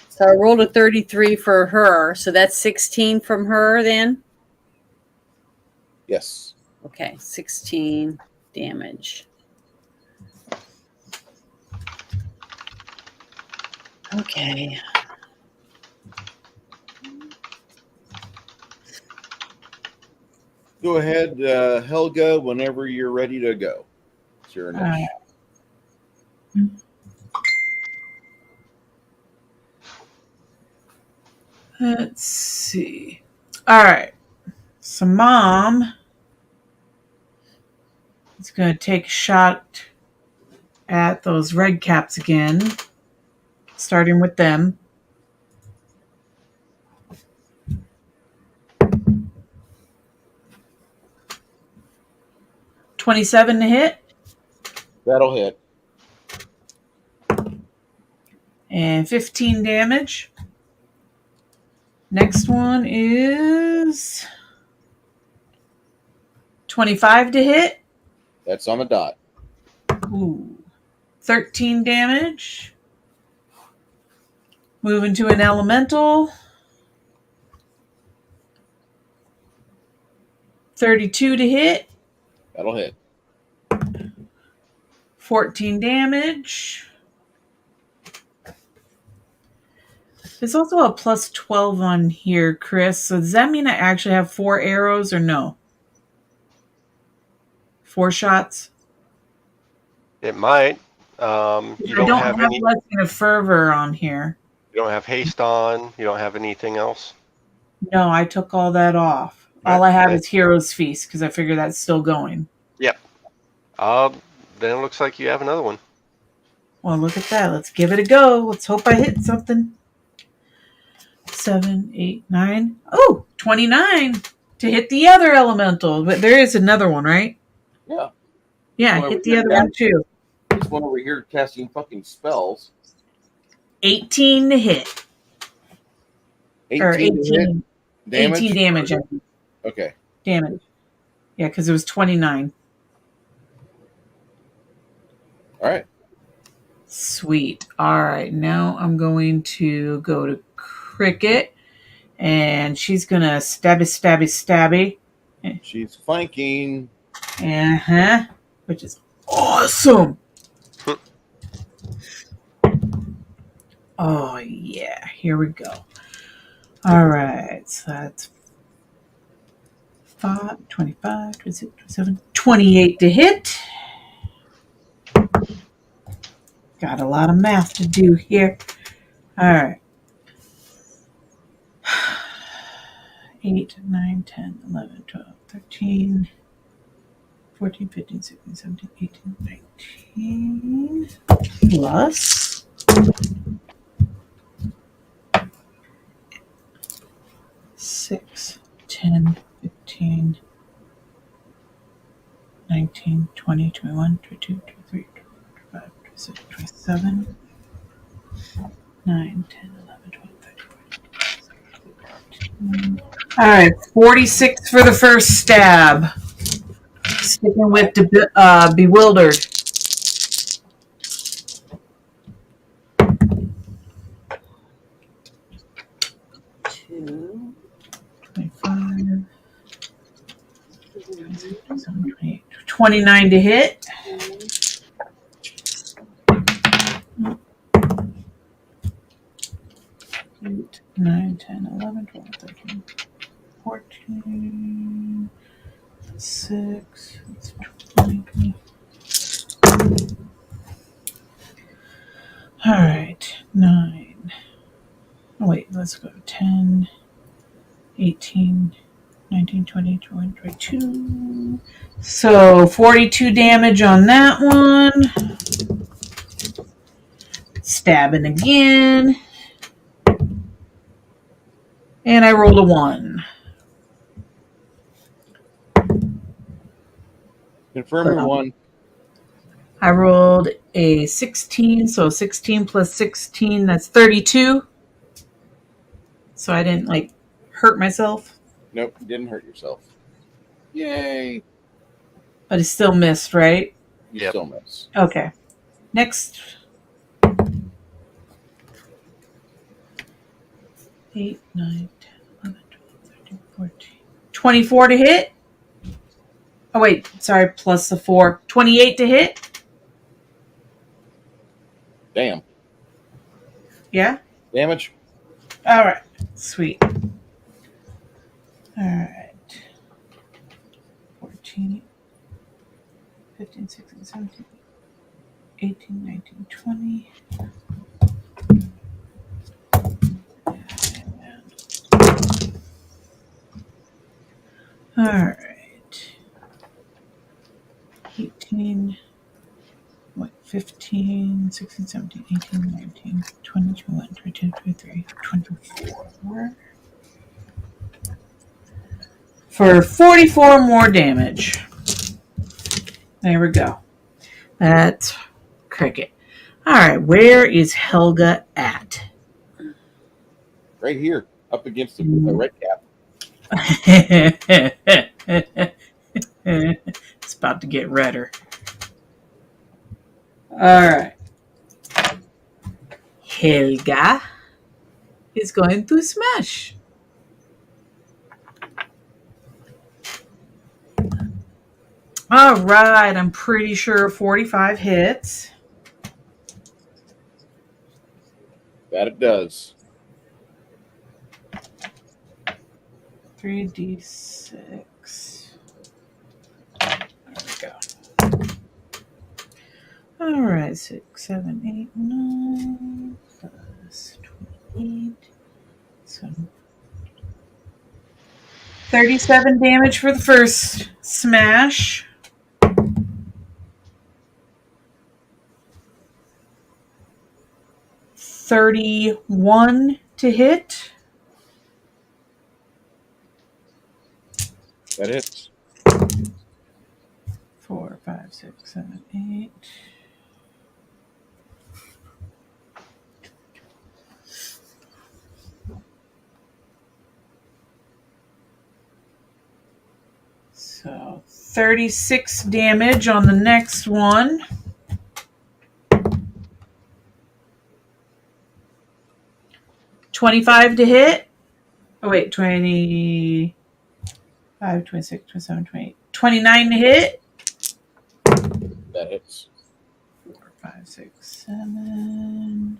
So I rolled a 33 for her. So that's 16 from her then? Yes. Okay, 16 damage. Okay. Go ahead, Helga, whenever you're ready to go. It's your initiative. Let's see. All right. So Mom is going to take a shot at those red caps again, starting with them. $27 to hit. That'll hit. And 15 damage. Next one is 25 to hit. That's on the dot. Ooh. 13 damage. Moving to an elemental. 32 to hit. That'll hit. 14 damage. There's also a plus 12 on here, Chris. So does that mean I actually have 4 arrows or no? 4 shots? It might. You I don't don't have have any. Lesson of Fervor on here. You don't have haste on. You don't have anything else. No, I took all that off. All I have is Hero's Feast because I figure that's still going. Yep. Then it looks like you have another one. Well, look at that. Let's give it a go. Let's hope I hit something. 7, 8, 9. Oh, 29 to hit the other elemental. But there is another one, right? Yeah. Yeah, Well, hit the other one too. This one over here casting fucking spells. 18 to hit. 18 Or to hit. 18. Damage? 18 damage. Okay. Damage. Yeah, because it was 29. All right. Sweet. All right. Now I'm going to go to Cricket. And she's going to stabby. She's flanking. Uh-huh. Which is awesome. Oh, yeah. Here we go. All right. So that's 5, 25, 26, 27, 28 to hit. Got a lot of math to do here. All right. 8, 9, 10, 11, 12, 13, 14, 15, 16, 17, 18, 19. Plus 6, 10, 15, 19, 20, 21, 22, 23, 25, 26, 27, 9, 10, 11, 12, 13, 14. All right, 46 for the first stab. Sticking with Bewildered. 2. 25, 27, 28, 29 to hit. 8, 9, 10, 11, 12, 13, 14, 6, 20. All right, 9. Oh, wait, let's go 10, 18, 19, 20, 21, 22. So 42 damage on that one. Stabbing again. And I rolled a 1. Confirm your 1. I rolled a 16, so 16 plus 16, that's 32. So I didn't hurt myself. Nope, you didn't hurt yourself. Yay! But it still missed, right? You Yep. still miss. Okay. Next. 8, 9, 10, 11, 12, 13, 14. 24 to hit. Oh, wait. Sorry. Plus the 4. 28 to hit. Damn. Yeah? Damage? All right. Sweet. All right. 14, 15, 16, 17, 18, 19, 20. All right. 18, 15, 16, 17, 18, 19, 20, 21, 22, 23, 24. For 44 more damage. There we go. That's Cricket. All right, where is Helga at? Right here, up against the red cap. It's about to get redder. All right. Helga is going to smash. All right, I'm pretty sure 45 hits. That it does. 3d6. There we go. All right, 6, 7, 8, 9 plus 28. So 37 damage for the first smash. $31 to hit. That hits. For 5, 6, 7, 8. So 36 damage on the next one. $25 to hit. Oh wait, 25, 26, 27, 28. 29 to hit. That hits. 4, 5, 6, 7,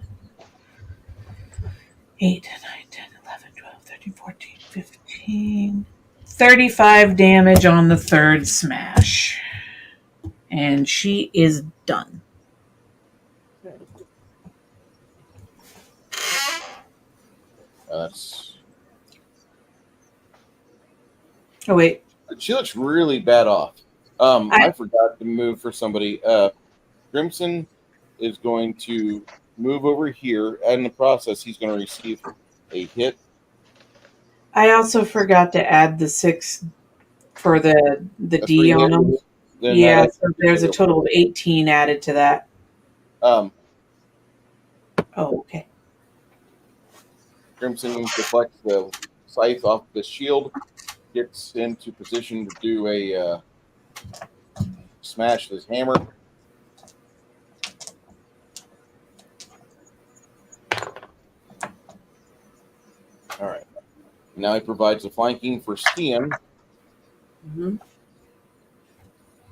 8, 9, 10, 11, 12, 13, 14, 15. 35 damage on the third smash. And she is done. That's. Oh wait. She looks really bad off. I forgot to move for somebody. Crimson is going to move over here, and in the process, he's going to receive a hit. I also forgot to add the 6 for the D on them. Yeah, so there's a total of 18 added to that. Oh, okay. Crimson deflects the scythe off the shield, gets into position to do a smash with his hammer. All right. Now he provides the flanking for Stian. Mm-hmm.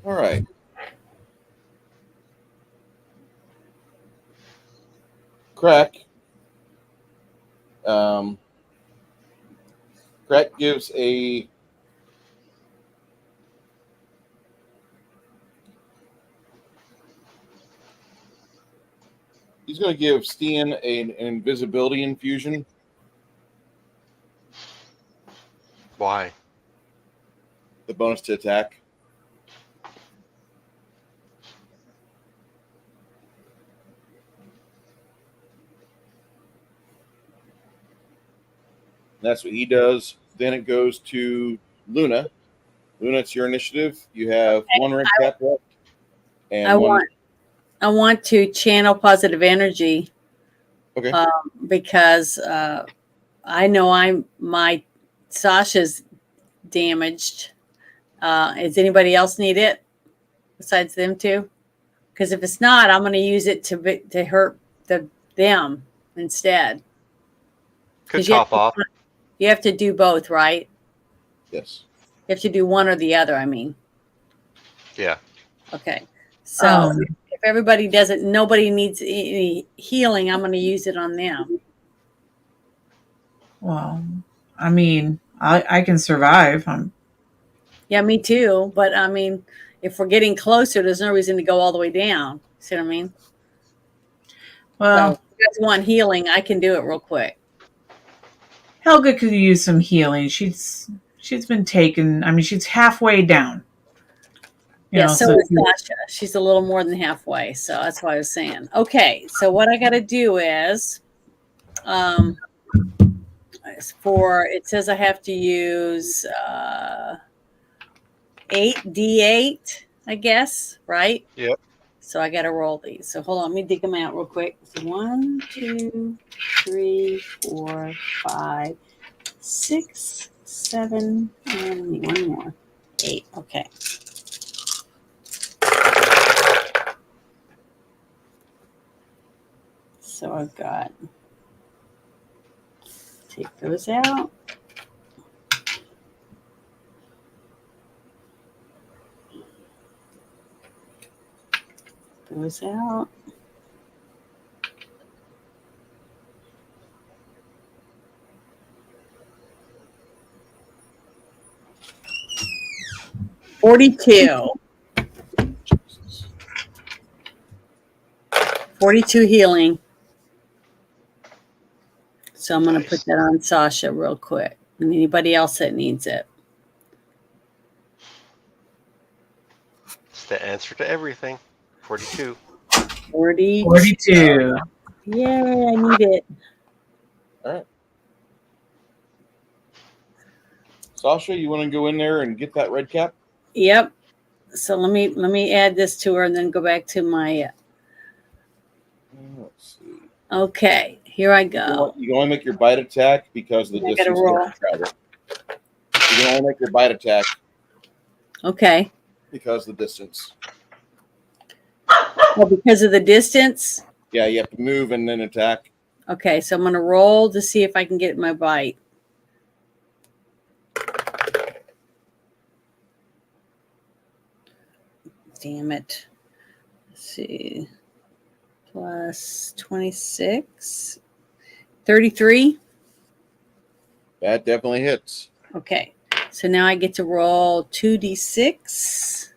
All right. Crack. Crack gives a he's going to give Stian an invisibility infusion. Why? The bonus to attack. That's what he does. Then it goes to Luna. Luna, it's your initiative. You have one red cap left. And I want to channel positive energy. Okay. Because I know my Sasha's damaged. Does anybody else need it besides them two? Because if it's not, I'm going to use it to hurt them instead. Could top off. You have to do both, right? Yes. You have to do one or the other, I mean. Yeah. Okay. So if everybody doesn't, nobody needs any healing, I'm going to use it on them. Well, I mean, I can survive. Yeah, me too. But I mean, if we're getting closer, there's no reason to go all the way down. See what I mean? Well, so if you guys want healing, I can do it real quick. Helga could use some healing. She's been taken. I mean, she's halfway down. Yeah, so is Sasha. She's a little more than halfway. So that's why I was saying. Okay, so what I got to do is, it says I have to use 8d8, I guess, right? Yep. So I got to roll these. So hold on, let me dig them out real quick. So 1, 2, 3, 4, 5, 6, 7, and one more. 8. Okay. So I've got, take those out. Those out. $42. 42 healing. So I'm going to put that on Sasha real quick. And anybody else that needs it. It's the answer to everything. 42. 42. Yay, I need it. All right. Sasha, you want to go in there and get that red cap? Yep. So let me add this to her and then go back to my. Let's see. Okay, here I go. You can only make your bite attack because of the I gotta distance roll. you travel. You can only make your bite attack Okay. because of the distance. Well, because of the distance. Yeah, you have to move and then attack. Okay, so I'm gonna roll to see if I can get my bite. Damn it. Let's see. Plus 26. 33. That definitely hits. Okay. So now I get to roll 2d6.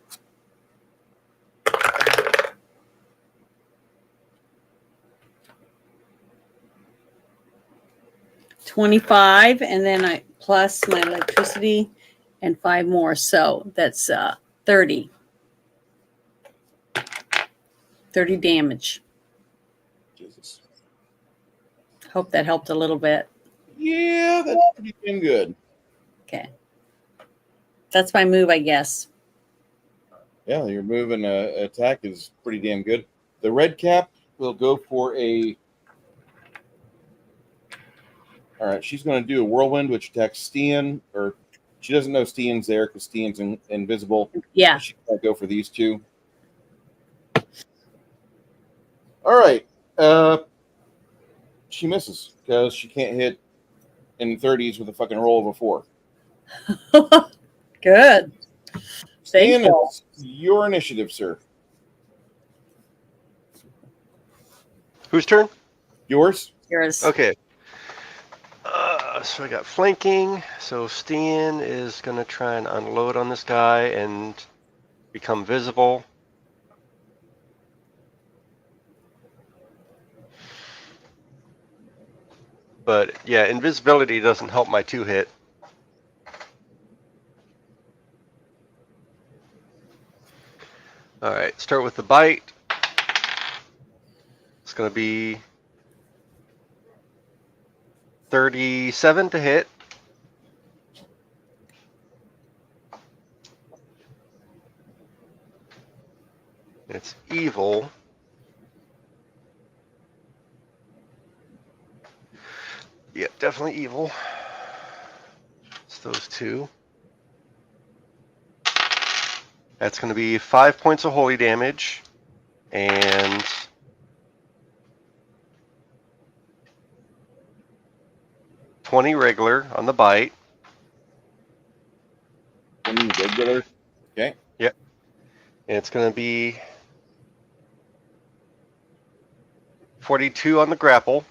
$25, and then I plus my electricity and 5 more. So that's 30. 30 damage. Jesus. Hope that helped a little bit. Yeah, that's pretty damn good. Okay. That's my move, I guess. Yeah, your move and attack is pretty damn good. The red cap will go for a. All right, she's going to do a whirlwind, which attacks Stian, or she doesn't know Stian's there because Stian's invisible. Yeah. She's going to go for these two. All right. She misses because she can't hit in the 30s with a fucking roll of a 4. Good. Stian, Thankful. it's your initiative, sir. Whose turn? Yours? Yours. Okay. So I got flanking. So Steen is going to try and unload on this guy and become visible. But yeah, invisibility doesn't help my 2-hit. All right, start with the bite. It's going to be 37 to hit. It's evil. Yep, definitely evil. It's those two. That's going to be 5 points of holy damage and 20 regular on the bite. 20 regular. Okay. Yep. And it's going to be 42 on the grapple.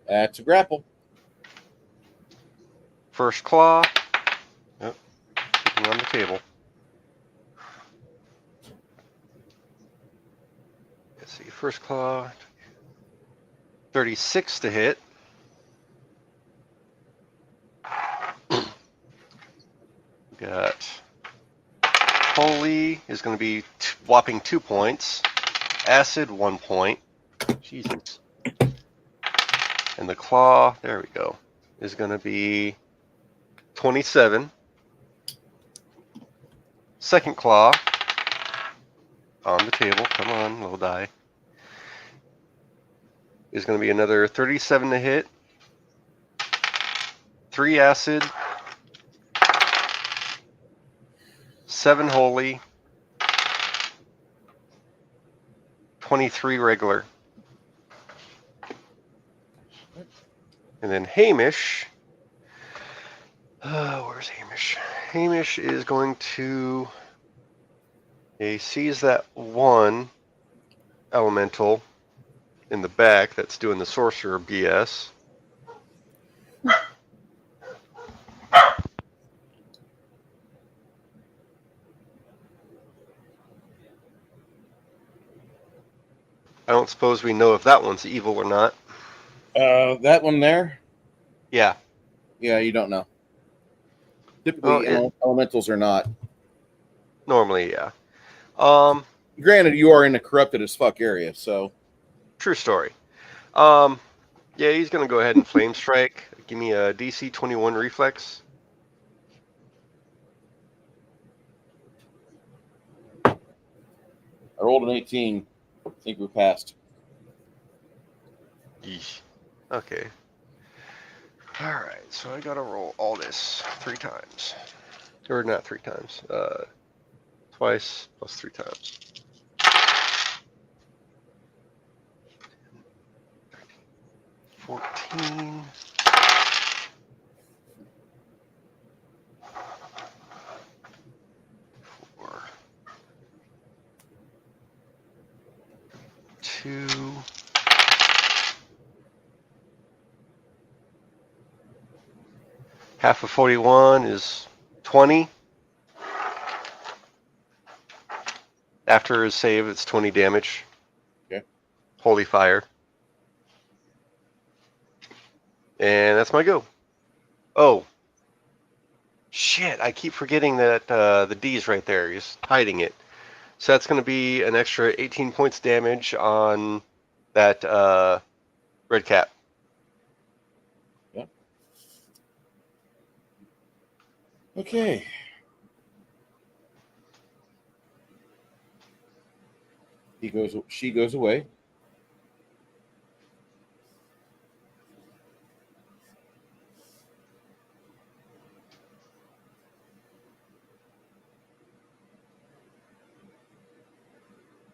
That's a grapple. First claw. Yep. Keeping on the table. Let's see. First claw. 36 to hit. Got holy is going to be whopping 2 points. Acid 1 point. Jesus. And the claw, there we go, is going to be 27. Second claw on the table. Come on, little die. Is going to be another 37 to hit. 3 acid. 7 holy. 23 regular. And then Hamish. Where's Hamish? Hamish is going to. He sees that one elemental in the back that's doing the sorcerer BS. I don't suppose we know if that one's evil or not. That one there? Yeah. Yeah, you don't know. Typically, Well, elementals are not. Normally, yeah. Granted, you are in a corrupted as fuck area, so. True story. Yeah, he's gonna go ahead and flame strike. Give me a DC 21 reflex. I rolled an 18. I think we passed. Yeesh. Okay. All right, so I gotta roll all this 3 times, or not 3 times. Twice plus 3 times. 14. Four. 2. Half of 41 is 20. After his save, it's 20 damage. Okay. Holy fire. And that's my go. Oh. Shit, I keep forgetting that the D's right there. He's hiding it. So that's going to be an extra 18 points damage on that red cap. Okay. She goes away.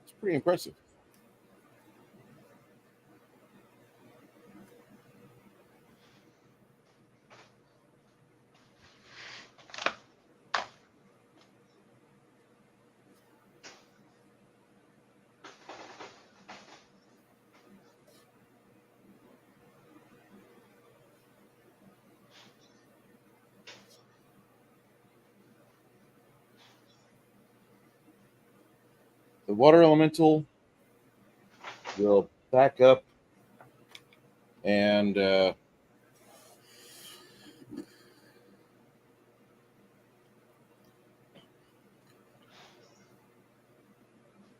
It's pretty impressive. The water elemental will back up and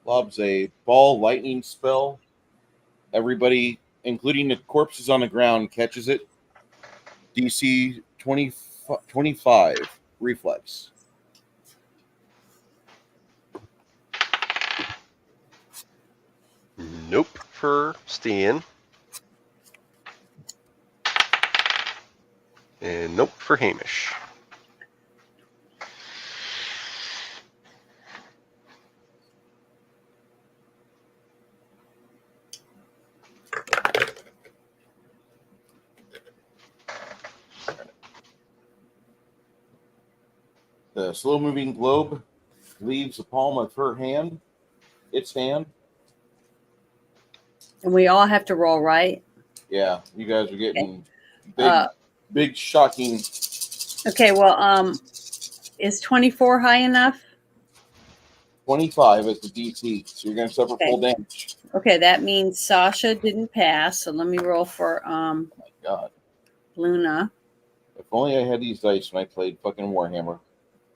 lobs a ball lightning spell. Everybody, including the corpses on the ground, catches it. DC 25 reflex. Nope for Stian. And nope for Hamish. The slow-moving globe leaves the palm of her hand, its hand. And we all have to roll, right? Yeah, you guys are getting Okay. big, shocking. Okay, well, is 24 high enough? 25 is the DC, so you're going to suffer Okay. full damage. Okay, that means Sasha didn't pass. So let me roll for Oh my God. Luna. If only I had these dice when I played fucking Warhammer.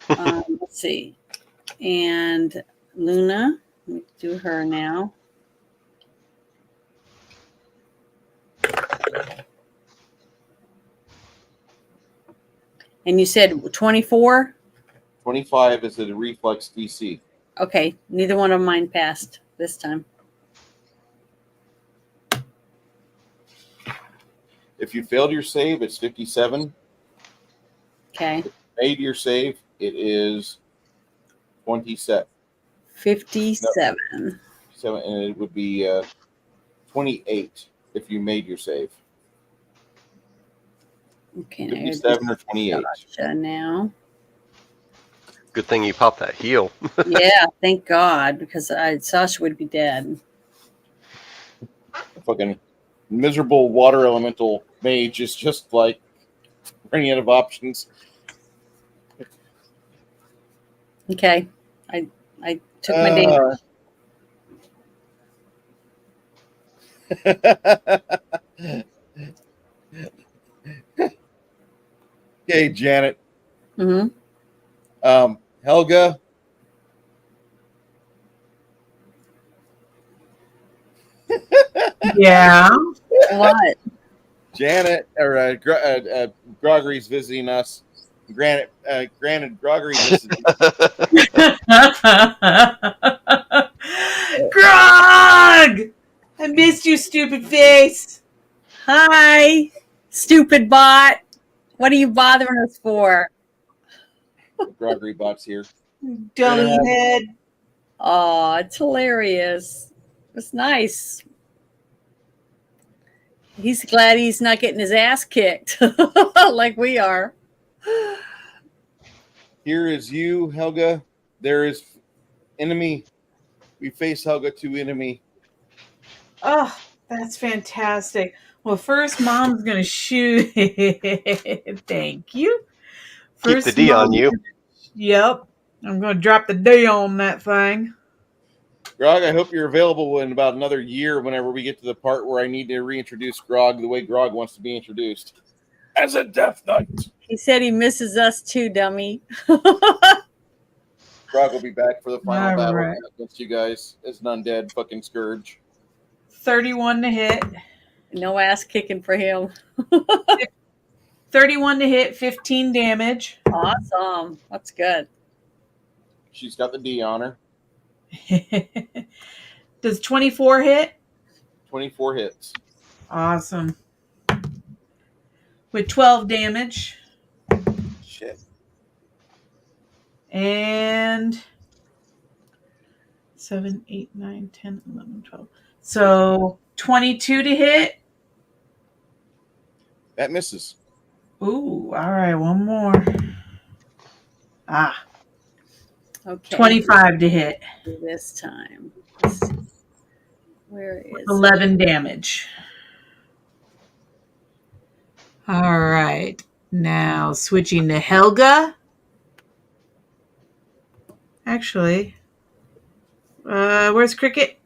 Let's see. And Luna, let me do her now. And you said 24? 25 is the reflex DC. Okay, neither one of mine passed this time. If you failed your save, it's 57. Okay. If you made your save, it is 27. 57. And it would be 28 if you made your save. Okay, 57 or 28. Sasha now. Good thing you popped that heal. Yeah, thank God, because Sasha would be dead. Fucking miserable water elemental mage is just like running out of options. Okay, I took my damage. Okay, Janet. Mm-hmm. Helga. Yeah. What? Janet or Gregory's visiting us. Granted, Gregory visiting us. Grog! I missed you, stupid face. Hi, stupid bot. What are you bothering us for? Groggery Bot's here. Dummy have- head. Oh, it's hilarious. It's nice. He's glad he's not getting his ass kicked like we are. Here is you, Helga. There is enemy. We face Helga to enemy. Oh, that's fantastic. Well, first, Mom's going to shoot. Thank you. Keep the D on you. Yep. I'm going to drop the D on that thing. Grog, I hope you're available in about another year whenever we get to the part where I need to reintroduce Grog the way Grog wants to be introduced. As a Death Knight. He said he misses us too, dummy. Grog will be back for the final All battle right. against you guys as an undead fucking scourge. 31 to hit. No ass kicking for him. 31 to hit, 15 damage. Awesome. That's good. She's got the D on her. Does 24 hit? 24 hits. Awesome. With 12 damage. Shit. And 7, 8, 9, 10, 11, 12. So 22 to hit. That misses. Ooh, all right, one more. Ah, Okay. 25 to hit. This time. Let's see. Where is 11 damage. All right. Now switching to Helga. Actually, where's Cricket?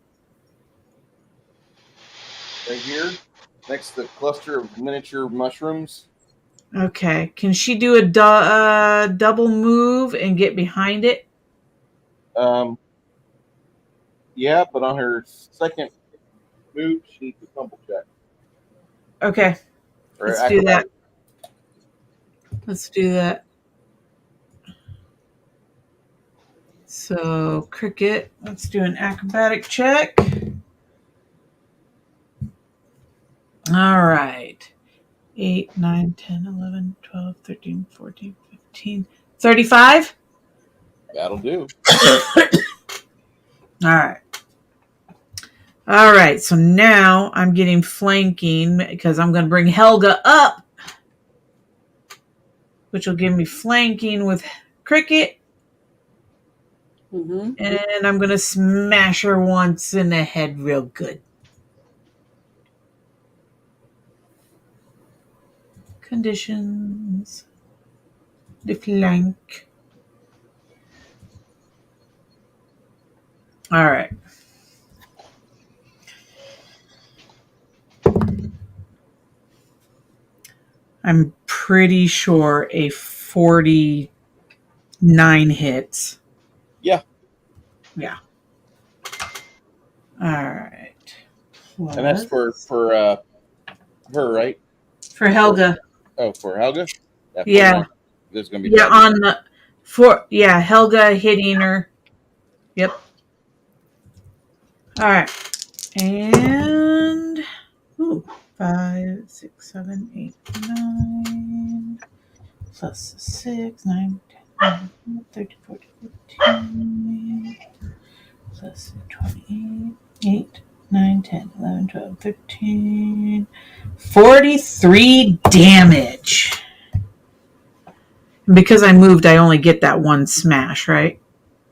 Right here, next to the cluster of miniature mushrooms. Okay. Can she do a double move and get behind it? Yeah, but on her second move, she needs a tumble check. Okay. Or Let's do that. acrobatic. Let's do that. So, Cricket, let's do an acrobatic check. All right. 8, 9, 10, 11, 12, 13, 14, 15, 35. That'll do. All right. All right. So now I'm getting flanking because I'm going to bring Helga up, which will give me flanking with Cricket. Mm-hmm. And I'm going to smash her once in the head real good. Conditions. The flank. All right. I'm pretty sure a 49 hits. Yeah. Yeah. All right. Plus, And that's for her, right? for Helga. Oh, for Helga? Yeah. There's going to be Yeah, on the Helga hitting her. Yep. All right. And 5, 6, 7, 8, 9 plus 6, 9, 10, 11, 13, 14, 15 plus 28, 9, 10, 11, 12, 13, 43 damage. Because I moved, I only get that one smash, right?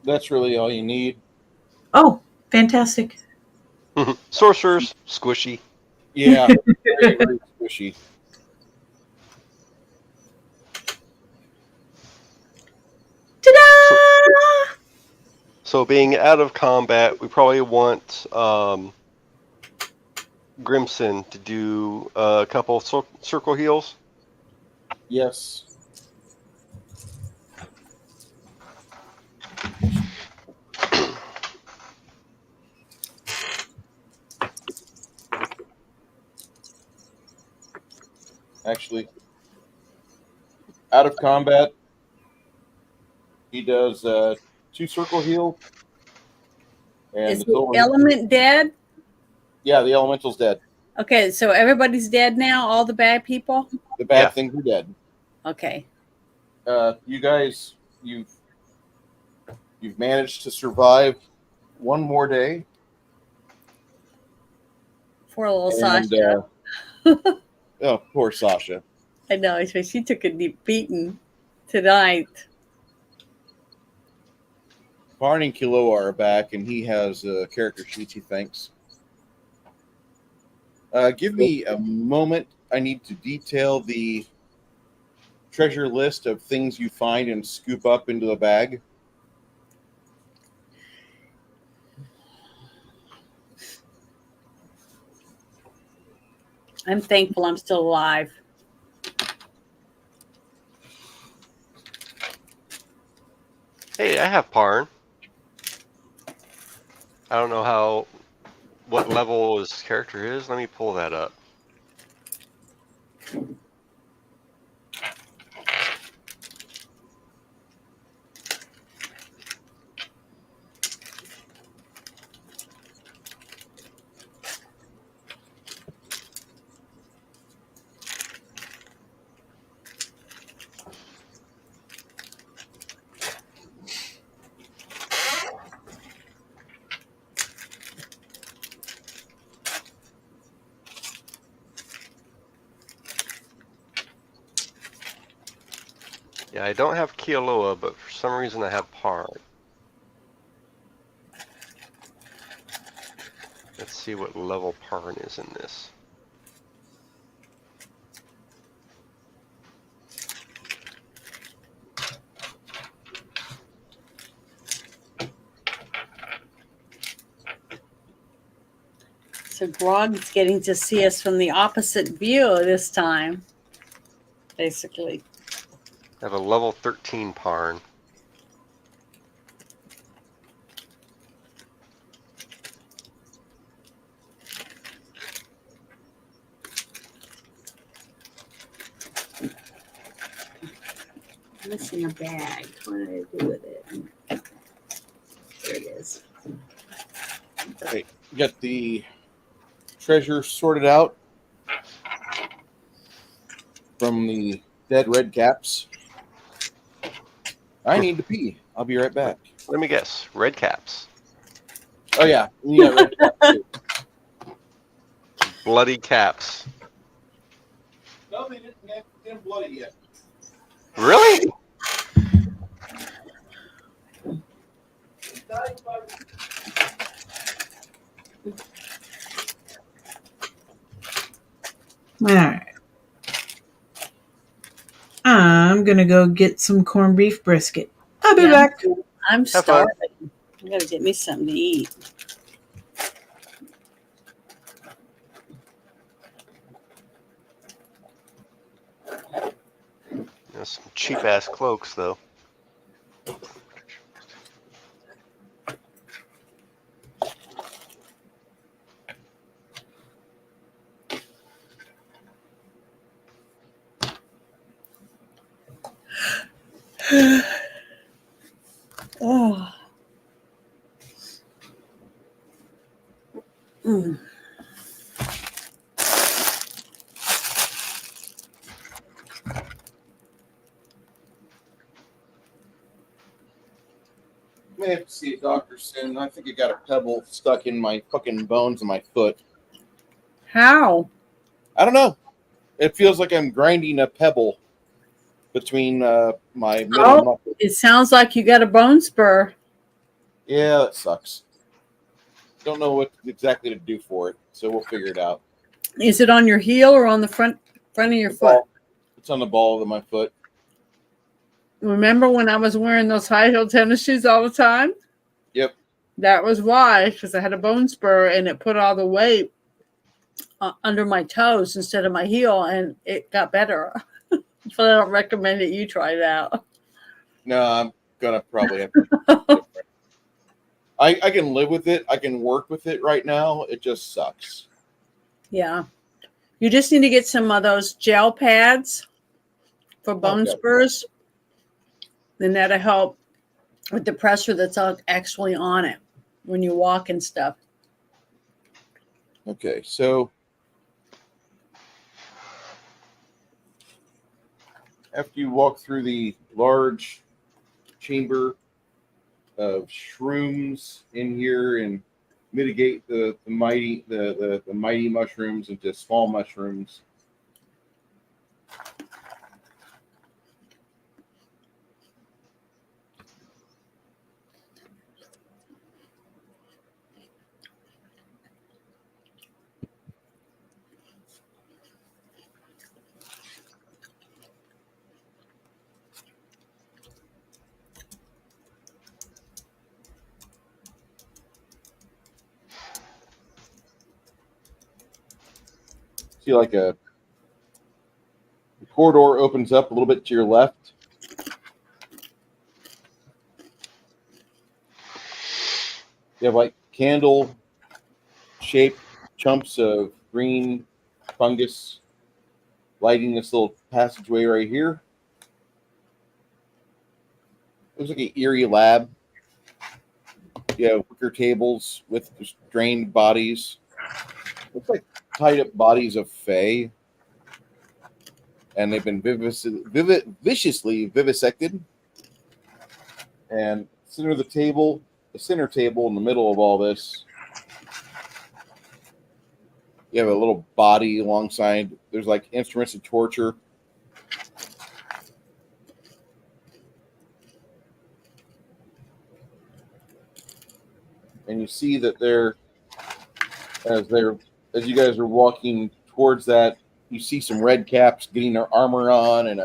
That's really all you need. Oh, fantastic. Sorcerers, squishy. Yeah. Very, very squishy. Ta-da! So being out of combat, we probably want Grimson to do a couple circle heals. Yes. Actually, out of combat, he does 2 circle heal And Is the the silver, element dead? yeah, the elemental's dead. Okay, so everybody's dead now. All the bad people. The bad Yeah. things are dead. Okay. You guys, you've managed to survive one more day, Poor little and Sasha. oh, poor Sasha. I know. She took a deep beating tonight. Barney and Kiloa are back, and he has character sheets, he thinks. Give me a moment. I need to detail the treasure list of things you find and scoop up into the bag. I'm thankful I'm still alive. Hey, I have Parn. I don't know what level his character is. Let me pull that up. Yeah, I don't have Kealoha, but for some reason I have Parn. Let's see what level Parn is in this. So Grog's getting to see us from the opposite view this time, basically. I have a level 13 Parn. I'm missing a bag. What did I do with it? There it is. Okay, get the treasure sorted out from the dead red caps. I need to pee. I'll be right back. Let me guess. Red caps. Oh yeah, yeah, red caps too. Bloody caps. No, they didn't get him bloody yet. Really? All right. I'm gonna go get some corned beef brisket. I'll be back. I'm Have fun. starving. I gotta get me something to eat. Some cheap ass cloaks, though. Oh. Mm. May have to see a doctor soon. I think I got a pebble stuck in my fucking bones of my foot. How? I don't know. It feels like I'm grinding a pebble between my middle Oh, muscle. it sounds like you got a bone spur. Yeah, that sucks. Don't know what exactly to do for it, so we'll figure it out. Is it on your heel or on the front of your foot? It's on the ball of my foot. Remember when I was wearing those high heel tennis shoes all the time? Yep. That was why, because I had a bone spur and it put all the weight under my toes instead of my heel, and it got better. So I don't recommend that you try it out. No, I'm gonna probably have to. I can live with it. I can work with it right now. It just sucks. Yeah. You just need to get some of those gel pads for bone Okay. spurs. Then that'll help with the pressure that's actually on it. when you walk and stuff. Okay, so after you walk through the large chamber of shrooms in here and mitigate the mighty mushrooms into small mushrooms, see like a the corridor opens up a little bit to your left. You have like candle shaped chunks of green fungus lighting this little passageway right here. Looks like an eerie lab. You have wicker tables with just drained bodies. Looks like tied up bodies of fae. And they've been viciously vivisected. And center of the table, the center table in the middle of all this, you have a little body alongside. There's like instruments of torture. And you see that as you guys are walking towards that, you see some red caps getting their armor on, and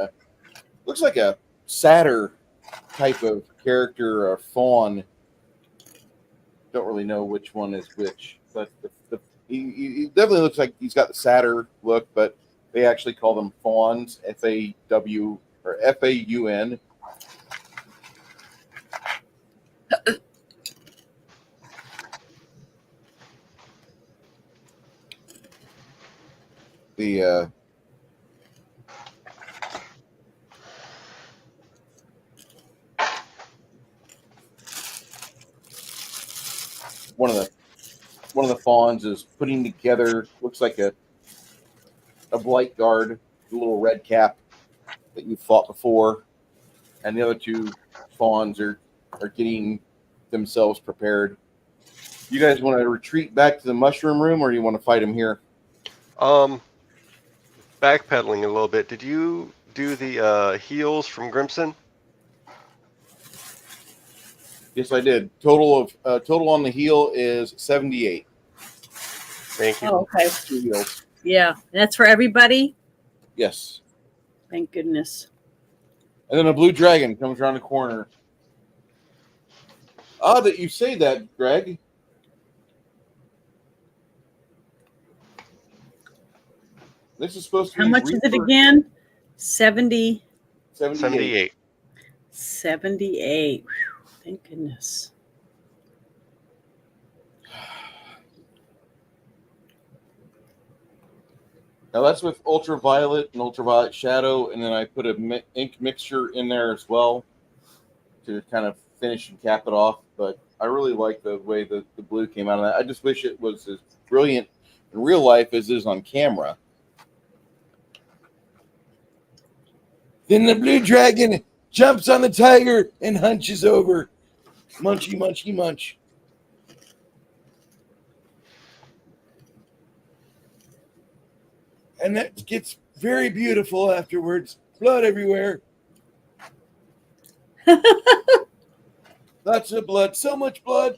looks like a satyr type of character or fawn. Don't really know which one is which, but he definitely looks like he's got the satyr look, but they actually call them fawns, F-A-W or F-A-U-N. The one of the fawns is putting together, looks like a blight guard, a little red cap that you fought before, and the other two fawns are getting themselves prepared. You guys want to retreat back to the mushroom room, or do you want to fight him here? Backpedaling a little bit. Did you do the heals from Grimson? Yes, I did. Total on the heal is 78. Thank you. Oh, okay. 2 heals. Yeah, that's for everybody. Yes. Thank goodness. And then a blue dragon comes around the corner. Odd that you say that, Greg. This is supposed to be How much is it again? 70. 78. 78. Whew, thank goodness. Now that's with ultraviolet and ultraviolet shadow, and then I put a ink mixture in there as well to kind of finish and cap it off. But I really like the way the blue came out of that. I just wish it was as brilliant in real life as it is on camera. Then the blue dragon jumps on the tiger and hunches over. Munchy, munchy, munch. And that gets very beautiful afterwards. Blood everywhere. Lots of blood. So much blood.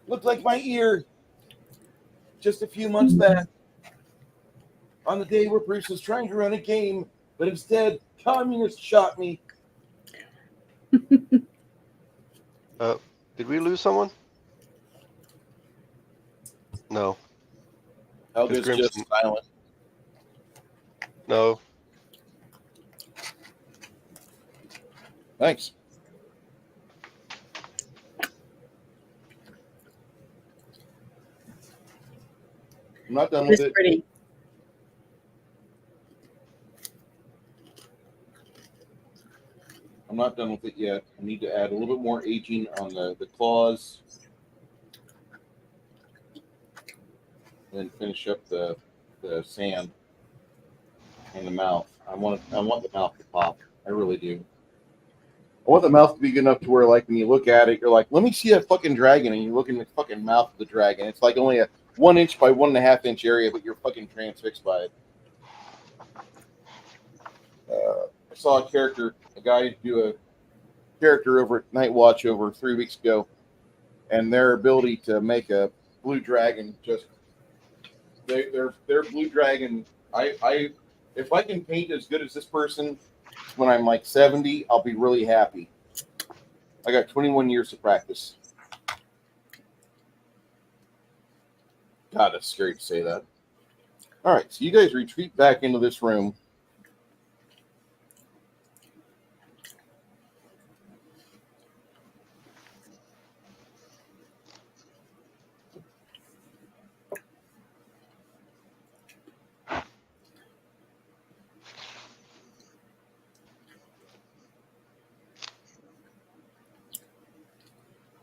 Looked like my ear. Just a few months back. On the day where Bruce was trying to run a game, but instead, communists shot me. Did we lose someone? No. Helga's just silent. No. Thanks. I'm not done with It's it. pretty. I'm not done with it yet. I need to add a little bit more aging on the claws. and finish up the sand in the mouth. I want the mouth to pop. I really do. I want the mouth to be good enough to where, like, when you look at it, you're like, let me see that fucking dragon, and you look in the fucking mouth of the dragon. It's like only a 1 inch by 1.5 inch area, but you're fucking transfixed by it. I saw a guy do a character over at Night Watch over 3 weeks ago, and their ability to make a blue dragon just their blue dragon. If I can paint as good as this person when I'm like 70, I'll be really happy. I got 21 years of practice. God, that's scary to say that. All right, so you guys retreat back into this room.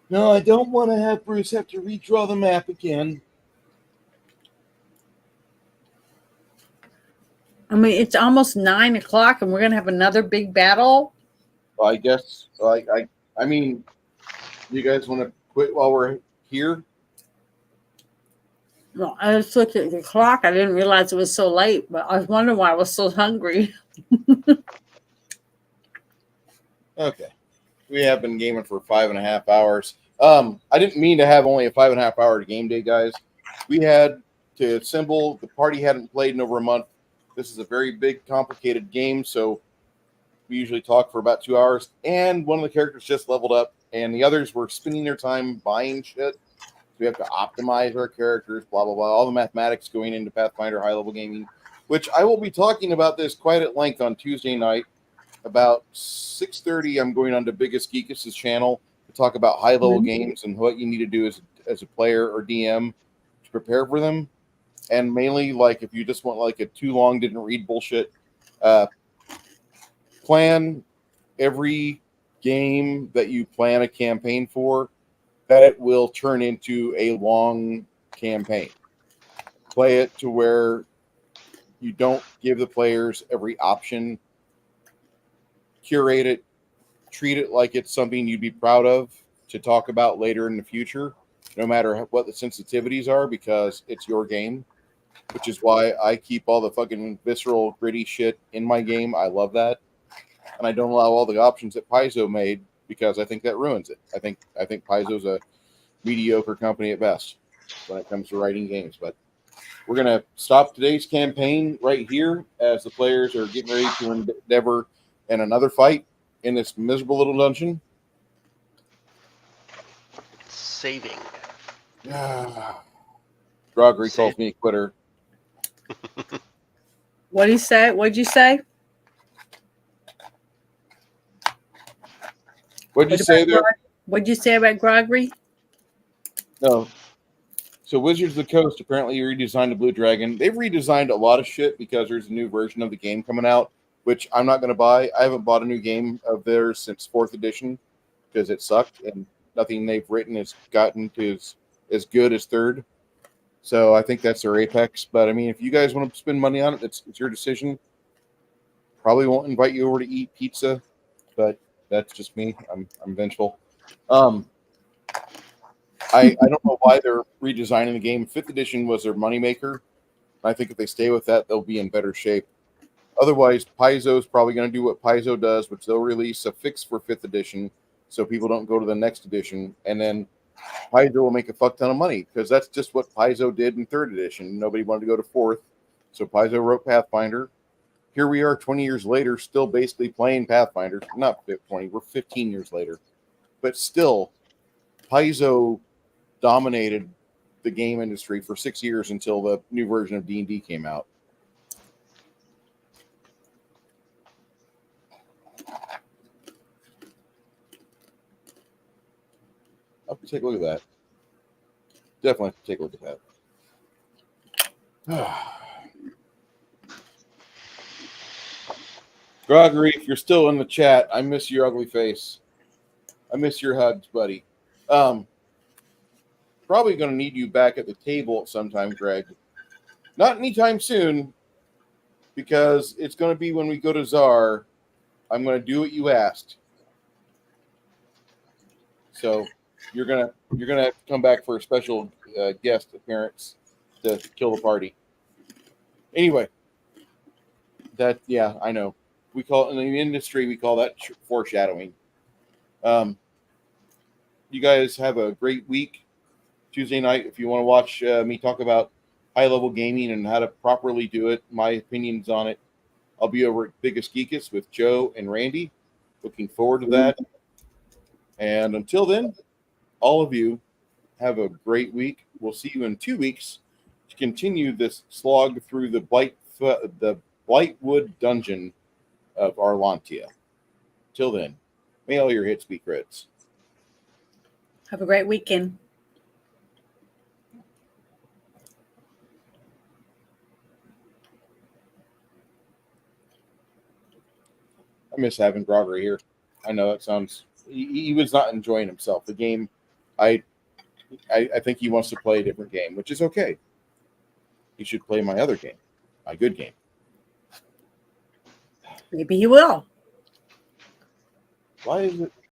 No, I don't want to have Bruce have to redraw the map again. I mean, it's almost 9 o'clock, and we're gonna have another big battle. Well, I guess. I mean, you guys want to quit while we're here? Well, I just looked at the clock. I didn't realize it was so late, but I was wondering why I was so hungry. Okay. We have been gaming for 5.5 hours. I didn't mean to have only a 5.5 hour game day, guys. We had to assemble. The party hadn't played in over a month. This is a very big, complicated game, so we usually talk for about 2 hours. And one of the characters just leveled up, and the others were spending their time buying shit. We have to optimize our characters, blah, blah, blah. All the mathematics going into Pathfinder high-level gaming, which I will be talking about this quite at length on Tuesday night. About 6:30, I'm going on to Biggest Geekus' channel to talk about high-level games and what you need to do as a player or DM to prepare for them. And mainly, like, if you just want, like, a too long, didn't read bullshit, plan every game that you plan a campaign for, that it will turn into a long campaign. Play it to where you don't give the players every option. Curate it, treat it like it's something you'd be proud of to talk about later in the future, no matter what the sensitivities are, because it's your game, which is why I keep all the fucking visceral, gritty shit in my game. I love that. And I don't allow all the options that Paizo made because I think that ruins it. I think Paizo's a mediocre company at best when it comes to writing games. But we're going to stop today's campaign right here as the players are getting ready to endeavor in another fight in this miserable little dungeon. Saving. Gregory calls me a quitter. What did he say? What'd you say? What'd you say there? What'd you say about Gregory? No. So Wizards of the Coast apparently redesigned the Blue Dragon. They've redesigned a lot of shit because there's a new version of the game coming out, which I'm not going to buy. I haven't bought a new game of theirs since 4th edition because it sucked, and nothing they've written has gotten to as good as 3rd. So I think that's their apex. But, I mean, if you guys want to spend money on it, it's your decision. Probably won't invite you over to eat pizza, but that's just me. I'm vengeful. I don't know why they're redesigning the game. 5th edition was their moneymaker. I think if they stay with that, they'll be in better shape. Otherwise, Paizo's probably going to do what Paizo does, which they'll release a fix for 5th edition so people don't go to the next edition. And then Paizo will make a fuck ton of money because that's just what Paizo did in 3rd edition. Nobody wanted to go to 4th. So Paizo wrote Pathfinder. Here we are 20 years later, still basically playing Pathfinder. Not 20, we're 15 years later. But still, Paizo dominated the game industry for 6 years until the new version of D&D came out. I'll have to take a look at that. Definitely have to take a look at that. Gregory, if you're still in the chat, I miss your ugly face. I miss your hugs, buddy. Probably going to need you back at the table at some time, Greg. Not anytime soon, because it's going to be when we go to Czar. I'm going to do what you asked. So you're gonna have to come back for a special guest appearance to kill the party. Anyway, I know. We call it in the industry, we call that foreshadowing. You guys have a great week. Tuesday night, if you want to watch me talk about high level gaming and how to properly do it, my opinions on it, I'll be over at Biggest Geekus with Joe and Randy. Looking forward to that. And until then, all of you have a great week. We'll see you in 2 weeks to continue this slog through the Blightwood dungeon of Arlantia. Till then, may all your hits be crits. Have a great weekend. I miss having Grogger here. I know that sounds. He was not enjoying himself. The game, I think he wants to play a different game, which is okay. He should play my other game, my good game. Maybe he will. Why is it?